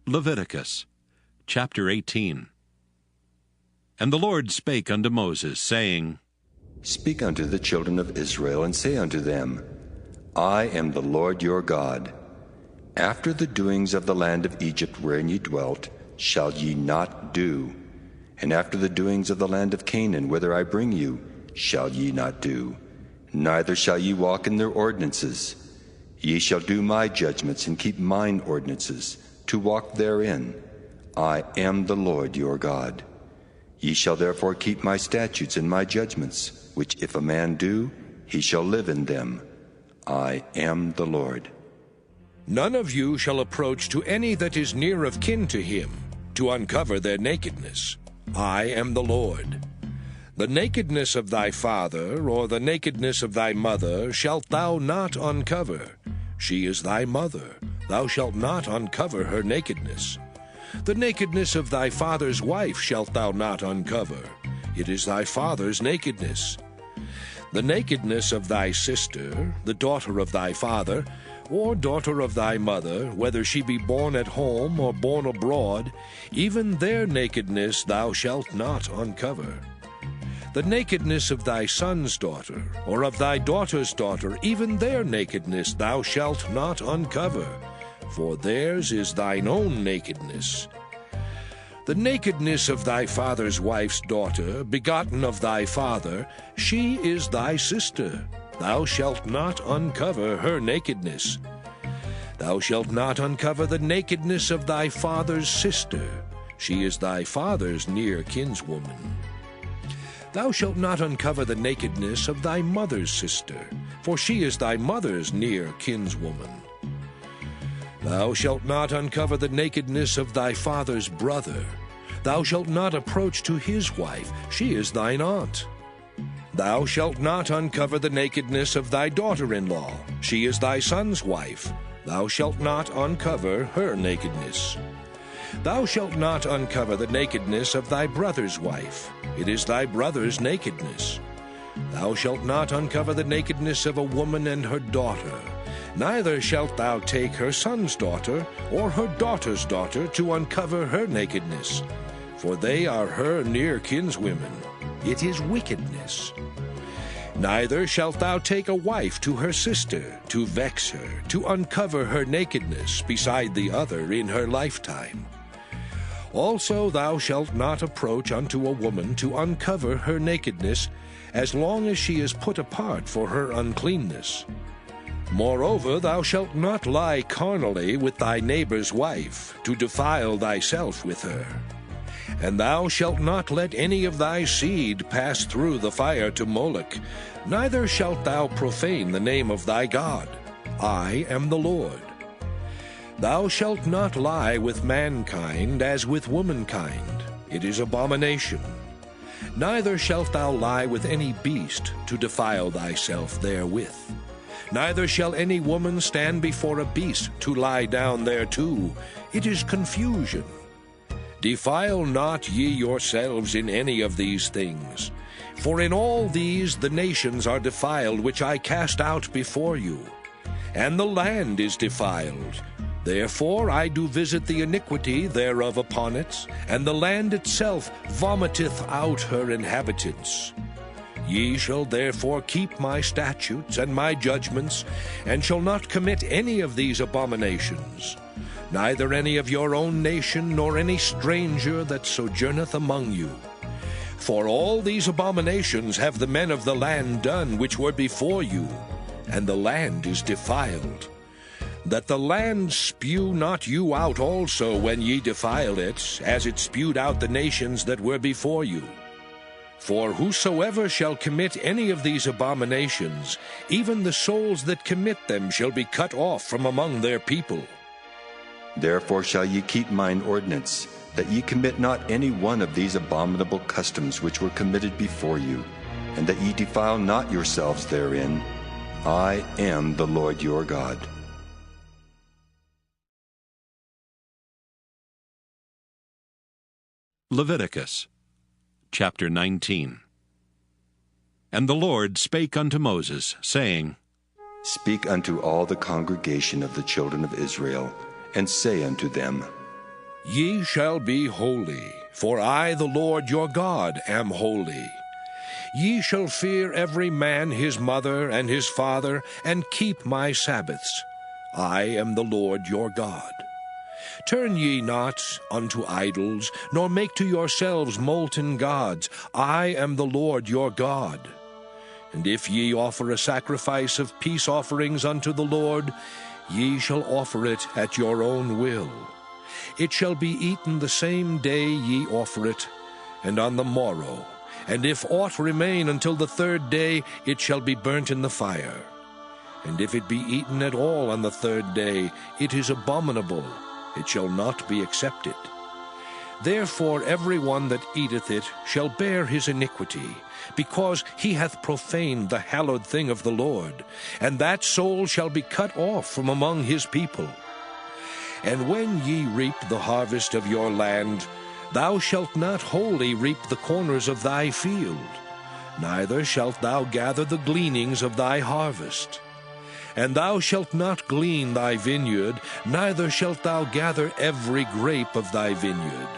Leviticus chapter 18. And the Lord spake unto Moses, saying, Speak unto the children of Israel, and say unto them, I am the Lord your God. After the doings of the land of Egypt wherein ye dwelt, shall ye not do. And after the doings of the land of Canaan, whither I bring you, shall ye not do. Neither shall ye walk in their ordinances. Ye shall do my judgments, and keep mine ordinances, to walk therein. I am the Lord your God. Ye shall therefore keep my statutes and my judgments, which if a man do, he shall live in them. I am the Lord. None of you shall approach to any that is near of kin to him, to uncover their nakedness. I am the Lord. The nakedness of thy father, or the nakedness of thy mother, shalt thou not uncover. She is thy mother. Thou shalt not uncover her nakedness. The nakedness of thy father's wife shalt thou not uncover. It is thy father's nakedness. The nakedness of thy sister, the daughter of thy father, or daughter of thy mother, whether she be born at home or born abroad, even their nakedness thou shalt not uncover. The nakedness of thy son's daughter, or of thy daughter's daughter, even their nakedness thou shalt not uncover, for theirs is thine own nakedness. The nakedness of thy father's wife's daughter, begotten of thy father, she is thy sister. Thou shalt not uncover her nakedness. Thou shalt not uncover the nakedness of thy father's sister. She is thy father's near kinswoman. Thou shalt not uncover the nakedness of thy mother's sister, for she is thy mother's near kinswoman. Thou shalt not uncover the nakedness of thy father's brother. Thou shalt not approach to his wife, she is thine aunt. Thou shalt not uncover the nakedness of thy daughter-in-law, she is thy son's wife. Thou shalt not uncover her nakedness. Thou shalt not uncover the nakedness of thy brother's wife. It is thy brother's nakedness. Thou shalt not uncover the nakedness of a woman and her daughter. Neither shalt thou take her son's daughter or her daughter's daughter to uncover her nakedness, for they are her near kinswomen. It is wickedness. Neither shalt thou take a wife to her sister, to vex her, to uncover her nakedness beside the other in her lifetime. Also thou shalt not approach unto a woman to uncover her nakedness, as long as she is put apart for her uncleanness. Moreover, thou shalt not lie carnally with thy neighbor's wife, to defile thyself with her. And thou shalt not let any of thy seed pass through the fire to Moloch, neither shalt thou profane the name of thy God. I am the Lord. Thou shalt not lie with mankind as with womankind. It is abomination. Neither shalt thou lie with any beast to defile thyself therewith. Neither shall any woman stand before a beast to lie down thereto. It is confusion. Defile not ye yourselves in any of these things. For in all these the nations are defiled which I cast out before you. And the land is defiled. Therefore I do visit the iniquity thereof upon it, and the land itself vomiteth out her inhabitants. Ye shall therefore keep my statutes and my judgments, and shall not commit any of these abominations, neither any of your own nation, nor any stranger that sojourneth among you. For all these abominations have the men of the land done which were before you, and the land is defiled. That the land spew not you out also when ye defile it, as it spewed out the nations that were before you. For whosoever shall commit any of these abominations, even the souls that commit them shall be cut off from among their people. Therefore shall ye keep mine ordinance, that ye commit not any one of these abominable customs which were committed before you, and that ye defile not yourselves therein. I am the Lord your God. Leviticus chapter 19. And the Lord spake unto Moses, saying, Speak unto all the congregation of the children of Israel, and say unto them, Ye shall be holy, for I, the Lord your God, am holy. Ye shall fear every man his mother and his father, and keep my Sabbaths. I am the Lord your God. Turn ye not unto idols, nor make to yourselves molten gods. I am the Lord your God. And if ye offer a sacrifice of peace offerings unto the Lord, ye shall offer it at your own will. It shall be eaten the same day ye offer it, and on the morrow. And if aught remain until the third day, it shall be burnt in the fire. And if it be eaten at all on the third day, it is abominable. It shall not be accepted. Therefore every one that eateth it shall bear his iniquity, because he hath profaned the hallowed thing of the Lord, and that soul shall be cut off from among his people. And when ye reap the harvest of your land, thou shalt not wholly reap the corners of thy field, neither shalt thou gather the gleanings of thy harvest. And thou shalt not glean thy vineyard, neither shalt thou gather every grape of thy vineyard.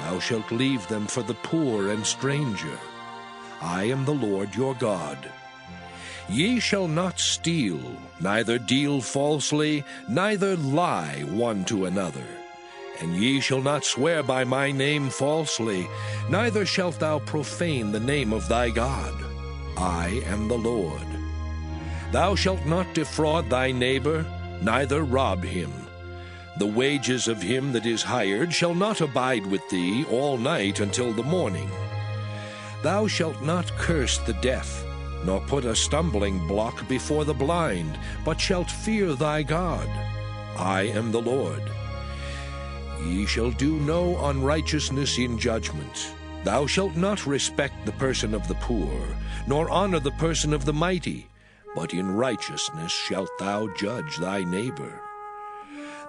Thou shalt leave them for the poor and stranger. I am the Lord your God. Ye shall not steal, neither deal falsely, neither lie one to another. And ye shall not swear by my name falsely, neither shalt thou profane the name of thy God. I am the Lord. Thou shalt not defraud thy neighbor, neither rob him. The wages of him that is hired shall not abide with thee all night until the morning. Thou shalt not curse the deaf, nor put a stumbling block before the blind, but shalt fear thy God. I am the Lord. Ye shall do no unrighteousness in judgment. Thou shalt not respect the person of the poor, nor honor the person of the mighty, but in righteousness shalt thou judge thy neighbor.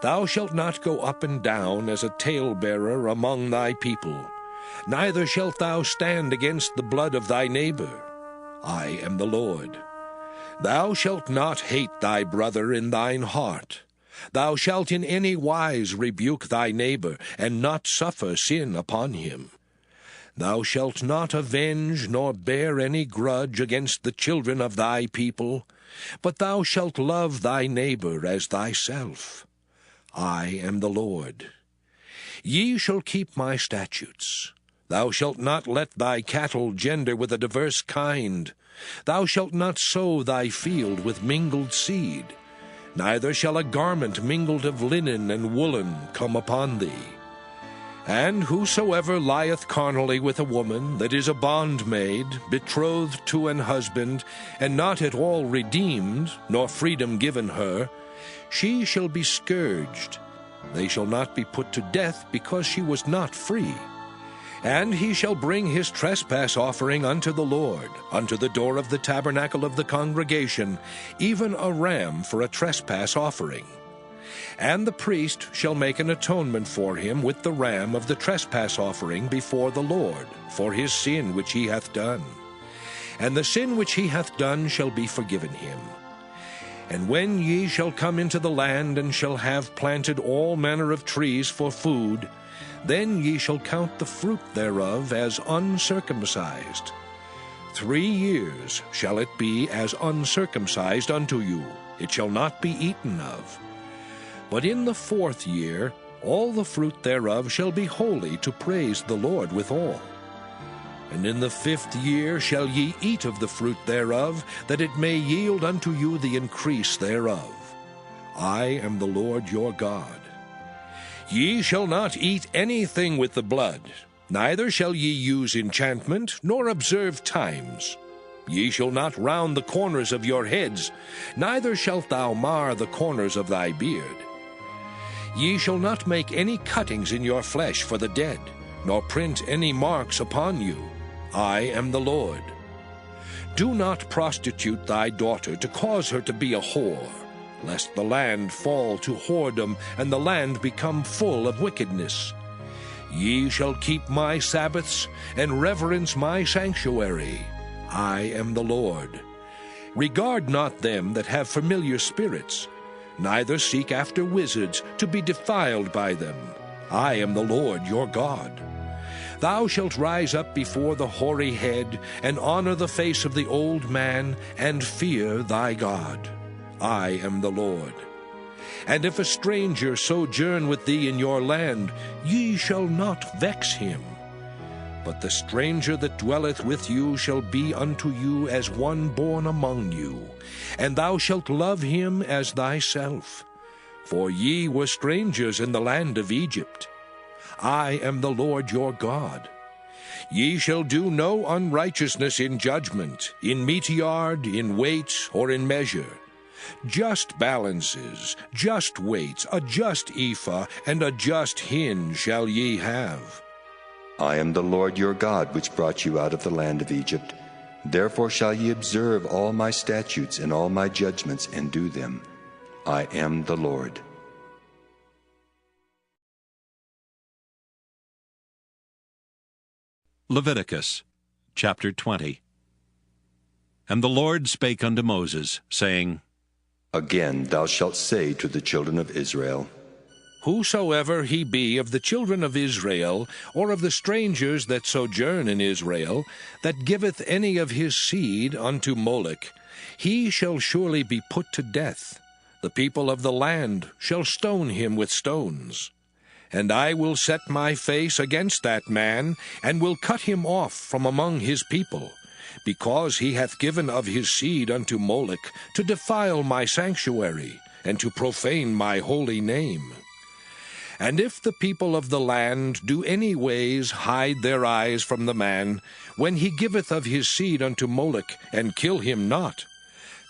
Thou shalt not go up and down as a talebearer among thy people, neither shalt thou stand against the blood of thy neighbor. I am the Lord. Thou shalt not hate thy brother in thine heart. Thou shalt in any wise rebuke thy neighbor, and not suffer sin upon him. Thou shalt not avenge nor bear any grudge against the children of thy people, but thou shalt love thy neighbor as thyself. I am the Lord. Ye shall keep my statutes. Thou shalt not let thy cattle gender with a diverse kind. Thou shalt not sow thy field with mingled seed. Neither shall a garment mingled of linen and woolen come upon thee. And whosoever lieth carnally with a woman that is a bondmaid, betrothed to an husband, and not at all redeemed, nor freedom given her, she shall be scourged. They shall not be put to death, because she was not free. And he shall bring his trespass offering unto the Lord, unto the door of the tabernacle of the congregation, even a ram for a trespass offering. And the priest shall make an atonement for him with the ram of the trespass offering before the Lord, for his sin which he hath done. And the sin which he hath done shall be forgiven him. And when ye shall come into the land, and shall have planted all manner of trees for food, then ye shall count the fruit thereof as uncircumcised. 3 years shall it be as uncircumcised unto you, it shall not be eaten of. But in the 4th year all the fruit thereof shall be holy, to praise the Lord withal. And in the 5th year shall ye eat of the fruit thereof, that it may yield unto you the increase thereof. I am the Lord your God. Ye shall not eat anything with the blood, neither shall ye use enchantment, nor observe times. Ye shall not round the corners of your heads, neither shalt thou mar the corners of thy beard. Ye shall not make any cuttings in your flesh for the dead, nor print any marks upon you. I am the Lord. Do not prostitute thy daughter, to cause her to be a whore, lest the land fall to whoredom, and the land become full of wickedness. Ye shall keep my Sabbaths, and reverence my sanctuary. I am the Lord. Regard not them that have familiar spirits, neither seek after wizards, to be defiled by them. I am the Lord your God. Thou shalt rise up before the hoary head, and honor the face of the old man, and fear thy God. I am the Lord. And if a stranger sojourn with thee in your land, ye shall not vex him. But the stranger that dwelleth with you shall be unto you as one born among you, and thou shalt love him as thyself. For ye were strangers in the land of Egypt. I am the Lord your God. Ye shall do no unrighteousness in judgment, in meteyard, in weight, or in measure. Just balances, just weights, a just ephah, and a just hin shall ye have. I am the Lord your God, which brought you out of the land of Egypt. Therefore shall ye observe all my statutes and all my judgments, and do them. I am the Lord. Leviticus chapter 20. And the Lord spake unto Moses, saying, Again thou shalt say to the children of Israel, Whosoever he be of the children of Israel, or of the strangers that sojourn in Israel, that giveth any of his seed unto Moloch, he shall surely be put to death. The people of the land shall stone him with stones. And I will set my face against that man, and will cut him off from among his people, because he hath given of his seed unto Moloch, to defile my sanctuary, and to profane my holy name. And if the people of the land do any ways hide their eyes from the man, when he giveth of his seed unto Moloch, and kill him not,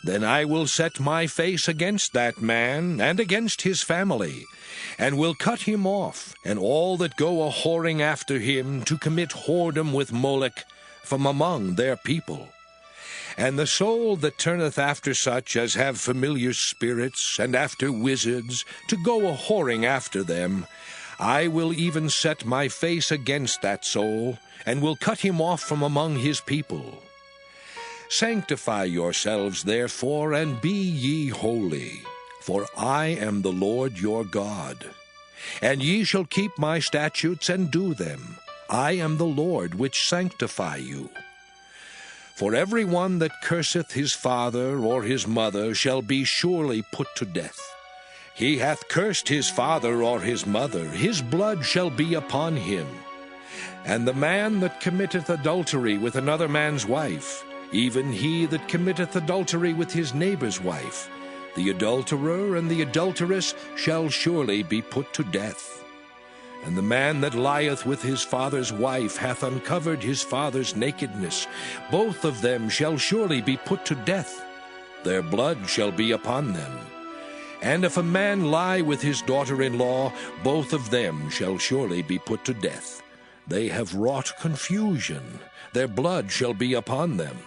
then I will set my face against that man, and against his family, and will cut him off, and all that go a-whoring after him, to commit whoredom with Moloch, from among their people. And the soul that turneth after such as have familiar spirits, and after wizards, to go a-whoring after them, I will even set my face against that soul, and will cut him off from among his people. Sanctify yourselves therefore, and be ye holy, for I am the Lord your God. And ye shall keep my statutes and do them. I am the Lord which sanctify you. For every one that curseth his father or his mother shall be surely put to death. He hath cursed his father or his mother, his blood shall be upon him. And the man that committeth adultery with another man's wife, even he that committeth adultery with his neighbor's wife, the adulterer and the adulteress shall surely be put to death. And the man that lieth with his father's wife hath uncovered his father's nakedness. Both of them shall surely be put to death. Their blood shall be upon them. And if a man lie with his daughter-in-law, both of them shall surely be put to death. They have wrought confusion. Their blood shall be upon them.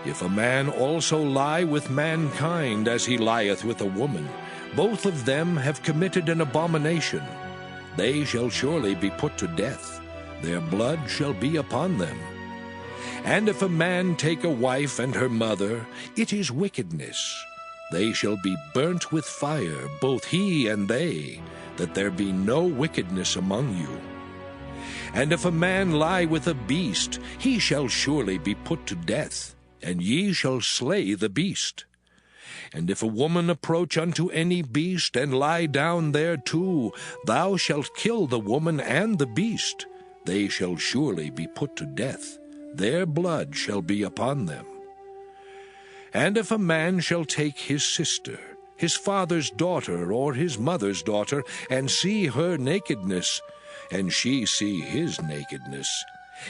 If a man also lie with mankind as he lieth with a woman, both of them have committed an abomination. They shall surely be put to death. Their blood shall be upon them. And if a man take a wife and her mother, it is wickedness. they shall be burnt with fire, both he and they, that there be no wickedness among you. And if a man lie with a beast, he shall surely be put to death, and ye shall slay the beast. And if a woman approach unto any beast, and lie down thereto, thou shalt kill the woman and the beast. They shall surely be put to death, their blood shall be upon them. And if a man shall take his sister, his father's daughter, or his mother's daughter, and see her nakedness, and she see his nakedness,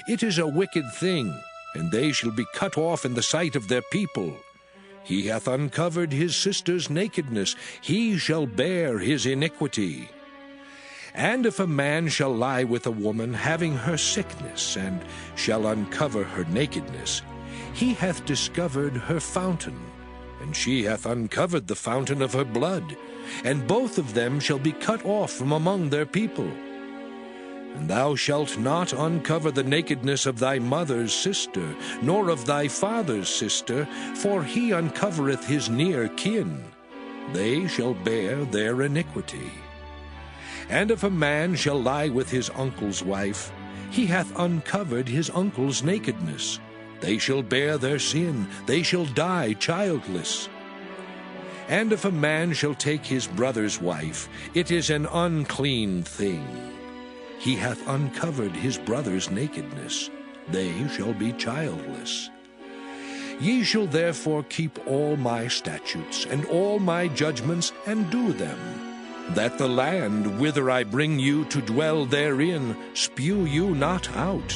it is a wicked thing, and they shall be cut off in the sight of their people. He hath uncovered his sister's nakedness, he shall bear his iniquity. And if a man shall lie with a woman having her sickness, and shall uncover her nakedness, he hath discovered her fountain, and she hath uncovered the fountain of her blood, and both of them shall be cut off from among their people. And thou shalt not uncover the nakedness of thy mother's sister, nor of thy father's sister, for he uncovereth his near kin. They shall bear their iniquity. And if a man shall lie with his uncle's wife, he hath uncovered his uncle's nakedness. They shall bear their sin, they shall die childless. And if a man shall take his brother's wife, it is an unclean thing. He hath uncovered his brother's nakedness. They shall be childless. Ye shall therefore keep all my statutes and all my judgments, and do them, that the land whither I bring you to dwell therein spew you not out.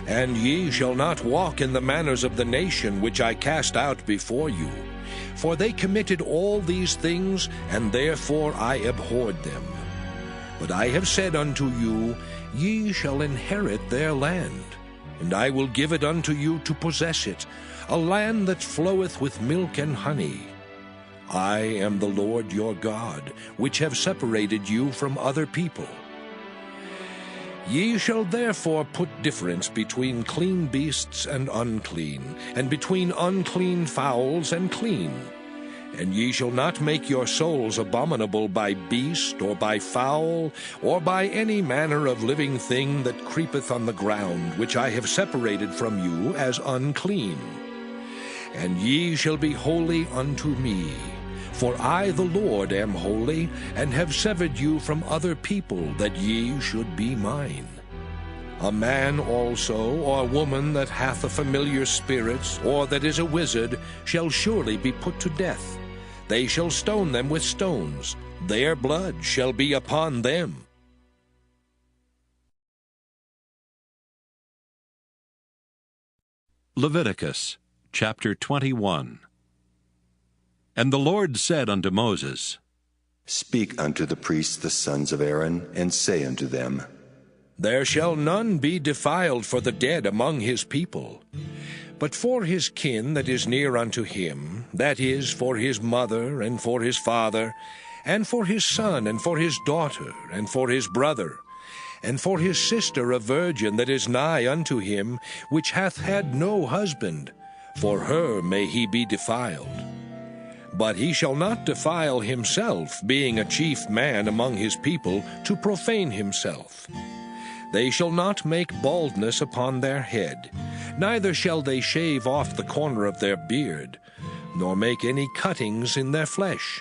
And ye shall not walk in the manners of the nation which I cast out before you. For they committed all these things, and therefore I abhorred them. But I have said unto you, ye shall inherit their land, and I will give it unto you to possess it, a land that floweth with milk and honey. I am the Lord your God, which have separated you from other people. Ye shall therefore put difference between clean beasts and unclean, and between unclean fowls and clean. And ye shall not make your souls abominable by beast, or by fowl, or by any manner of living thing that creepeth on the ground, which I have separated from you as unclean. And ye shall be holy unto me, for I the Lord am holy, and have severed you from other people, that ye should be mine. A man also, or woman that hath a familiar spirit, or that is a wizard, shall surely be put to death. They shall stone them with stones. Their blood shall be upon them. Leviticus chapter 21. And the Lord said unto Moses, Speak unto the priests the sons of Aaron, and say unto them, There shall none be defiled for the dead among his people. But for his kin that is near unto him, that is, for his mother, and for his father, and for his son, and for his daughter, and for his brother, and for his sister a virgin that is nigh unto him, which hath had no husband, for her may he be defiled. But he shall not defile himself, being a chief man among his people, to profane himself. They shall not make baldness upon their head, neither shall they shave off the corner of their beard, nor make any cuttings in their flesh.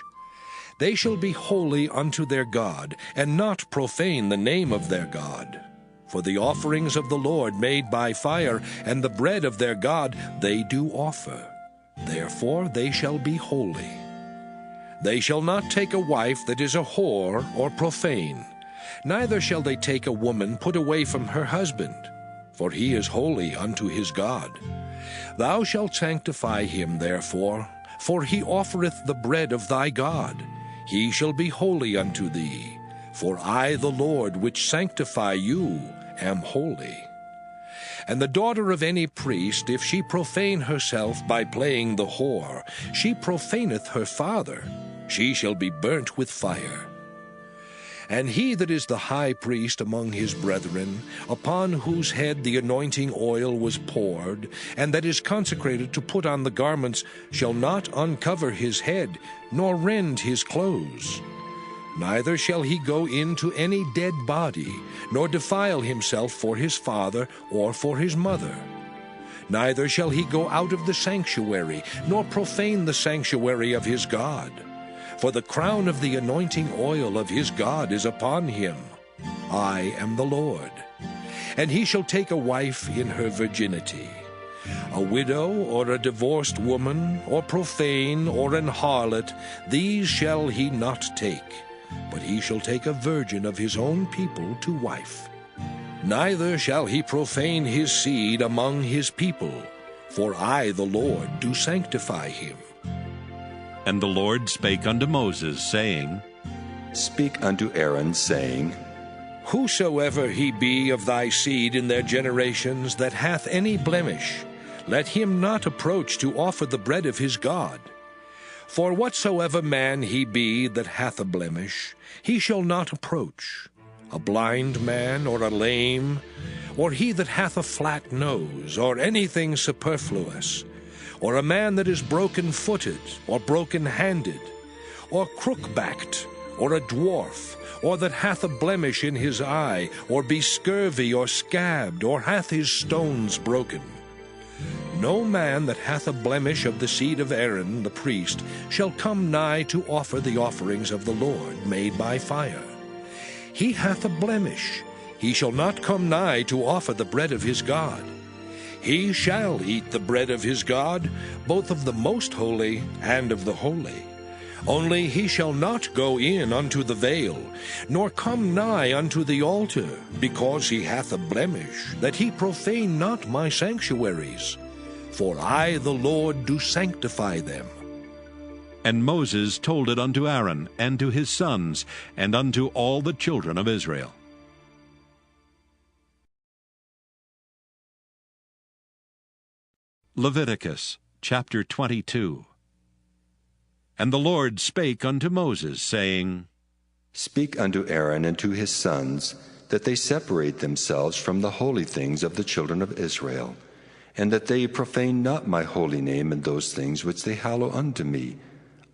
They shall be holy unto their God, and not profane the name of their God. For the offerings of the Lord made by fire, and the bread of their God, they do offer. Therefore they shall be holy. They shall not take a wife that is a whore or profane, neither shall they take a woman put away from her husband, for he is holy unto his God. Thou shalt sanctify him therefore, for he offereth the bread of thy God. He shall be holy unto thee, for I the Lord which sanctify you am holy. And the daughter of any priest, if she profane herself by playing the whore, she profaneth her father. She shall be burnt with fire. And he that is the high priest among his brethren, upon whose head the anointing oil was poured, and that is consecrated to put on the garments, shall not uncover his head, nor rend his clothes. Neither shall he go into any dead body, nor defile himself for his father or for his mother. Neither shall he go out of the sanctuary, nor profane the sanctuary of his God. For the crown of the anointing oil of his God is upon him. I am the Lord. And he shall take a wife in her virginity. A widow, or a divorced woman, or profane, or an harlot, these shall he not take, but he shall take a virgin of his own people to wife. Neither shall he profane his seed among his people, for I, the Lord, do sanctify him. And the Lord spake unto Moses, saying, Speak unto Aaron, saying, Whosoever he be of thy seed in their generations that hath any blemish, let him not approach to offer the bread of his God. For whatsoever man he be that hath a blemish, he shall not approach. A blind man, or a lame, or he that hath a flat nose, or anything superfluous, or a man that is broken-footed, or broken-handed, or crook-backed, or a dwarf, or that hath a blemish in his eye, or be scurvy, or scabbed, or hath his stones broken. No man that hath a blemish of the seed of Aaron the priest shall come nigh to offer the offerings of the Lord made by fire. He hath a blemish, he shall not come nigh to offer the bread of his God. He shall eat the bread of his God, both of the most holy and of the holy. Only he shall not go in unto the veil, nor come nigh unto the altar, because he hath a blemish, that he profane not my sanctuaries. For I, the Lord, do sanctify them. And Moses told it unto Aaron, and to his sons, and unto all the children of Israel. Leviticus chapter 22. And the Lord spake unto Moses, saying, Speak unto Aaron and to his sons, that they separate themselves from the holy things of the children of Israel, and that they profane not my holy name in those things which they hallow unto me.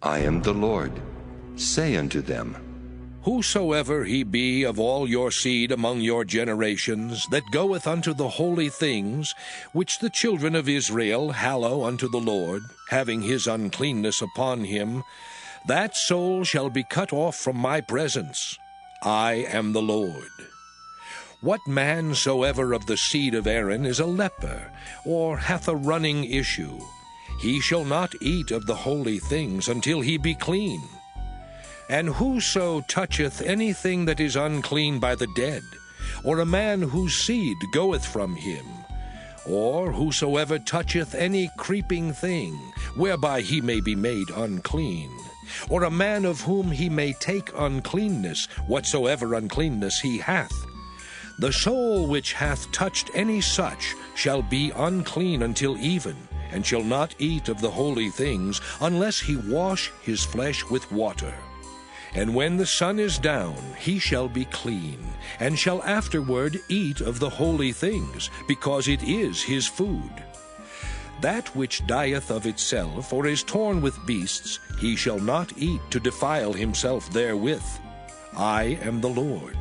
I am the Lord. Say unto them, Whosoever he be of all your seed among your generations, that goeth unto the holy things, which the children of Israel hallow unto the Lord, having his uncleanness upon him, that soul shall be cut off from my presence. I am the Lord. What man soever of the seed of Aaron is a leper, or hath a running issue, he shall not eat of the holy things until he be clean. And whoso toucheth anything that is unclean by the dead, or a man whose seed goeth from him, or whosoever toucheth any creeping thing, whereby he may be made unclean, or a man of whom he may take uncleanness, whatsoever uncleanness he hath, the soul which hath touched any such shall be unclean until even, and shall not eat of the holy things, unless he wash his flesh with water. And when the sun is down, he shall be clean, and shall afterward eat of the holy things, because it is his food. That which dieth of itself, or is torn with beasts, he shall not eat to defile himself therewith. I am the Lord.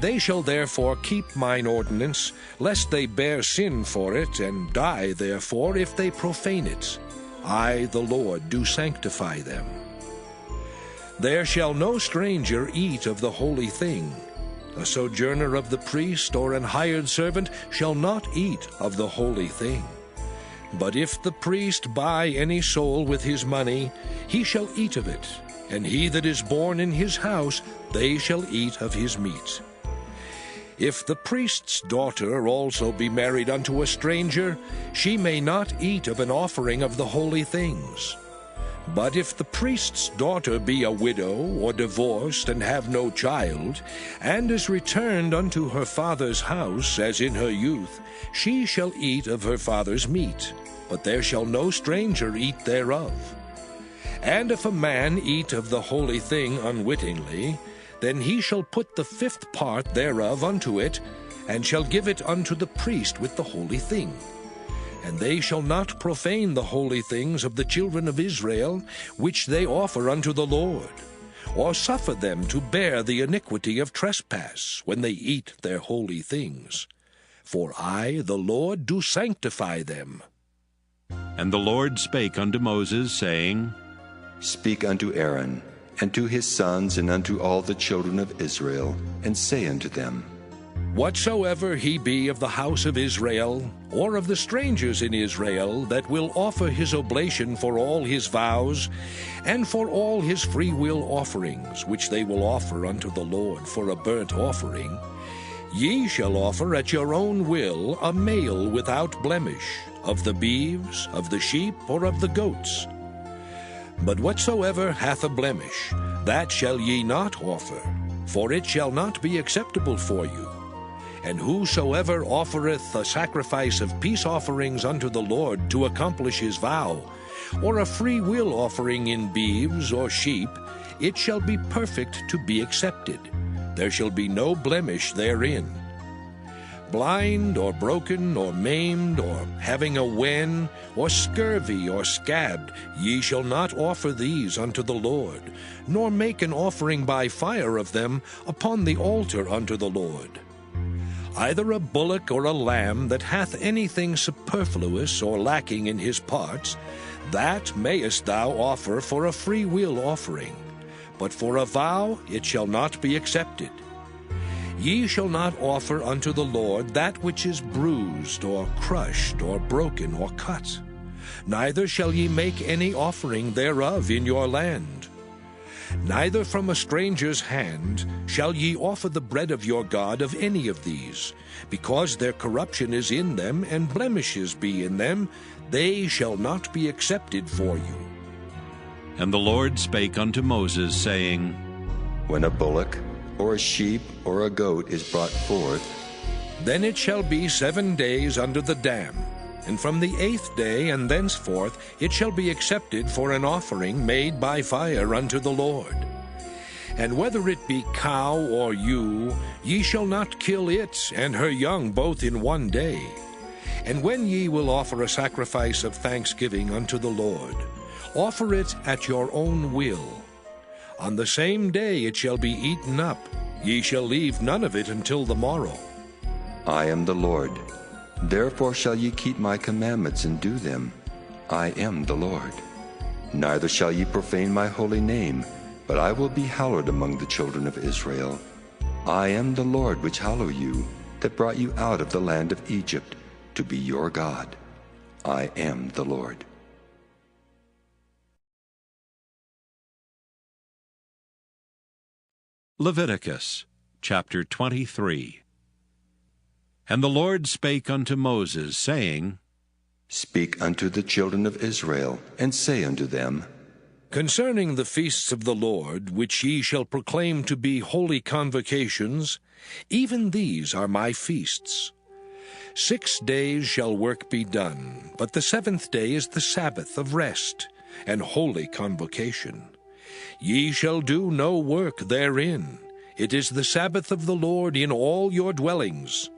They shall therefore keep mine ordinance, lest they bear sin for it, and die therefore if they profane it. I, the Lord, do sanctify them. There shall no stranger eat of the holy thing. A sojourner of the priest or an hired servant shall not eat of the holy thing. But if the priest buy any soul with his money, he shall eat of it, and he that is born in his house, they shall eat of his meat. If the priest's daughter also be married unto a stranger, she may not eat of an offering of the holy things. But if the priest's daughter be a widow, or divorced, and have no child, and is returned unto her father's house, as in her youth, she shall eat of her father's meat, but there shall no stranger eat thereof. And if a man eat of the holy thing unwittingly, then he shall put the 5th part thereof unto it, and shall give it unto the priest with the holy thing. And they shall not profane the holy things of the children of Israel, which they offer unto the Lord, or suffer them to bear the iniquity of trespass when they eat their holy things. For I, the Lord, do sanctify them. And the Lord spake unto Moses, saying, Speak unto Aaron, and to his sons, and unto all the children of Israel, and say unto them, Whatsoever he be of the house of Israel, or of the strangers in Israel, that will offer his oblation for all his vows, and for all his freewill offerings, which they will offer unto the Lord for a burnt offering, ye shall offer at your own will a male without blemish, of the beeves, of the sheep, or of the goats. But whatsoever hath a blemish, that shall ye not offer, for it shall not be acceptable for you. And whosoever offereth a sacrifice of peace offerings unto the Lord to accomplish his vow, or a free will offering in beeves or sheep, it shall be perfect to be accepted. There shall be no blemish therein. Blind, or broken, or maimed, or having a wen, or scurvy, or scabbed, ye shall not offer these unto the Lord, nor make an offering by fire of them upon the altar unto the Lord. Either a bullock or a lamb that hath anything superfluous or lacking in his parts, that mayest thou offer for a free will offering, but for a vow it shall not be accepted. Ye shall not offer unto the Lord that which is bruised, or crushed, or broken, or cut. Neither shall ye make any offering thereof in your land. Neither from a stranger's hand shall ye offer the bread of your God of any of these, because their corruption is in them, and blemishes be in them, they shall not be accepted for you. And the Lord spake unto Moses, saying, When a bullock, or a sheep, or a goat is brought forth, then it shall be 7 days under the dam, and from the 8th day and thenceforth it shall be accepted for an offering made by fire unto the Lord. And whether it be cow or ewe, ye shall not kill it and her young both in 1 day. And when ye will offer a sacrifice of thanksgiving unto the Lord, offer it at your own will. On the same day it shall be eaten up. Ye shall leave none of it until the morrow. I am the Lord. Therefore shall ye keep my commandments and do them. I am the Lord. Neither shall ye profane my holy name, but I will be hallowed among the children of Israel. I am the Lord which hallow you, that brought you out of the land of Egypt, to be your God. I am the Lord. Leviticus chapter 23. And the Lord spake unto Moses, saying, Speak unto the children of Israel, and say unto them, Concerning the feasts of the Lord, which ye shall proclaim to be holy convocations, even these are my feasts. 6 days shall work be done, but the 7th day is the Sabbath of rest, and holy convocation. Ye shall do no work therein. It is the Sabbath of the Lord in all your dwellings.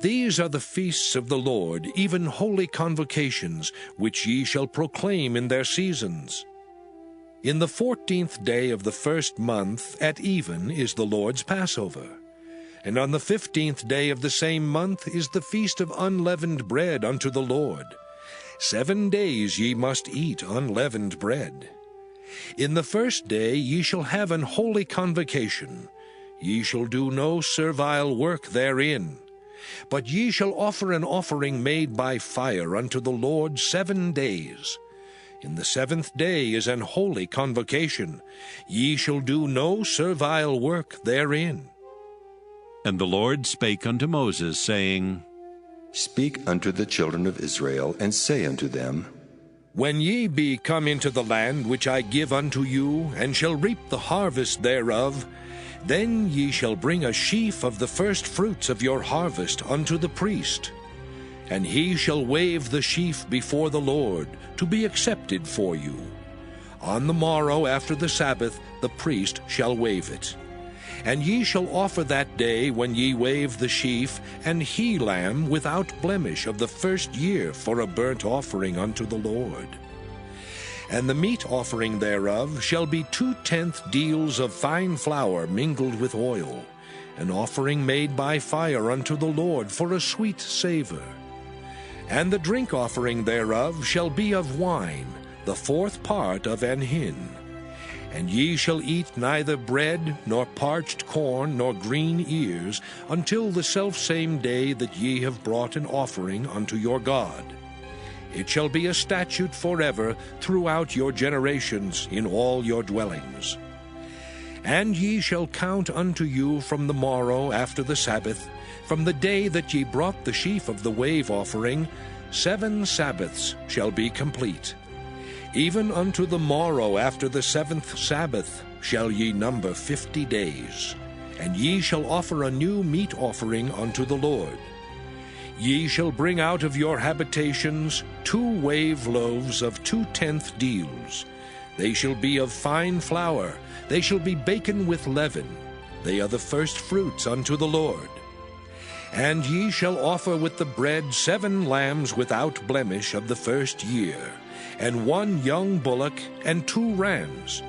These are the feasts of the Lord, even holy convocations, which ye shall proclaim in their seasons. In the 14th day of the 1st month at even is the Lord's Passover. And on the 15th day of the same month is the feast of unleavened bread unto the Lord. 7 days ye must eat unleavened bread. In the 1st day ye shall have an holy convocation. Ye shall do no servile work therein. But ye shall offer an offering made by fire unto the Lord 7 days. In the 7th day is an holy convocation. Ye shall do no servile work therein. And the Lord spake unto Moses, saying, Speak unto the children of Israel, and say unto them, When ye be come into the land which I give unto you, and shall reap the harvest thereof, then ye shall bring a sheaf of the first fruits of your harvest unto the priest. And he shall wave the sheaf before the Lord, to be accepted for you. On the morrow after the Sabbath the priest shall wave it. And ye shall offer that day when ye wave the sheaf an he-lamb without blemish of the first year for a burnt offering unto the Lord. And the meat offering thereof shall be 2/10 deals of fine flour mingled with oil, an offering made by fire unto the Lord for a sweet savour. And the drink offering thereof shall be of wine, the 4th part of an hin. And ye shall eat neither bread, nor parched corn, nor green ears, until the selfsame day that ye have brought an offering unto your God. It shall be a statute forever throughout your generations in all your dwellings. And ye shall count unto you from the morrow after the Sabbath, from the day that ye brought the sheaf of the wave offering, 7 Sabbaths shall be complete. Even unto the morrow after the 7th Sabbath shall ye number 50 days. And ye shall offer a new meat offering unto the Lord. Ye shall bring out of your habitations 2 wave loaves of 2/10 deals. They shall be of fine flour, they shall be baken with leaven. They are the first fruits unto the Lord. And ye shall offer with the bread 7 lambs without blemish of the first year, and 1 young bullock, and 2 rams.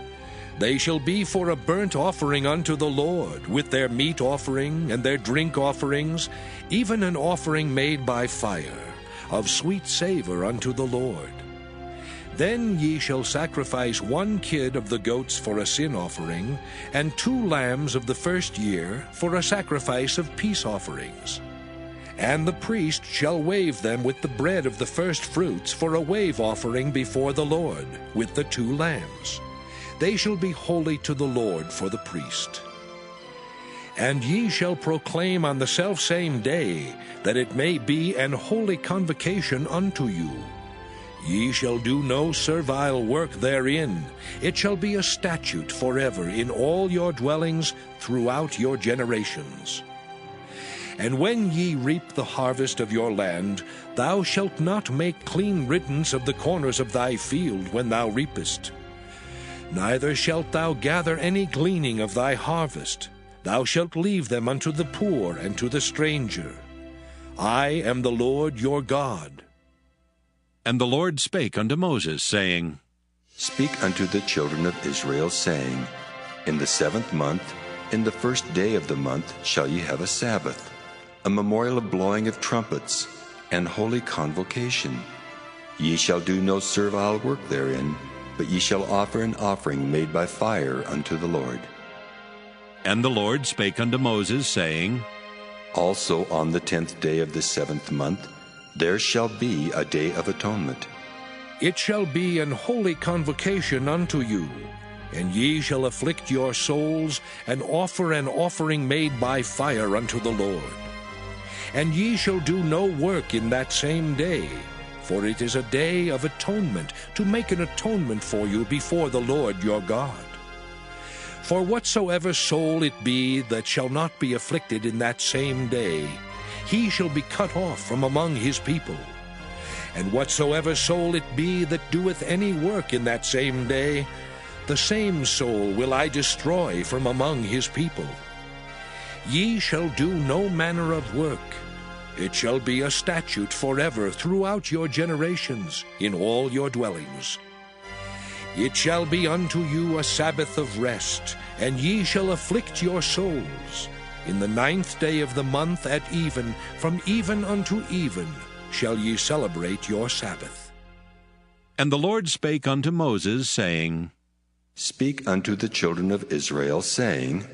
They shall be for a burnt offering unto the Lord, with their meat offering and their drink offerings, even an offering made by fire, of sweet savour unto the Lord. Then ye shall sacrifice 1 kid of the goats for a sin offering, and 2 lambs of the first year for a sacrifice of peace offerings. And the priest shall wave them with the bread of the first fruits for a wave offering before the Lord, with the 2 lambs. They shall be holy to the Lord for the priest. And ye shall proclaim on the selfsame day that it may be an holy convocation unto you. Ye shall do no servile work therein. It shall be a statute forever in all your dwellings throughout your generations. And when ye reap the harvest of your land, thou shalt not make clean riddance of the corners of thy field when thou reapest. Neither shalt thou gather any gleaning of thy harvest. Thou shalt leave them unto the poor and to the stranger. I am the Lord your God. And the Lord spake unto Moses, saying, Speak unto the children of Israel, saying, In the 7th month, in the first day of the month, shall ye have a Sabbath, a memorial of blowing of trumpets, and holy convocation. Ye shall do no servile work therein, but ye shall offer an offering made by fire unto the Lord. And the Lord spake unto Moses, saying, Also on the 10th day of the 7th month, there shall be a day of atonement. It shall be an holy convocation unto you, and ye shall afflict your souls, and offer an offering made by fire unto the Lord. And ye shall do no work in that same day, for it is a day of atonement, to make an atonement for you before the Lord your God. For whatsoever soul it be that shall not be afflicted in that same day, he shall be cut off from among his people. And whatsoever soul it be that doeth any work in that same day, the same soul will I destroy from among his people. Ye shall do no manner of work. It shall be a statute forever throughout your generations in all your dwellings. It shall be unto you a Sabbath of rest, and ye shall afflict your souls. In the 9th day of the month at even, from even unto even, shall ye celebrate your Sabbath. And the Lord spake unto Moses, saying, Speak unto the children of Israel, saying,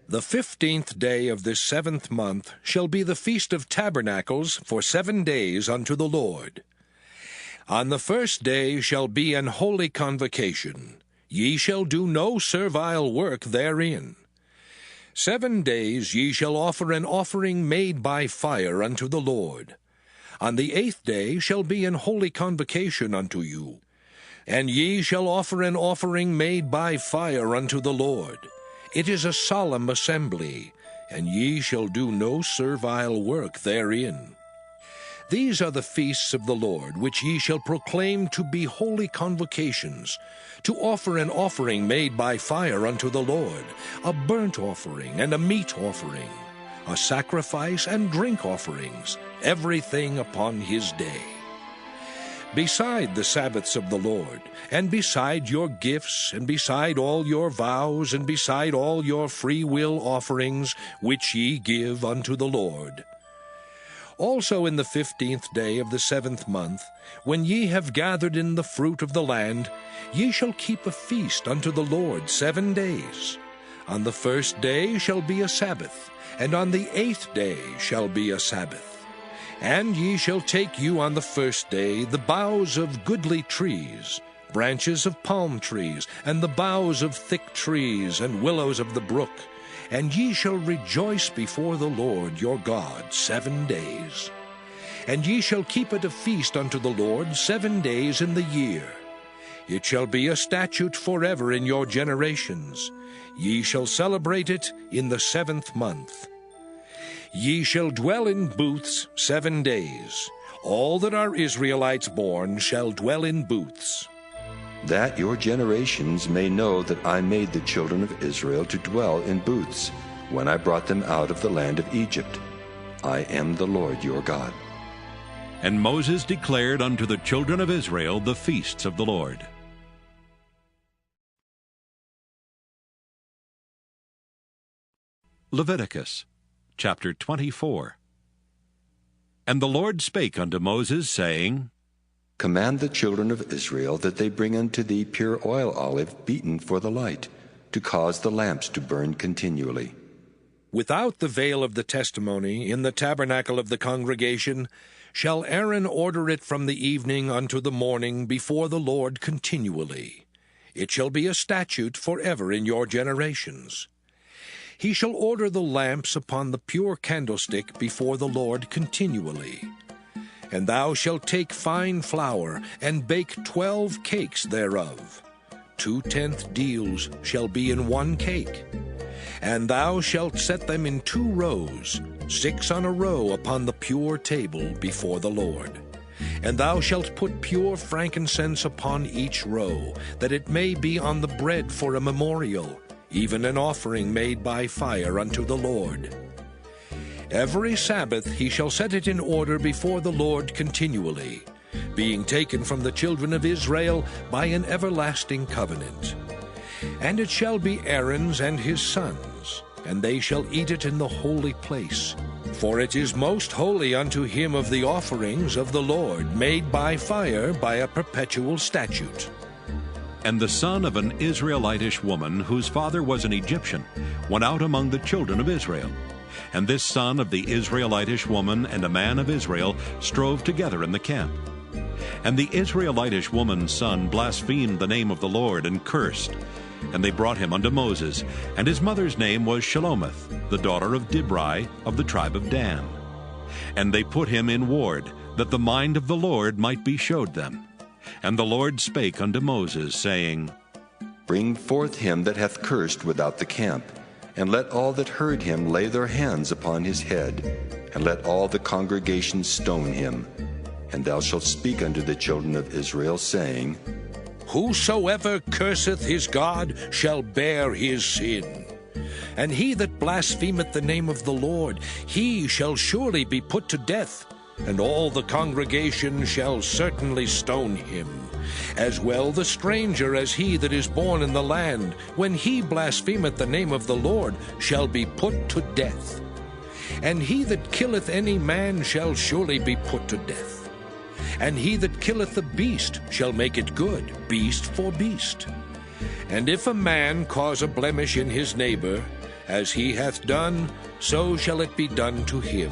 The 15th day of this 7th month shall be the Feast of Tabernacles for 7 days unto the Lord. On the first day shall be an holy convocation. Ye shall do no servile work therein. 7 days ye shall offer an offering made by fire unto the Lord. On the 8th day shall be an holy convocation unto you. And ye shall offer an offering made by fire unto the Lord. It is a solemn assembly, and ye shall do no servile work therein. These are the feasts of the Lord, which ye shall proclaim to be holy convocations, to offer an offering made by fire unto the Lord, a burnt offering and a meat offering, a sacrifice and drink offerings, everything upon his day. Beside the Sabbaths of the Lord, and beside your gifts, and beside all your vows, and beside all your free will offerings, which ye give unto the Lord. Also in the 15th day of the 7th month, when ye have gathered in the fruit of the land, ye shall keep a feast unto the Lord 7 days. On the 1st day shall be a Sabbath, and on the 8th day shall be a Sabbath. And ye shall take you on the 1st day the boughs of goodly trees, branches of palm trees, and the boughs of thick trees, and willows of the brook, and ye shall rejoice before the Lord your God 7 days. And ye shall keep it a feast unto the Lord 7 days in the year. It shall be a statute forever in your generations. Ye shall celebrate it in the 7th month. Ye shall dwell in booths 7 days. All that are Israelites born shall dwell in booths. That your generations may know that I made the children of Israel to dwell in booths, when I brought them out of the land of Egypt. I am the Lord your God. And Moses declared unto the children of Israel the feasts of the Lord. Leviticus chapter 24. And the Lord spake unto Moses, saying, Command the children of Israel that they bring unto thee pure oil olive beaten for the light, to cause the lamps to burn continually. Without the veil of the testimony, in the tabernacle of the congregation, shall Aaron order it from the evening unto the morning before the Lord continually. It shall be a statute forever in your generations. He shall order the lamps upon the pure candlestick before the Lord continually. And thou shalt take fine flour, and bake 12 cakes thereof. 2/10 deals shall be in 1 cake. And thou shalt set them in 2 rows, 6 on a row upon the pure table before the Lord. And thou shalt put pure frankincense upon each row, that it may be on the bread for a memorial, even an offering made by fire unto the Lord. Every Sabbath he shall set it in order before the Lord continually, being taken from the children of Israel by an everlasting covenant. And it shall be Aaron's and his sons, and they shall eat it in the holy place. For it is most holy unto him of the offerings of the Lord, made by fire by a perpetual statute. And the son of an Israelitish woman, whose father was an Egyptian, went out among the children of Israel. And this son of the Israelitish woman and a man of Israel strove together in the camp. And the Israelitish woman's son blasphemed the name of the Lord, and cursed. And they brought him unto Moses, and his mother's name was Shelomith, the daughter of Dibri of the tribe of Dan. And they put him in ward, that the mind of the Lord might be showed them. And the Lord spake unto Moses, saying, Bring forth him that hath cursed without the camp, and let all that heard him lay their hands upon his head, and let all the congregation stone him. And thou shalt speak unto the children of Israel, saying, Whosoever curseth his God shall bear his sin. And he that blasphemeth the name of the Lord, he shall surely be put to death, and all the congregation shall certainly stone him. As well the stranger as he that is born in the land, when he blasphemeth the name of the Lord, shall be put to death. And he that killeth any man shall surely be put to death. And he that killeth the beast shall make it good, beast for beast. And if a man cause a blemish in his neighbor, as he hath done, so shall it be done to him.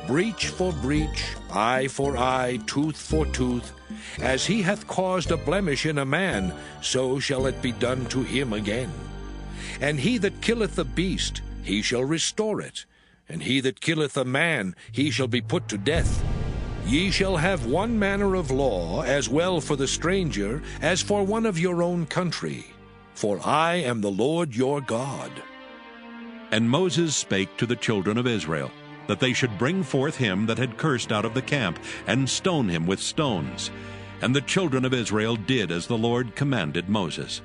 Breach for breach, eye for eye, tooth for tooth. As he hath caused a blemish in a man, so shall it be done to him again. And he that killeth the beast, he shall restore it. And he that killeth a man, he shall be put to death. Ye shall have one manner of law, as well for the stranger, as for one of your own country. For I am the Lord your God. And Moses spake to the children of Israel, that they should bring forth him that had cursed out of the camp, and stone him with stones. And the children of Israel did as the Lord commanded Moses.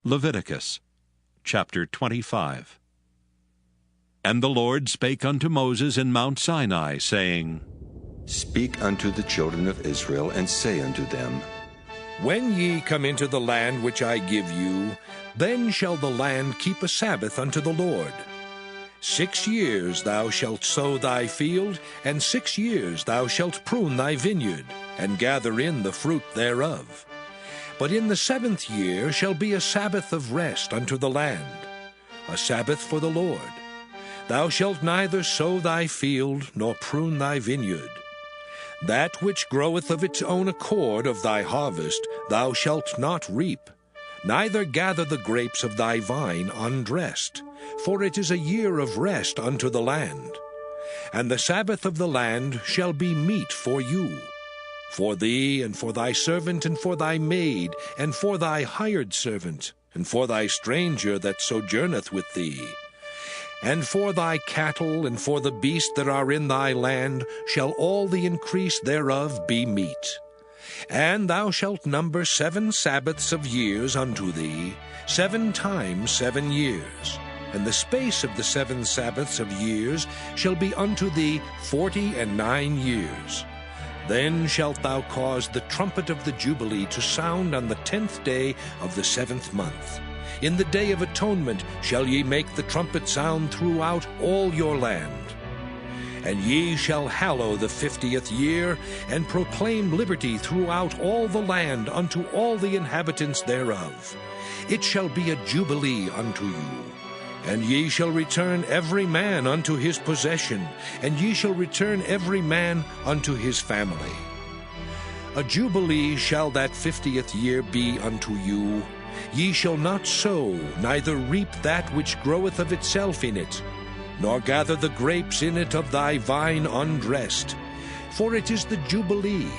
Leviticus chapter 25. And the Lord spake unto Moses in Mount Sinai, saying, Speak unto the children of Israel, and say unto them, When ye come into the land which I give you, then shall the land keep a Sabbath unto the Lord. 6 years thou shalt sow thy field, and 6 years thou shalt prune thy vineyard, and gather in the fruit thereof. But in the 7th year shall be a Sabbath of rest unto the land, a Sabbath for the Lord. Thou shalt neither sow thy field, nor prune thy vineyard. That which groweth of its own accord of thy harvest thou shalt not reap, neither gather the grapes of thy vine undressed, for it is a year of rest unto the land. And the Sabbath of the land shall be meat for you, for thee, and for thy servant, and for thy maid, and for thy hired servant, and for thy stranger that sojourneth with thee. And for thy cattle, and for the beasts that are in thy land, shall all the increase thereof be meat. And thou shalt number 7 Sabbaths of years unto thee, 7 times 7 years. And the space of the 7 Sabbaths of years shall be unto thee 49 years. Then shalt thou cause the trumpet of the Jubilee to sound on the 10th day of the 7th month. In the day of atonement shall ye make the trumpet sound throughout all your land. And ye shall hallow the 50th year, and proclaim liberty throughout all the land unto all the inhabitants thereof. It shall be a jubilee unto you. And ye shall return every man unto his possession, and ye shall return every man unto his family. A jubilee shall that 50th year be unto you. Ye shall not sow, neither reap that which groweth of itself in it, nor gather the grapes in it of thy vine undressed. For it is the Jubilee,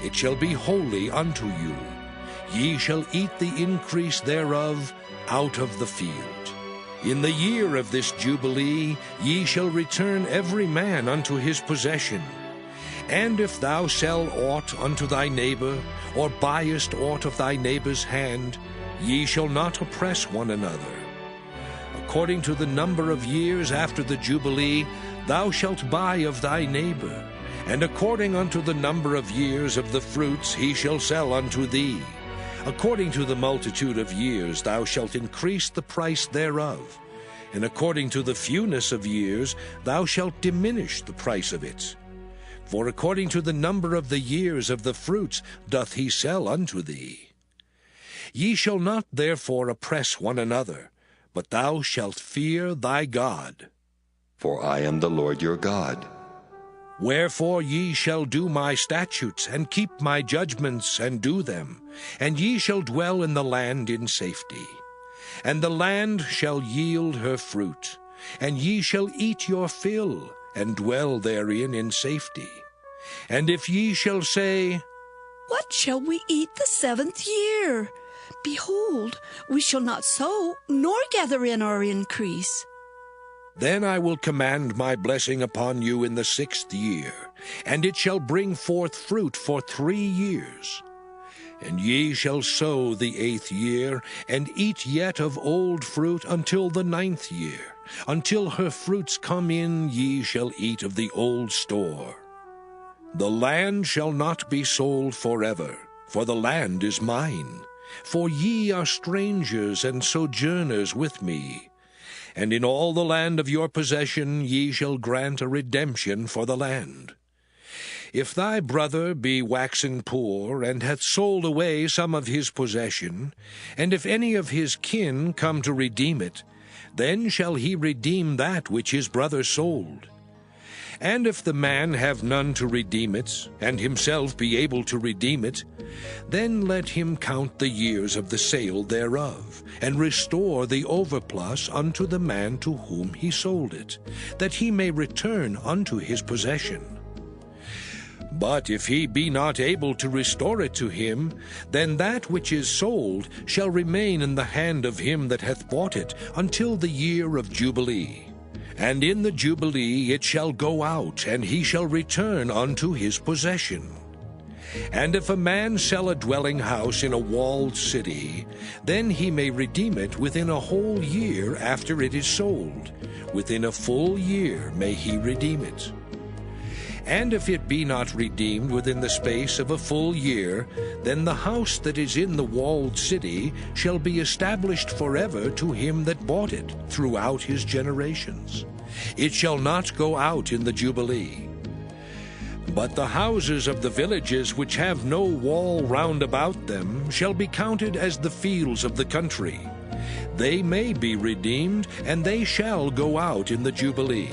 it shall be holy unto you. Ye shall eat the increase thereof out of the field. In the year of this Jubilee ye shall return every man unto his possession. And if thou sell aught unto thy neighbor, or buyest aught of thy neighbor's hand, ye shall not oppress one another. According to the number of years after the Jubilee, thou shalt buy of thy neighbor, and according unto the number of years of the fruits he shall sell unto thee. According to the multitude of years thou shalt increase the price thereof, and according to the fewness of years thou shalt diminish the price of it. For according to the number of the years of the fruits doth he sell unto thee. Ye shall not therefore oppress one another, but thou shalt fear thy God. For I am the Lord your God. Wherefore ye shall do my statutes, and keep my judgments, and do them, and ye shall dwell in the land in safety. And the land shall yield her fruit, and ye shall eat your fill, and dwell therein in safety. And if ye shall say, What shall we eat the 7th year? Behold, we shall not sow, nor gather in our increase. Then I will command my blessing upon you in the 6th year, and it shall bring forth fruit for 3 years. And ye shall sow the 8th year, and eat yet of old fruit until the 9th year. Until her fruits come in, ye shall eat of the old store. The land shall not be sold forever, for the land is mine. For ye are strangers and sojourners with me. And in all the land of your possession ye shall grant a redemption for the land. If thy brother be waxen poor, and hath sold away some of his possession, and if any of his kin come to redeem it, then shall he redeem that which his brother sold. And if the man have none to redeem it, and himself be able to redeem it, then let him count the years of the sale thereof, and restore the overplus unto the man to whom he sold it, that he may return unto his possession. But if he be not able to restore it to him, then that which is sold shall remain in the hand of him that hath bought it until the year of Jubilee. And in the Jubilee it shall go out, and he shall return unto his possession. And if a man sell a dwelling house in a walled city, then he may redeem it within a whole year after it is sold. Within a full year may he redeem it. And if it be not redeemed within the space of a full year, then the house that is in the walled city shall be established forever to him that bought it throughout his generations. It shall not go out in the Jubilee. But the houses of the villages which have no wall round about them shall be counted as the fields of the country. They may be redeemed, and they shall go out in the Jubilee.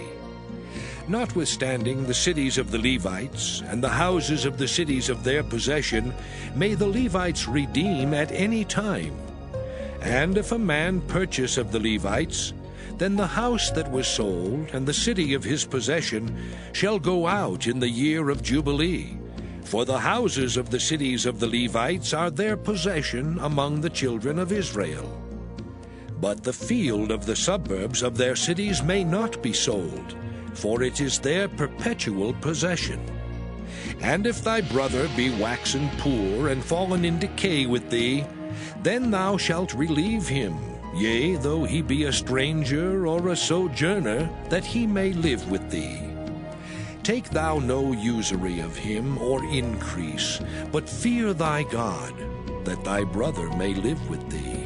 Notwithstanding the cities of the Levites, and the houses of the cities of their possession, may the Levites redeem at any time. And if a man purchase of the Levites, then the house that was sold, and the city of his possession, shall go out in the year of Jubilee. For the houses of the cities of the Levites are their possession among the children of Israel. But the field of the suburbs of their cities may not be sold, for it is their perpetual possession. And if thy brother be waxen poor, and fallen in decay with thee, then thou shalt relieve him, yea, though he be a stranger or a sojourner, that he may live with thee. Take thou no usury of him, or increase, but fear thy God, that thy brother may live with thee.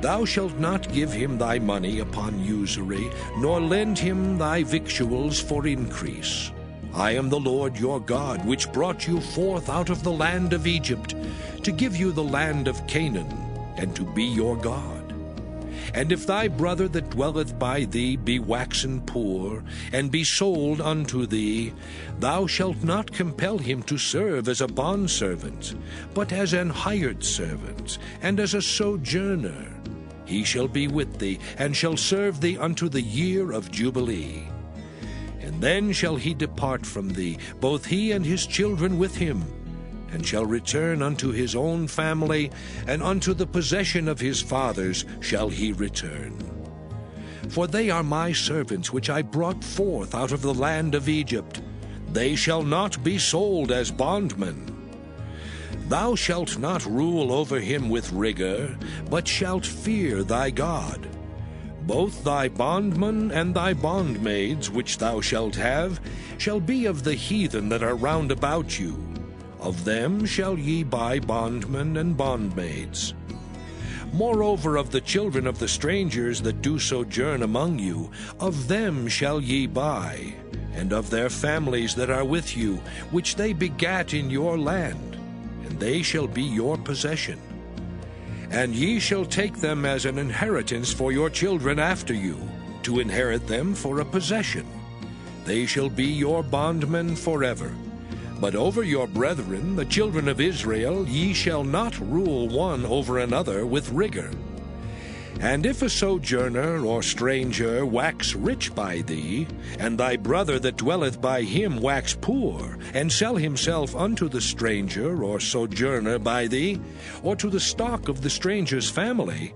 Thou shalt not give him thy money upon usury, nor lend him thy victuals for increase. I am the Lord your God, which brought you forth out of the land of Egypt, to give you the land of Canaan, and to be your God. And if thy brother that dwelleth by thee be waxen poor, and be sold unto thee, thou shalt not compel him to serve as a bondservant, but as an hired servant, and as a sojourner. He shall be with thee, and shall serve thee unto the year of Jubilee. And then shall he depart from thee, both he and his children with him, and shall return unto his own family, and unto the possession of his fathers shall he return. For they are my servants which I brought forth out of the land of Egypt. They shall not be sold as bondmen. Thou shalt not rule over him with rigor, but shalt fear thy God. Both thy bondmen and thy bondmaids which thou shalt have shall be of the heathen that are round about you. Of them shall ye buy bondmen and bondmaids. Moreover, of the children of the strangers that do sojourn among you, of them shall ye buy, and of their families that are with you, which they begat in your land, and they shall be your possession. And ye shall take them as an inheritance for your children after you, to inherit them for a possession. They shall be your bondmen forever. But over your brethren, the children of Israel, ye shall not rule one over another with rigor. And if a sojourner or stranger wax rich by thee, and thy brother that dwelleth by him wax poor, and sell himself unto the stranger or sojourner by thee, or to the stock of the stranger's family,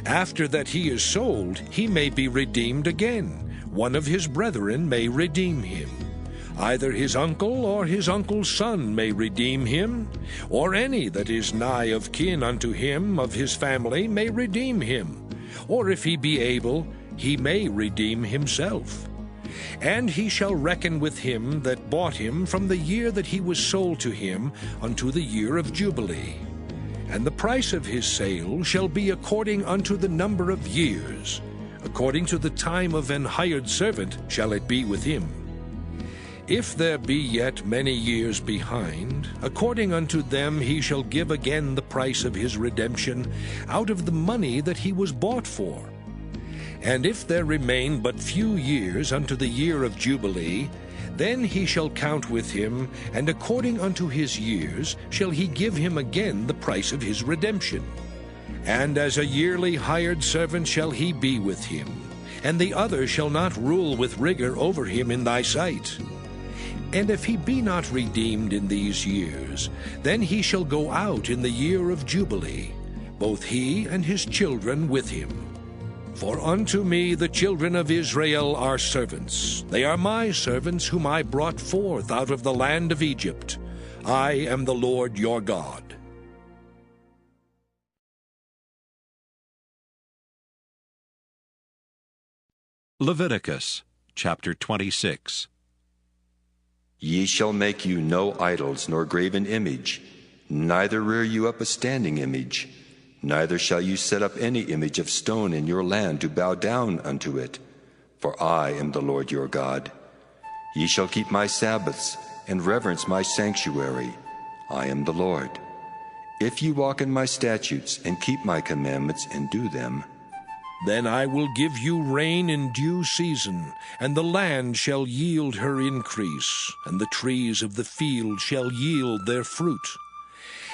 after that he is sold, he may be redeemed again. One of his brethren may redeem him. Either his uncle or his uncle's son may redeem him, or any that is nigh of kin unto him of his family may redeem him, or if he be able, he may redeem himself. And he shall reckon with him that bought him from the year that he was sold to him unto the year of Jubilee. And the price of his sale shall be according unto the number of years. According to the time of an hired servant shall it be with him. If there be yet many years behind, according unto them he shall give again the price of his redemption out of the money that he was bought for. And if there remain but few years unto the year of Jubilee, then he shall count with him, and according unto his years shall he give him again the price of his redemption. And as a yearly hired servant shall he be with him, and the other shall not rule with rigor over him in thy sight. And if he be not redeemed in these years, then he shall go out in the year of Jubilee, both he and his children with him. For unto me the children of Israel are servants. They are my servants whom I brought forth out of the land of Egypt. I am the Lord your God. Leviticus chapter 26. Ye shall make you no idols nor graven image, neither rear you up a standing image, neither shall you set up any image of stone in your land to bow down unto it. For I am the Lord your God. Ye shall keep my Sabbaths and reverence my sanctuary. I am the Lord. If ye walk in my statutes and keep my commandments and do them, then I will give you rain in due season, and the land shall yield her increase, and the trees of the field shall yield their fruit.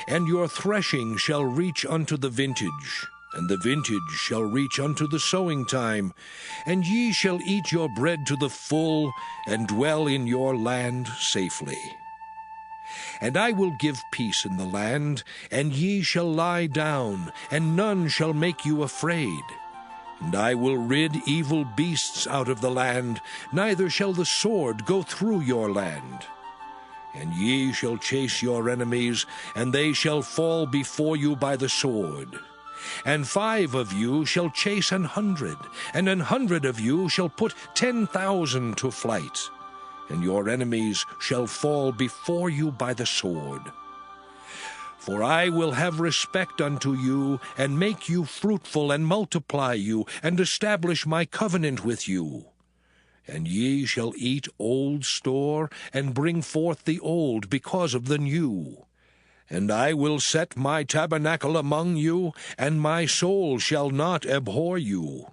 And your threshing shall reach unto the vintage, and the vintage shall reach unto the sowing time, and ye shall eat your bread to the full, and dwell in your land safely. And I will give peace in the land, and ye shall lie down, and none shall make you afraid. And I will rid evil beasts out of the land, neither shall the sword go through your land. And ye shall chase your enemies, and they shall fall before you by the sword. And 5 of you shall chase 100, and 100 of you shall put 10,000 to flight. And your enemies shall fall before you by the sword. For I will have respect unto you, and make you fruitful, and multiply you, and establish my covenant with you. And ye shall eat old store, and bring forth the old because of the new. And I will set my tabernacle among you, and my soul shall not abhor you.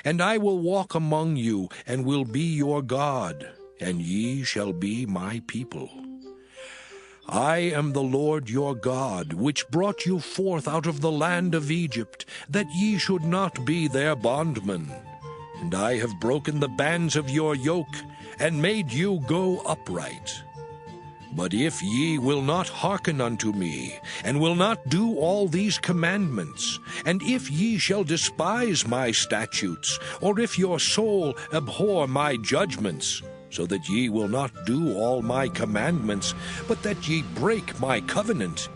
And I will walk among you, and will be your God, and ye shall be my people. I am the Lord your God, which brought you forth out of the land of Egypt, that ye should not be their bondmen. And I have broken the bands of your yoke, and made you go upright. But if ye will not hearken unto me, and will not do all these commandments, and if ye shall despise my statutes, or if your soul abhor my judgments, so that ye will not do all my commandments, but that ye break my covenant,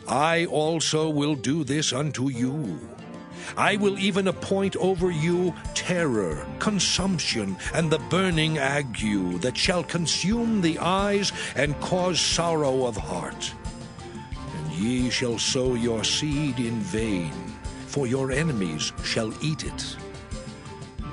I also will do this unto you. I will even appoint over you terror, consumption, and the burning ague that shall consume the eyes and cause sorrow of heart. And ye shall sow your seed in vain, for your enemies shall eat it.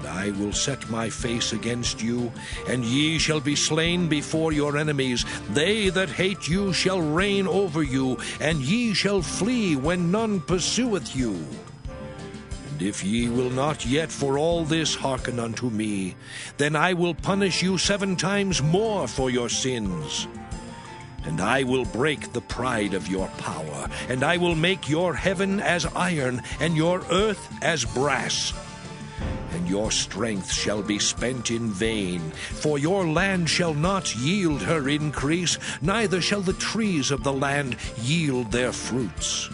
I will set my face against you, and ye shall be slain before your enemies. They that hate you shall reign over you, and ye shall flee when none pursueth you. And if ye will not yet for all this hearken unto me, then I will punish you 7 times more for your sins. And I will break the pride of your power, and I will make your heaven as iron, and your earth as brass. And your strength shall be spent in vain, for your land shall not yield her increase, neither shall the trees of the land yield their fruits.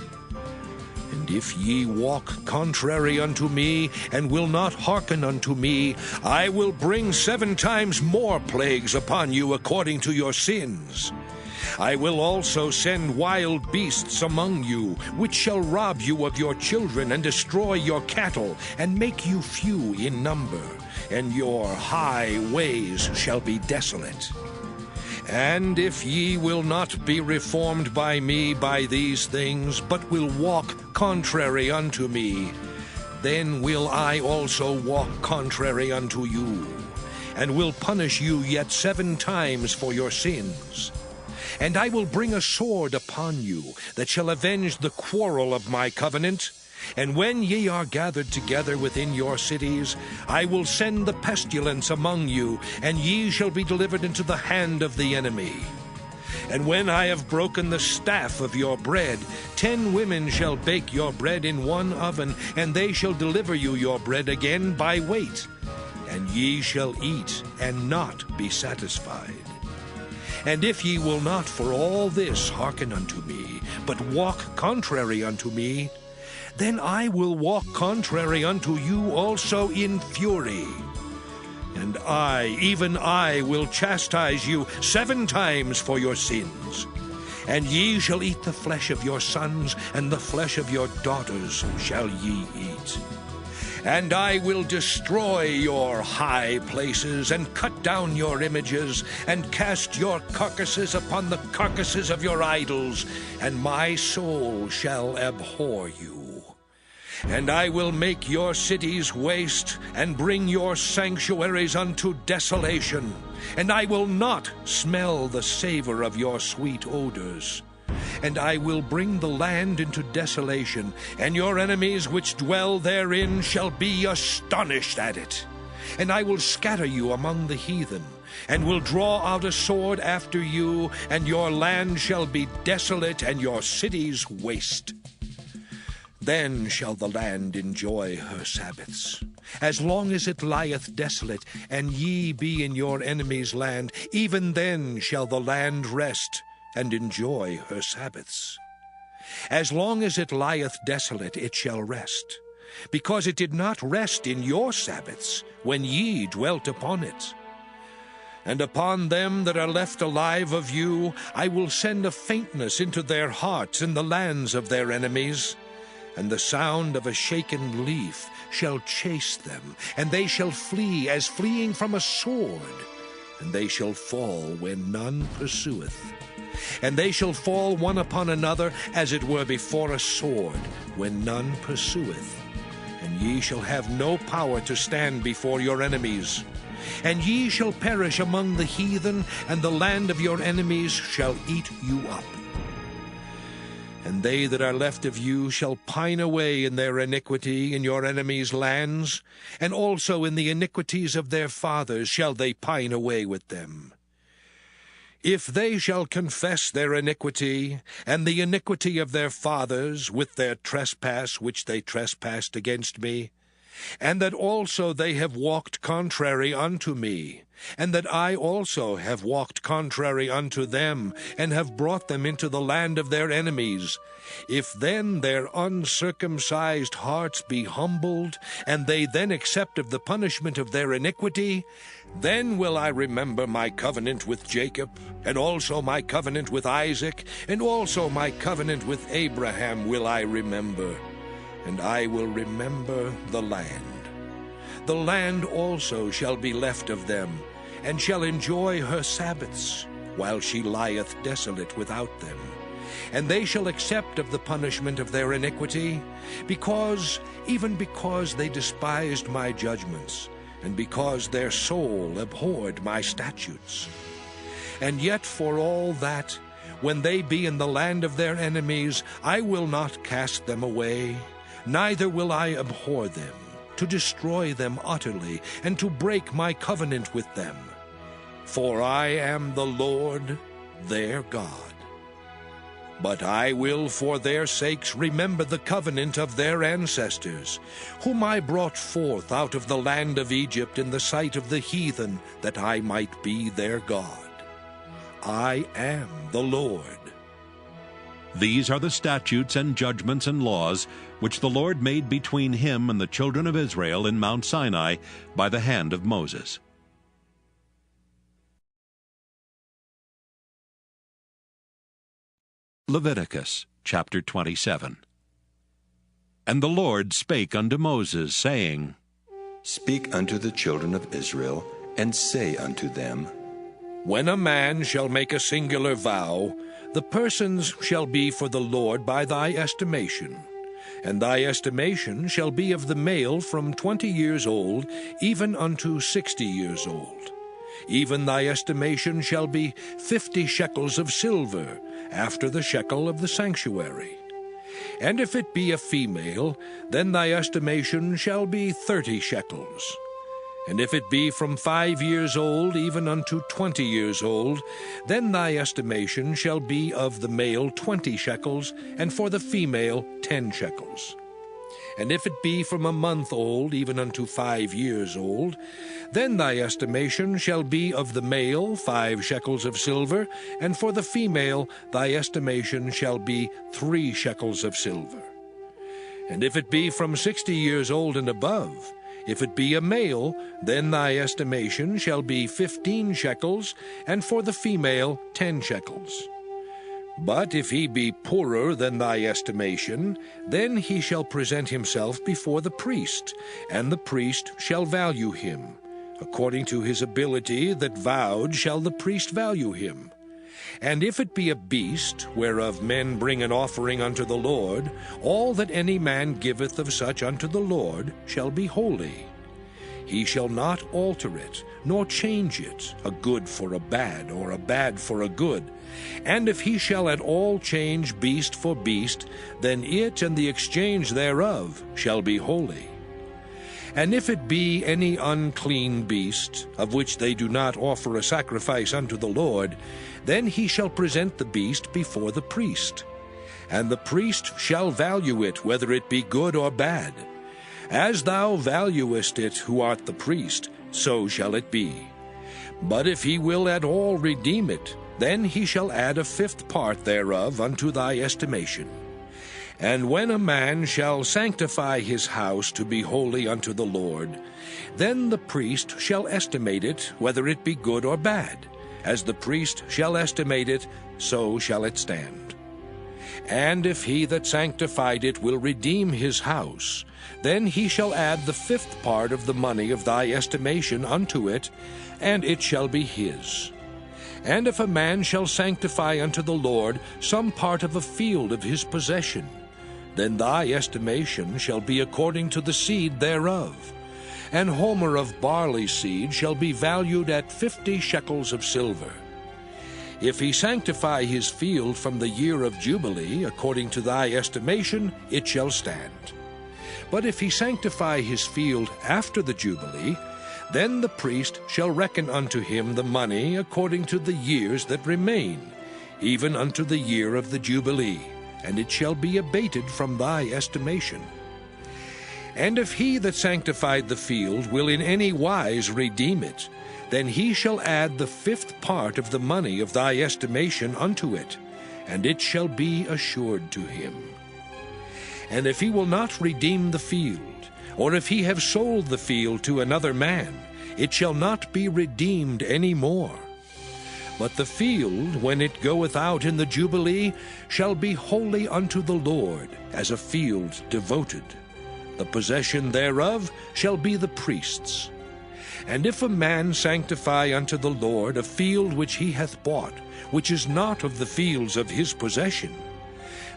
And if ye walk contrary unto me, and will not hearken unto me, I will bring 7 times more plagues upon you according to your sins. I will also send wild beasts among you, which shall rob you of your children, and destroy your cattle, and make you few in number, and your high ways shall be desolate. And if ye will not be reformed by me by these things, but will walk contrary unto me, then will I also walk contrary unto you, and will punish you yet 7 times for your sins. And I will bring a sword upon you, that shall avenge the quarrel of my covenant. And when ye are gathered together within your cities, I will send the pestilence among you, and ye shall be delivered into the hand of the enemy. And when I have broken the staff of your bread, 10 women shall bake your bread in one oven, and they shall deliver you your bread again by weight. And ye shall eat, and not be satisfied. And if ye will not for all this hearken unto me, but walk contrary unto me, then I will walk contrary unto you also in fury. And I, even I, will chastise you 7 times for your sins. And ye shall eat the flesh of your sons, and the flesh of your daughters shall ye eat. And I will destroy your high places, and cut down your images, and cast your carcasses upon the carcasses of your idols, and my soul shall abhor you. And I will make your cities waste, and bring your sanctuaries unto desolation. And I will not smell the savor of your sweet odors. And I will bring the land into desolation, and your enemies which dwell therein shall be astonished at it. And I will scatter you among the heathen, and will draw out a sword after you, and your land shall be desolate, and your cities waste. Then shall the land enjoy her Sabbaths, as long as it lieth desolate, and ye be in your enemy's land, even then shall the land rest, and enjoy her Sabbaths. As long as it lieth desolate, it shall rest, because it did not rest in your Sabbaths, when ye dwelt upon it. And upon them that are left alive of you I will send a faintness into their hearts in the lands of their enemies, and the sound of a shaken leaf shall chase them, and they shall flee as fleeing from a sword, and they shall fall when none pursueth. And they shall fall one upon another, as it were before a sword, when none pursueth. And ye shall have no power to stand before your enemies. And ye shall perish among the heathen, and the land of your enemies shall eat you up. And they that are left of you shall pine away in their iniquity in your enemies' lands, and also in the iniquities of their fathers shall they pine away with them. If they shall confess their iniquity, and the iniquity of their fathers, with their trespass which they trespassed against me, and that also they have walked contrary unto me, and that I also have walked contrary unto them, and have brought them into the land of their enemies, if then their uncircumcised hearts be humbled, and they then accept of the punishment of their iniquity, then will I remember my covenant with Jacob, and also my covenant with Isaac, and also my covenant with Abraham will I remember, and I will remember the land. The land also shall be left of them, and shall enjoy her Sabbaths, while she lieth desolate without them. And they shall accept of the punishment of their iniquity, even because they despised my judgments, and because their soul abhorred my statutes. And yet for all that, when they be in the land of their enemies, I will not cast them away, neither will I abhor them, to destroy them utterly, and to break my covenant with them. For I am the Lord their God. But I will for their sakes remember the covenant of their ancestors, whom I brought forth out of the land of Egypt in the sight of the heathen, that I might be their God. I am the Lord. These are the statutes and judgments and laws which the Lord made between him and the children of Israel in Mount Sinai by the hand of Moses. Leviticus chapter 27. And the Lord spake unto Moses, saying, Speak unto the children of Israel, and say unto them, When a man shall make a singular vow, the persons shall be for the Lord by thy estimation. And thy estimation shall be of the male from 20 years old, even unto 60 years old. Even thy estimation shall be 50 shekels of silver, after the shekel of the sanctuary. And if it be a female, then thy estimation shall be 30 shekels. And if it be from 5 years old even unto 20 years old, then thy estimation shall be of the male 20 shekels, and for the female 10 shekels. And if it be from a month old even unto 5 years old, then thy estimation shall be of the male 5 shekels of silver, and for the female thy estimation shall be 3 shekels of silver. And if it be from 60 years old and above, if it be a male, then thy estimation shall be 15 shekels, and for the female 10 shekels. But if he be poorer than thy estimation, then he shall present himself before the priest, and the priest shall value him. According to his ability that vowed shall the priest value him. And if it be a beast, whereof men bring an offering unto the Lord, all that any man giveth of such unto the Lord shall be holy. He shall not alter it, nor change it, a good for a bad, or a bad for a good. And if he shall at all change beast for beast, then it and the exchange thereof shall be holy. And if it be any unclean beast, of which they do not offer a sacrifice unto the Lord, then he shall present the beast before the priest. And the priest shall value it, whether it be good or bad. As thou valuest it, who art the priest, so shall it be. But if he will at all redeem it, then he shall add a 5th part thereof unto thy estimation. And when a man shall sanctify his house to be holy unto the Lord, then the priest shall estimate it, whether it be good or bad. As the priest shall estimate it, so shall it stand. And if he that sanctified it will redeem his house, then he shall add the 5th part of the money of thy estimation unto it, and it shall be his. And if a man shall sanctify unto the Lord some part of a field of his possession, then thy estimation shall be according to the seed thereof. An homer of barley seed shall be valued at 50 shekels of silver. If he sanctify his field from the year of Jubilee, according to thy estimation, it shall stand. But if he sanctify his field after the Jubilee, then the priest shall reckon unto him the money according to the years that remain, even unto the year of the Jubilee, and it shall be abated from thy estimation. And if he that sanctified the field will in any wise redeem it, then he shall add the 5th part of the money of thy estimation unto it, and it shall be assured to him. And if he will not redeem the field, or if he have sold the field to another man, it shall not be redeemed any more. But the field, when it goeth out in the Jubilee, shall be holy unto the Lord, as a field devoted. The possession thereof shall be the priest's. And if a man sanctify unto the Lord a field which he hath bought, which is not of the fields of his possession,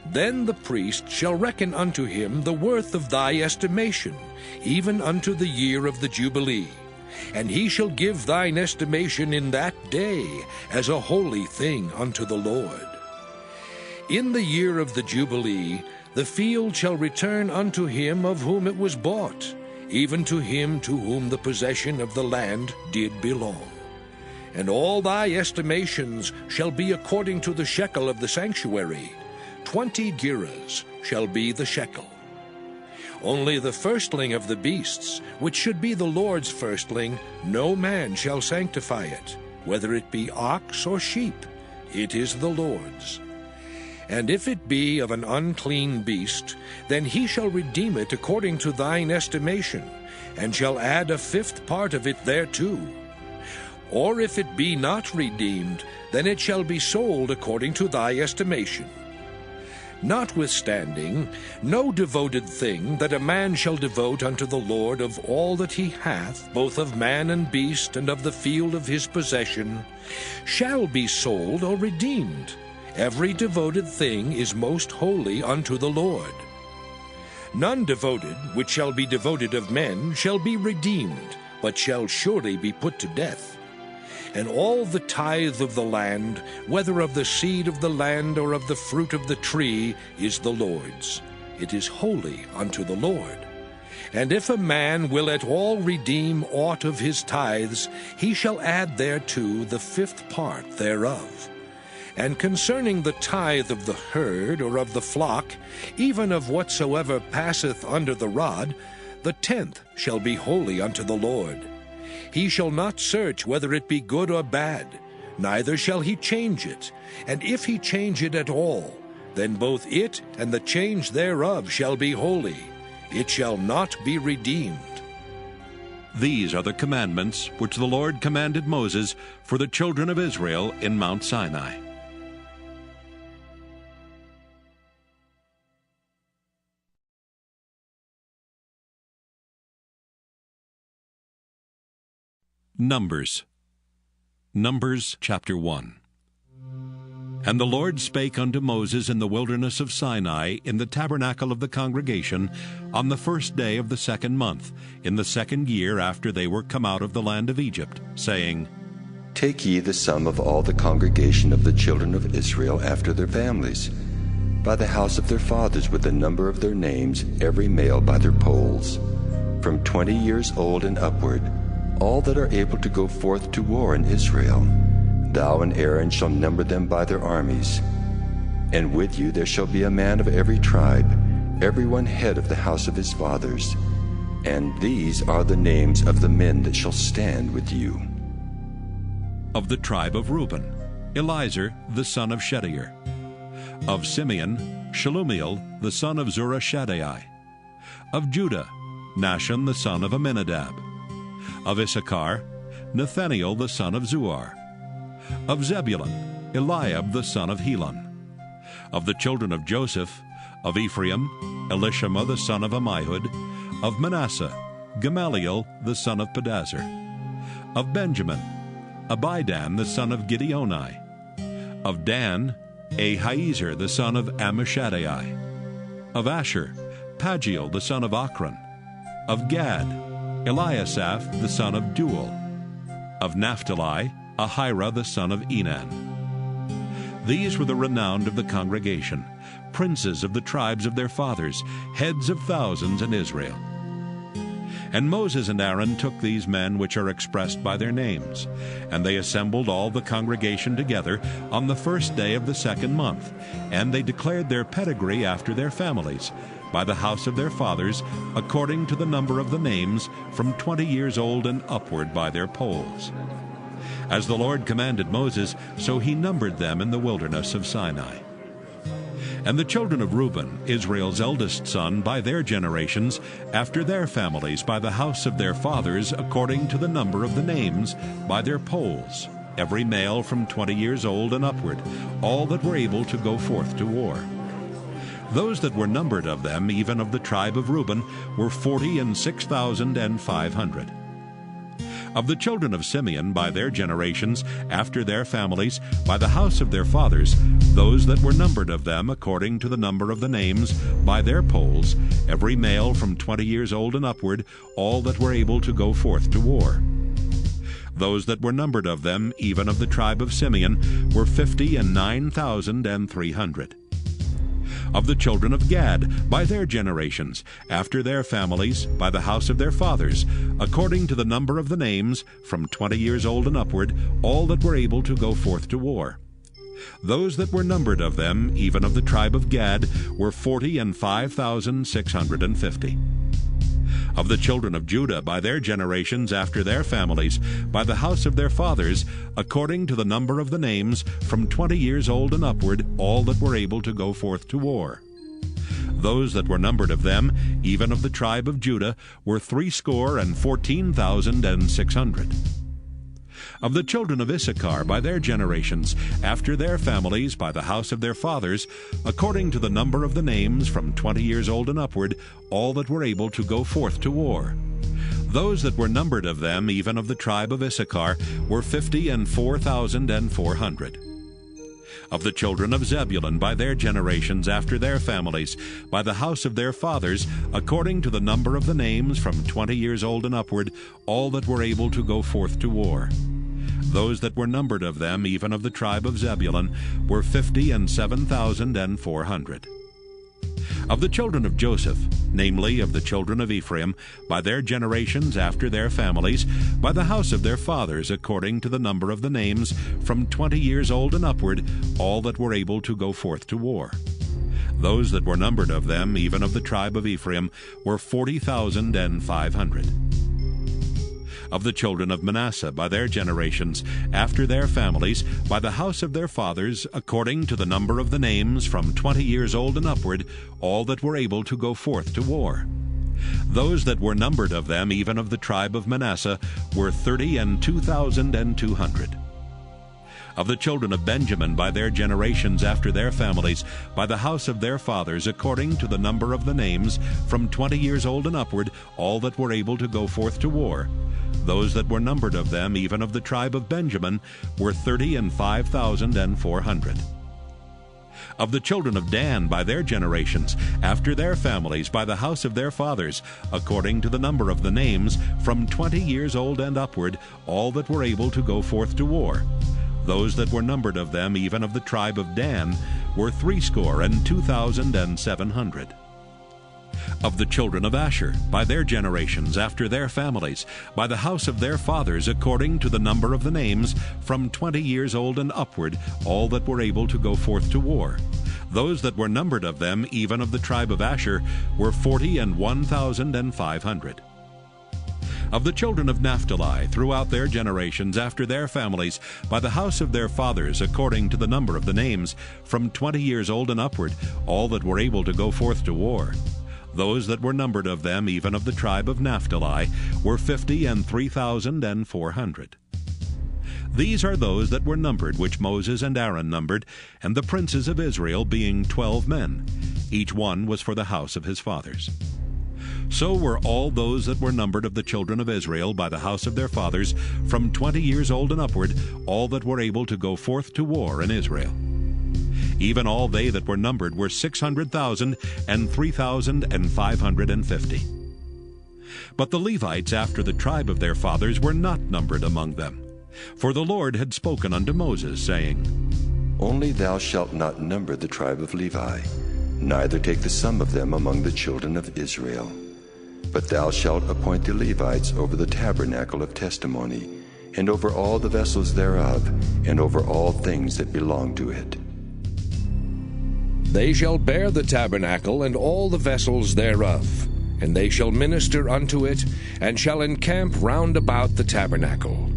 then the priest shall reckon unto him the worth of thy estimation, even unto the year of the Jubilee. And he shall give thine estimation in that day as a holy thing unto the Lord. In the year of the Jubilee the field shall return unto him of whom it was bought, even to him to whom the possession of the land did belong. And all thy estimations shall be according to the shekel of the sanctuary. 20 gerahs shall be the shekel. Only the firstling of the beasts, which should be the Lord's firstling, no man shall sanctify it, whether it be ox or sheep, it is the Lord's. And if it be of an unclean beast, then he shall redeem it according to thine estimation, and shall add a 5th part of it thereto. Or if it be not redeemed, then it shall be sold according to thy estimation. Notwithstanding, no devoted thing that a man shall devote unto the Lord of all that he hath, both of man and beast, and of the field of his possession, shall be sold or redeemed. Every devoted thing is most holy unto the Lord. None devoted, which shall be devoted of men, shall be redeemed, but shall surely be put to death. And all the tithe of the land, whether of the seed of the land or of the fruit of the tree, is the Lord's. It is holy unto the Lord. And if a man will at all redeem aught of his tithes, he shall add thereto the 5th part thereof. And concerning the tithe of the herd or of the flock, even of whatsoever passeth under the rod, the 10th shall be holy unto the Lord. He shall not search whether it be good or bad, neither shall he change it. And if he change it at all, then both it and the change thereof shall be holy. It shall not be redeemed. These are the commandments which the Lord commanded Moses for the children of Israel in Mount Sinai. Numbers chapter 1. And the Lord spake unto Moses in the wilderness of Sinai, in the tabernacle of the congregation, on the 1st day of the 2nd month, in the 2nd year after they were come out of the land of Egypt, saying, Take ye the sum of all the congregation of the children of Israel after their families, by the house of their fathers with the number of their names, every male by their polls, from 20 years old and upward, all that are able to go forth to war in Israel. Thou and Aaron shall number them by their armies. And with you there shall be a man of every tribe, every one head of the house of his fathers. And these are the names of the men that shall stand with you. Of the tribe of Reuben, Elizur the son of Shedeur. Of Simeon, Shelumiel the son of Zurishaddai. Of Judah, Nahshon the son of Amminadab. Of Issachar, Nathaniel the son of Zuar. Of Zebulun, Eliab the son of Helon. Of the children of Joseph, of Ephraim, Elishama the son of Ammihud. Of Manasseh, Gamaliel the son of Pedazur. Of Benjamin, Abidan the son of Gideoni. Of Dan, Ahiezer the son of Ammishaddai. Of Asher, Pagiel the son of Ochran. Of Gad, Eliasaph the son of Duel. Of Naphtali, Ahira the son of Enan. These were the renowned of the congregation, princes of the tribes of their fathers, heads of thousands in Israel. And Moses and Aaron took these men which are expressed by their names, and they assembled all the congregation together on the 1st day of the 2nd month, and they declared their pedigree after their families, by the house of their fathers, according to the number of the names, from 20 years old and upward by their polls. As the Lord commanded Moses, so he numbered them in the wilderness of Sinai. And the children of Reuben, Israel's eldest son, by their generations, after their families, by the house of their fathers, according to the number of the names, by their polls, every male from 20 years old and upward, all that were able to go forth to war. Those that were numbered of them, even of the tribe of Reuben, were 46,500. Of the children of Simeon, by their generations, after their families, by the house of their fathers, those that were numbered of them, according to the number of the names, by their polls, every male from 20 years old and upward, all that were able to go forth to war. Those that were numbered of them, even of the tribe of Simeon, were 59,300. Of the children of Gad, by their generations, after their families, by the house of their fathers, according to the number of the names, from 20 years old and upward, all that were able to go forth to war. Those that were numbered of them, even of the tribe of Gad, were 45,650. Of the children of Judah, by their generations, after their families, by the house of their fathers, according to the number of the names, from 20 years old and upward, all that were able to go forth to war. Those that were numbered of them, even of the tribe of Judah, were 314,600. Of the children of Issachar, by their generations, after their families, by the house of their fathers, according to the number of the names, from 20 years old and upward, all that were able to go forth to war. Those that were numbered of them, even of the tribe of Issachar, were 54,400. Of the children of Zebulun, by their generations, after their families, by the house of their fathers, according to the number of the names, from 20 years old and upward, all that were able to go forth to war. Those that were numbered of them, even of the tribe of Zebulun, were 57,400. Of the children of Joseph, namely of the children of Ephraim, by their generations after their families, by the house of their fathers, according to the number of the names, from 20 years old and upward, all that were able to go forth to war. Those that were numbered of them, even of the tribe of Ephraim, were 40,500. Of the children of Manasseh, by their generations, after their families, by the house of their fathers, according to the number of the names, from 20 years old and upward, all that were able to go forth to war. Those that were numbered of them, even of the tribe of Manasseh, were 32,200. Of the children of Benjamin, by their generations after their families, by the house of their fathers, according to the number of the names, from 20 years old and upward, all that were able to go forth to war. Those that were numbered of them, even of the tribe of Benjamin, were 35,400. Of the children of Dan, by their generations, after their families, by the house of their fathers, according to the number of the names, from 20 years old and upward, all that were able to go forth to war. Those that were numbered of them, even of the tribe of Dan, were 62,700. Of the children of Asher, by their generations, after their families, by the house of their fathers, according to the number of the names, from 20 years old and upward, all that were able to go forth to war. Those that were numbered of them, even of the tribe of Asher, were 41,500. Of the children of Naphtali, throughout their generations, after their families, by the house of their fathers, according to the number of the names, from 20 years old and upward, all that were able to go forth to war. Those that were numbered of them, even of the tribe of Naphtali, were 53,400. These are those that were numbered, which Moses and Aaron numbered, and the princes of Israel, being 12 men. Each one was for the house of his fathers. So were all those that were numbered of the children of Israel by the house of their fathers, from 20 years old and upward, all that were able to go forth to war in Israel. Even all they that were numbered were 600,000 and 3,550. But the Levites after the tribe of their fathers were not numbered among them. For the Lord had spoken unto Moses, saying, Only thou shalt not number the tribe of Levi, neither take the sum of them among the children of Israel. But thou shalt appoint the Levites over the tabernacle of testimony, and over all the vessels thereof, and over all things that belong to it. They shall bear the tabernacle and all the vessels thereof, and they shall minister unto it, and shall encamp round about the tabernacle.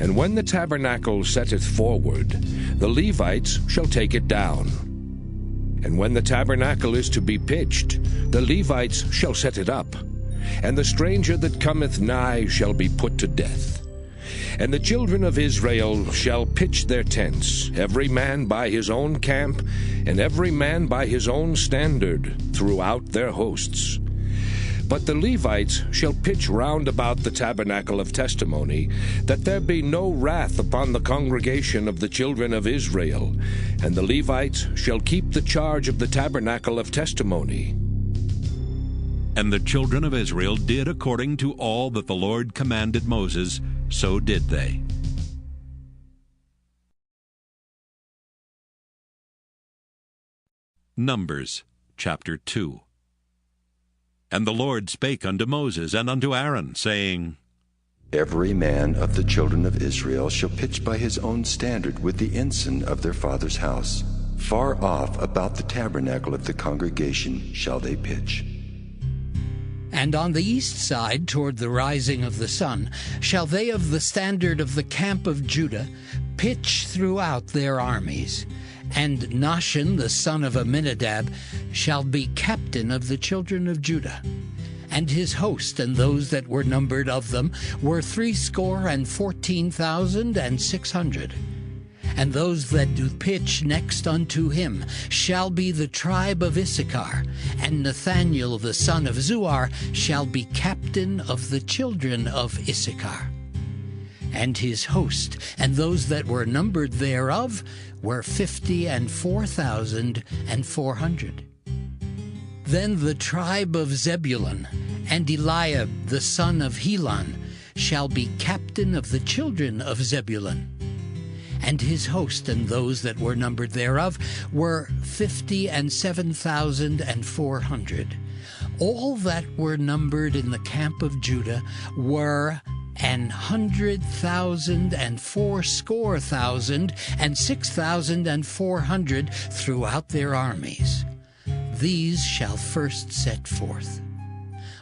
And when the tabernacle setteth forward, the Levites shall take it down. And when the tabernacle is to be pitched, the Levites shall set it up, and the stranger that cometh nigh shall be put to death. And the children of Israel shall pitch their tents, every man by his own camp, and every man by his own standard, throughout their hosts. But the Levites shall pitch round about the tabernacle of testimony, that there be no wrath upon the congregation of the children of Israel. And the Levites shall keep the charge of the tabernacle of testimony. And the children of Israel did according to all that the Lord commanded Moses, so did they. Numbers chapter 2. And the Lord spake unto Moses and unto Aaron, saying, Every man of the children of Israel shall pitch by his own standard with the ensign of their father's house. Far off about the tabernacle of the congregation shall they pitch. And on the east side, toward the rising of the sun, shall they of the standard of the camp of Judah pitch throughout their armies. And Nahshon the son of Amminadab shall be captain of the children of Judah. And his host and those that were numbered of them were 314,600. And those that do pitch next unto him shall be the tribe of Issachar, and Nathaniel the son of Zuar shall be captain of the children of Issachar. And his host, and those that were numbered thereof, were 54,400. Then the tribe of Zebulun, and Eliab the son of Helon, shall be captain of the children of Zebulun. And his host and those that were numbered thereof were 57,400. All that were numbered in the camp of Judah were 100,000 and 6,400 throughout their armies. These shall first set forth.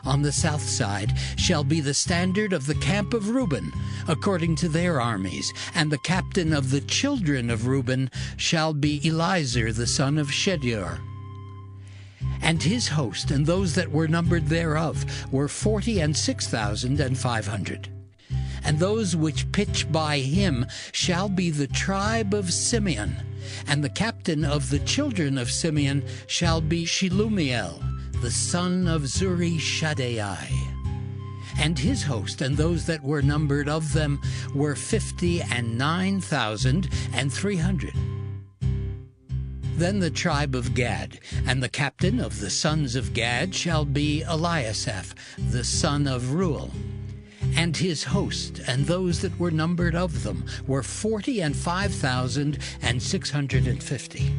On the south side shall be the standard of the camp of Reuben, according to their armies, and the captain of the children of Reuben shall be Elizur the son of Shedeur. And his host and those that were numbered thereof were 46,500. And those which pitch by him shall be the tribe of Simeon, and the captain of the children of Simeon shall be Shelumiel, the son of Zurishaddai. And his host and those that were numbered of them were 59,300. Then the tribe of Gad, and the captain of the sons of Gad shall be Eliasaph, the son of Reuel. And his host and those that were numbered of them were 45,650.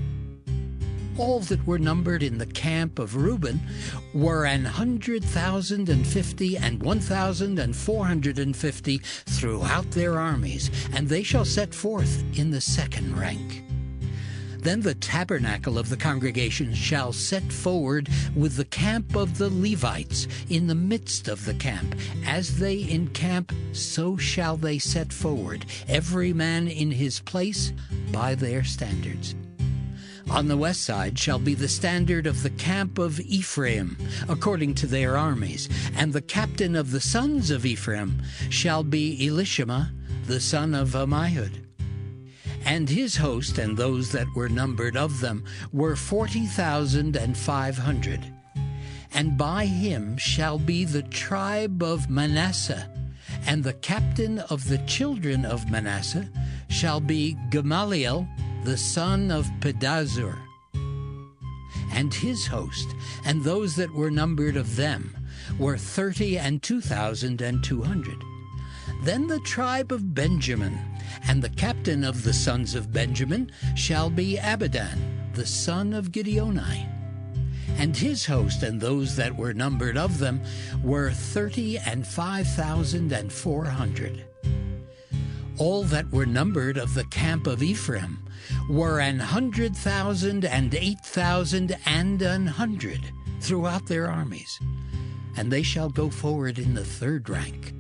All that were numbered in the camp of Reuben were 100,050 and 1,450 throughout their armies, and they shall set forth in the second rank. Then the tabernacle of the congregation shall set forward with the camp of the Levites in the midst of the camp. As they encamp, so shall they set forward, every man in his place by their standards. On the west side shall be the standard of the camp of Ephraim, according to their armies, and the captain of the sons of Ephraim shall be Elishama, the son of Ammihud. And his host and those that were numbered of them were 40,500. And by him shall be the tribe of Manasseh, and the captain of the children of Manasseh shall be Gamaliel, the son of Pedazur. And his host and those that were numbered of them were 32,200. Then the tribe of Benjamin, and the captain of the sons of Benjamin shall be Abidan, the son of Gideoni. And his host and those that were numbered of them were 35,400. All that were numbered of the camp of Ephraim were 100,000 and 8,100 throughout their armies, and they shall go forward in the third rank.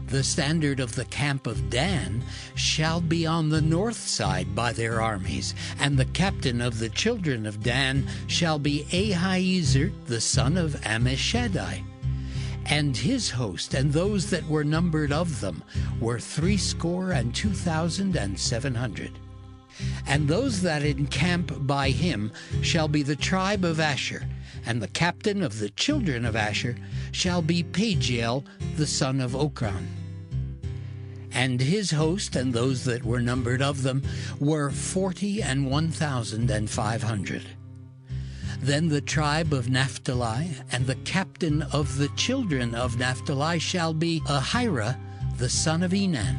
The standard of the camp of Dan shall be on the north side by their armies, and the captain of the children of Dan shall be Ahiezer, the son of Ammishaddai. And his host and those that were numbered of them were 62,700. And those that encamp by him shall be the tribe of Asher, and the captain of the children of Asher shall be Pagiel, the son of Okran. And his host and those that were numbered of them were 41,500. Then the tribe of Naphtali, and the captain of the children of Naphtali shall be Ahira, the son of Enan.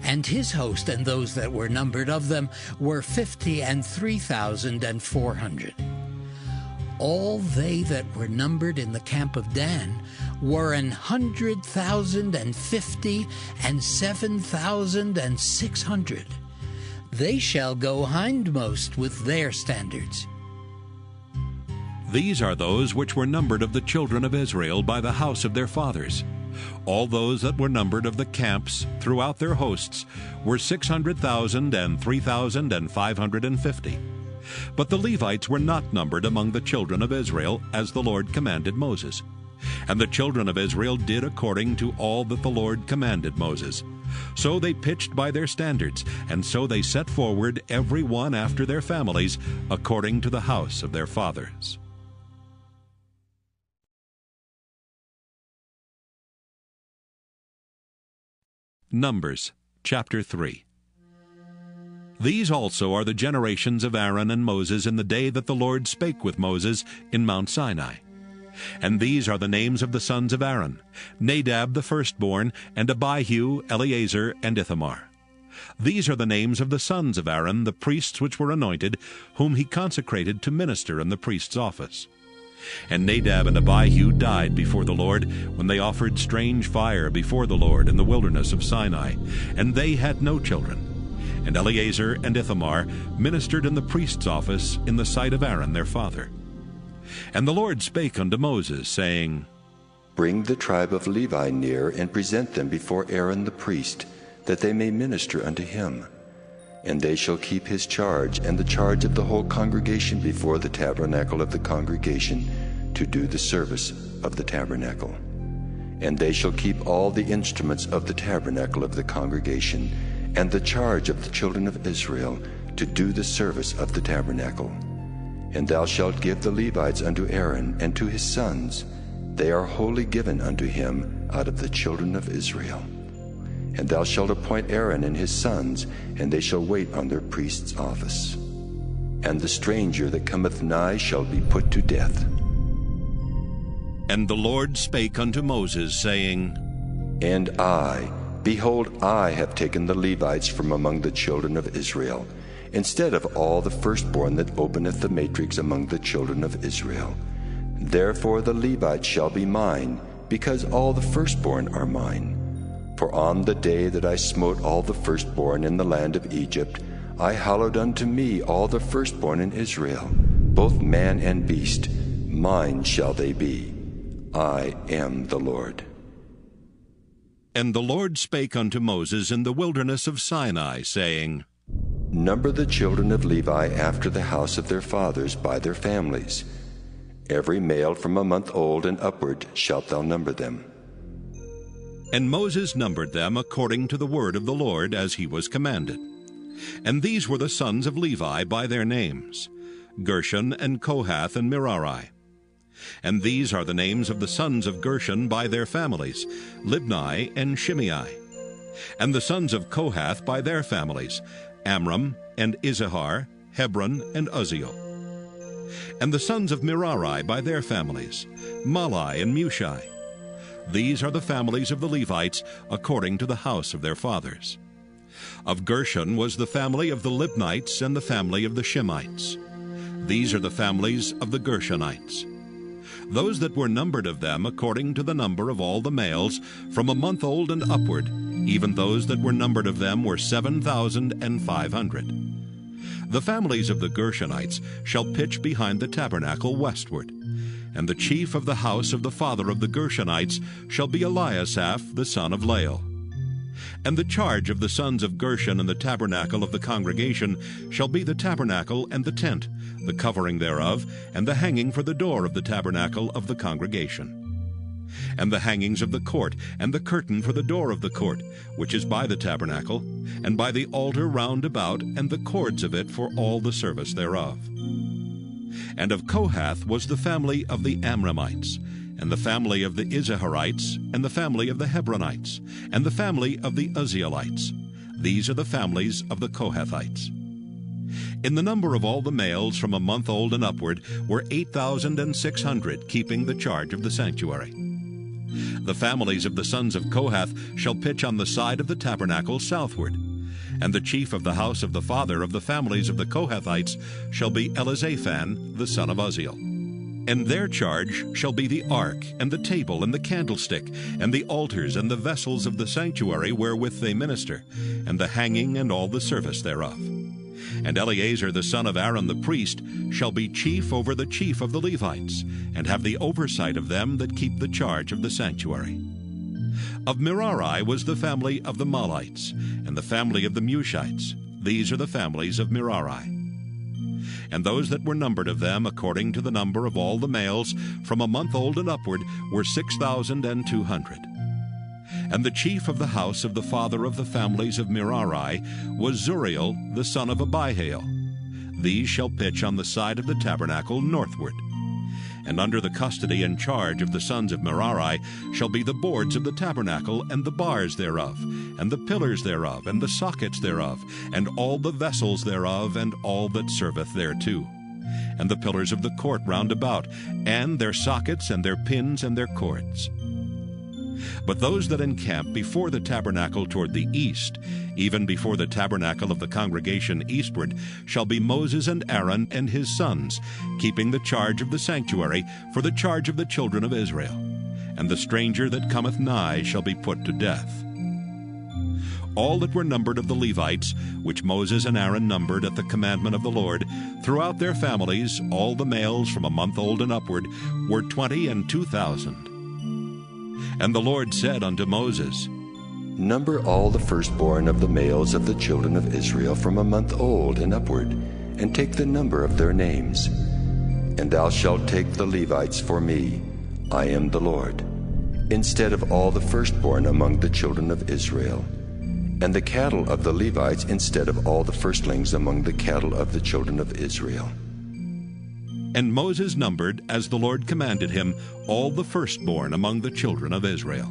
And his host and those that were numbered of them were 53,400. All they that were numbered in the camp of Dan were 100,050 and 7,600. They shall go hindmost with their standards. These are those which were numbered of the children of Israel by the house of their fathers. All those that were numbered of the camps throughout their hosts were 600,000 and 3,550. But the Levites were not numbered among the children of Israel, as the Lord commanded Moses. And the children of Israel did according to all that the Lord commanded Moses. So they pitched by their standards, and so they set forward every one after their families, according to the house of their fathers. Numbers chapter 3. These also are the generations of Aaron and Moses in the day that the Lord spake with Moses in Mount Sinai. And these are the names of the sons of Aaron, Nadab the firstborn, and Abihu, Eleazar, and Ithamar. These are the names of the sons of Aaron, the priests which were anointed, whom he consecrated to minister in the priest's office. And Nadab and Abihu died before the Lord when they offered strange fire before the Lord in the wilderness of Sinai, and they had no children. And Eleazar and Ithamar ministered in the priest's office in the sight of Aaron their father. And the Lord spake unto Moses, saying, Bring the tribe of Levi near, and present them before Aaron the priest, that they may minister unto him. And they shall keep his charge, and the charge of the whole congregation before the tabernacle of the congregation, to do the service of the tabernacle. And they shall keep all the instruments of the tabernacle of the congregation, and the charge of the children of Israel, to do the service of the tabernacle. And thou shalt give the Levites unto Aaron and to his sons. They are wholly given unto him out of the children of Israel. And thou shalt appoint Aaron and his sons, and they shall wait on their priest's office. And the stranger that cometh nigh shall be put to death. And the Lord spake unto Moses, saying, And I, behold, I have taken the Levites from among the children of Israel, instead of all the firstborn that openeth the matrix among the children of Israel. Therefore the Levites shall be mine, because all the firstborn are mine. For on the day that I smote all the firstborn in the land of Egypt, I hallowed unto me all the firstborn in Israel, both man and beast. Mine shall they be. I am the Lord. And the Lord spake unto Moses in the wilderness of Sinai, saying, Number the children of Levi after the house of their fathers by their families. Every male from a month old and upward shalt thou number them. And Moses numbered them according to the word of the Lord, as he was commanded. And these were the sons of Levi by their names, Gershon and Kohath and Merari. And these are the names of the sons of Gershon by their families, Libni and Shimei. And the sons of Kohath by their families, Amram and Izahar, Hebron and Uzziel. And the sons of Merari by their families, Mahli and Mushi. These are the families of the Levites according to the house of their fathers. Of Gershon was the family of the Libnites and the family of the Shimites. These are the families of the Gershonites. Those that were numbered of them according to the number of all the males, from a month old and upward, even those that were numbered of them were 7,500. The families of the Gershonites shall pitch behind the tabernacle westward. And the chief of the house of the father of the Gershonites shall be Eliasaph the son of Lael. And the charge of the sons of Gershon in the tabernacle of the congregation shall be the tabernacle and the tent, the covering thereof, and the hanging for the door of the tabernacle of the congregation. And the hangings of the court, and the curtain for the door of the court, which is by the tabernacle, and by the altar round about, and the cords of it for all the service thereof. And of Kohath was the family of the Amramites, and the family of the Izaharites, and the family of the Hebronites, and the family of the Uzzielites. These are the families of the Kohathites. In the number of all the males from a month old and upward were 8,600, keeping the charge of the sanctuary. The families of the sons of Kohath shall pitch on the side of the tabernacle southward. And the chief of the house of the father of the families of the Kohathites shall be Elizaphan the son of Uzziel. And their charge shall be the ark, and the table, and the candlestick, and the altars, and the vessels of the sanctuary wherewith they minister, and the hanging, and all the service thereof. And Eleazar the son of Aaron the priest shall be chief over the chief of the Levites, and have the oversight of them that keep the charge of the sanctuary. Of Merari was the family of the Mahlites, and the family of the Mushites. These are the families of Merari. And those that were numbered of them, according to the number of all the males, from a month old and upward, were 6,200. And the chief of the house of the father of the families of Merari was Zuriel the son of Abihail. These shall pitch on the side of the tabernacle northward. And under the custody and charge of the sons of Merari shall be the boards of the tabernacle, and the bars thereof, and the pillars thereof, and the sockets thereof, and all the vessels thereof, and all that serveth thereto, and the pillars of the court round about, and their sockets, and their pins, and their cords. But those that encamp before the tabernacle toward the east, even before the tabernacle of the congregation eastward, shall be Moses and Aaron and his sons, keeping the charge of the sanctuary for the charge of the children of Israel. And the stranger that cometh nigh shall be put to death. All that were numbered of the Levites, which Moses and Aaron numbered at the commandment of the Lord, throughout their families, all the males from a month old and upward, were 22,000. And the Lord said unto Moses, Number all the firstborn of the males of the children of Israel from a month old and upward, and take the number of their names. And thou shalt take the Levites for me, I am the Lord, instead of all the firstborn among the children of Israel, and the cattle of the Levites instead of all the firstlings among the cattle of the children of Israel. And Moses numbered, as the Lord commanded him, all the firstborn among the children of Israel.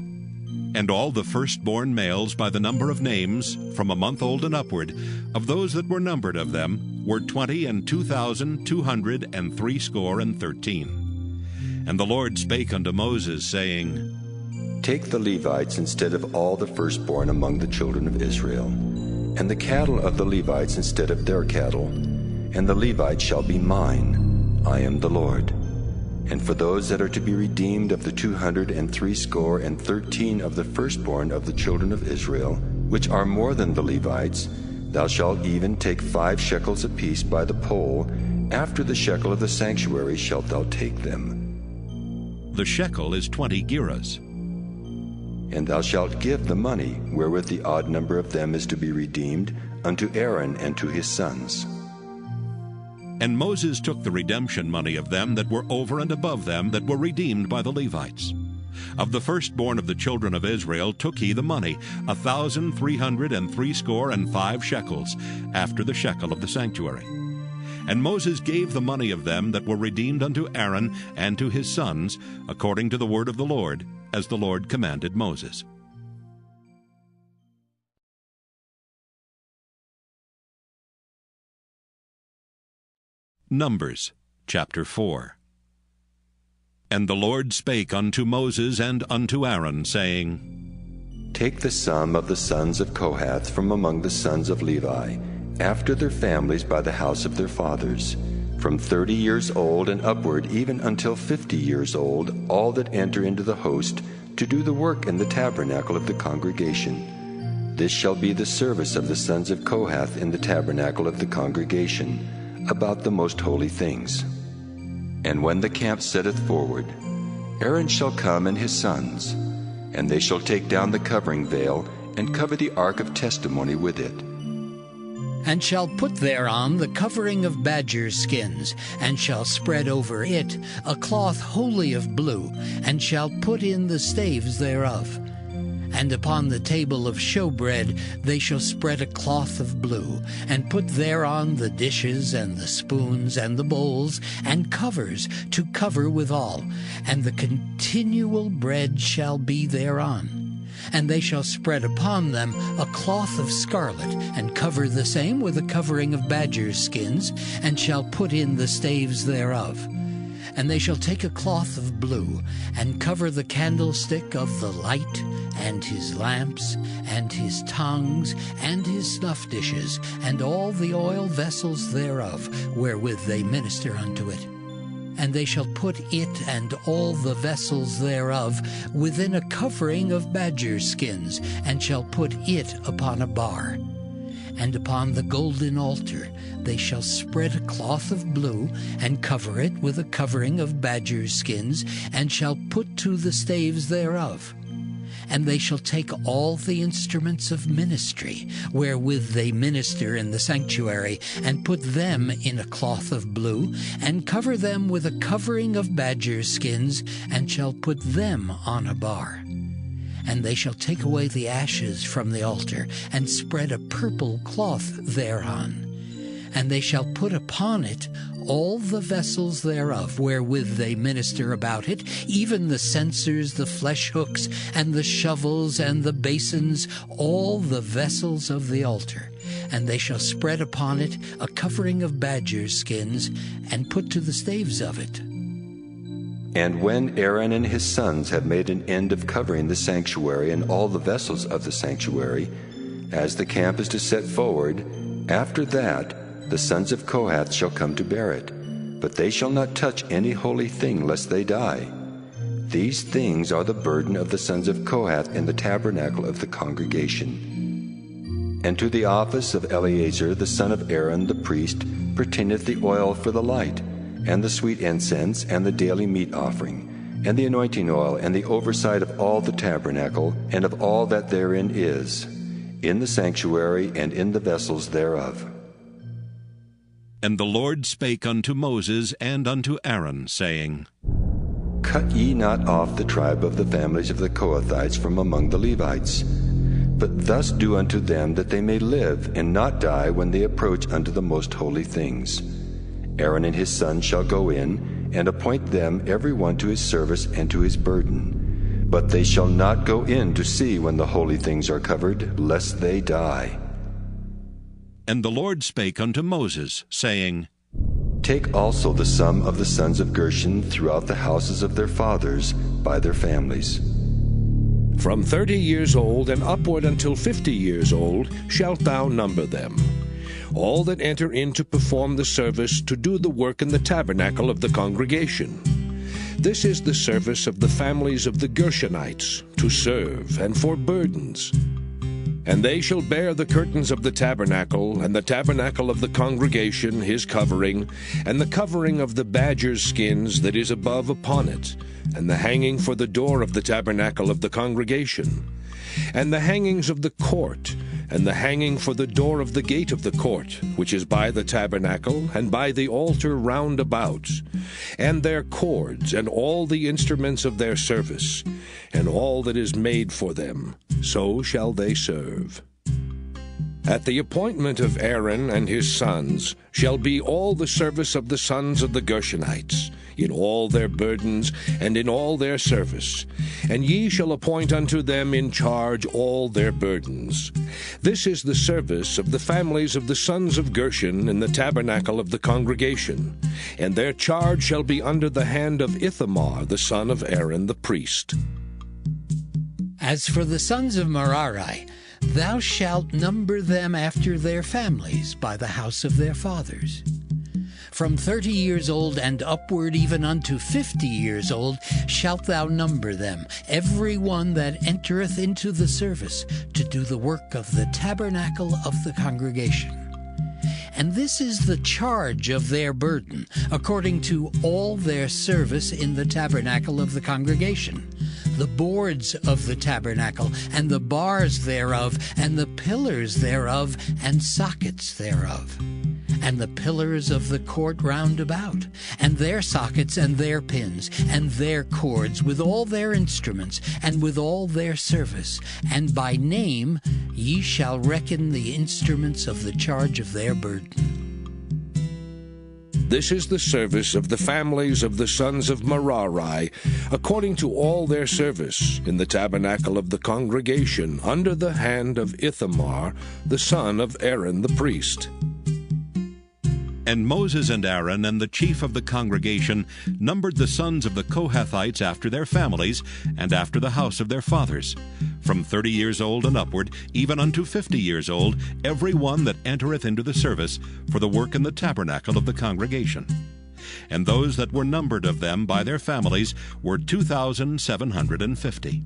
And all the firstborn males by the number of names, from a month old and upward, of those that were numbered of them, were 22,213. And the Lord spake unto Moses, saying, Take the Levites instead of all the firstborn among the children of Israel, and the cattle of the Levites instead of their cattle, and the Levites shall be mine. I am the Lord. And for those that are to be redeemed of the 213 of the firstborn of the children of Israel, which are more than the Levites, thou shalt even take 5 shekels apiece by the poll. After the shekel of the sanctuary shalt thou take them. The shekel is 20 gerahs. And thou shalt give the money, wherewith the odd number of them is to be redeemed, unto Aaron and to his sons. And Moses took the redemption money of them that were over and above them that were redeemed by the Levites. Of the firstborn of the children of Israel took he the money, 1,365 shekels, after the shekel of the sanctuary. And Moses gave the money of them that were redeemed unto Aaron and to his sons, according to the word of the Lord, as the Lord commanded Moses. Numbers chapter 4. And the Lord spake unto Moses and unto Aaron, saying, Take the sum of the sons of Kohath from among the sons of Levi, after their families by the house of their fathers, from 30 years old and upward, even until 50 years old, all that enter into the host, to do the work in the tabernacle of the congregation. This shall be the service of the sons of Kohath in the tabernacle of the congregation, about the most holy things. And when the camp setteth forward, Aaron shall come and his sons, and they shall take down the covering veil, and cover the ark of testimony with it. And shall put thereon the covering of badgers' skins, and shall spread over it a cloth wholly of blue, and shall put in the staves thereof. And upon the table of showbread they shall spread a cloth of blue, and put thereon the dishes, and the spoons, and the bowls, and covers to cover withal, and the continual bread shall be thereon. And they shall spread upon them a cloth of scarlet, and cover the same with a covering of badgers' skins, and shall put in the staves thereof. And they shall take a cloth of blue, and cover the candlestick of the light, and his lamps, and his tongues, and his snuff dishes, and all the oil vessels thereof, wherewith they minister unto it. And they shall put it and all the vessels thereof within a covering of badgers' skins, and shall put it upon a bar. And upon the golden altar they shall spread a cloth of blue, and cover it with a covering of badgers' skins, and shall put to the staves thereof. And they shall take all the instruments of ministry, wherewith they minister in the sanctuary, and put them in a cloth of blue, and cover them with a covering of badgers' skins, and shall put them on a bar. And they shall take away the ashes from the altar, and spread a purple cloth thereon. And they shall put upon it all the vessels thereof, wherewith they minister about it, even the censers, the flesh hooks, and the shovels, and the basins, all the vessels of the altar. And they shall spread upon it a covering of badgers' skins, and put to the staves of it. And when Aaron and his sons have made an end of covering the sanctuary and all the vessels of the sanctuary, as the camp is to set forward, after that the sons of Kohath shall come to bear it, but they shall not touch any holy thing lest they die. These things are the burden of the sons of Kohath in the tabernacle of the congregation. And to the office of Eleazar the son of Aaron the priest pertaineth the oil for the light, and the sweet incense, and the daily meat offering, and the anointing oil, and the oversight of all the tabernacle, and of all that therein is, in the sanctuary and in the vessels thereof. And the Lord spake unto Moses and unto Aaron, saying, Cut ye not off the tribe of the families of the Kohathites from among the Levites, but thus do unto them that they may live, and not die when they approach unto the most holy things. Aaron and his sons shall go in, and appoint them every one to his service and to his burden. But they shall not go in to see when the holy things are covered, lest they die. And the Lord spake unto Moses, saying, Take also the sum of the sons of Gershon throughout the houses of their fathers by their families. From 30 years old and upward until 50 years old shalt thou number them. All that enter in to perform the service to do the work in the tabernacle of the congregation. This is the service of the families of the Gershonites, to serve and for burdens. And they shall bear the curtains of the tabernacle, and the tabernacle of the congregation his covering, and the covering of the badger's skins that is above upon it, and the hanging for the door of the tabernacle of the congregation, and the hangings of the court, and the hanging for the door of the gate of the court, which is by the tabernacle, and by the altar round about, and their cords, and all the instruments of their service, and all that is made for them, so shall they serve. At the appointment of Aaron and his sons shall be all the service of the sons of the Gershonites, in all their burdens and in all their service, and ye shall appoint unto them in charge all their burdens. This is the service of the families of the sons of Gershon in the tabernacle of the congregation, and their charge shall be under the hand of Ithamar the son of Aaron the priest. As for the sons of Merari, thou shalt number them after their families by the house of their fathers. From 30 years old and upward even unto 50 years old shalt thou number them, every one that entereth into the service to do the work of the tabernacle of the congregation. And this is the charge of their burden, according to all their service in the tabernacle of the congregation, the boards of the tabernacle, and the bars thereof, and the pillars thereof, and sockets thereof, and the pillars of the court round about, and their sockets and their pins, and their cords, with all their instruments, and with all their service. And by name ye shall reckon the instruments of the charge of their burden. This is the service of the families of the sons of Merari, according to all their service, in the tabernacle of the congregation, under the hand of Ithamar, the son of Aaron the priest. And Moses and Aaron and the chief of the congregation numbered the sons of the Kohathites after their families, and after the house of their fathers, from 30 years old and upward, even unto 50 years old, every one that entereth into the service for the work in the tabernacle of the congregation. And those that were numbered of them by their families were 2,750.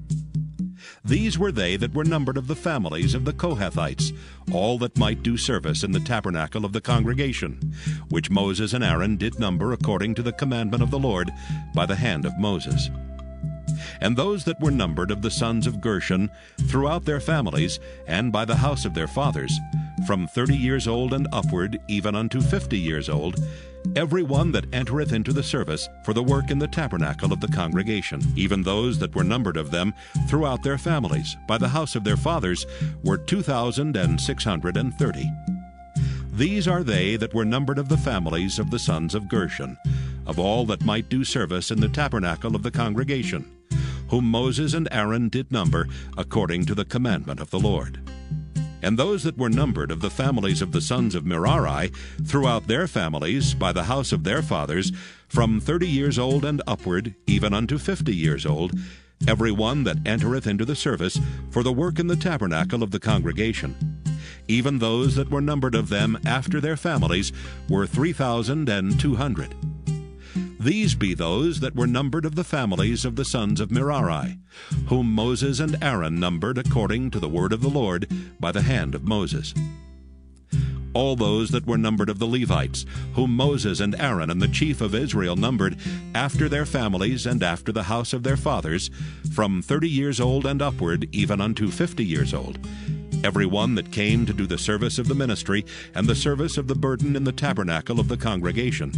These were they that were numbered of the families of the Kohathites, all that might do service in the tabernacle of the congregation, which Moses and Aaron did number according to the commandment of the Lord by the hand of Moses. And those that were numbered of the sons of Gershon throughout their families, and by the house of their fathers, from 30 years old and upward, even unto 50 years old, every one that entereth into the service for the work in the tabernacle of the congregation, even those that were numbered of them throughout their families, by the house of their fathers, were 2,630. These are they that were numbered of the families of the sons of Gershon, of all that might do service in the tabernacle of the congregation, whom Moses and Aaron did number according to the commandment of the Lord. And those that were numbered of the families of the sons of Merari, throughout their families, by the house of their fathers, from 30 years old and upward, even unto 50 years old, every one that entereth into the service for the work in the tabernacle of the congregation. Even those that were numbered of them after their families were 3,200. These be those that were numbered of the families of the sons of Merari, whom Moses and Aaron numbered according to the word of the Lord by the hand of Moses. All those that were numbered of the Levites, whom Moses and Aaron and the chief of Israel numbered after their families and after the house of their fathers, from 30 years old and upward, even unto 50 years old, every one that came to do the service of the ministry and the service of the burden in the tabernacle of the congregation.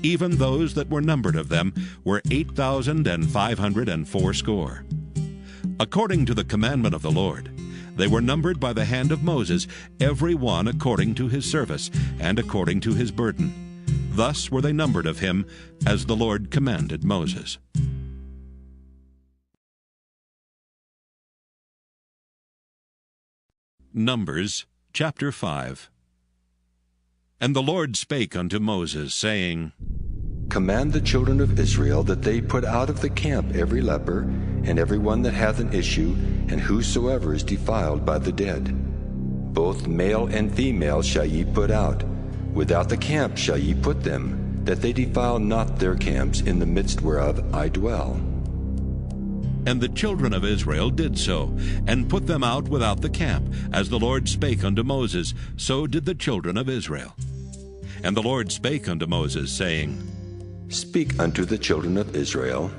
Even those that were numbered of them were 8,580. According to the commandment of the Lord, they were numbered by the hand of Moses, every one according to his service, and according to his burden. Thus were they numbered of him, as the Lord commanded Moses. Numbers chapter 5. And the Lord spake unto Moses, saying, Command the children of Israel that they put out of the camp every leper, and every one that hath an issue, and whosoever is defiled by the dead. Both male and female shall ye put out. Without the camp shall ye put them, that they defile not their camps, in the midst whereof I dwell. And the children of Israel did so, and put them out without the camp, as the Lord spake unto Moses, so did the children of Israel. And the Lord spake unto Moses, saying, Speak unto the children of Israel.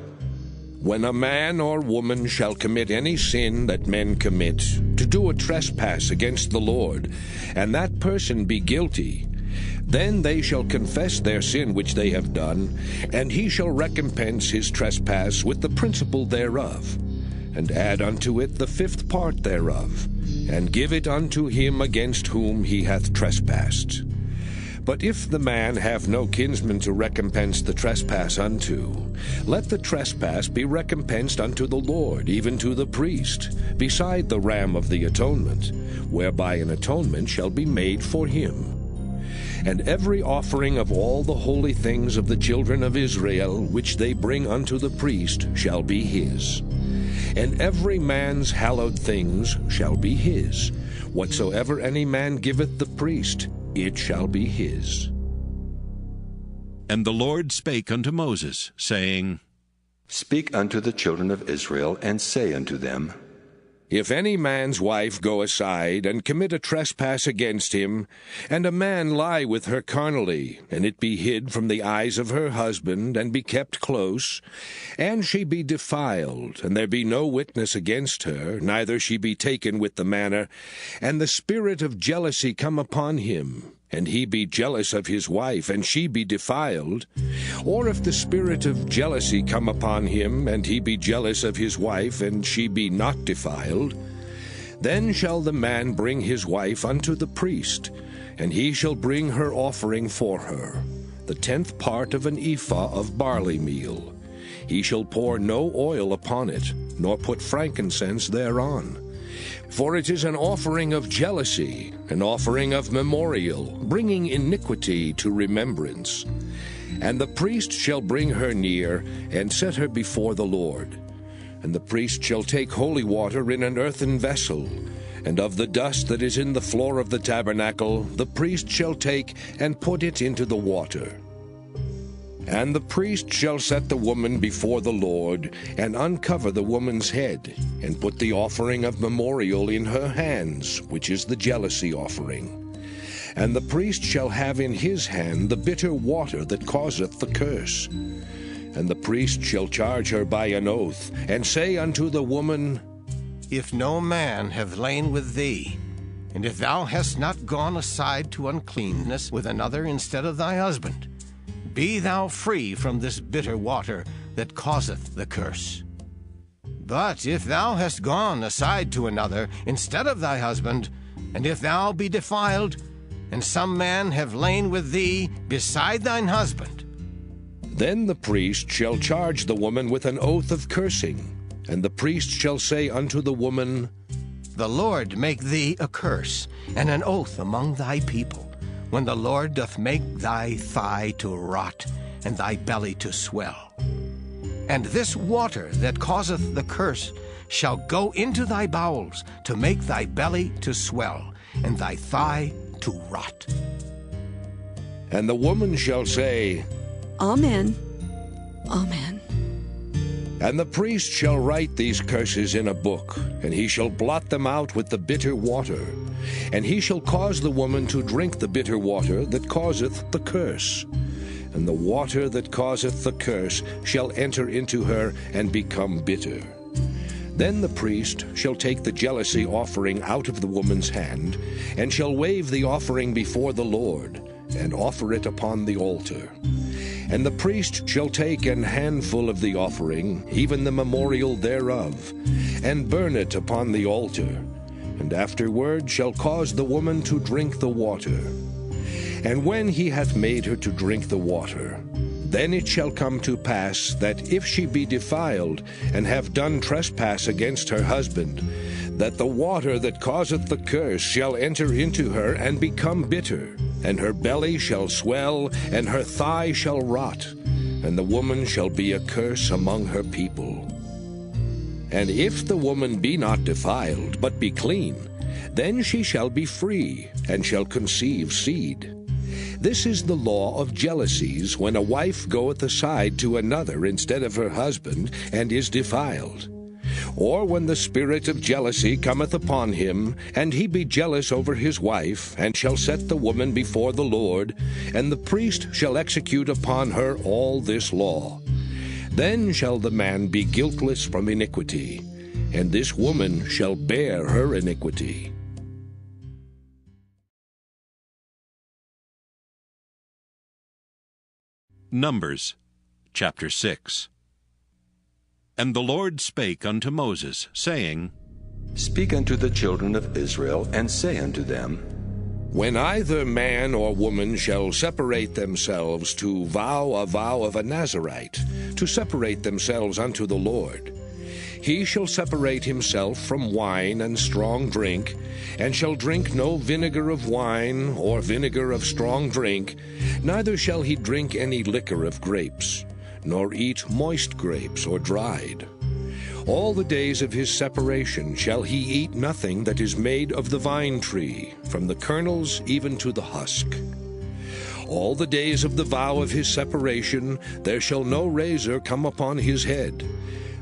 When a man or woman shall commit any sin that men commit, to do a trespass against the Lord, and that person be guilty, then they shall confess their sin which they have done, and he shall recompense his trespass with the principal thereof, and add unto it the 5th part thereof, and give it unto him against whom he hath trespassed. But if the man have no kinsman to recompense the trespass unto, let the trespass be recompensed unto the Lord, even to the priest, beside the ram of the atonement, whereby an atonement shall be made for him. And every offering of all the holy things of the children of Israel, which they bring unto the priest, shall be his. And every man's hallowed things shall be his. Whatsoever any man giveth the priest, it shall be his. And the Lord spake unto Moses, saying, Speak unto the children of Israel, and say unto them, If any man's wife go aside, and commit a trespass against him, and a man lie with her carnally, and it be hid from the eyes of her husband, and be kept close, and she be defiled, and there be no witness against her, neither she be taken with the manner, and the spirit of jealousy come upon him, and he be jealous of his wife, and she be defiled, or if the spirit of jealousy come upon him, and he be jealous of his wife, and she be not defiled, then shall the man bring his wife unto the priest, and he shall bring her offering for her, the 10th part of an ephah of barley meal. He shall pour no oil upon it, nor put frankincense thereon. For it is an offering of jealousy, an offering of memorial, bringing iniquity to remembrance. And the priest shall bring her near, and set her before the Lord. And the priest shall take holy water in an earthen vessel, and of the dust that is in the floor of the tabernacle the priest shall take, and put it into the water. And the priest shall set the woman before the Lord, and uncover the woman's head, and put the offering of memorial in her hands, which is the jealousy offering. And the priest shall have in his hand the bitter water that causeth the curse. And the priest shall charge her by an oath, and say unto the woman, If no man have lain with thee, and if thou hast not gone aside to uncleanness with another instead of thy husband, be thou free from this bitter water that causeth the curse. But if thou hast gone aside to another instead of thy husband, and if thou be defiled, and some man have lain with thee beside thine husband, then the priest shall charge the woman with an oath of cursing, and the priest shall say unto the woman, the Lord make thee a curse and an oath among thy people, when the Lord doth make thy thigh to rot and thy belly to swell. And this water that causeth the curse shall go into thy bowels, to make thy belly to swell and thy thigh to rot. And the woman shall say, Amen. Amen. And the priest shall write these curses in a book, and he shall blot them out with the bitter water. And he shall cause the woman to drink the bitter water that causeth the curse. And the water that causeth the curse shall enter into her and become bitter. Then the priest shall take the jealousy offering out of the woman's hand, and shall wave the offering before the Lord, and offer it upon the altar. And the priest shall take an handful of the offering, even the memorial thereof, and burn it upon the altar, and afterward shall cause the woman to drink the water. And when he hath made her to drink the water, then it shall come to pass that if she be defiled, and have done trespass against her husband, that the water that causeth the curse shall enter into her and become bitter, and her belly shall swell, and her thigh shall rot, and the woman shall be a curse among her people. And if the woman be not defiled, but be clean, then she shall be free, and shall conceive seed. This is the law of jealousies, when a wife goeth aside to another instead of her husband, and is defiled. Or when the spirit of jealousy cometh upon him, and he be jealous over his wife, and shall set the woman before the Lord, and the priest shall execute upon her all this law. Then shall the man be guiltless from iniquity, and this woman shall bear her iniquity. Numbers chapter 6. And the Lord spake unto Moses, saying, Speak unto the children of Israel, and say unto them, When either man or woman shall separate themselves to vow a vow of a Nazarite, to separate themselves unto the Lord, he shall separate himself from wine and strong drink, and shall drink no vinegar of wine or vinegar of strong drink, neither shall he drink any liquor of grapes, nor eat moist grapes or dried. All the days of his separation shall he eat nothing that is made of the vine tree, from the kernels even to the husk. All the days of the vow of his separation there shall no razor come upon his head,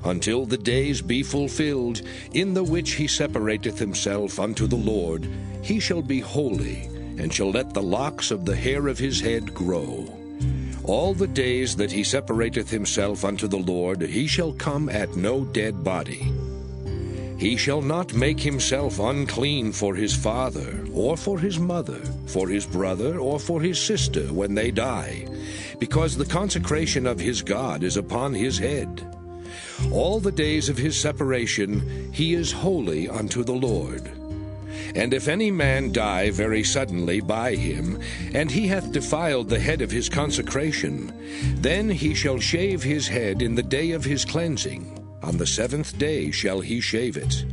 until the days be fulfilled, in the which he separateth himself unto the Lord. He shall be holy, and shall let the locks of the hair of his head grow. All the days that he separateth himself unto the Lord, he shall come at no dead body. He shall not make himself unclean for his father, or for his mother, for his brother, or for his sister when they die, because the consecration of his God is upon his head. All the days of his separation he is holy unto the Lord. And if any man die very suddenly by him, and he hath defiled the head of his consecration, then he shall shave his head in the day of his cleansing. On the 7th day shall he shave it.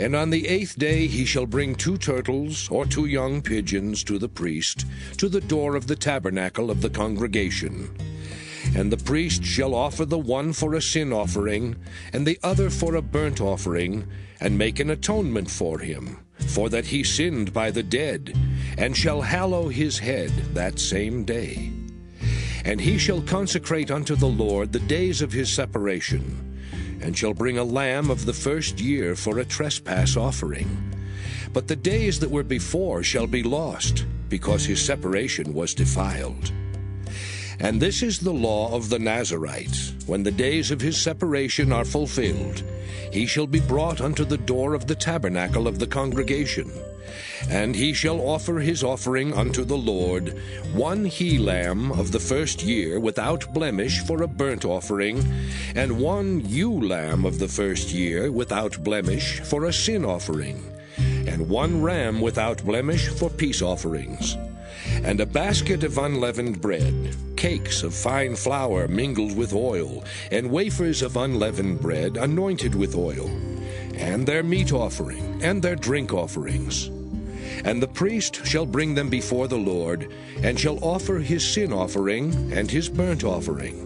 And on the 8th day he shall bring 2 turtles or 2 young pigeons to the priest, to the door of the tabernacle of the congregation. And the priest shall offer the one for a sin offering, and the other for a burnt offering, and make an atonement for him, for that he sinned by the dead, and shall hallow his head that same day. And he shall consecrate unto the Lord the days of his separation, and shall bring a lamb of the first year for a trespass offering. But the days that were before shall be lost, because his separation was defiled. And this is the law of the Nazarite. When the days of his separation are fulfilled, he shall be brought unto the door of the tabernacle of the congregation. And he shall offer his offering unto the Lord, 1 he-lamb of the first year without blemish for a burnt offering, and 1 ewe-lamb of the first year without blemish for a sin offering, and 1 ram without blemish for peace offerings. And a basket of unleavened bread, cakes of fine flour mingled with oil, and wafers of unleavened bread anointed with oil. and their meat offering, and their drink offerings. And the priest shall bring them before the Lord, and shall offer his sin offering and his burnt offering.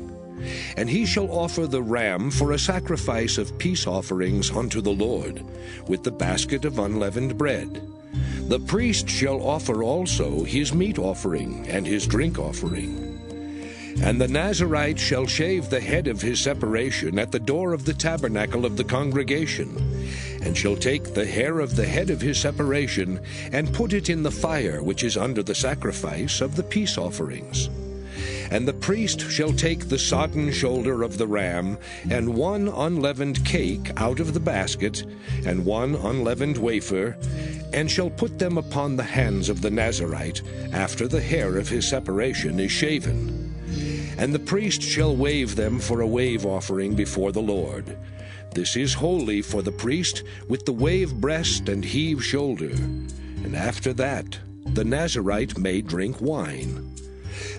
And he shall offer the ram for a sacrifice of peace offerings unto the Lord, with the basket of unleavened bread. The priest shall offer also his meat offering and his drink offering. And the Nazarite shall shave the head of his separation at the door of the tabernacle of the congregation, and shall take the hair of the head of his separation, and put it in the fire which is under the sacrifice of the peace offerings. And the priest shall take the sodden shoulder of the ram, and one unleavened cake out of the basket, and one unleavened wafer, and shall put them upon the hands of the Nazarite, after the hair of his separation is shaven. And the priest shall wave them for a wave offering before the Lord. This is holy for the priest, with the wave breast and heave shoulder. And after that, the Nazarite may drink wine.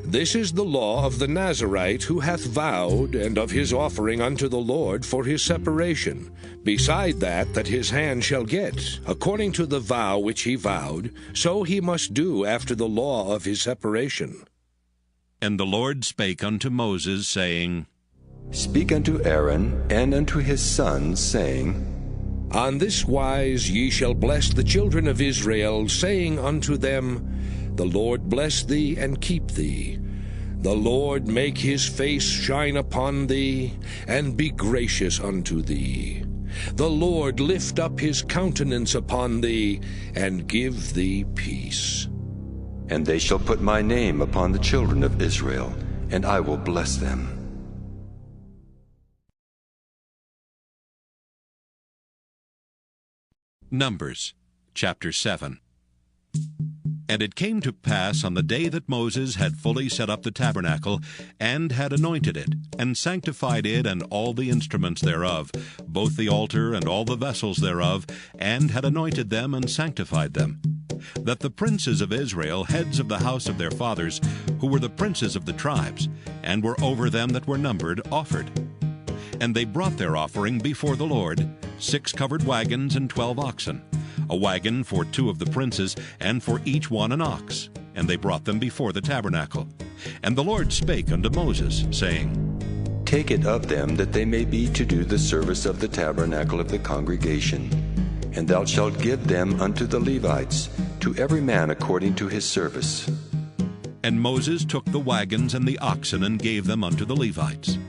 This is the law of the Nazarite who hath vowed, and of his offering unto the Lord for his separation, beside that his hand shall get, according to the vow which he vowed, so he must do after the law of his separation. And the Lord spake unto Moses, saying, Speak unto Aaron and unto his sons, saying, On this wise ye shall bless the children of Israel, saying unto them, The Lord bless thee and keep thee. The Lord make his face shine upon thee, and be gracious unto thee. The Lord lift up his countenance upon thee, and give thee peace. And they shall put my name upon the children of Israel, and I will bless them. Numbers, chapter 7. And it came to pass on the day that Moses had fully set up the tabernacle, and had anointed it, and sanctified it and all the instruments thereof, both the altar and all the vessels thereof, and had anointed them and sanctified them, that the princes of Israel, heads of the house of their fathers, who were the princes of the tribes, and were over them that were numbered, offered. And they brought their offering before the Lord, 6 covered wagons and 12 oxen, a wagon for 2 of the princes, and for each one an ox. And they brought them before the tabernacle. And the Lord spake unto Moses, saying, Take it of them, that they may be to do the service of the tabernacle of the congregation. And thou shalt give them unto the Levites, to every man according to his service. And Moses took the wagons and the oxen, and gave them unto the Levites.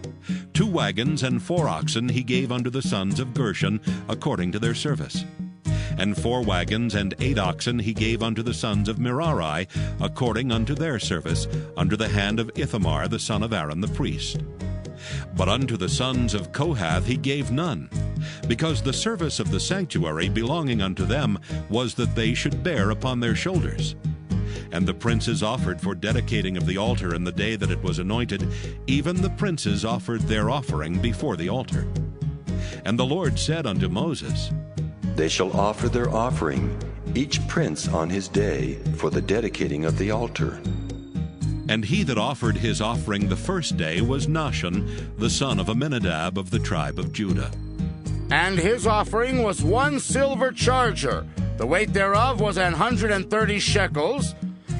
2 wagons and 4 oxen he gave unto the sons of Gershon, according to their service. And 4 wagons and 8 oxen he gave unto the sons of Merari, according unto their service, under the hand of Ithamar the son of Aaron the priest. But unto the sons of Kohath he gave none, because the service of the sanctuary belonging unto them was that they should bear upon their shoulders. And the princes offered for dedicating of the altar in the day that it was anointed, even the princes offered their offering before the altar. And the Lord said unto Moses, They shall offer their offering, each prince on his day, for the dedicating of the altar. And he that offered his offering the first day was Nahshon, the son of Amminadab of the tribe of Judah. And his offering was 1 silver charger, the weight thereof was 130 shekels,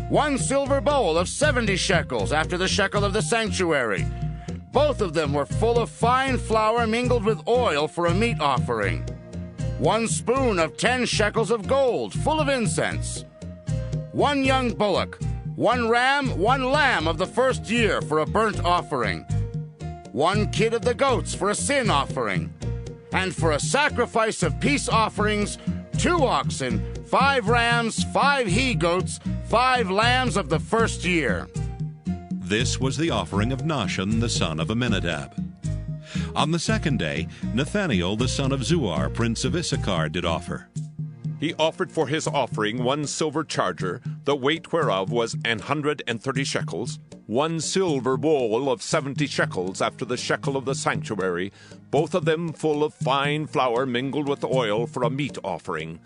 1 silver bowl of 70 shekels, after the shekel of the sanctuary. Both of them were full of fine flour mingled with oil for a meat offering. 1 spoon of 10 shekels of gold, full of incense. 1 young bullock, 1 ram, 1 lamb of the first year for a burnt offering. 1 kid of the goats for a sin offering. And for a sacrifice of peace offerings, 2 oxen, 5 rams, 5 he-goats, 5 lambs of the first year. This was the offering of Nahshon the son of Amminadab. On the second day, Nathanael the son of Zuar, prince of Issachar, did offer. He offered for his offering 1 silver charger, the weight whereof was 130 shekels, 1 silver bowl of 70 shekels after the shekel of the sanctuary, both of them full of fine flour mingled with oil for a meat offering,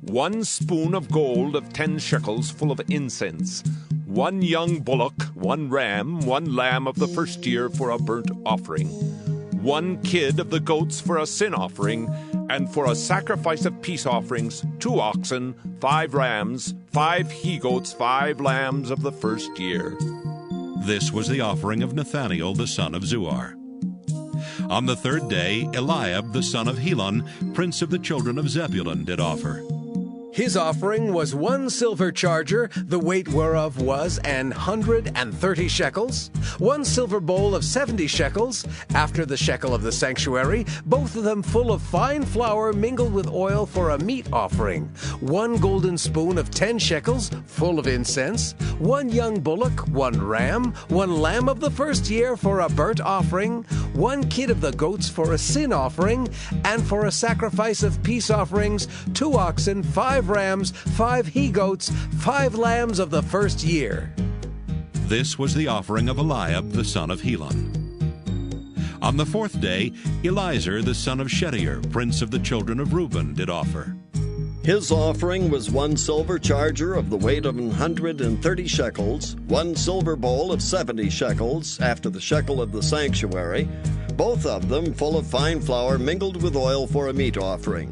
1 spoon of gold of 10 shekels full of incense, 1 young bullock, 1 ram, 1 lamb of the first year for a burnt offering, 1 kid of the goats for a sin offering, And for a sacrifice of peace offerings, 2 oxen, 5 rams, 5 he-goats, 5 lambs of the first year. This was the offering of Nathaniel the son of Zuar. On the 3rd day, Eliab the son of Helon, prince of the children of Zebulun, did offer. His offering was 1 silver charger, the weight whereof was 130 shekels, 1 silver bowl of 70 shekels, after the shekel of the sanctuary, both of them full of fine flour mingled with oil for a meat offering, 1 golden spoon of 10 shekels, full of incense, 1 young bullock, 1 ram, 1 lamb of the first year for a burnt offering, 1 kid of the goats for a sin offering, and for a sacrifice of peace offerings, 2 oxen, 5 rams, 5 he-goats, 5 lambs of the first year. This was the offering of Eliab the son of Helon. On the 4th day, Eliezer the son of Shedeur, prince of the children of Reuben, did offer. His offering was 1 silver charger of the weight of 130 shekels, 1 silver bowl of 70 shekels, after the shekel of the sanctuary, both of them full of fine flour mingled with oil for a meat offering,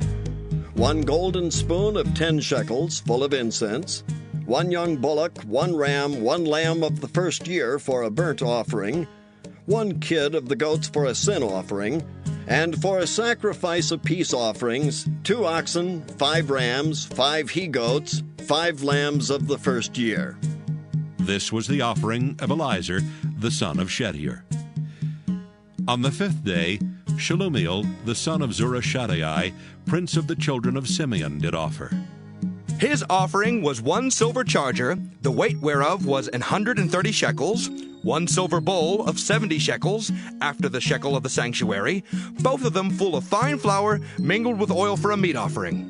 1 golden spoon of 10 shekels, full of incense, 1 young bullock, 1 ram, 1 lamb of the first year for a burnt offering, 1 kid of the goats for a sin offering, and for a sacrifice of peace offerings, 2 oxen, 5 rams, 5 he-goats, 5 lambs of the first year. This was the offering of Eliezer the son of Shedeur. On the 5th day, Shelumiel the son of Zurishaddai, prince of the children of Simeon, did offer. His offering was 1 silver charger, the weight whereof was 130 shekels, 1 silver bowl of 70 shekels, after the shekel of the sanctuary, both of them full of fine flour mingled with oil for a meat offering,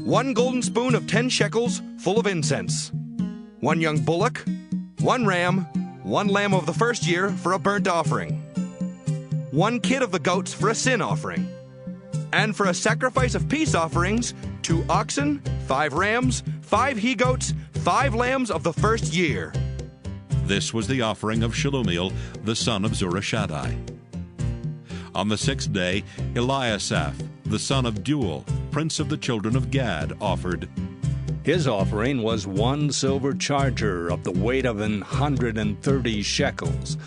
1 golden spoon of 10 shekels, full of incense, 1 young bullock, 1 ram, 1 lamb of the first year for a burnt offering, 1 kid of the goats for a sin offering, and for a sacrifice of peace offerings, 2 oxen, 5 rams, 5 he-goats, 5 lambs of the first year. This was the offering of Shelumiel the son of Zurishaddai. On the 6th day, Eliasaph the son of Deuel, prince of the children of Gad, offered. His offering was 1 silver charger of the weight of 130 shekels,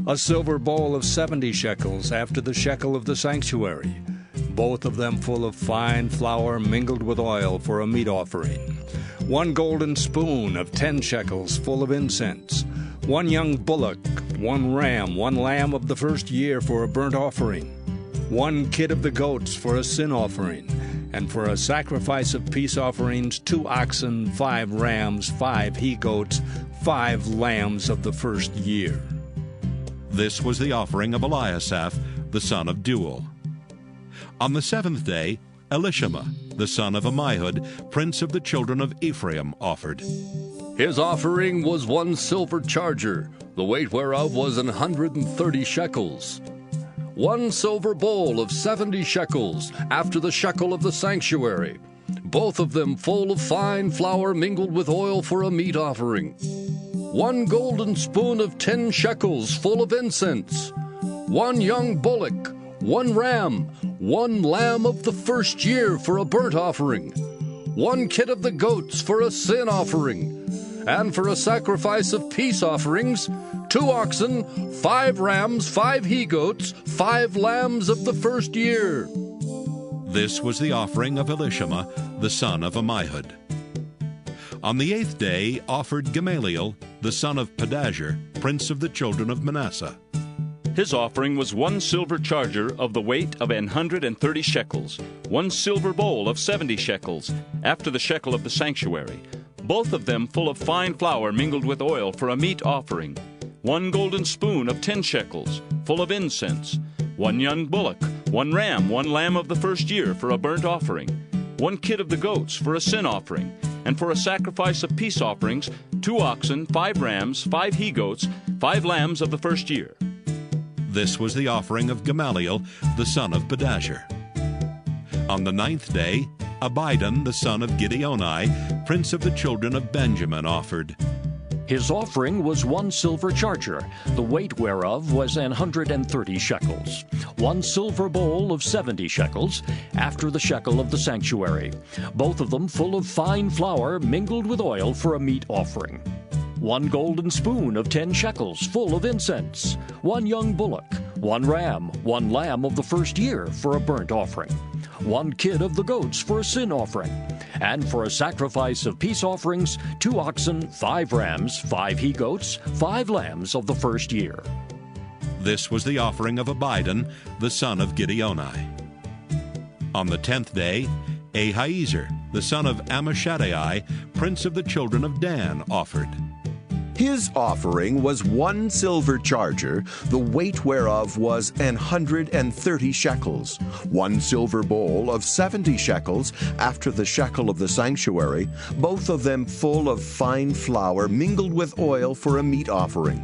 a silver bowl of 70 shekels after the shekel of the sanctuary, both of them full of fine flour mingled with oil for a meat offering, 1 golden spoon of 10 shekels full of incense, 1 young bullock, 1 ram, 1 lamb of the first year for a burnt offering, 1 kid of the goats for a sin offering, and for a sacrifice of peace offerings, 2 oxen, 5 rams, 5 he-goats, 5 lambs of the first year. This was the offering of Eliasaph the son of Deuel. On the 7th day, Elishama the son of Ammihud, prince of the children of Ephraim, offered. His offering was 1 silver charger, the weight whereof was 130 shekels, 1 silver bowl of 70 shekels, after the shekel of the sanctuary, both of them full of fine flour mingled with oil for a meat offering, 1 golden spoon of 10 shekels full of incense, 1 young bullock, 1 ram, 1 lamb of the first year for a burnt offering, 1 kid of the goats for a sin offering, and for a sacrifice of peace offerings, 2 oxen, 5 rams, 5 he-goats, 5 lambs of the first year. This was the offering of Elishama the son of Ammihud. On the 8th day offered Gamaliel the son of Pedahzur, prince of the children of Manasseh. His offering was 1 silver charger of the weight of 130 shekels, 1 silver bowl of 70 shekels, after the shekel of the sanctuary, both of them full of fine flour mingled with oil for a meat offering, 1 golden spoon of 10 shekels, full of incense, 1 young bullock, 1 ram, 1 lamb of the first year for a burnt offering, 1 kid of the goats for a sin offering, and for a sacrifice of peace offerings, 2 oxen, 5 rams, 5 he-goats, 5 lambs of the first year. This was the offering of Gamaliel the son of Pedahzur. On the 9th day, Abidan the son of Gideoni, prince of the children of Benjamin, offered. His offering was 1 silver charger, the weight whereof was 130 shekels. 1 silver bowl of 70 shekels, after the shekel of the sanctuary, both of them full of fine flour mingled with oil for a meat offering. 1 golden spoon of 10 shekels, full of incense. 1 young bullock, 1 ram, 1 lamb of the first year for a burnt offering. 1 kid of the goats for a sin offering. And for a sacrifice of peace offerings, 2 oxen, 5 rams, 5 he-goats, 5 lambs of the first year. This was the offering of Abidan, the son of Gideoni. On the 10th day, Ahiezer, the son of Ammishaddai, prince of the children of Dan, offered. His offering was 1 silver charger, the weight whereof was 130 shekels, 1 silver bowl of 70 shekels, after the shekel of the sanctuary, both of them full of fine flour mingled with oil for a meat offering.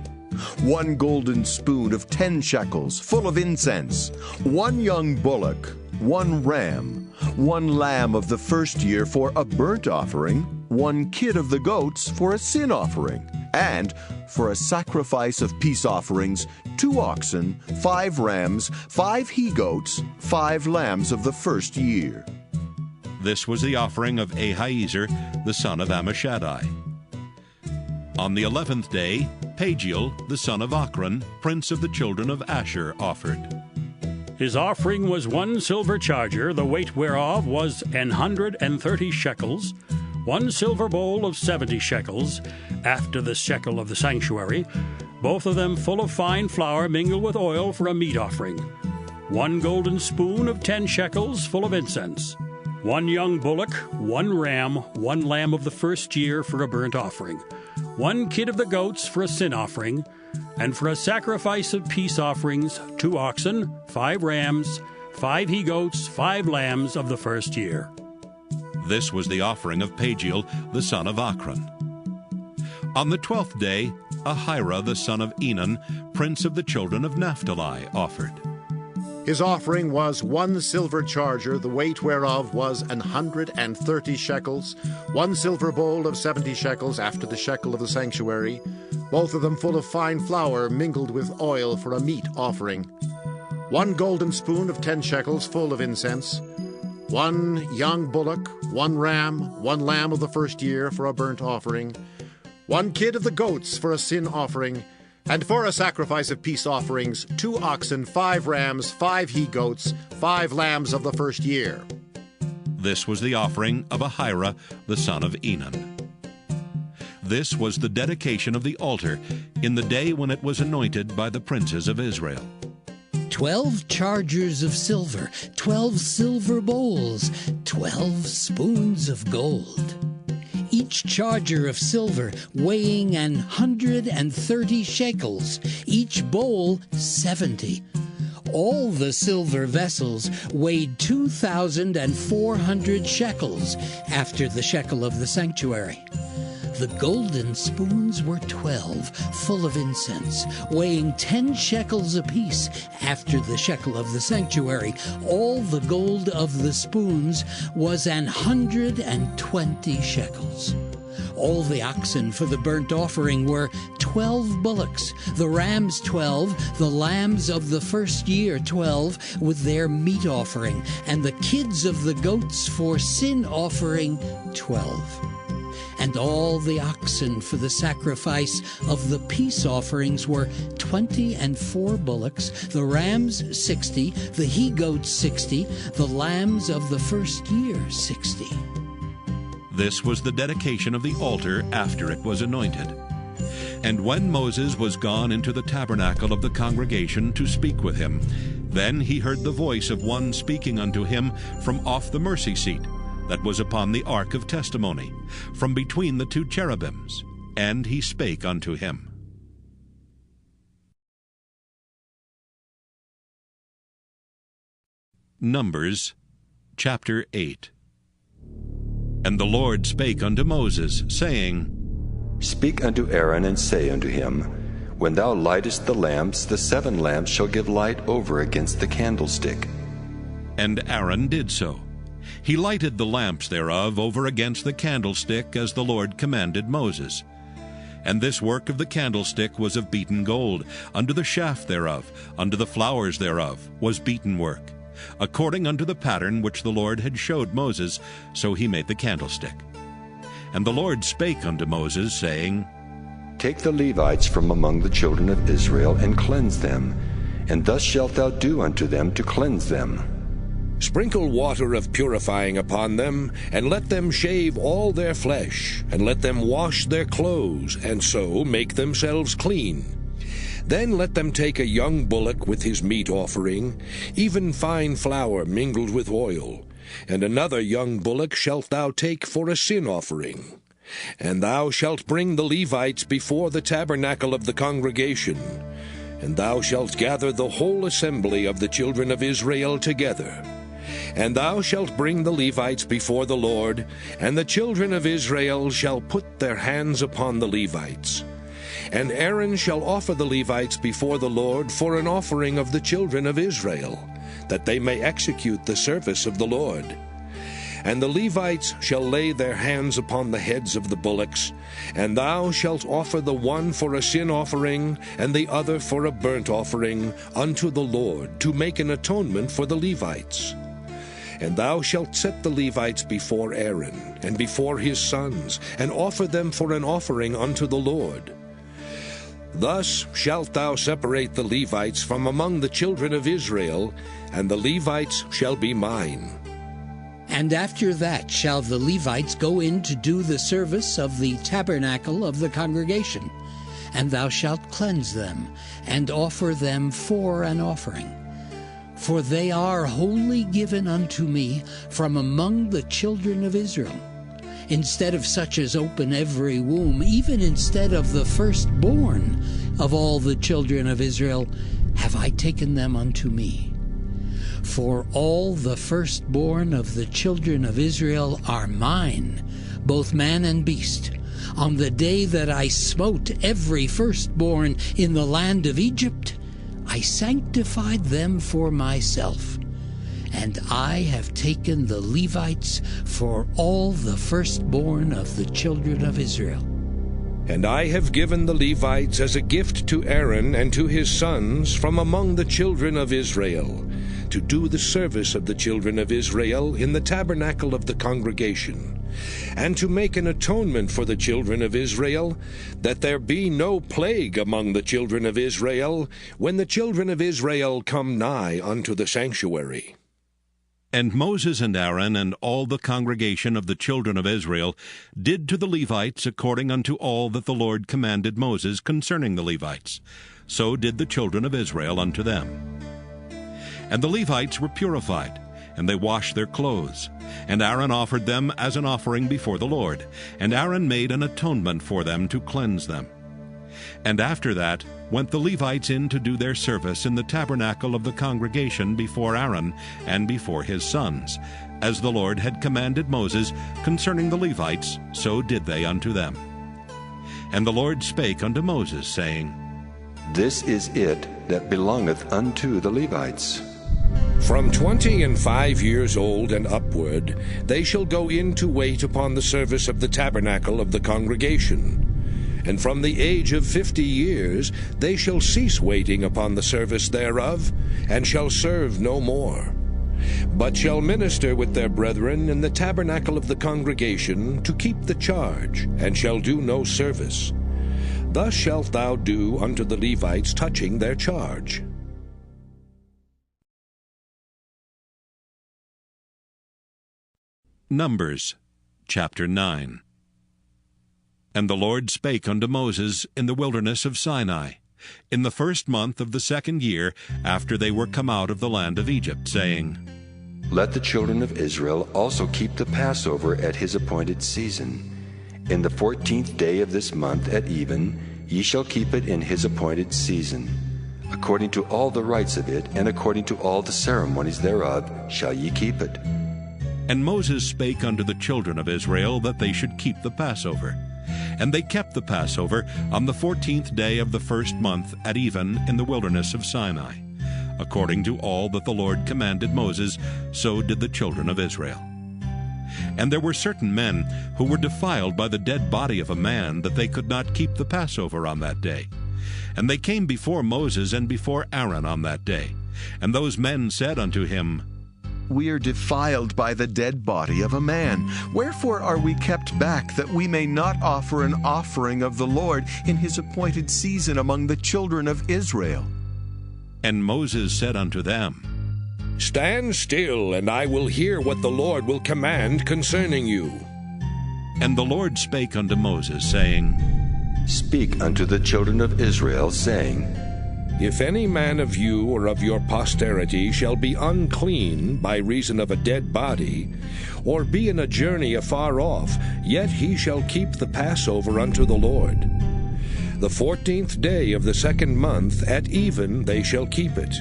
1 golden spoon of 10 shekels, full of incense. 1 young bullock, 1 ram, 1 lamb of the first year for a burnt offering, 1 kid of the goats for a sin offering. And for a sacrifice of peace offerings, 2 oxen, 5 rams, 5 he-goats, 5 lambs of the first year. This was the offering of Ahiezer, the son of Ammishaddai. On the 11th day, Pagiel, the son of Ochran, prince of the children of Asher, offered. His offering was 1 silver charger, the weight whereof was 130 shekels, 1 silver bowl of 70 shekels, after the shekel of the sanctuary, both of them full of fine flour mingled with oil for a meat offering. 1 golden spoon of 10 shekels, full of incense. 1 young bullock, 1 ram, 1 lamb of the first year for a burnt offering. 1 kid of the goats for a sin offering. And for a sacrifice of peace offerings, 2 oxen, 5 rams, 5 he-goats, 5 lambs of the first year. This was the offering of Pagiel, the son of Ochran. On the 12th day, Ahira, the son of Enan, prince of the children of Naphtali, offered. His offering was 1 silver charger, the weight whereof was 130 shekels, 1 silver bowl of 70 shekels, after the shekel of the sanctuary, both of them full of fine flour mingled with oil for a meat offering. 1 golden spoon of 10 shekels, full of incense. 1 young bullock, 1 ram, 1 lamb of the first year for a burnt offering. 1 kid of the goats for a sin offering. And for a sacrifice of peace offerings, 2 oxen, 5 rams, 5 he-goats, 5 lambs of the first year. This was the offering of Ahira, the son of Enan. This was the dedication of the altar in the day when it was anointed by the princes of Israel. 12 chargers of silver, 12 silver bowls, 12 spoons of gold. Each charger of silver weighing 130 shekels, each bowl 70. All the silver vessels weighed 2,400 shekels, after the shekel of the sanctuary. The golden spoons were 12, full of incense, weighing 10 shekels apiece, after the shekel of the sanctuary. All the gold of the spoons was 120 shekels. All the oxen for the burnt offering were 12 bullocks, the rams 12, the lambs of the first year 12, with their meat offering, and the kids of the goats for sin offering 12. And all the oxen for the sacrifice of the peace offerings were 24 bullocks, the rams 60, the he-goats 60, the lambs of the first year 60. This was the dedication of the altar after it was anointed. And when Moses was gone into the tabernacle of the congregation to speak with him, then he heard the voice of one speaking unto him from off the mercy seat that was upon the ark of testimony, from between the 2 cherubims, and he spake unto him. Numbers chapter 8. And the Lord spake unto Moses, saying, Speak unto Aaron, and say unto him, When thou lightest the lamps, the 7 lamps shall give light over against the candlestick. And Aaron did so. He lighted the lamps thereof over against the candlestick, as the Lord commanded Moses. And this work of the candlestick was of beaten gold. Unto the shaft thereof, unto the flowers thereof, was beaten work. According unto the pattern which the Lord had showed Moses, so he made the candlestick. And the Lord spake unto Moses, saying, Take the Levites from among the children of Israel, and cleanse them, and thus shalt thou do unto them to cleanse them. Sprinkle water of purifying upon them, and let them shave all their flesh, and let them wash their clothes, and so make themselves clean. Then let them take a young bullock with his meat offering, even fine flour mingled with oil, and another young bullock shalt thou take for a sin offering. And thou shalt bring the Levites before the tabernacle of the congregation, and thou shalt gather the whole assembly of the children of Israel together. And thou shalt bring the Levites before the Lord, and the children of Israel shall put their hands upon the Levites. And Aaron shall offer the Levites before the Lord for an offering of the children of Israel, that they may execute the service of the Lord. And the Levites shall lay their hands upon the heads of the bullocks, and thou shalt offer the one for a sin offering, and the other for a burnt offering, unto the Lord, to make an atonement for the Levites. And thou shalt set the Levites before Aaron, and before his sons, and offer them for an offering unto the Lord. Thus shalt thou separate the Levites from among the children of Israel, and the Levites shall be mine. And after that shall the Levites go in to do the service of the tabernacle of the congregation, and thou shalt cleanse them, and offer them for an offering. For they are wholly given unto me from among the children of Israel. Instead of such as open every womb, even instead of the firstborn of all the children of Israel, have I taken them unto me. For all the firstborn of the children of Israel are mine, both man and beast. On the day that I smote every firstborn in the land of Egypt, I sanctified them for myself, and I have taken the Levites for all the firstborn of the children of Israel. And I have given the Levites as a gift to Aaron and to his sons from among the children of Israel, to do the service of the children of Israel in the tabernacle of the congregation, and to make an atonement for the children of Israel, that there be no plague among the children of Israel, when the children of Israel come nigh unto the sanctuary. And Moses and Aaron and all the congregation of the children of Israel did to the Levites according unto all that the Lord commanded Moses concerning the Levites. So did the children of Israel unto them. And the Levites were purified, and they washed their clothes. And Aaron offered them as an offering before the Lord. And Aaron made an atonement for them to cleanse them. And after that went the Levites in to do their service in the tabernacle of the congregation before Aaron and before his sons. As the Lord had commanded Moses concerning the Levites, so did they unto them. And the Lord spake unto Moses, saying, This is it that belongeth unto the Levites. From 25 years old and upward, they shall go in to wait upon the service of the tabernacle of the congregation. And from the age of 50 years they shall cease waiting upon the service thereof, and shall serve no more, but shall minister with their brethren in the tabernacle of the congregation to keep the charge, and shall do no service. Thus shalt thou do unto the Levites touching their charge. Numbers chapter 9. And the Lord spake unto Moses in the wilderness of Sinai, in the first month of the 2nd year after they were come out of the land of Egypt, saying, Let the children of Israel also keep the Passover at his appointed season. In the 14th day of this month at even, ye shall keep it in his appointed season. According to all the rites of it, and according to all the ceremonies thereof, shall ye keep it. And Moses spake unto the children of Israel that they should keep the Passover. And they kept the Passover on the 14th day of the first month at even in the wilderness of Sinai. According to all that the Lord commanded Moses, so did the children of Israel. And there were certain men who were defiled by the dead body of a man, that they could not keep the Passover on that day. And they came before Moses and before Aaron on that day. And those men said unto him, We are defiled by the dead body of a man. Wherefore are we kept back, that we may not offer an offering of the Lord in his appointed season among the children of Israel? And Moses said unto them, Stand still, and I will hear what the Lord will command concerning you. And the Lord spake unto Moses, saying, Speak unto the children of Israel, saying, If any man of you or of your posterity shall be unclean by reason of a dead body, or be in a journey afar off, yet he shall keep the Passover unto the Lord. The 14th day of the 2nd month at even they shall keep it,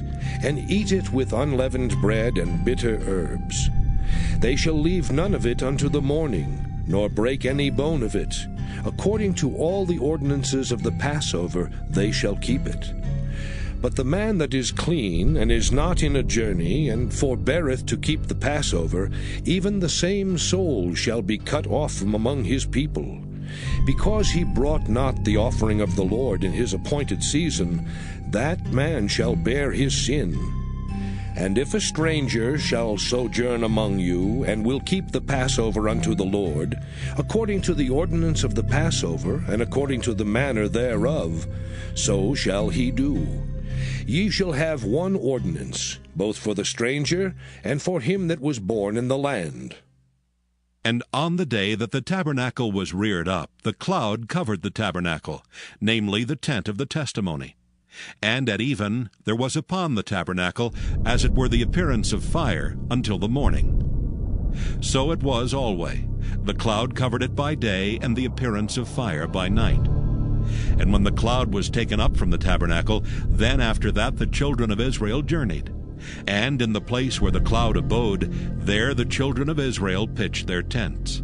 and eat it with unleavened bread and bitter herbs. They shall leave none of it unto the morning, nor break any bone of it. According to all the ordinances of the Passover they shall keep it. But the man that is clean, and is not in a journey, and forbeareth to keep the Passover, even the same soul shall be cut off from among his people. Because he brought not the offering of the Lord in his appointed season, that man shall bear his sin. And if a stranger shall sojourn among you, and will keep the Passover unto the Lord, according to the ordinance of the Passover, and according to the manner thereof, so shall he do. Ye shall have one ordinance, both for the stranger and for him that was born in the land. And on the day that the tabernacle was reared up, the cloud covered the tabernacle, namely the tent of the testimony. And at even there was upon the tabernacle as it were the appearance of fire until the morning. So it was alway. The cloud covered it by day, and the appearance of fire by night. And when the cloud was taken up from the tabernacle, then after that the children of Israel journeyed. And in the place where the cloud abode, there the children of Israel pitched their tents.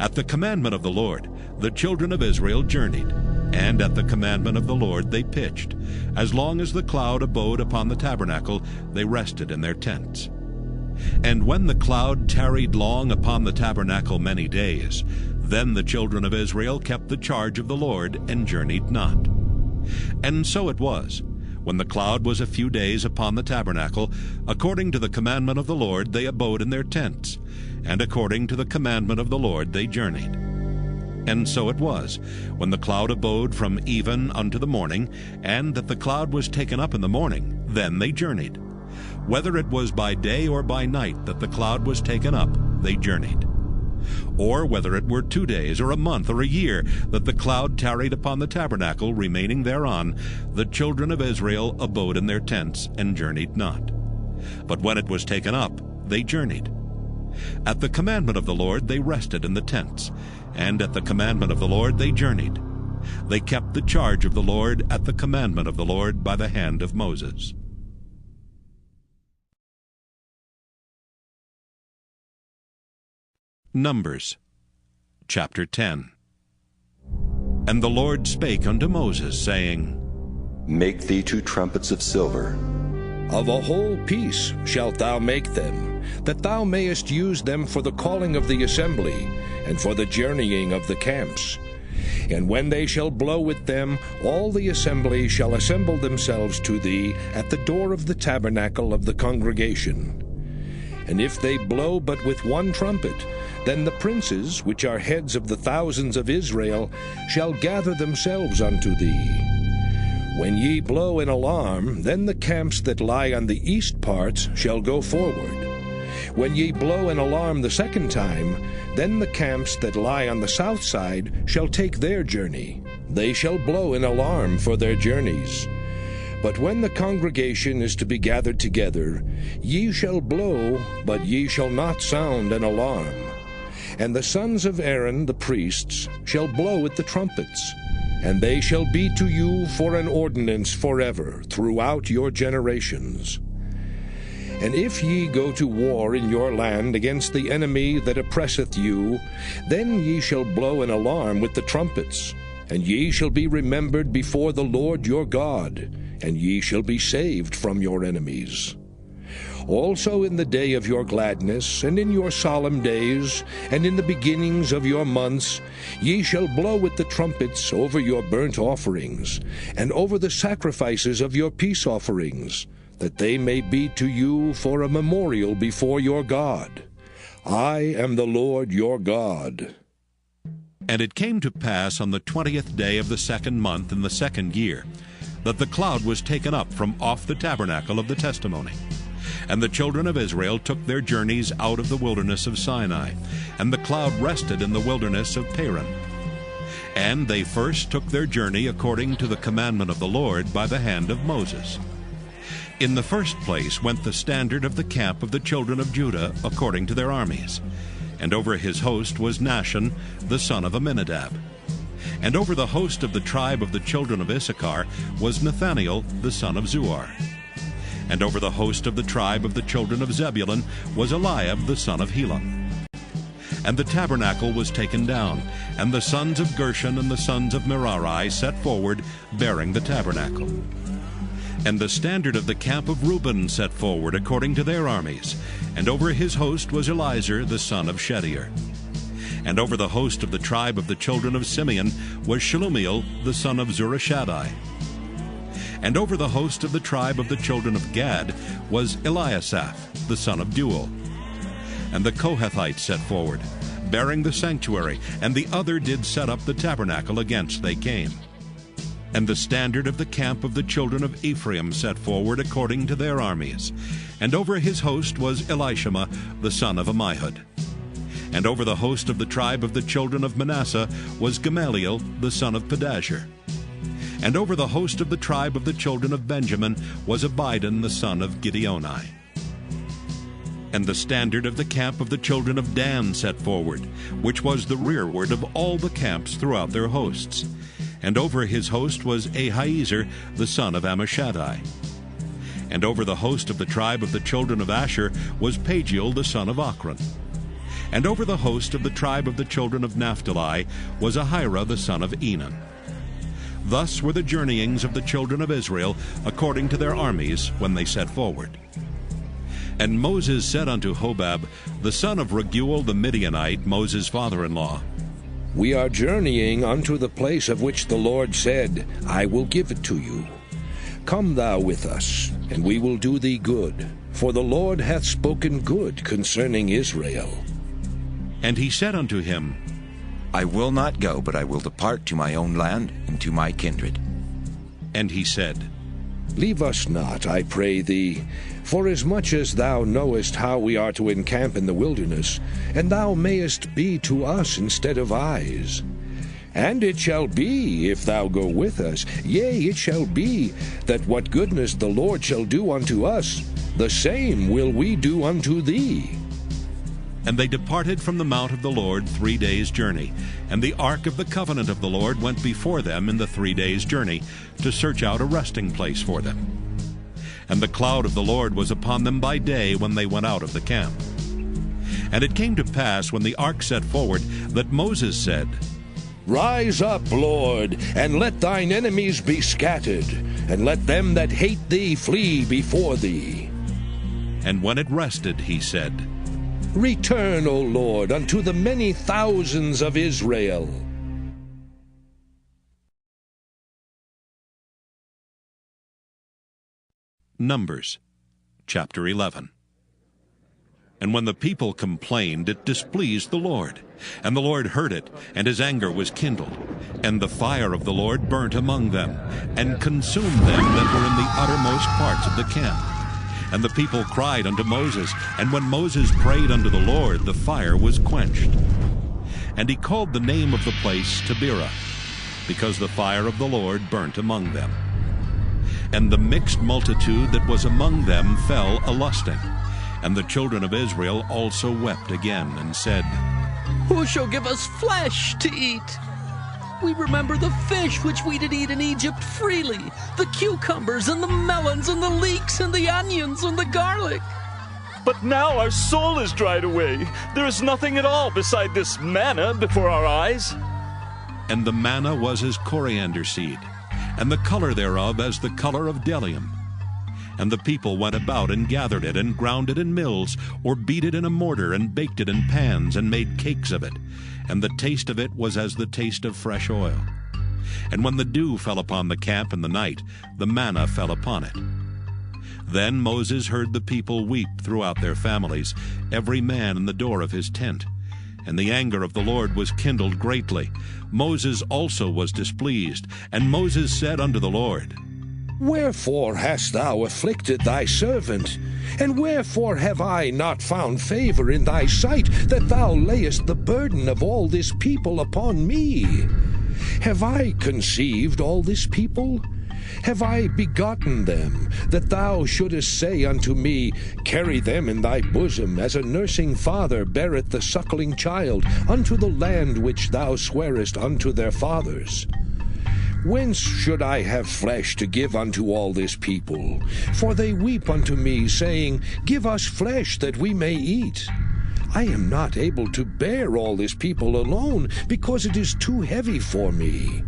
At the commandment of the Lord, the children of Israel journeyed, and at the commandment of the Lord they pitched. As long as the cloud abode upon the tabernacle, they rested in their tents. And when the cloud tarried long upon the tabernacle many days, then the children of Israel kept the charge of the Lord, and journeyed not. And so it was, when the cloud was a few days upon the tabernacle, according to the commandment of the Lord they abode in their tents, and according to the commandment of the Lord they journeyed. And so it was, when the cloud abode from even unto the morning, and that the cloud was taken up in the morning, then they journeyed. Whether it was by day or by night that the cloud was taken up, they journeyed. Or whether it were 2 days, or a month, or a year, that the cloud tarried upon the tabernacle, remaining thereon, the children of Israel abode in their tents, and journeyed not. But when it was taken up, they journeyed. At the commandment of the Lord they rested in the tents, and at the commandment of the Lord they journeyed. They kept the charge of the Lord at the commandment of the Lord by the hand of Moses. Numbers chapter 10. And the Lord spake unto Moses, saying, Make thee 2 trumpets of silver. Of a whole piece shalt thou make them, that thou mayest use them for the calling of the assembly, and for the journeying of the camps. And when they shall blow with them, all the assembly shall assemble themselves to thee at the door of the tabernacle of the congregation. And if they blow but with 1 trumpet, then the princes, which are heads of the thousands of Israel, shall gather themselves unto thee. When ye blow an alarm, then the camps that lie on the east parts shall go forward. When ye blow an alarm the 2nd time, then the camps that lie on the south side shall take their journey. They shall blow an alarm for their journeys. But when the congregation is to be gathered together, ye shall blow, but ye shall not sound an alarm. And the sons of Aaron the priests shall blow at the trumpets, and they shall be to you for an ordinance forever throughout your generations. And if ye go to war in your land against the enemy that oppresseth you, then ye shall blow an alarm with the trumpets, and ye shall be remembered before the Lord your God, and ye shall be saved from your enemies. Also in the day of your gladness, and in your solemn days, and in the beginnings of your months, ye shall blow with the trumpets over your burnt offerings, and over the sacrifices of your peace offerings, that they may be to you for a memorial before your God. I am the Lord your God. And it came to pass on the 20th day of the 2nd month in the 2nd year, that the cloud was taken up from off the tabernacle of the testimony. And the children of Israel took their journeys out of the wilderness of Sinai, and the cloud rested in the wilderness of Paran. And they first took their journey according to the commandment of the Lord by the hand of Moses. In the first place went the standard of the camp of the children of Judah according to their armies. And over his host was Nahshon, the son of Amminadab. And over the host of the tribe of the children of Issachar was Nathaniel, the son of Zuar. And over the host of the tribe of the children of Zebulun was Eliab, the son of Helon. And the tabernacle was taken down, and the sons of Gershon and the sons of Merari set forward, bearing the tabernacle. And the standard of the camp of Reuben set forward according to their armies, and over his host was Elizur, the son of Shedeur. And over the host of the tribe of the children of Simeon was Shelumiel, the son of Zurishaddai. And over the host of the tribe of the children of Gad was Eliasaph, the son of Deuel. And the Kohathites set forward, bearing the sanctuary, and the other did set up the tabernacle against they came. And the standard of the camp of the children of Ephraim set forward according to their armies. And over his host was Elishama, the son of Ammihud. And over the host of the tribe of the children of Manasseh was Gamaliel, the son of Pedashur. And over the host of the tribe of the children of Benjamin was Abidan, the son of Gideoni. And the standard of the camp of the children of Dan set forward, which was the rearward of all the camps throughout their hosts. And over his host was Ahiezer, the son of Ammishaddai. And over the host of the tribe of the children of Asher was Pagiel, the son of Ochran. And over the host of the tribe of the children of Naphtali was Ahira, the son of Enan. Thus were the journeyings of the children of Israel according to their armies when they set forward. And Moses said unto Hobab, the son of Raguel the Midianite, Moses' father-in-law, We are journeying unto the place of which the Lord said, I will give it to you. Come thou with us, and we will do thee good, for the Lord hath spoken good concerning Israel. And he said unto him, I will not go, but I will depart to my own land and to my kindred. And he said, Leave us not, I pray thee, forasmuch as thou knowest how we are to encamp in the wilderness, and thou mayest be to us instead of eyes. And it shall be, if thou go with us, yea, it shall be, that what goodness the Lord shall do unto us, the same will we do unto thee. And they departed from the mount of the Lord 3 days' journey, and the ark of the covenant of the Lord went before them in the 3 days' journey, to search out a resting place for them. And the cloud of the Lord was upon them by day when they went out of the camp. And it came to pass, when the ark set forward, that Moses said, Rise up, Lord, and let thine enemies be scattered, and let them that hate thee flee before thee. And when it rested, he said, Return, O Lord, unto the many thousands of Israel. Numbers, chapter 11. And when the people complained, it displeased the Lord. And the Lord heard it, and his anger was kindled. And the fire of the Lord burnt among them, and consumed them that were in the uttermost parts of the camp. And the people cried unto Moses, and when Moses prayed unto the Lord, the fire was quenched. And he called the name of the place Taberah, because the fire of the Lord burnt among them. And the mixed multitude that was among them fell a-lusting. And the children of Israel also wept again, and said, Who shall give us flesh to eat? We remember the fish which we did eat in Egypt freely, the cucumbers and the melons and the leeks and the onions and the garlic. But now our soul is dried away. There is nothing at all beside this manna before our eyes. And the manna was as coriander seed, and the color thereof as the color of bdellium. And the people went about and gathered it, and ground it in mills, or beat it in a mortar, and baked it in pans, and made cakes of it. And the taste of it was as the taste of fresh oil. And when the dew fell upon the camp in the night, the manna fell upon it. Then Moses heard the people weep throughout their families, every man in the door of his tent. And the anger of the Lord was kindled greatly. Moses also was displeased. And Moses said unto the Lord, Wherefore hast thou afflicted thy servant? And wherefore have I not found favor in thy sight, that thou layest the burden of all this people upon me? Have I conceived all this people? Have I begotten them, that thou shouldest say unto me, Carry them in thy bosom, as a nursing father beareth the suckling child, unto the land which thou swarest unto their fathers? Whence should I have flesh to give unto all this people? For they weep unto me, saying, Give us flesh that we may eat. I am not able to bear all this people alone, because it is too heavy for me.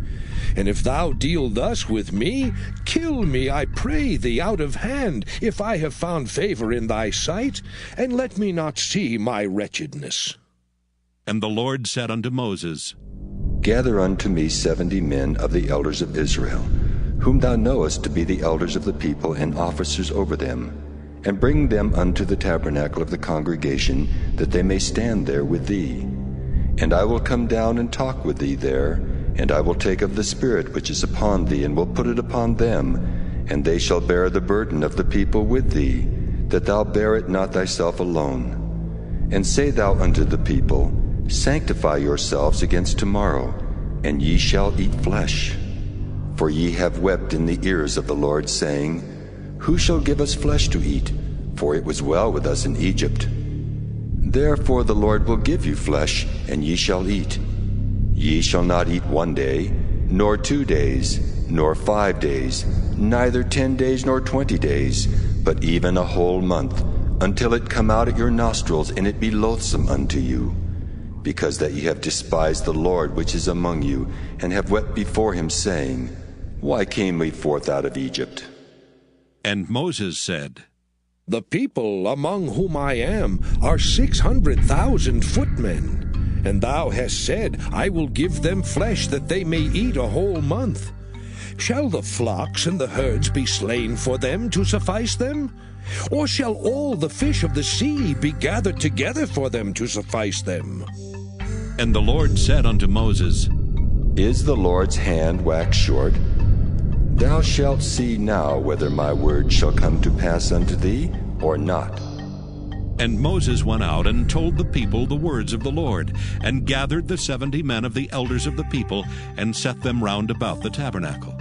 And if thou deal thus with me, kill me, I pray thee, out of hand, if I have found favor in thy sight, and let me not see my wretchedness. And the Lord said unto Moses, Gather unto me 70 men of the elders of Israel, whom thou knowest to be the elders of the people and officers over them, and bring them unto the tabernacle of the congregation, that they may stand there with thee. And I will come down and talk with thee there, and I will take of the Spirit which is upon thee, and will put it upon them, and they shall bear the burden of the people with thee, that thou bear it not thyself alone. And say thou unto the people, Sanctify yourselves against tomorrow, and ye shall eat flesh. For ye have wept in the ears of the Lord, saying, Who shall give us flesh to eat? For it was well with us in Egypt. Therefore the Lord will give you flesh, and ye shall eat. Ye shall not eat 1 day, nor 2 days, nor 5 days, neither 10 days nor 20 days, but even a whole month, until it come out at your nostrils, and it be loathsome unto you. Because that ye have despised the Lord which is among you, and have wept before him, saying, Why came we forth out of Egypt? And Moses said, The people among whom I am are 600,000 footmen. And thou hast said, I will give them flesh that they may eat a whole month. Shall the flocks and the herds be slain for them to suffice them? Or shall all the fish of the sea be gathered together for them to suffice them? And the Lord said unto Moses, Is the Lord's hand waxed short? Thou shalt see now whether my word shall come to pass unto thee, or not. And Moses went out and told the people the words of the Lord, and gathered the 70 men of the elders of the people, and set them round about the tabernacle.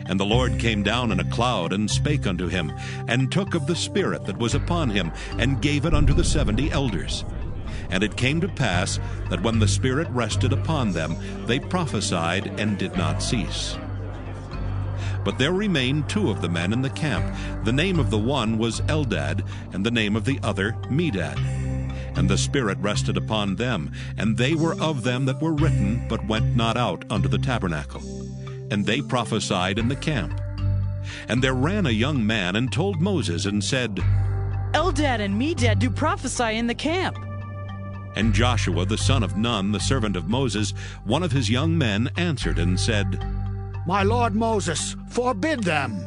And the Lord came down in a cloud, and spake unto him, and took of the Spirit that was upon him, and gave it unto the 70 elders. And it came to pass that when the Spirit rested upon them, they prophesied and did not cease. But there remained 2 of the men in the camp. The name of the one was Eldad, and the name of the other Medad. And the Spirit rested upon them, and they were of them that were written, but went not out unto the tabernacle. And they prophesied in the camp. And there ran a young man, and told Moses, and said, Eldad and Medad do prophesy in the camp. And Joshua the son of Nun, the servant of Moses, one of his young men, answered and said, My lord Moses, forbid them.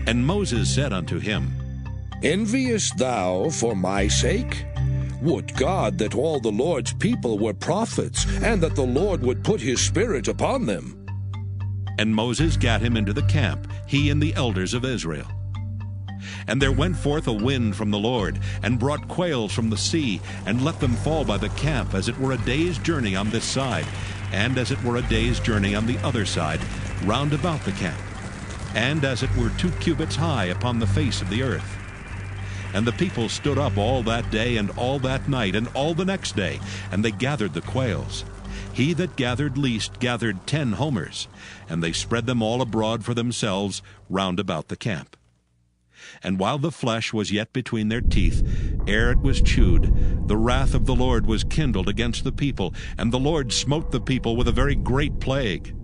And Moses said unto him, Enviest thou for my sake? Would God that all the Lord's people were prophets, and that the Lord would put his Spirit upon them. And Moses gat him into the camp, he and the elders of Israel. And there went forth a wind from the Lord, and brought quails from the sea, and let them fall by the camp, as it were a day's journey on this side, and as it were a day's journey on the other side, round about the camp, and as it were 2 cubits high upon the face of the earth. And the people stood up all that day, and all that night, and all the next day, and they gathered the quails. He that gathered least gathered 10 homers, and they spread them all abroad for themselves round about the camp. And while the flesh was yet between their teeth, ere it was chewed, the wrath of the Lord was kindled against the people, and the Lord smote the people with a very great plague.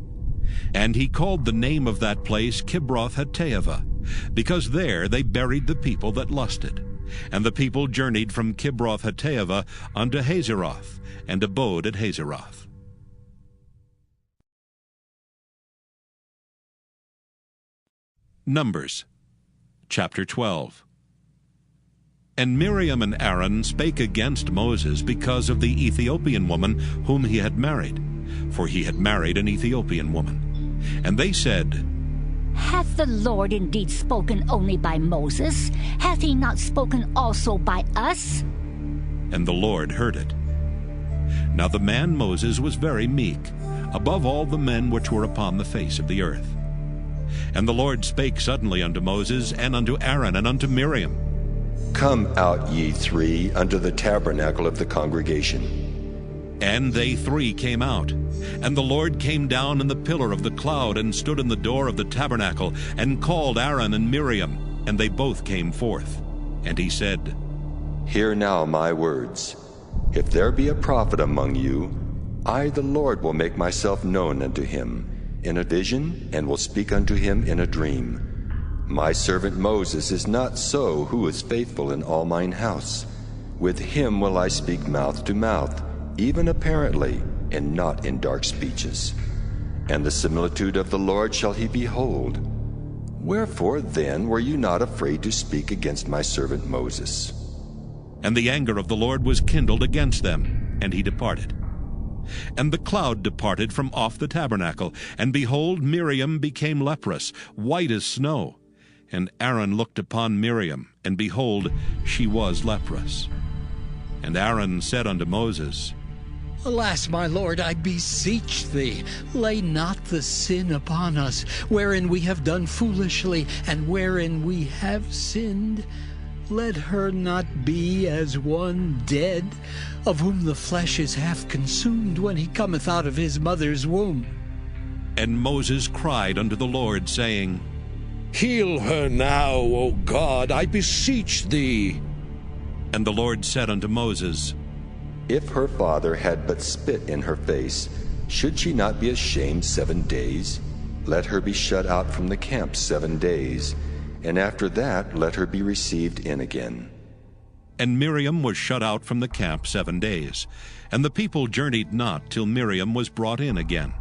And he called the name of that place Kibroth-Hattaavah. because there they buried the people that lusted. And the people journeyed from Kibroth-Hattaavah unto Hazeroth, and abode at Hazeroth. Numbers chapter 12. And Miriam and Aaron spake against Moses because of the Ethiopian woman whom he had married, for he had married an Ethiopian woman. And they said, Hath the Lord indeed spoken only by Moses? Hath he not spoken also by us? And the Lord heard it. Now the man Moses was very meek, above all the men which were upon the face of the earth. And the Lord spake suddenly unto Moses, and unto Aaron, and unto Miriam. Come out, ye three, unto the tabernacle of the congregation. And they three came out. And the Lord came down in the pillar of the cloud, and stood in the door of the tabernacle, and called Aaron and Miriam, and they both came forth. And he said, Hear now my words. If there be a prophet among you, I, the Lord, will make myself known unto him in a vision, and will speak unto him in a dream. My servant Moses is not so, who is faithful in all mine house. With him will I speak mouth to mouth, even apparently, and not in dark speeches. And the similitude of the Lord shall he behold. Wherefore then were you not afraid to speak against my servant Moses? And the anger of the Lord was kindled against them, and he departed. And the cloud departed from off the tabernacle, and behold, Miriam became leprous, white as snow. And Aaron looked upon Miriam, and behold, she was leprous. And Aaron said unto Moses, Alas, my Lord, I beseech thee, lay not the sin upon us, wherein we have done foolishly, and wherein we have sinned. Let her not be as one dead, of whom the flesh is half consumed when he cometh out of his mother's womb. And Moses cried unto the Lord, saying, Heal her now, O God, I beseech thee. And the Lord said unto Moses, If her father had but spit in her face, should she not be ashamed 7 days? Let her be shut out from the camp 7 days, and after that let her be received in again. And Miriam was shut out from the camp 7 days, and the people journeyed not till Miriam was brought in again.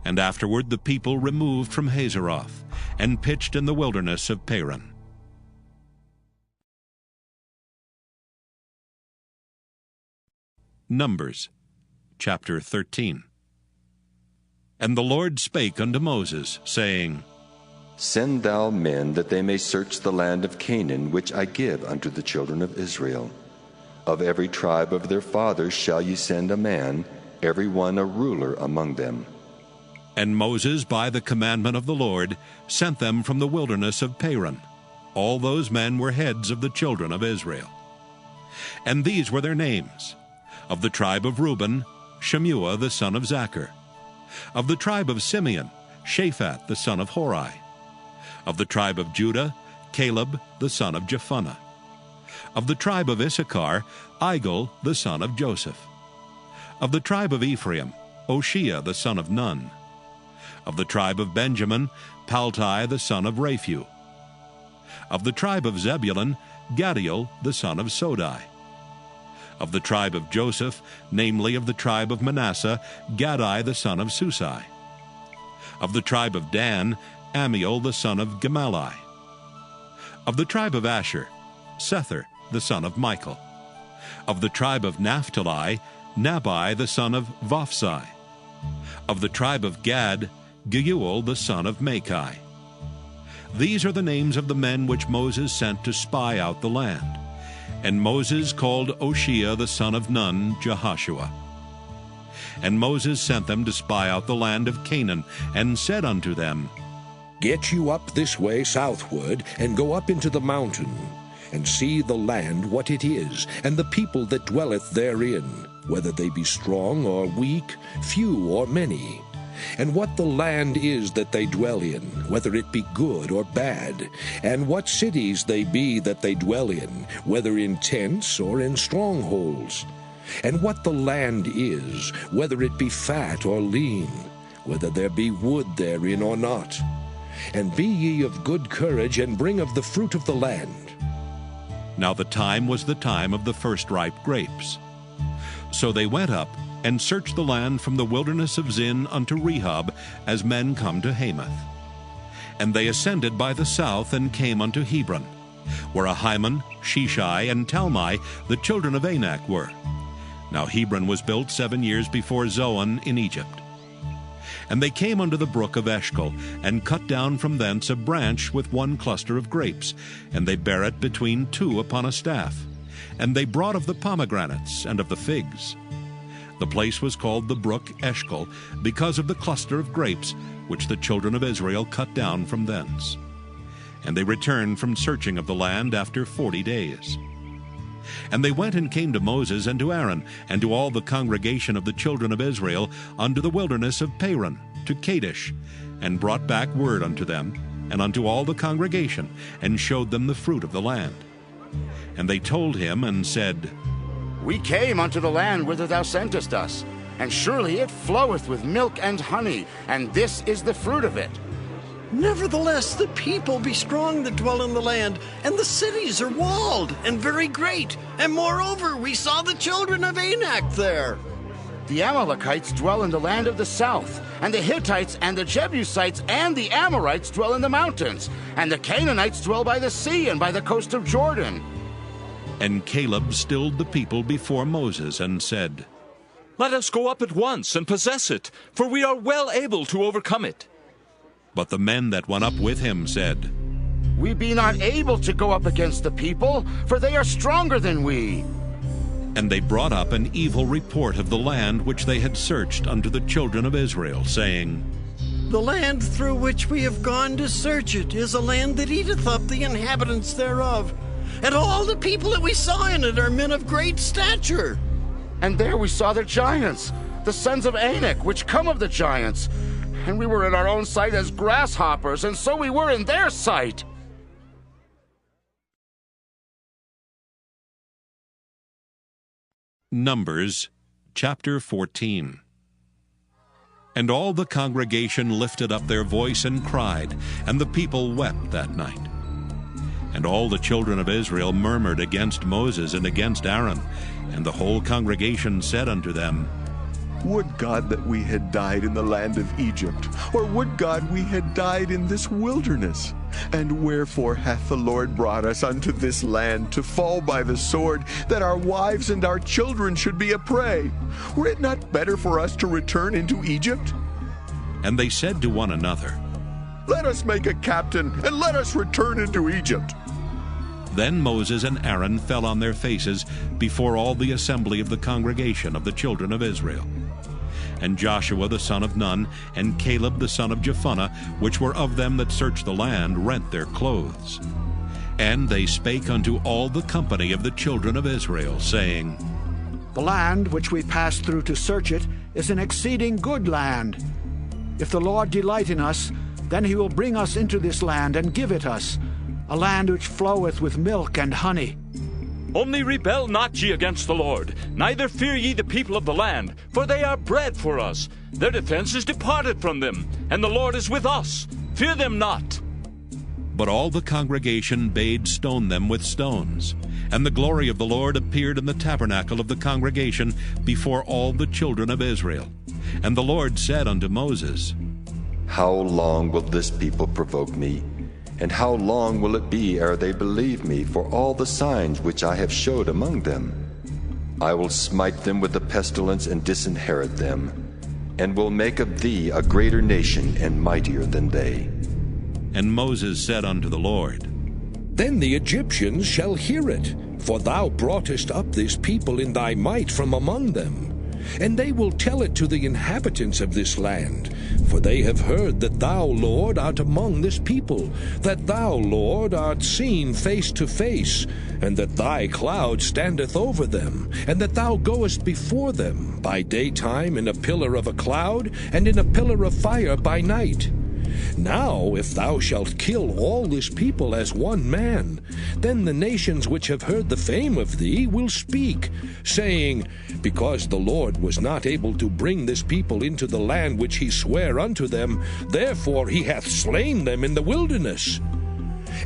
And afterward the people removed from Hazeroth, and pitched in the wilderness of Paran. Numbers chapter 13. And the Lord spake unto Moses, saying, Send thou men that they may search the land of Canaan, which I give unto the children of Israel. Of every tribe of their fathers shall ye send a man, every one a ruler among them. And Moses, by the commandment of the Lord, sent them from the wilderness of Paran. All those men were heads of the children of Israel. And these were their names. Of the tribe of Reuben, Shemua the son of Zachar. Of the tribe of Simeon, Shaphat the son of Hori. Of the tribe of Judah, Caleb the son of Jephunneh. Of the tribe of Issachar, Igal the son of Joseph. Of the tribe of Ephraim, Oshea the son of Nun. Of the tribe of Benjamin, Paltai the son of Raphu. Of the tribe of Zebulun, Gadiel the son of Sodai. Of the tribe of Joseph, namely of the tribe of Manasseh, Gadai the son of Susai. Of the tribe of Dan, Amiel the son of Gemalli. Of the tribe of Asher, Sethur the son of Michael. Of the tribe of Naphtali, Nabai the son of Vophsi. Of the tribe of Gad, Geuel the son of Machi. These are the names of the men which Moses sent to spy out the land. And Moses called Oshea the son of Nun Jehoshua. And Moses sent them to spy out the land of Canaan, and said unto them, Get you up this way southward, and go up into the mountain, and see the land what it is, and the people that dwelleth therein, whether they be strong or weak, few or many, and what the land is that they dwell in, whether it be good or bad, and what cities they be that they dwell in, whether in tents or in strongholds, and what the land is, whether it be fat or lean, whether there be wood therein or not. and be ye of good courage, and bring of the fruit of the land. Now the time was the time of the first ripe grapes. So they went up, and searched the land from the wilderness of Zin unto Rehob, as men come to Hamath. And they ascended by the south, and came unto Hebron, where Ahiman, Sheshai, and Talmai, the children of Anak, were. Now Hebron was built 7 years before Zoan in Egypt. And they came unto the brook of Eshcol, and cut down from thence a branch with one cluster of grapes, and they bare it between two upon a staff. And they brought of the pomegranates and of the figs. The place was called the brook Eshcol, because of the cluster of grapes which the children of Israel cut down from thence. And they returned from searching of the land after 40 days. And they went and came to Moses and to Aaron, and to all the congregation of the children of Israel, unto the wilderness of Paran, to Kadesh, and brought back word unto them, and unto all the congregation, and showed them the fruit of the land. And they told him, and said, We came unto the land whither thou sentest us, and surely it floweth with milk and honey, and this is the fruit of it. Nevertheless, the people be strong that dwell in the land, and the cities are walled and very great. And moreover, we saw the children of Anak there. The Amalekites dwell in the land of the south, and the Hittites and the Jebusites and the Amorites dwell in the mountains, and the Canaanites dwell by the sea and by the coast of Jordan. And Caleb stilled the people before Moses, and said, Let us go up at once and possess it, for we are well able to overcome it. But the men that went up with him said, We be not able to go up against the people, for they are stronger than we. And they brought up an evil report of the land which they had searched unto the children of Israel, saying, The land through which we have gone to search it is a land that eateth up the inhabitants thereof. And all the people that we saw in it are men of great stature. And there we saw the giants, the sons of Anak, which come of the giants. And we were in our own sight as grasshoppers, and so we were in their sight. Numbers chapter 14. And all the congregation lifted up their voice and cried, and the people wept that night. And all the children of Israel murmured against Moses and against Aaron. And the whole congregation said unto them, Would God that we had died in the land of Egypt, or would God we had died in this wilderness? And wherefore hath the Lord brought us unto this land, to fall by the sword, that our wives and our children should be a prey? Were it not better for us to return into Egypt? And they said to one another, Let us make a captain, and let us return into Egypt. Then Moses and Aaron fell on their faces before all the assembly of the congregation of the children of Israel. And Joshua the son of Nun, and Caleb the son of Jephunneh, which were of them that searched the land, rent their clothes. And they spake unto all the company of the children of Israel, saying, The land which we passed through to search it is an exceeding good land. If the Lord delight in us, then he will bring us into this land and give it us, a land which floweth with milk and honey. Only rebel not ye against the Lord, neither fear ye the people of the land, for they are bread for us. Their defense is departed from them, and the Lord is with us. Fear them not. But all the congregation bade stone them with stones. And the glory of the Lord appeared in the tabernacle of the congregation before all the children of Israel. And the Lord said unto Moses, How long will this people provoke me? And how long will it be ere they believe me for all the signs which I have showed among them? I will smite them with the pestilence and disinherit them, and will make of thee a greater nation and mightier than they. And Moses said unto the Lord, Then the Egyptians shall hear it, for thou broughtest up this people in thy might from among them. And they will tell it to the inhabitants of this land, for they have heard that thou, Lord, art among this people, that thou, Lord, art seen face to face, and that thy cloud standeth over them, and that thou goest before them by daytime in a pillar of a cloud, and in a pillar of fire by night. Now, if thou shalt kill all this people as one man, then the nations which have heard the fame of thee will speak, saying, Because the Lord was not able to bring this people into the land which he sware unto them, therefore he hath slain them in the wilderness.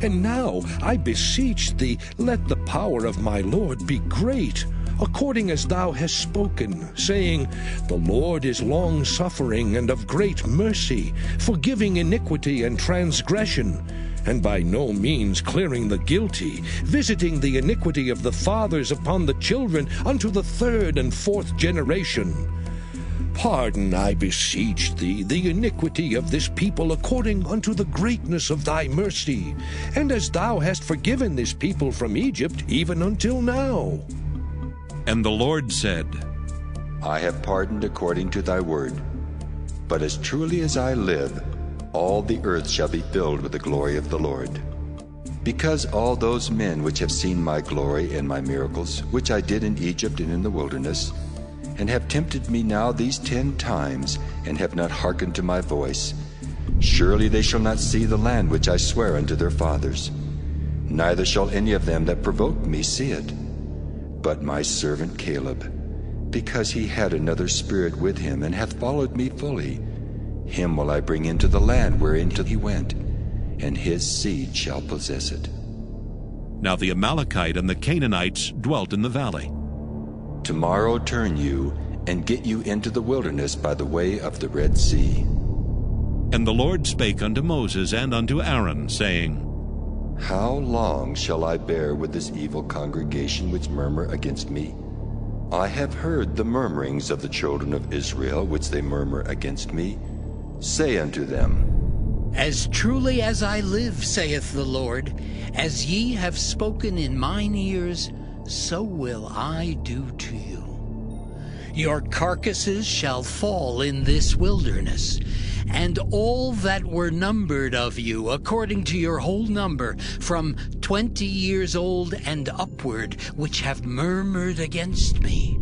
And now, I beseech thee, let the power of my Lord be great, according as thou hast spoken, saying, The Lord is long-suffering and of great mercy, forgiving iniquity and transgression, and by no means clearing the guilty, visiting the iniquity of the fathers upon the children unto the third and fourth generation. Pardon, I beseech thee, the iniquity of this people according unto the greatness of thy mercy, and as thou hast forgiven this people from Egypt, even until now. And the Lord said, I have pardoned according to thy word. But as truly as I live, all the earth shall be filled with the glory of the Lord. Because all those men which have seen my glory and my miracles, which I did in Egypt and in the wilderness, and have tempted me now these 10 times, and have not hearkened to my voice, surely they shall not see the land which I swear unto their fathers, neither shall any of them that provoked me see it. But my servant Caleb, because he had another spirit with him, and hath followed me fully, him will I bring into the land whereinto he went, and his seed shall possess it. Now the Amalekite and the Canaanites dwelt in the valley. Tomorrow turn you, and get you into the wilderness by the way of the Red Sea. And the Lord spake unto Moses and unto Aaron, saying, How long shall I bear with this evil congregation which murmur against me? I have heard the murmurings of the children of Israel which they murmur against me. Say unto them, As truly as I live, saith the Lord, as ye have spoken in mine ears, so will I do to you. Your carcasses shall fall in this wilderness, and all that were numbered of you, according to your whole number, from 20 years old and upward, which have murmured against me.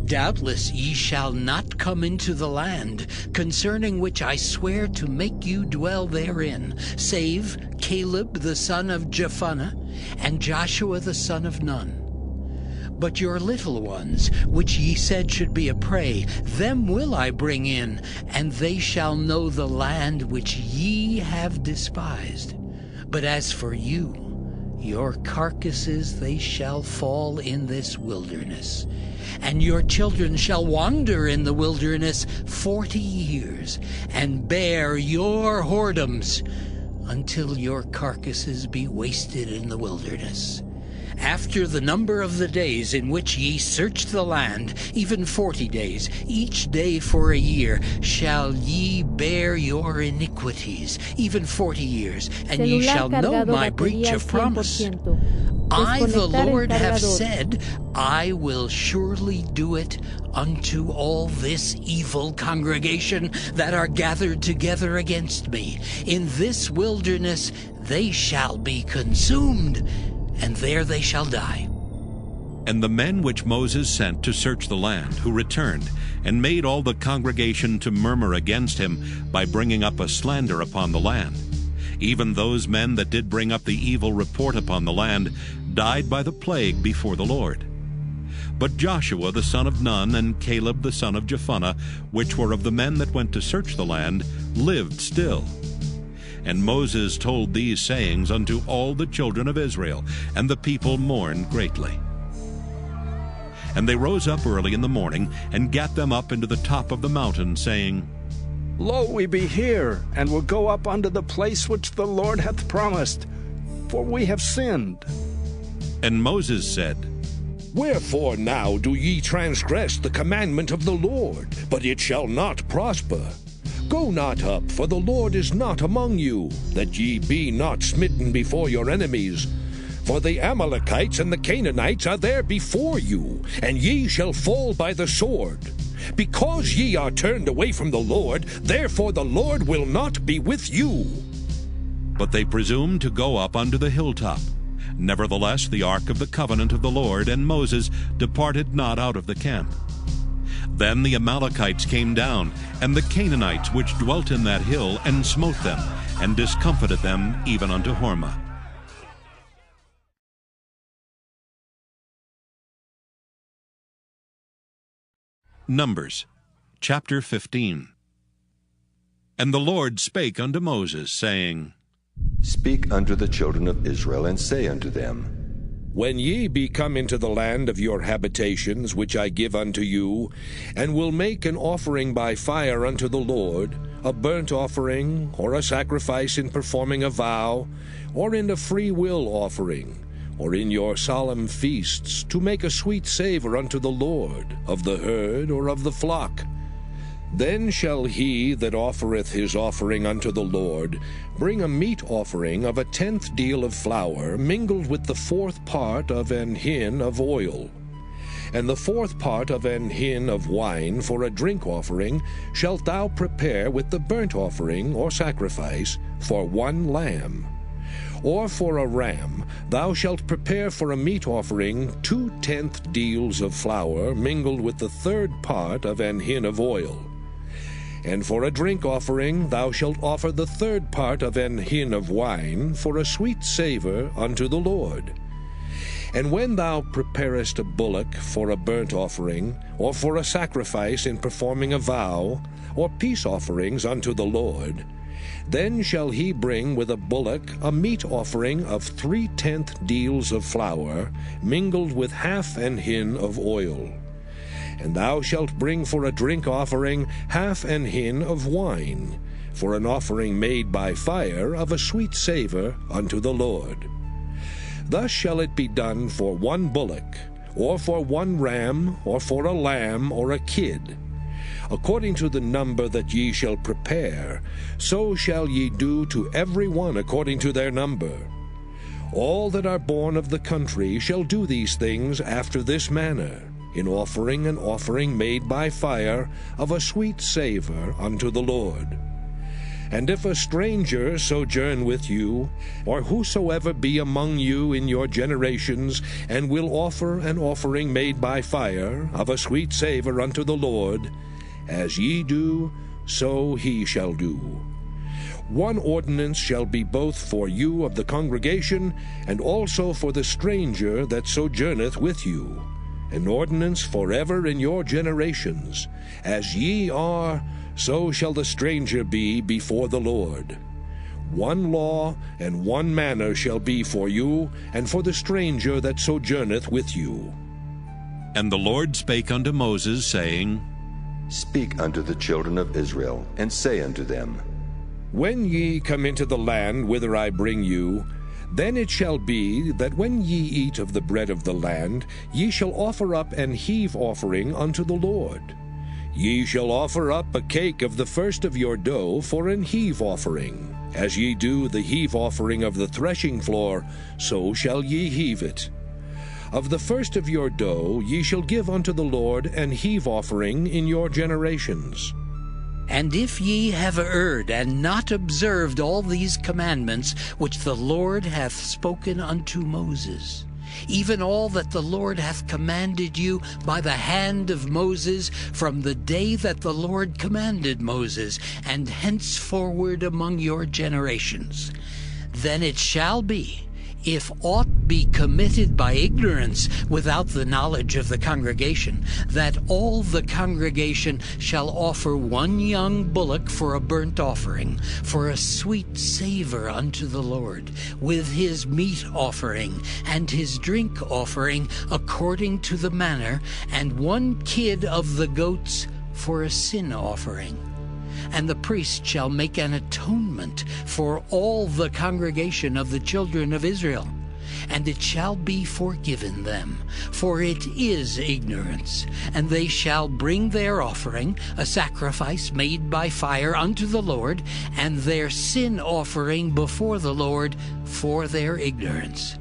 Doubtless ye shall not come into the land, concerning which I swear to make you dwell therein, save Caleb the son of Jephunneh, and Joshua the son of Nun. But your little ones, which ye said should be a prey, them will I bring in, and they shall know the land which ye have despised. But as for you, your carcasses they shall fall in this wilderness, and your children shall wander in the wilderness 40 years, and bear your whoredoms, until your carcasses be wasted in the wilderness. After the number of the days in which ye searched the land, even 40 days, each day for a year, shall ye bear your iniquities, even 40 years, and ye shall know my breach of promise. I, the Lord, have said, I will surely do it unto all this evil congregation that are gathered together against me. In this wilderness they shall be consumed, and there they shall die. And the men which Moses sent to search the land, who returned, and made all the congregation to murmur against him by bringing up a slander upon the land, even those men that did bring up the evil report upon the land, died by the plague before the Lord. But Joshua the son of Nun and Caleb the son of Jephunneh, which were of the men that went to search the land, lived still. And Moses told these sayings unto all the children of Israel, and the people mourned greatly. And they rose up early in the morning, and gat them up into the top of the mountain, saying, Lo, we be here, and will go up unto the place which the Lord hath promised, for we have sinned. And Moses said, Wherefore now do ye transgress the commandment of the Lord? But it shall not prosper. Go not up, for the Lord is not among you, that ye be not smitten before your enemies. For the Amalekites and the Canaanites are there before you, and ye shall fall by the sword. Because ye are turned away from the Lord, therefore the Lord will not be with you. But they presumed to go up unto the hilltop. Nevertheless the ark of the covenant of the Lord and Moses departed not out of the camp. Then the Amalekites came down, and the Canaanites which dwelt in that hill, and smote them, and discomfited them even unto Hormah. Numbers chapter 15. And the Lord spake unto Moses, saying, Speak unto the children of Israel, and say unto them, When ye be come into the land of your habitations, which I give unto you, and will make an offering by fire unto the Lord, a burnt offering, or a sacrifice in performing a vow, or in a free will offering, or in your solemn feasts, to make a sweet savour unto the Lord, of the herd or of the flock, then shall he that offereth his offering unto the Lord bring a meat offering of 1/10 deal of flour, mingled with the 4th part of an hin of oil. And the 4th part of an hin of wine for a drink offering shalt thou prepare with the burnt offering or sacrifice for 1 lamb. Or for a ram thou shalt prepare for a meat offering 2/10 deals of flour, mingled with the 3rd part of an hin of oil. And for a drink offering thou shalt offer the 3rd part of an hin of wine, for a sweet savour unto the Lord. And when thou preparest a bullock for a burnt offering, or for a sacrifice in performing a vow, or peace offerings unto the Lord, then shall he bring with a bullock a meat offering of 3/10 deals of flour, mingled with half an hin of oil. And thou shalt bring for a drink offering half an hin of wine, for an offering made by fire of a sweet savour unto the Lord. Thus shall it be done for 1 bullock, or for 1 ram, or for a lamb, or a kid. According to the number that ye shall prepare, so shall ye do to every one according to their number. All that are born of the country shall do these things after this manner, in offering an offering made by fire of a sweet savour unto the Lord. And if a stranger sojourn with you, or whosoever be among you in your generations, and will offer an offering made by fire of a sweet savour unto the Lord, as ye do, so he shall do. 1 ordinance shall be both for you of the congregation, and also for the stranger that sojourneth with you, an ordinance forever in your generations. As ye are, so shall the stranger be before the Lord. 1 law and 1 manner shall be for you, and for the stranger that sojourneth with you. And the Lord spake unto Moses, saying, Speak unto the children of Israel, and say unto them, When ye come into the land whither I bring you, then it shall be that when ye eat of the bread of the land, ye shall offer up an heave offering unto the Lord. Ye shall offer up a cake of the first of your dough for an heave offering. As ye do the heave offering of the threshing floor, so shall ye heave it. Of the first of your dough ye shall give unto the Lord an heave offering in your generations. And if ye have erred, and not observed all these commandments which the Lord hath spoken unto Moses, even all that the Lord hath commanded you by the hand of Moses, from the day that the Lord commanded Moses, and henceforward among your generations, then it shall be, if aught be committed by ignorance without the knowledge of the congregation, that all the congregation shall offer 1 young bullock for a burnt offering, for a sweet savour unto the Lord, with his meat offering and his drink offering according to the manner, and 1 kid of the goats for a sin offering. And the priest shall make an atonement for all the congregation of the children of Israel, and it shall be forgiven them, for it is ignorance. And they shall bring their offering, a sacrifice made by fire unto the Lord, and their sin offering before the Lord for their ignorance.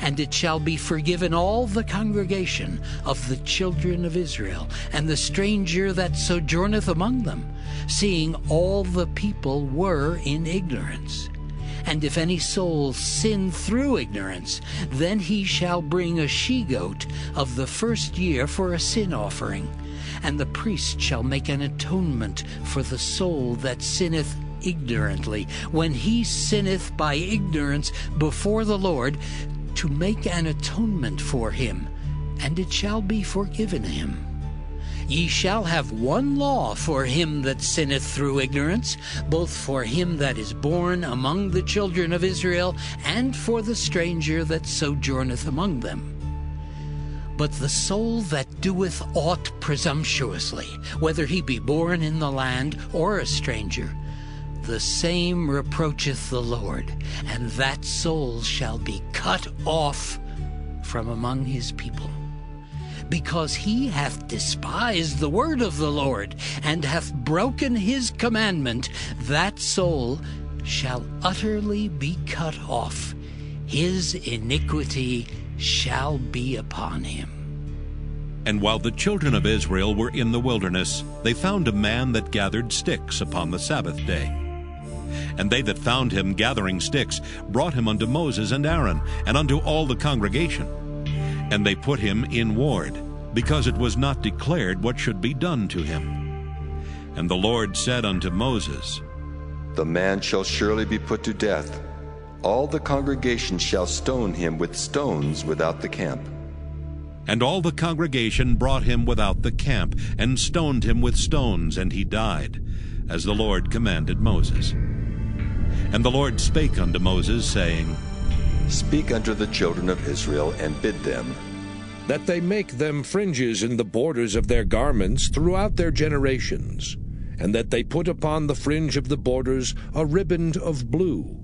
And it shall be forgiven all the congregation of the children of Israel, and the stranger that sojourneth among them, seeing all the people were in ignorance. And if any soul sin through ignorance, then he shall bring a she-goat of the first year for a sin offering. And the priest shall make an atonement for the soul that sinneth ignorantly, when he sinneth by ignorance before the Lord, to make an atonement for him, and it shall be forgiven him. Ye shall have one law for him that sinneth through ignorance, both for him that is born among the children of Israel, and for the stranger that sojourneth among them. But the soul that doeth aught presumptuously, whether he be born in the land or a stranger, the same reproacheth the Lord, and that soul shall be cut off from among his people. Because he hath despised the word of the Lord, and hath broken his commandment, that soul shall utterly be cut off. His iniquity shall be upon him. And while the children of Israel were in the wilderness, they found a man that gathered sticks upon the Sabbath day. And they that found him gathering sticks brought him unto Moses and Aaron, and unto all the congregation. And they put him in ward, because it was not declared what should be done to him. And the Lord said unto Moses, The man shall surely be put to death. All the congregation shall stone him with stones without the camp. And all the congregation brought him without the camp, and stoned him with stones, and he died, as the Lord commanded Moses. And the Lord spake unto Moses, saying, Speak unto the children of Israel, and bid them, that they make them fringes in the borders of their garments throughout their generations, and that they put upon the fringe of the borders a riband of blue.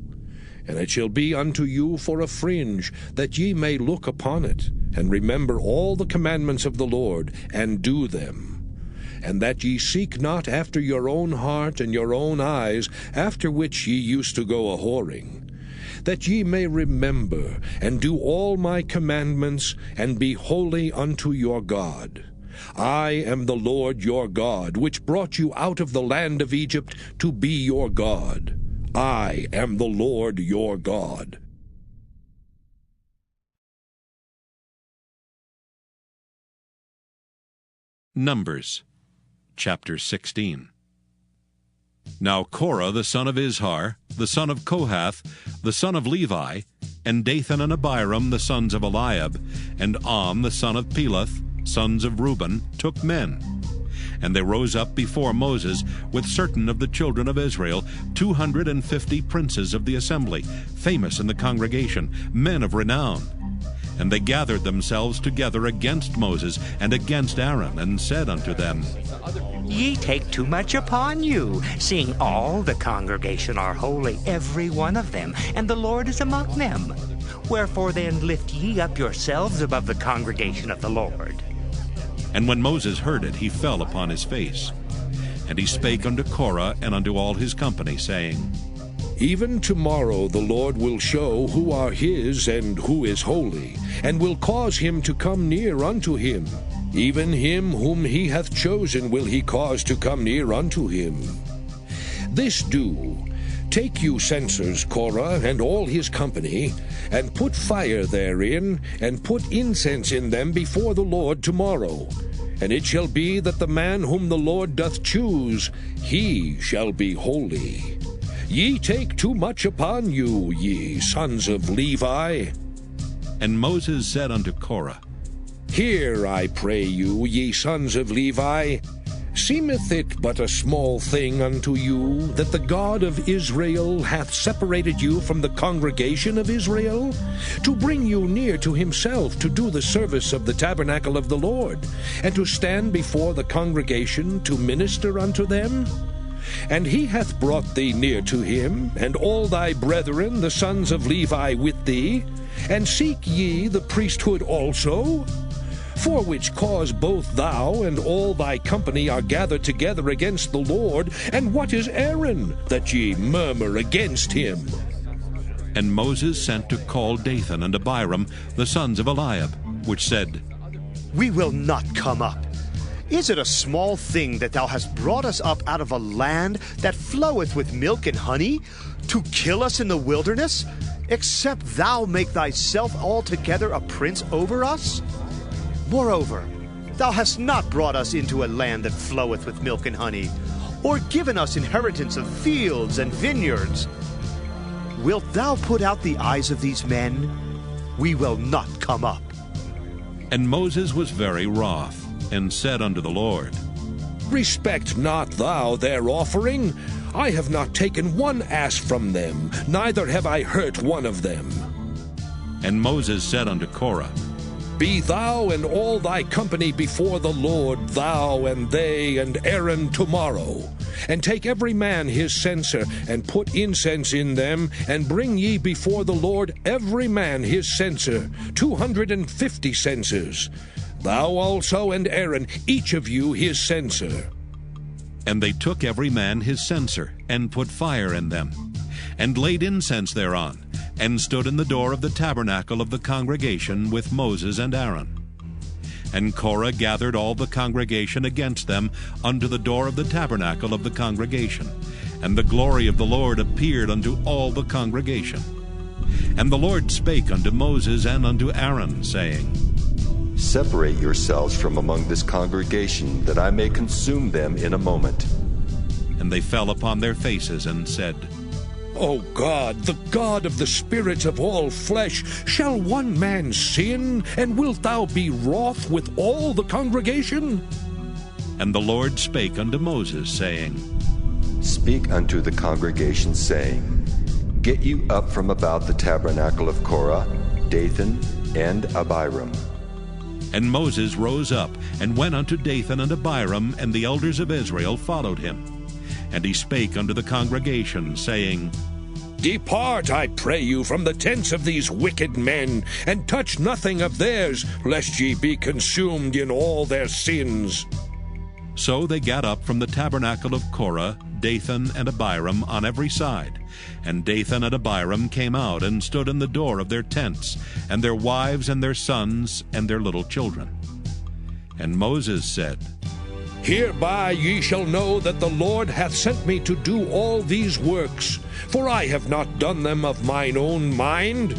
And it shall be unto you for a fringe, that ye may look upon it, and remember all the commandments of the Lord, and do them. And that ye seek not after your own heart and your own eyes, after which ye used to go a-whoring, that ye may remember and do all my commandments, and be holy unto your God. I am the Lord your God, which brought you out of the land of Egypt to be your God. I am the Lord your God. Numbers chapter 16. Now Korah the son of Izhar, the son of Kohath, the son of Levi, and Dathan and Abiram the sons of Eliab, and the son of Peleth, sons of Reuben, took men. And they rose up before Moses with certain of the children of Israel, 250 princes of the assembly, famous in the congregation, men of renown. And they gathered themselves together against Moses and against Aaron, and said unto them, Ye take too much upon you, seeing all the congregation are holy, every one of them, and the Lord is among them. Wherefore then lift ye up yourselves above the congregation of the Lord. And when Moses heard it, he fell upon his face. And he spake unto Korah and unto all his company, saying, Even tomorrow the Lord will show who are his and who is holy, and will cause him to come near unto him. Even him whom he hath chosen will he cause to come near unto him. This do, take you censers, Korah, and all his company, and put fire therein, and put incense in them before the Lord tomorrow. And it shall be that the man whom the Lord doth choose, he shall be holy. Ye take too much upon you, ye sons of Levi. And Moses said unto Korah, Hear, I pray you, ye sons of Levi. Seemeth it but a small thing unto you, that the God of Israel hath separated you from the congregation of Israel, to bring you near to himself, to do the service of the tabernacle of the Lord, and to stand before the congregation to minister unto them? And he hath brought thee near to him, and all thy brethren, the sons of Levi, with thee. And seek ye the priesthood also? For which cause both thou and all thy company are gathered together against the Lord. And what is Aaron, that ye murmur against him? And Moses sent to call Dathan and Abiram, the sons of Eliab, which said, We will not come up. Is it a small thing that thou hast brought us up out of a land that floweth with milk and honey, to kill us in the wilderness, except thou make thyself altogether a prince over us? Moreover, Thou hast not brought us into a land that floweth with milk and honey, or given us inheritance of fields and vineyards. Wilt thou put out the eyes of these men? We will not come up. And Moses was very wroth, and said unto the Lord, Respect not thou their offering. I have not taken one ass from them, neither have I hurt one of them. And Moses said unto Korah, Be thou and all thy company before the Lord, thou and they and Aaron tomorrow. And take every man his censer, and put incense in them, and bring ye before the Lord every man his censer, 250 censers. Thou also and Aaron, each of you his censer. And they took every man his censer, and put fire in them, and laid incense thereon, and stood in the door of the tabernacle of the congregation with Moses and Aaron. And Korah gathered all the congregation against them unto the door of the tabernacle of the congregation. And the glory of the Lord appeared unto all the congregation. And the Lord spake unto Moses and unto Aaron, saying, Separate yourselves from among this congregation, that I may consume them in a moment. And they fell upon their faces and said, O God, the God of the spirits of all flesh, shall one man sin, and wilt thou be wroth with all the congregation? And the Lord spake unto Moses, saying, Speak unto the congregation, saying, Get you up from about the tabernacle of Korah, Dathan, and Abiram. And Moses rose up, and went unto Dathan and Abiram, and the elders of Israel followed him. And he spake unto the congregation, saying, Depart, I pray you, from the tents of these wicked men, and touch nothing of theirs, lest ye be consumed in all their sins. So they got up from the tabernacle of Korah, Dathan and Abiram on every side. And Dathan and Abiram came out and stood in the door of their tents, and their wives and their sons and their little children. And Moses said, Hereby ye shall know that the Lord hath sent me to do all these works, for I have not done them of mine own mind.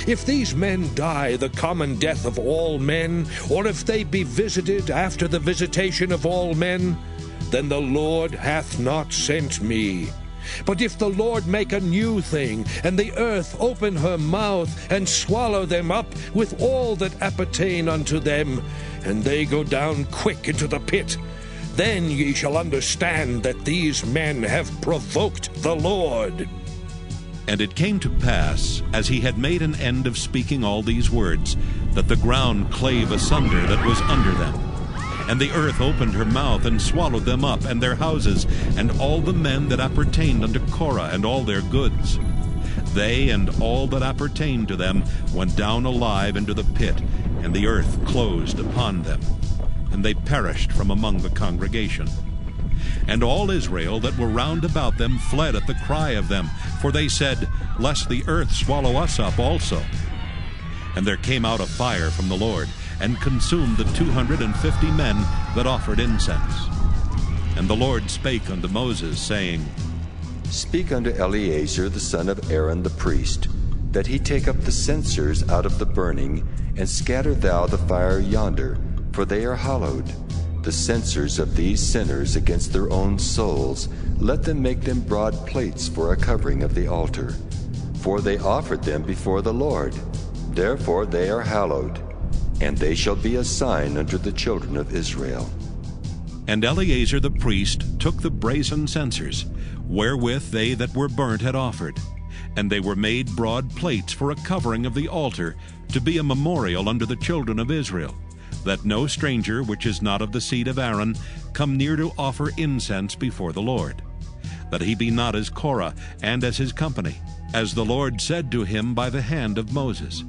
If these men die the common death of all men, or if they be visited after the visitation of all men, then the Lord hath not sent me. But if the Lord make a new thing, and the earth open her mouth, and swallow them up with all that appertain unto them, and they go down quick into the pit, then ye shall understand that these men have provoked the Lord. And it came to pass, as he had made an end of speaking all these words, that the ground clave asunder that was under them. And the earth opened her mouth, and swallowed them up, and their houses, and all the men that appertained unto Korah, and all their goods. They and all that appertained to them went down alive into the pit, and the earth closed upon them. And they perished from among the congregation. And all Israel that were round about them fled at the cry of them, for they said, Lest the earth swallow us up also. And there came out a fire from the Lord, and consumed the 250 men that offered incense. And the Lord spake unto Moses, saying, Speak unto Eleazar the son of Aaron the priest, that he take up the censers out of the burning, and scatter thou the fire yonder, for they are hallowed. The censers of these sinners against their own souls, let them make them broad plates for a covering of the altar. For they offered them before the Lord. Therefore they are hallowed, and they shall be a sign unto the children of Israel. And Eleazar the priest took the brazen censers, wherewith they that were burnt had offered, and they were made broad plates for a covering of the altar, to be a memorial unto the children of Israel, that no stranger which is not of the seed of Aaron come near to offer incense before the Lord, that he be not as Korah and as his company, as the Lord said to him by the hand of Moses.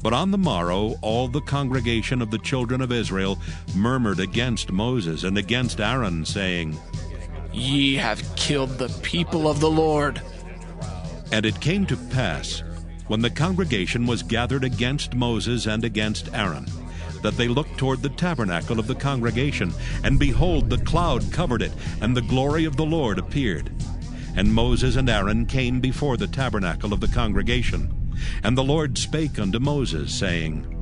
But on the morrow all the congregation of the children of Israel murmured against Moses and against Aaron, saying, Ye have killed the people of the Lord. And it came to pass, when the congregation was gathered against Moses and against Aaron, that they looked toward the tabernacle of the congregation, and behold, the cloud covered it, and the glory of the Lord appeared. And Moses and Aaron came before the tabernacle of the congregation. And the Lord spake unto Moses, saying,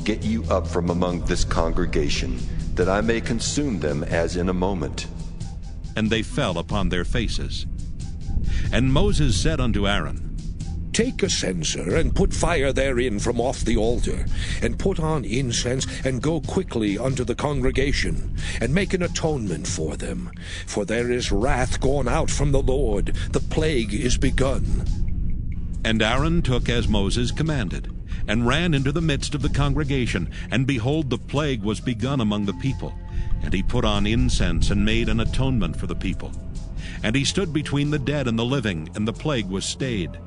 get you up from among this congregation, that I may consume them as in a moment. And they fell upon their faces. And Moses said unto Aaron, Take a censer, and put fire therein from off the altar, and put on incense, and go quickly unto the congregation, and make an atonement for them. For there is wrath gone out from the Lord, the plague is begun. And Aaron took as Moses commanded, and ran into the midst of the congregation, and behold, the plague was begun among the people. And he put on incense, and made an atonement for the people. And he stood between the dead and the living, and the plague was stayed.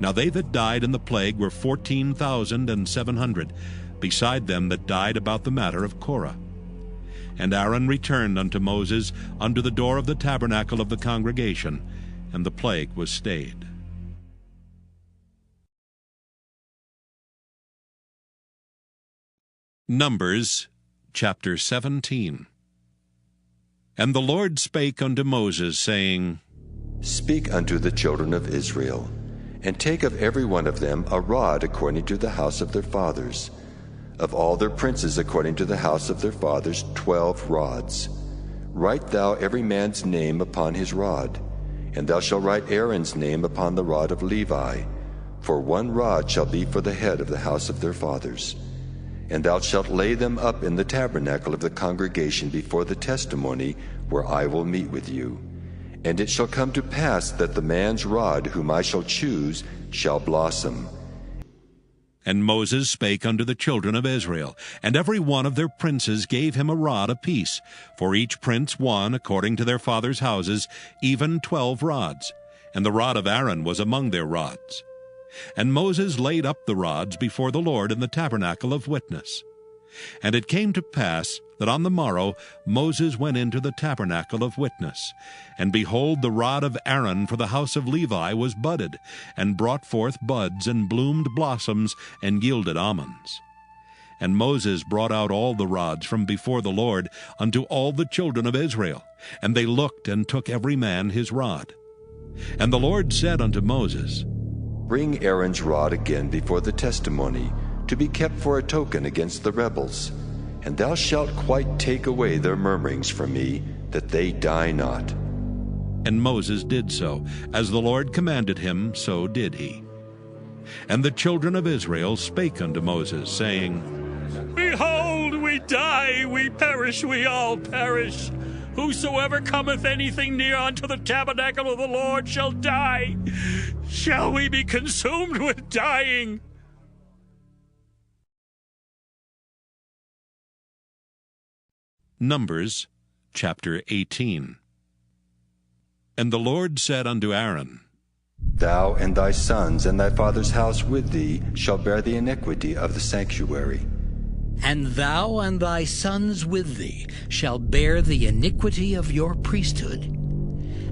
Now they that died in the plague were 14,700, beside them that died about the matter of Korah. And Aaron returned unto Moses unto the door of the tabernacle of the congregation, and the plague was stayed. Numbers chapter 17. And the Lord spake unto Moses, saying, Speak unto the children of Israel, and take of every one of them a rod according to the house of their fathers. Of all their princes according to the house of their fathers 12 rods. Write thou every man's name upon his rod, and thou shalt write Aaron's name upon the rod of Levi, for 1 rod shall be for the head of the house of their fathers. And thou shalt lay them up in the tabernacle of the congregation before the testimony, where I will meet with you. And it shall come to pass that the man's rod whom I shall choose shall blossom. And Moses spake unto the children of Israel, and every one of their princes gave him a rod apiece, for each prince one according to their fathers' houses, even 12 rods. And the rod of Aaron was among their rods. And Moses laid up the rods before the Lord in the tabernacle of witness. And it came to pass that on the morrow Moses went into the tabernacle of witness, and behold, the rod of Aaron for the house of Levi was budded, and brought forth buds, and bloomed blossoms, and yielded almonds. And Moses brought out all the rods from before the Lord unto all the children of Israel, and they looked and took every man his rod. And the Lord said unto Moses, Bring Aaron's rod again before the testimony, to be kept for a token against the rebels. And thou shalt quite take away their murmurings from me, that they die not. And Moses did so. As the Lord commanded him, so did he. And the children of Israel spake unto Moses, saying, Behold, we die, we perish, we all perish. Whosoever cometh anything near unto the tabernacle of the Lord shall die. Shall we be consumed with dying? Numbers chapter 18. And the Lord said unto Aaron, Thou and thy sons and thy father's house with thee shall bear the iniquity of the sanctuary. And thou and thy sons with thee shall bear the iniquity of your priesthood.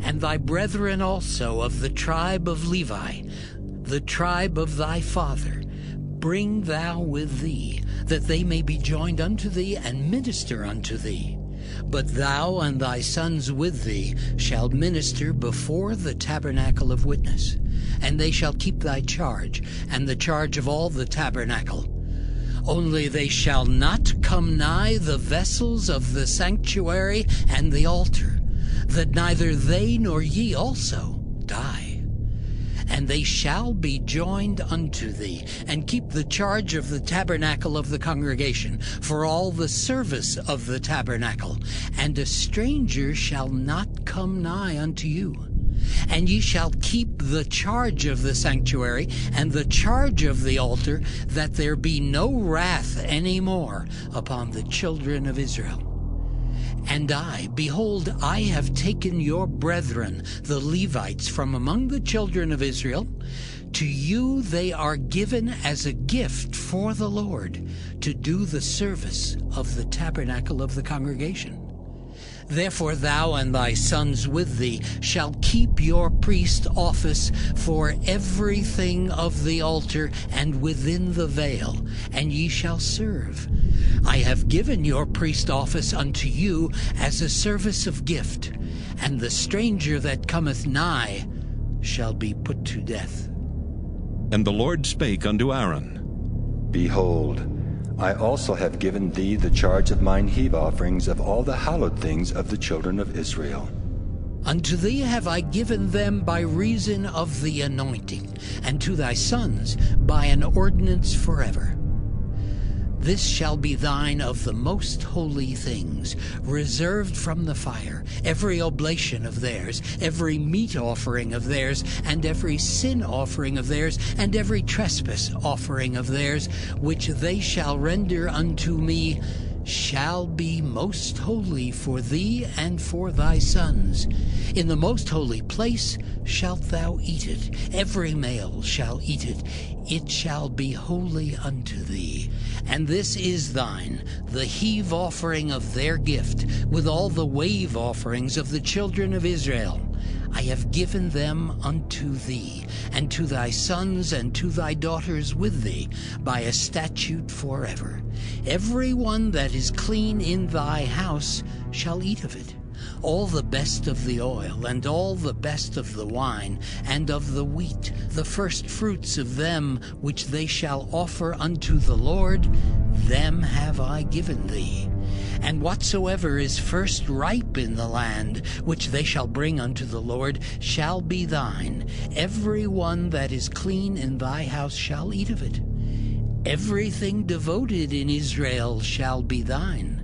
And thy brethren also of the tribe of Levi, the tribe of thy father, bring thou with thee, that they may be joined unto thee and minister unto thee. But thou and thy sons with thee shall minister before the tabernacle of witness, and they shall keep thy charge, and the charge of all the tabernacle. Only they shall not come nigh the vessels of the sanctuary and the altar, that neither they nor ye also die. And they shall be joined unto thee, and keep the charge of the tabernacle of the congregation, for all the service of the tabernacle. And a stranger shall not come nigh unto you. And ye shall keep the charge of the sanctuary, and the charge of the altar, that there be no wrath any more upon the children of Israel. And I, behold, I have taken your brethren, the Levites, from among the children of Israel. To you they are given as a gift for the Lord, to do the service of the tabernacle of the congregation. Therefore thou and thy sons with thee shall keep your priest office for everything of the altar and within the veil, and ye shall serve. I have given your priest office unto you as a service of gift, and the stranger that cometh nigh shall be put to death. And the Lord spake unto Aaron, Behold, I also have given thee the charge of mine heave offerings of all the hallowed things of the children of Israel. Unto thee have I given them by reason of the anointing, and to thy sons by an ordinance forever. This shall be thine of the most holy things, reserved from the fire, every oblation of theirs, every meat offering of theirs, and every sin offering of theirs, and every trespass offering of theirs, which they shall render unto me, shall be most holy for thee and for thy sons. In the most holy place shalt thou eat it. Every male shall eat it. It shall be holy unto thee. And this is thine, the heave offering of their gift, with all the wave offerings of the children of Israel. I have given them unto thee, and to thy sons and to thy daughters with thee, by a statute forever. Every one that is clean in thy house shall eat of it. All the best of the oil, and all the best of the wine, and of the wheat, the first fruits of them which they shall offer unto the Lord, them have I given thee. And whatsoever is first ripe in the land, which they shall bring unto the Lord, shall be thine. Every one that is clean in thy house shall eat of it. Everything devoted in Israel shall be thine.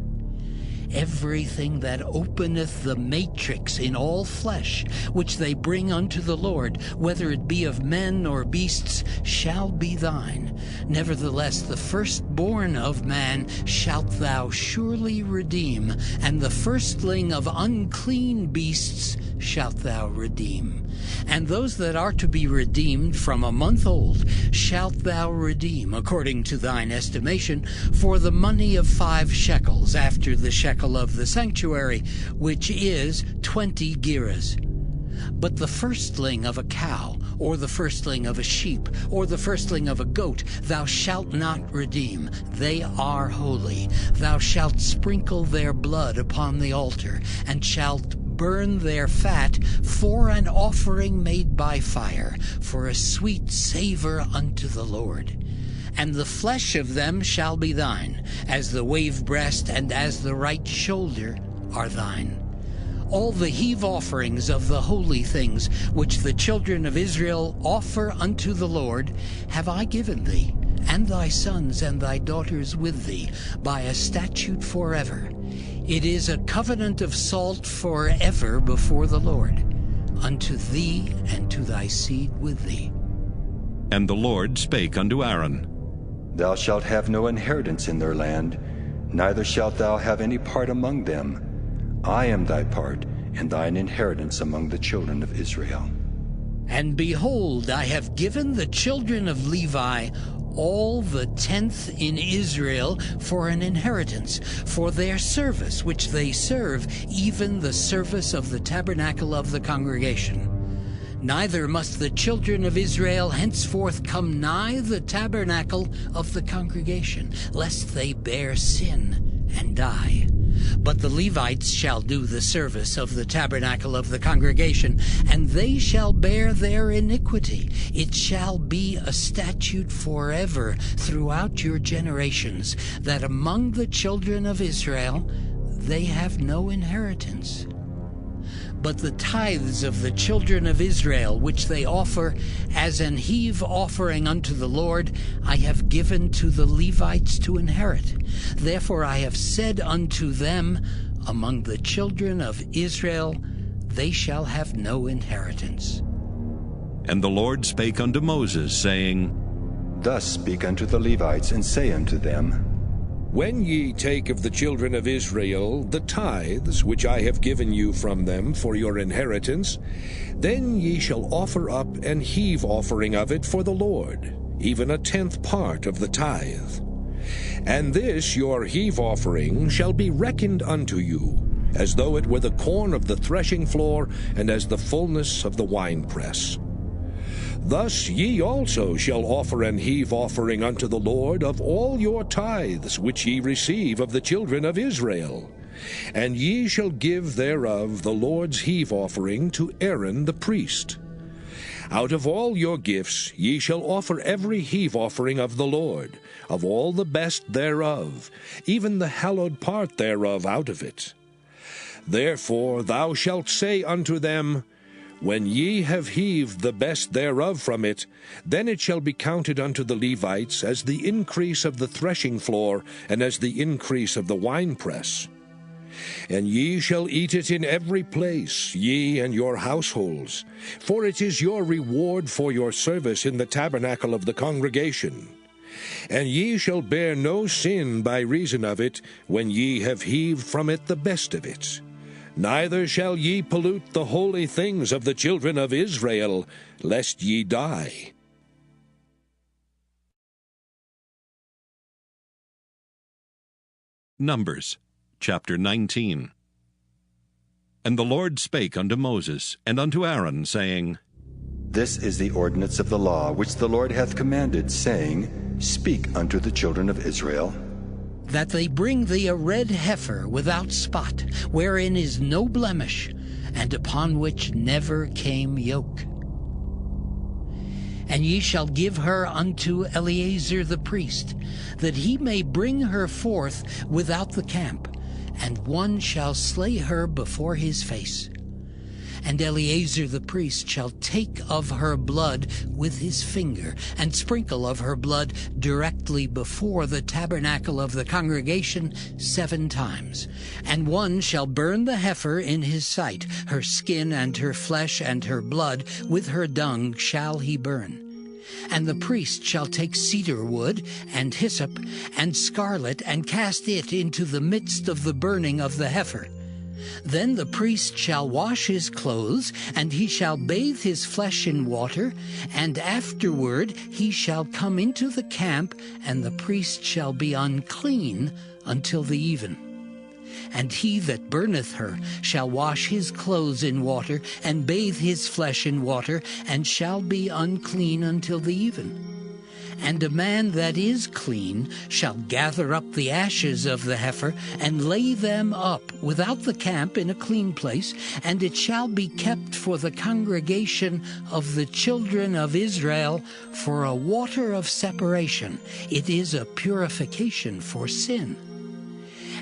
Everything that openeth the matrix in all flesh, which they bring unto the Lord, whether it be of men or beasts, shall be thine. Nevertheless, the firstborn of man shalt thou surely redeem, and the firstling of unclean beasts shalt thou redeem. And those that are to be redeemed from a month old shalt thou redeem, according to thine estimation, for the money of 5 shekels, after the shekel of the sanctuary, which is 20 gerahs. But the firstling of a cow, or the firstling of a sheep, or the firstling of a goat, thou shalt not redeem. They are holy. Thou shalt sprinkle their blood upon the altar, and shalt burn their fat for an offering made by fire, for a sweet savor unto the Lord. And the flesh of them shall be thine, as the wave breast and as the right shoulder are thine. All the heave offerings of the holy things which the children of Israel offer unto the Lord have I given thee, and thy sons and thy daughters with thee, by a statute forever. It is a covenant of salt forever before the Lord, unto thee and to thy seed with thee. And the Lord spake unto Aaron, Thou shalt have no inheritance in their land, neither shalt thou have any part among them. I am thy part, and thine inheritance among the children of Israel. And behold, I have given the children of Levi all the 10th in Israel for an inheritance, for their service which they serve, even the service of the tabernacle of the congregation. Neither must the children of Israel henceforth come nigh the tabernacle of the congregation, lest they bear sin and die. But the Levites shall do the service of the tabernacle of the congregation, and they shall bear their iniquity. It shall be a statute forever throughout your generations, that among the children of Israel they have no inheritance. But the tithes of the children of Israel, which they offer as an heave offering unto the Lord, I have given to the Levites to inherit. Therefore I have said unto them, among the children of Israel they shall have no inheritance. And the Lord spake unto Moses, saying, Thus speak unto the Levites, and say unto them, When ye take of the children of Israel the tithes which I have given you from them for your inheritance, then ye shall offer up an heave offering of it for the Lord, even a 10th part of the tithe. And this your heave offering shall be reckoned unto you, as though it were the corn of the threshing floor, and as the fullness of the winepress. Thus ye also shall offer an heave offering unto the Lord of all your tithes which ye receive of the children of Israel. And ye shall give thereof the Lord's heave offering to Aaron the priest. Out of all your gifts ye shall offer every heave offering of the Lord, of all the best thereof, even the hallowed part thereof out of it. Therefore thou shalt say unto them, When ye have heaved the best thereof from it, then it shall be counted unto the Levites as the increase of the threshing floor, and as the increase of the winepress. And ye shall eat it in every place, ye and your households, for it is your reward for your service in the tabernacle of the congregation. And ye shall bear no sin by reason of it, when ye have heaved from it the best of it. Neither shall ye pollute the holy things of the children of Israel, lest ye die. Numbers chapter 19. And the Lord spake unto Moses and unto Aaron, saying, This is the ordinance of the law which the Lord hath commanded, saying, Speak unto the children of Israel, that they bring thee a red heifer without spot, wherein is no blemish, and upon which never came yoke. And ye shall give her unto Eleazar the priest, that he may bring her forth without the camp, and one shall slay her before his face. And Eleazar the priest shall take of her blood with his finger, and sprinkle of her blood directly before the tabernacle of the congregation 7 times. And one shall burn the heifer in his sight, her skin and her flesh and her blood with her dung shall he burn. And the priest shall take cedar wood, and hyssop, and scarlet, and cast it into the midst of the burning of the heifer. Then the priest shall wash his clothes, and he shall bathe his flesh in water, and afterward he shall come into the camp, and the priest shall be unclean until the even. And he that burneth her shall wash his clothes in water, and bathe his flesh in water, and shall be unclean until the even. And a man that is clean shall gather up the ashes of the heifer, and lay them up without the camp in a clean place, and it shall be kept for the congregation of the children of Israel for a water of separation. It is a purification for sin.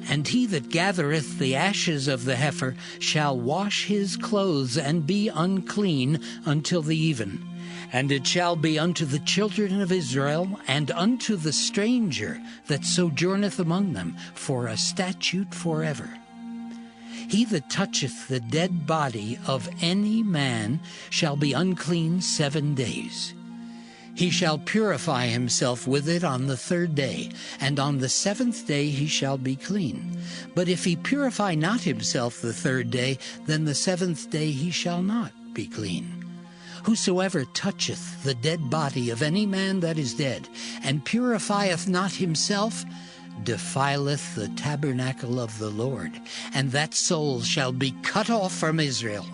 And he that gathereth the ashes of the heifer shall wash his clothes, and be unclean until the even. And it shall be unto the children of Israel, and unto the stranger that sojourneth among them, for a statute forever. He that toucheth the dead body of any man shall be unclean 7 days. He shall purify himself with it on the 3rd day, and on the 7th day he shall be clean. But if he purify not himself the 3rd day, then the 7th day he shall not be clean. Whosoever toucheth the dead body of any man that is dead, and purifieth not himself, defileth the tabernacle of the Lord, and that soul shall be cut off from Israel.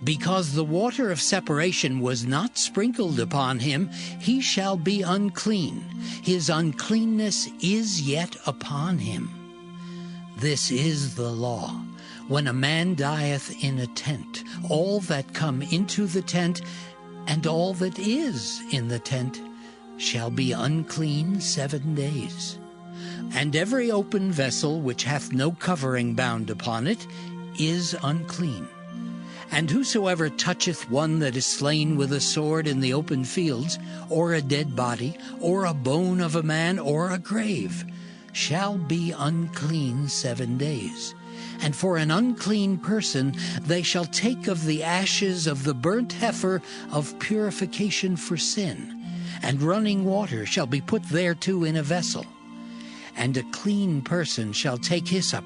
Because the water of separation was not sprinkled upon him, he shall be unclean. His uncleanness is yet upon him. This is the law. When a man dieth in a tent, all that come into the tent, and all that is in the tent, shall be unclean 7 days. And every open vessel which hath no covering bound upon it is unclean. And whosoever toucheth one that is slain with a sword in the open fields, or a dead body, or a bone of a man, or a grave, shall be unclean 7 days. And for an unclean person they shall take of the ashes of the burnt heifer of purification for sin, and running water shall be put thereto in a vessel. And a clean person shall take hyssop,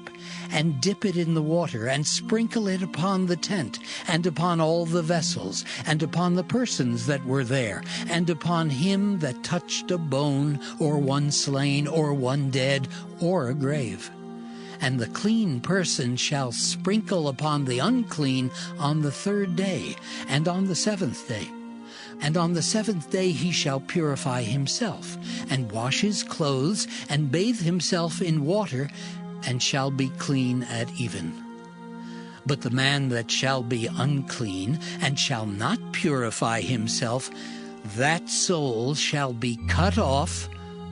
and dip it in the water, and sprinkle it upon the tent, and upon all the vessels, and upon the persons that were there, and upon him that touched a bone, or one slain, or one dead, or a grave. And the clean person shall sprinkle upon the unclean on the 3rd day, and on the 7th day. And on the 7th day he shall purify himself, and wash his clothes, and bathe himself in water, and shall be clean at even. But the man that shall be unclean, and shall not purify himself, that soul shall be cut off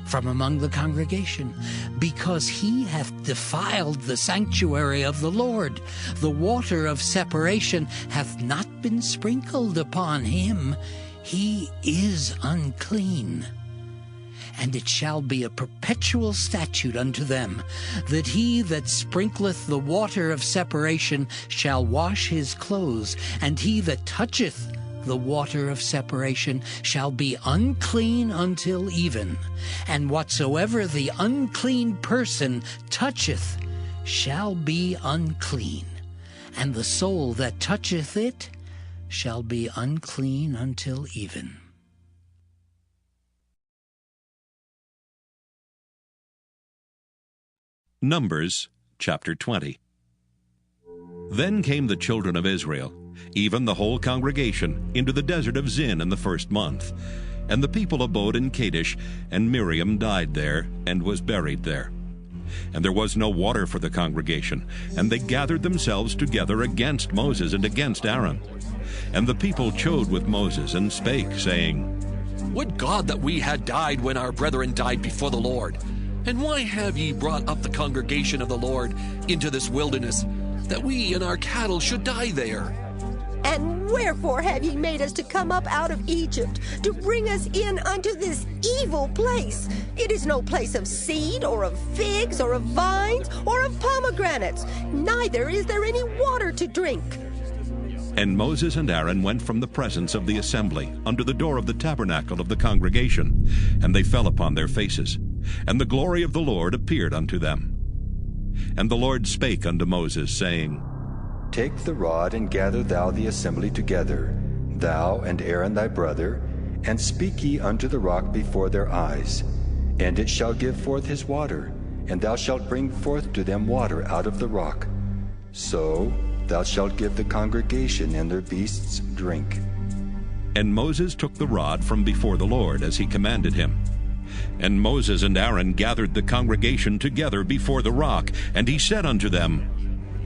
from among the congregation, because he hath defiled the sanctuary of the Lord. The water of separation hath not been sprinkled upon him. He is unclean. And it shall be a perpetual statute unto them, that he that sprinkleth the water of separation shall wash his clothes, and he that toucheth the water of separation shall be unclean until even. And whatsoever the unclean person toucheth shall be unclean, and the soul that toucheth it shall be unclean until even. Numbers chapter 20. Then came the children of Israel, even the whole congregation, into the desert of Zin in the first month. And the people abode in Kadesh, and Miriam died there, and was buried there. And there was no water for the congregation, and they gathered themselves together against Moses and against Aaron. And the people chode with Moses, and spake, saying, Would God that we had died when our brethren died before the Lord! And why have ye brought up the congregation of the Lord into this wilderness, that we and our cattle should die there? And wherefore have ye made us to come up out of Egypt, to bring us in unto this evil place? It is no place of seed, or of figs, or of vines, or of pomegranates, neither is there any water to drink. And Moses and Aaron went from the presence of the assembly unto the door of the tabernacle of the congregation, and they fell upon their faces. And the glory of the Lord appeared unto them. And the Lord spake unto Moses, saying, Take the rod, and gather thou the assembly together, thou and Aaron thy brother, and speak ye unto the rock before their eyes. And it shall give forth his water, and thou shalt bring forth to them water out of the rock. So thou shalt give the congregation and their beasts drink. And Moses took the rod from before the Lord, as he commanded him. And Moses and Aaron gathered the congregation together before the rock, and he said unto them,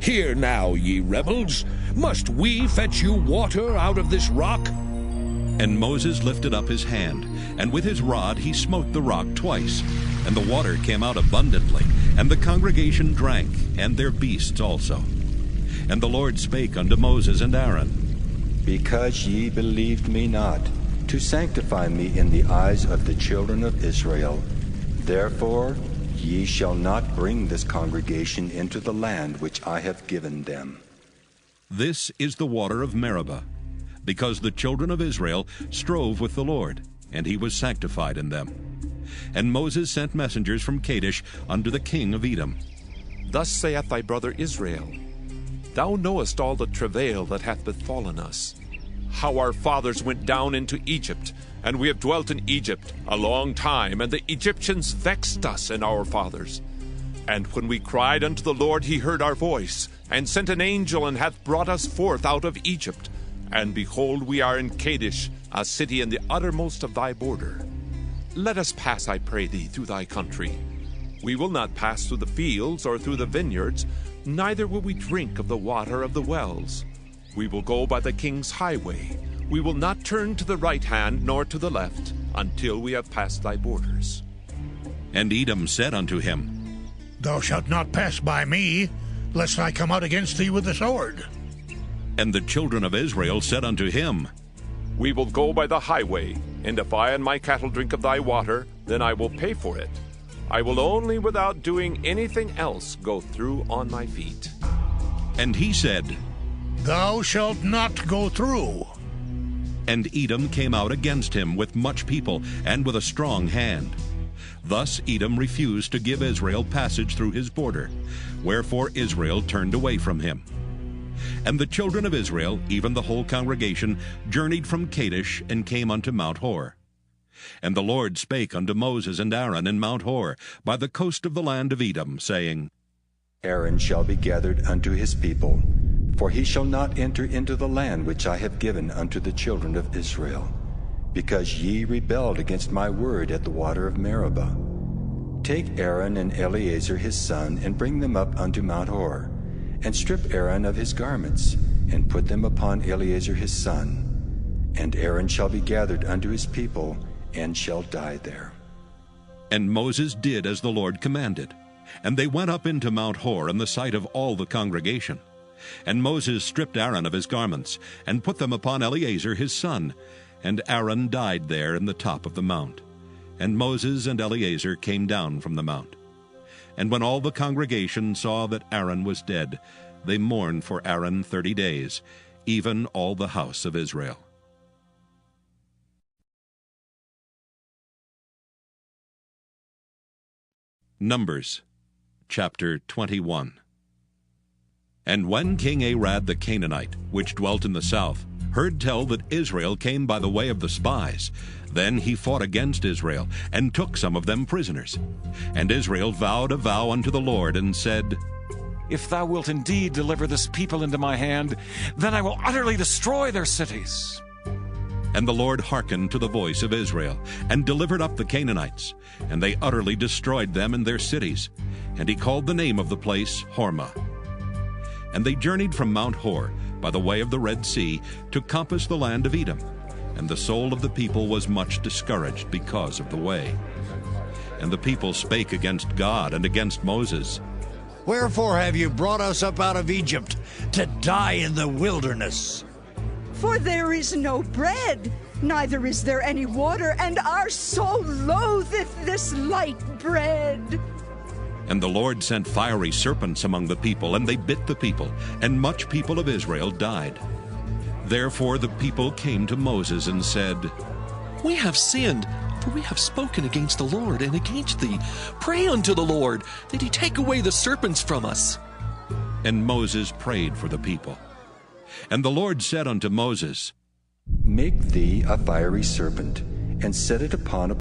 Hear now, ye rebels, must we fetch you water out of this rock? And Moses lifted up his hand, and with his rod he smote the rock twice, and the water came out abundantly, and the congregation drank, and their beasts also. And the Lord spake unto Moses and Aaron, Because ye believed me not, to sanctify me in the eyes of the children of Israel, therefore ye shall not bring this congregation into the land which I have given them. This is the water of Meribah, because the children of Israel strove with the Lord, and he was sanctified in them. And Moses sent messengers from Kadesh unto the king of Edom. Thus saith thy brother Israel, Thou knowest all the travail that hath befallen us, how our fathers went down into Egypt, and we have dwelt in Egypt a long time, and the Egyptians vexed us and our fathers. And when we cried unto the Lord, he heard our voice, and sent an angel, and hath brought us forth out of Egypt. And behold, we are in Kadesh, a city in the uttermost of thy border. Let us pass, I pray thee, through thy country. We will not pass through the fields or through the vineyards, neither will we drink of the water of the wells. We will go by the king's highway. We will not turn to the right hand nor to the left, until we have passed thy borders. And Edom said unto him, Thou shalt not pass by me, lest I come out against thee with the sword. And the children of Israel said unto him, We will go by the highway, and if I and my cattle drink of thy water, then I will pay for it. I will only, without doing anything else, go through on my feet. And he said, Thou shalt not go through. And Edom came out against him with much people and with a strong hand. Thus Edom refused to give Israel passage through his border, wherefore Israel turned away from him. And the children of Israel, even the whole congregation, journeyed from Kadesh and came unto Mount Hor. And the Lord spake unto Moses and Aaron in Mount Hor, by the coast of the land of Edom, saying, Aaron shall be gathered unto his people, for he shall not enter into the land which I have given unto the children of Israel, because ye rebelled against my word at the water of Meribah. Take Aaron and Eleazar his son, and bring them up unto Mount Hor, and strip Aaron of his garments, and put them upon Eleazar his son. And Aaron shall be gathered unto his people, and shall die there. And Moses did as the Lord commanded. And they went up into Mount Hor in the sight of all the congregation. And Moses stripped Aaron of his garments, and put them upon Eleazar his son. And Aaron died there in the top of the mount. And Moses and Eleazar came down from the mount. And when all the congregation saw that Aaron was dead, they mourned for Aaron 30 days, even all the house of Israel. Numbers chapter 21. And when King Arad the Canaanite, which dwelt in the south, heard tell that Israel came by the way of the spies, then he fought against Israel, and took some of them prisoners. And Israel vowed a vow unto the Lord, and said, If thou wilt indeed deliver this people into my hand, then I will utterly destroy their cities. And the Lord hearkened to the voice of Israel, and delivered up the Canaanites, and they utterly destroyed them and their cities. And he called the name of the place Hormah. And they journeyed from Mount Hor by the way of the Red Sea to compass the land of Edom. And the soul of the people was much discouraged because of the way. And the people spake against God and against Moses. Wherefore have you brought us up out of Egypt to die in the wilderness? For there is no bread, neither is there any water, and our soul loatheth this light bread. And the Lord sent fiery serpents among the people, and they bit the people, and much people of Israel died. Therefore the people came to Moses and said, We have sinned, for we have spoken against the Lord and against thee. Pray unto the Lord, that he take away the serpents from us. And Moses prayed for the people. And the Lord said unto Moses, Make thee a fiery serpent, and set it upon a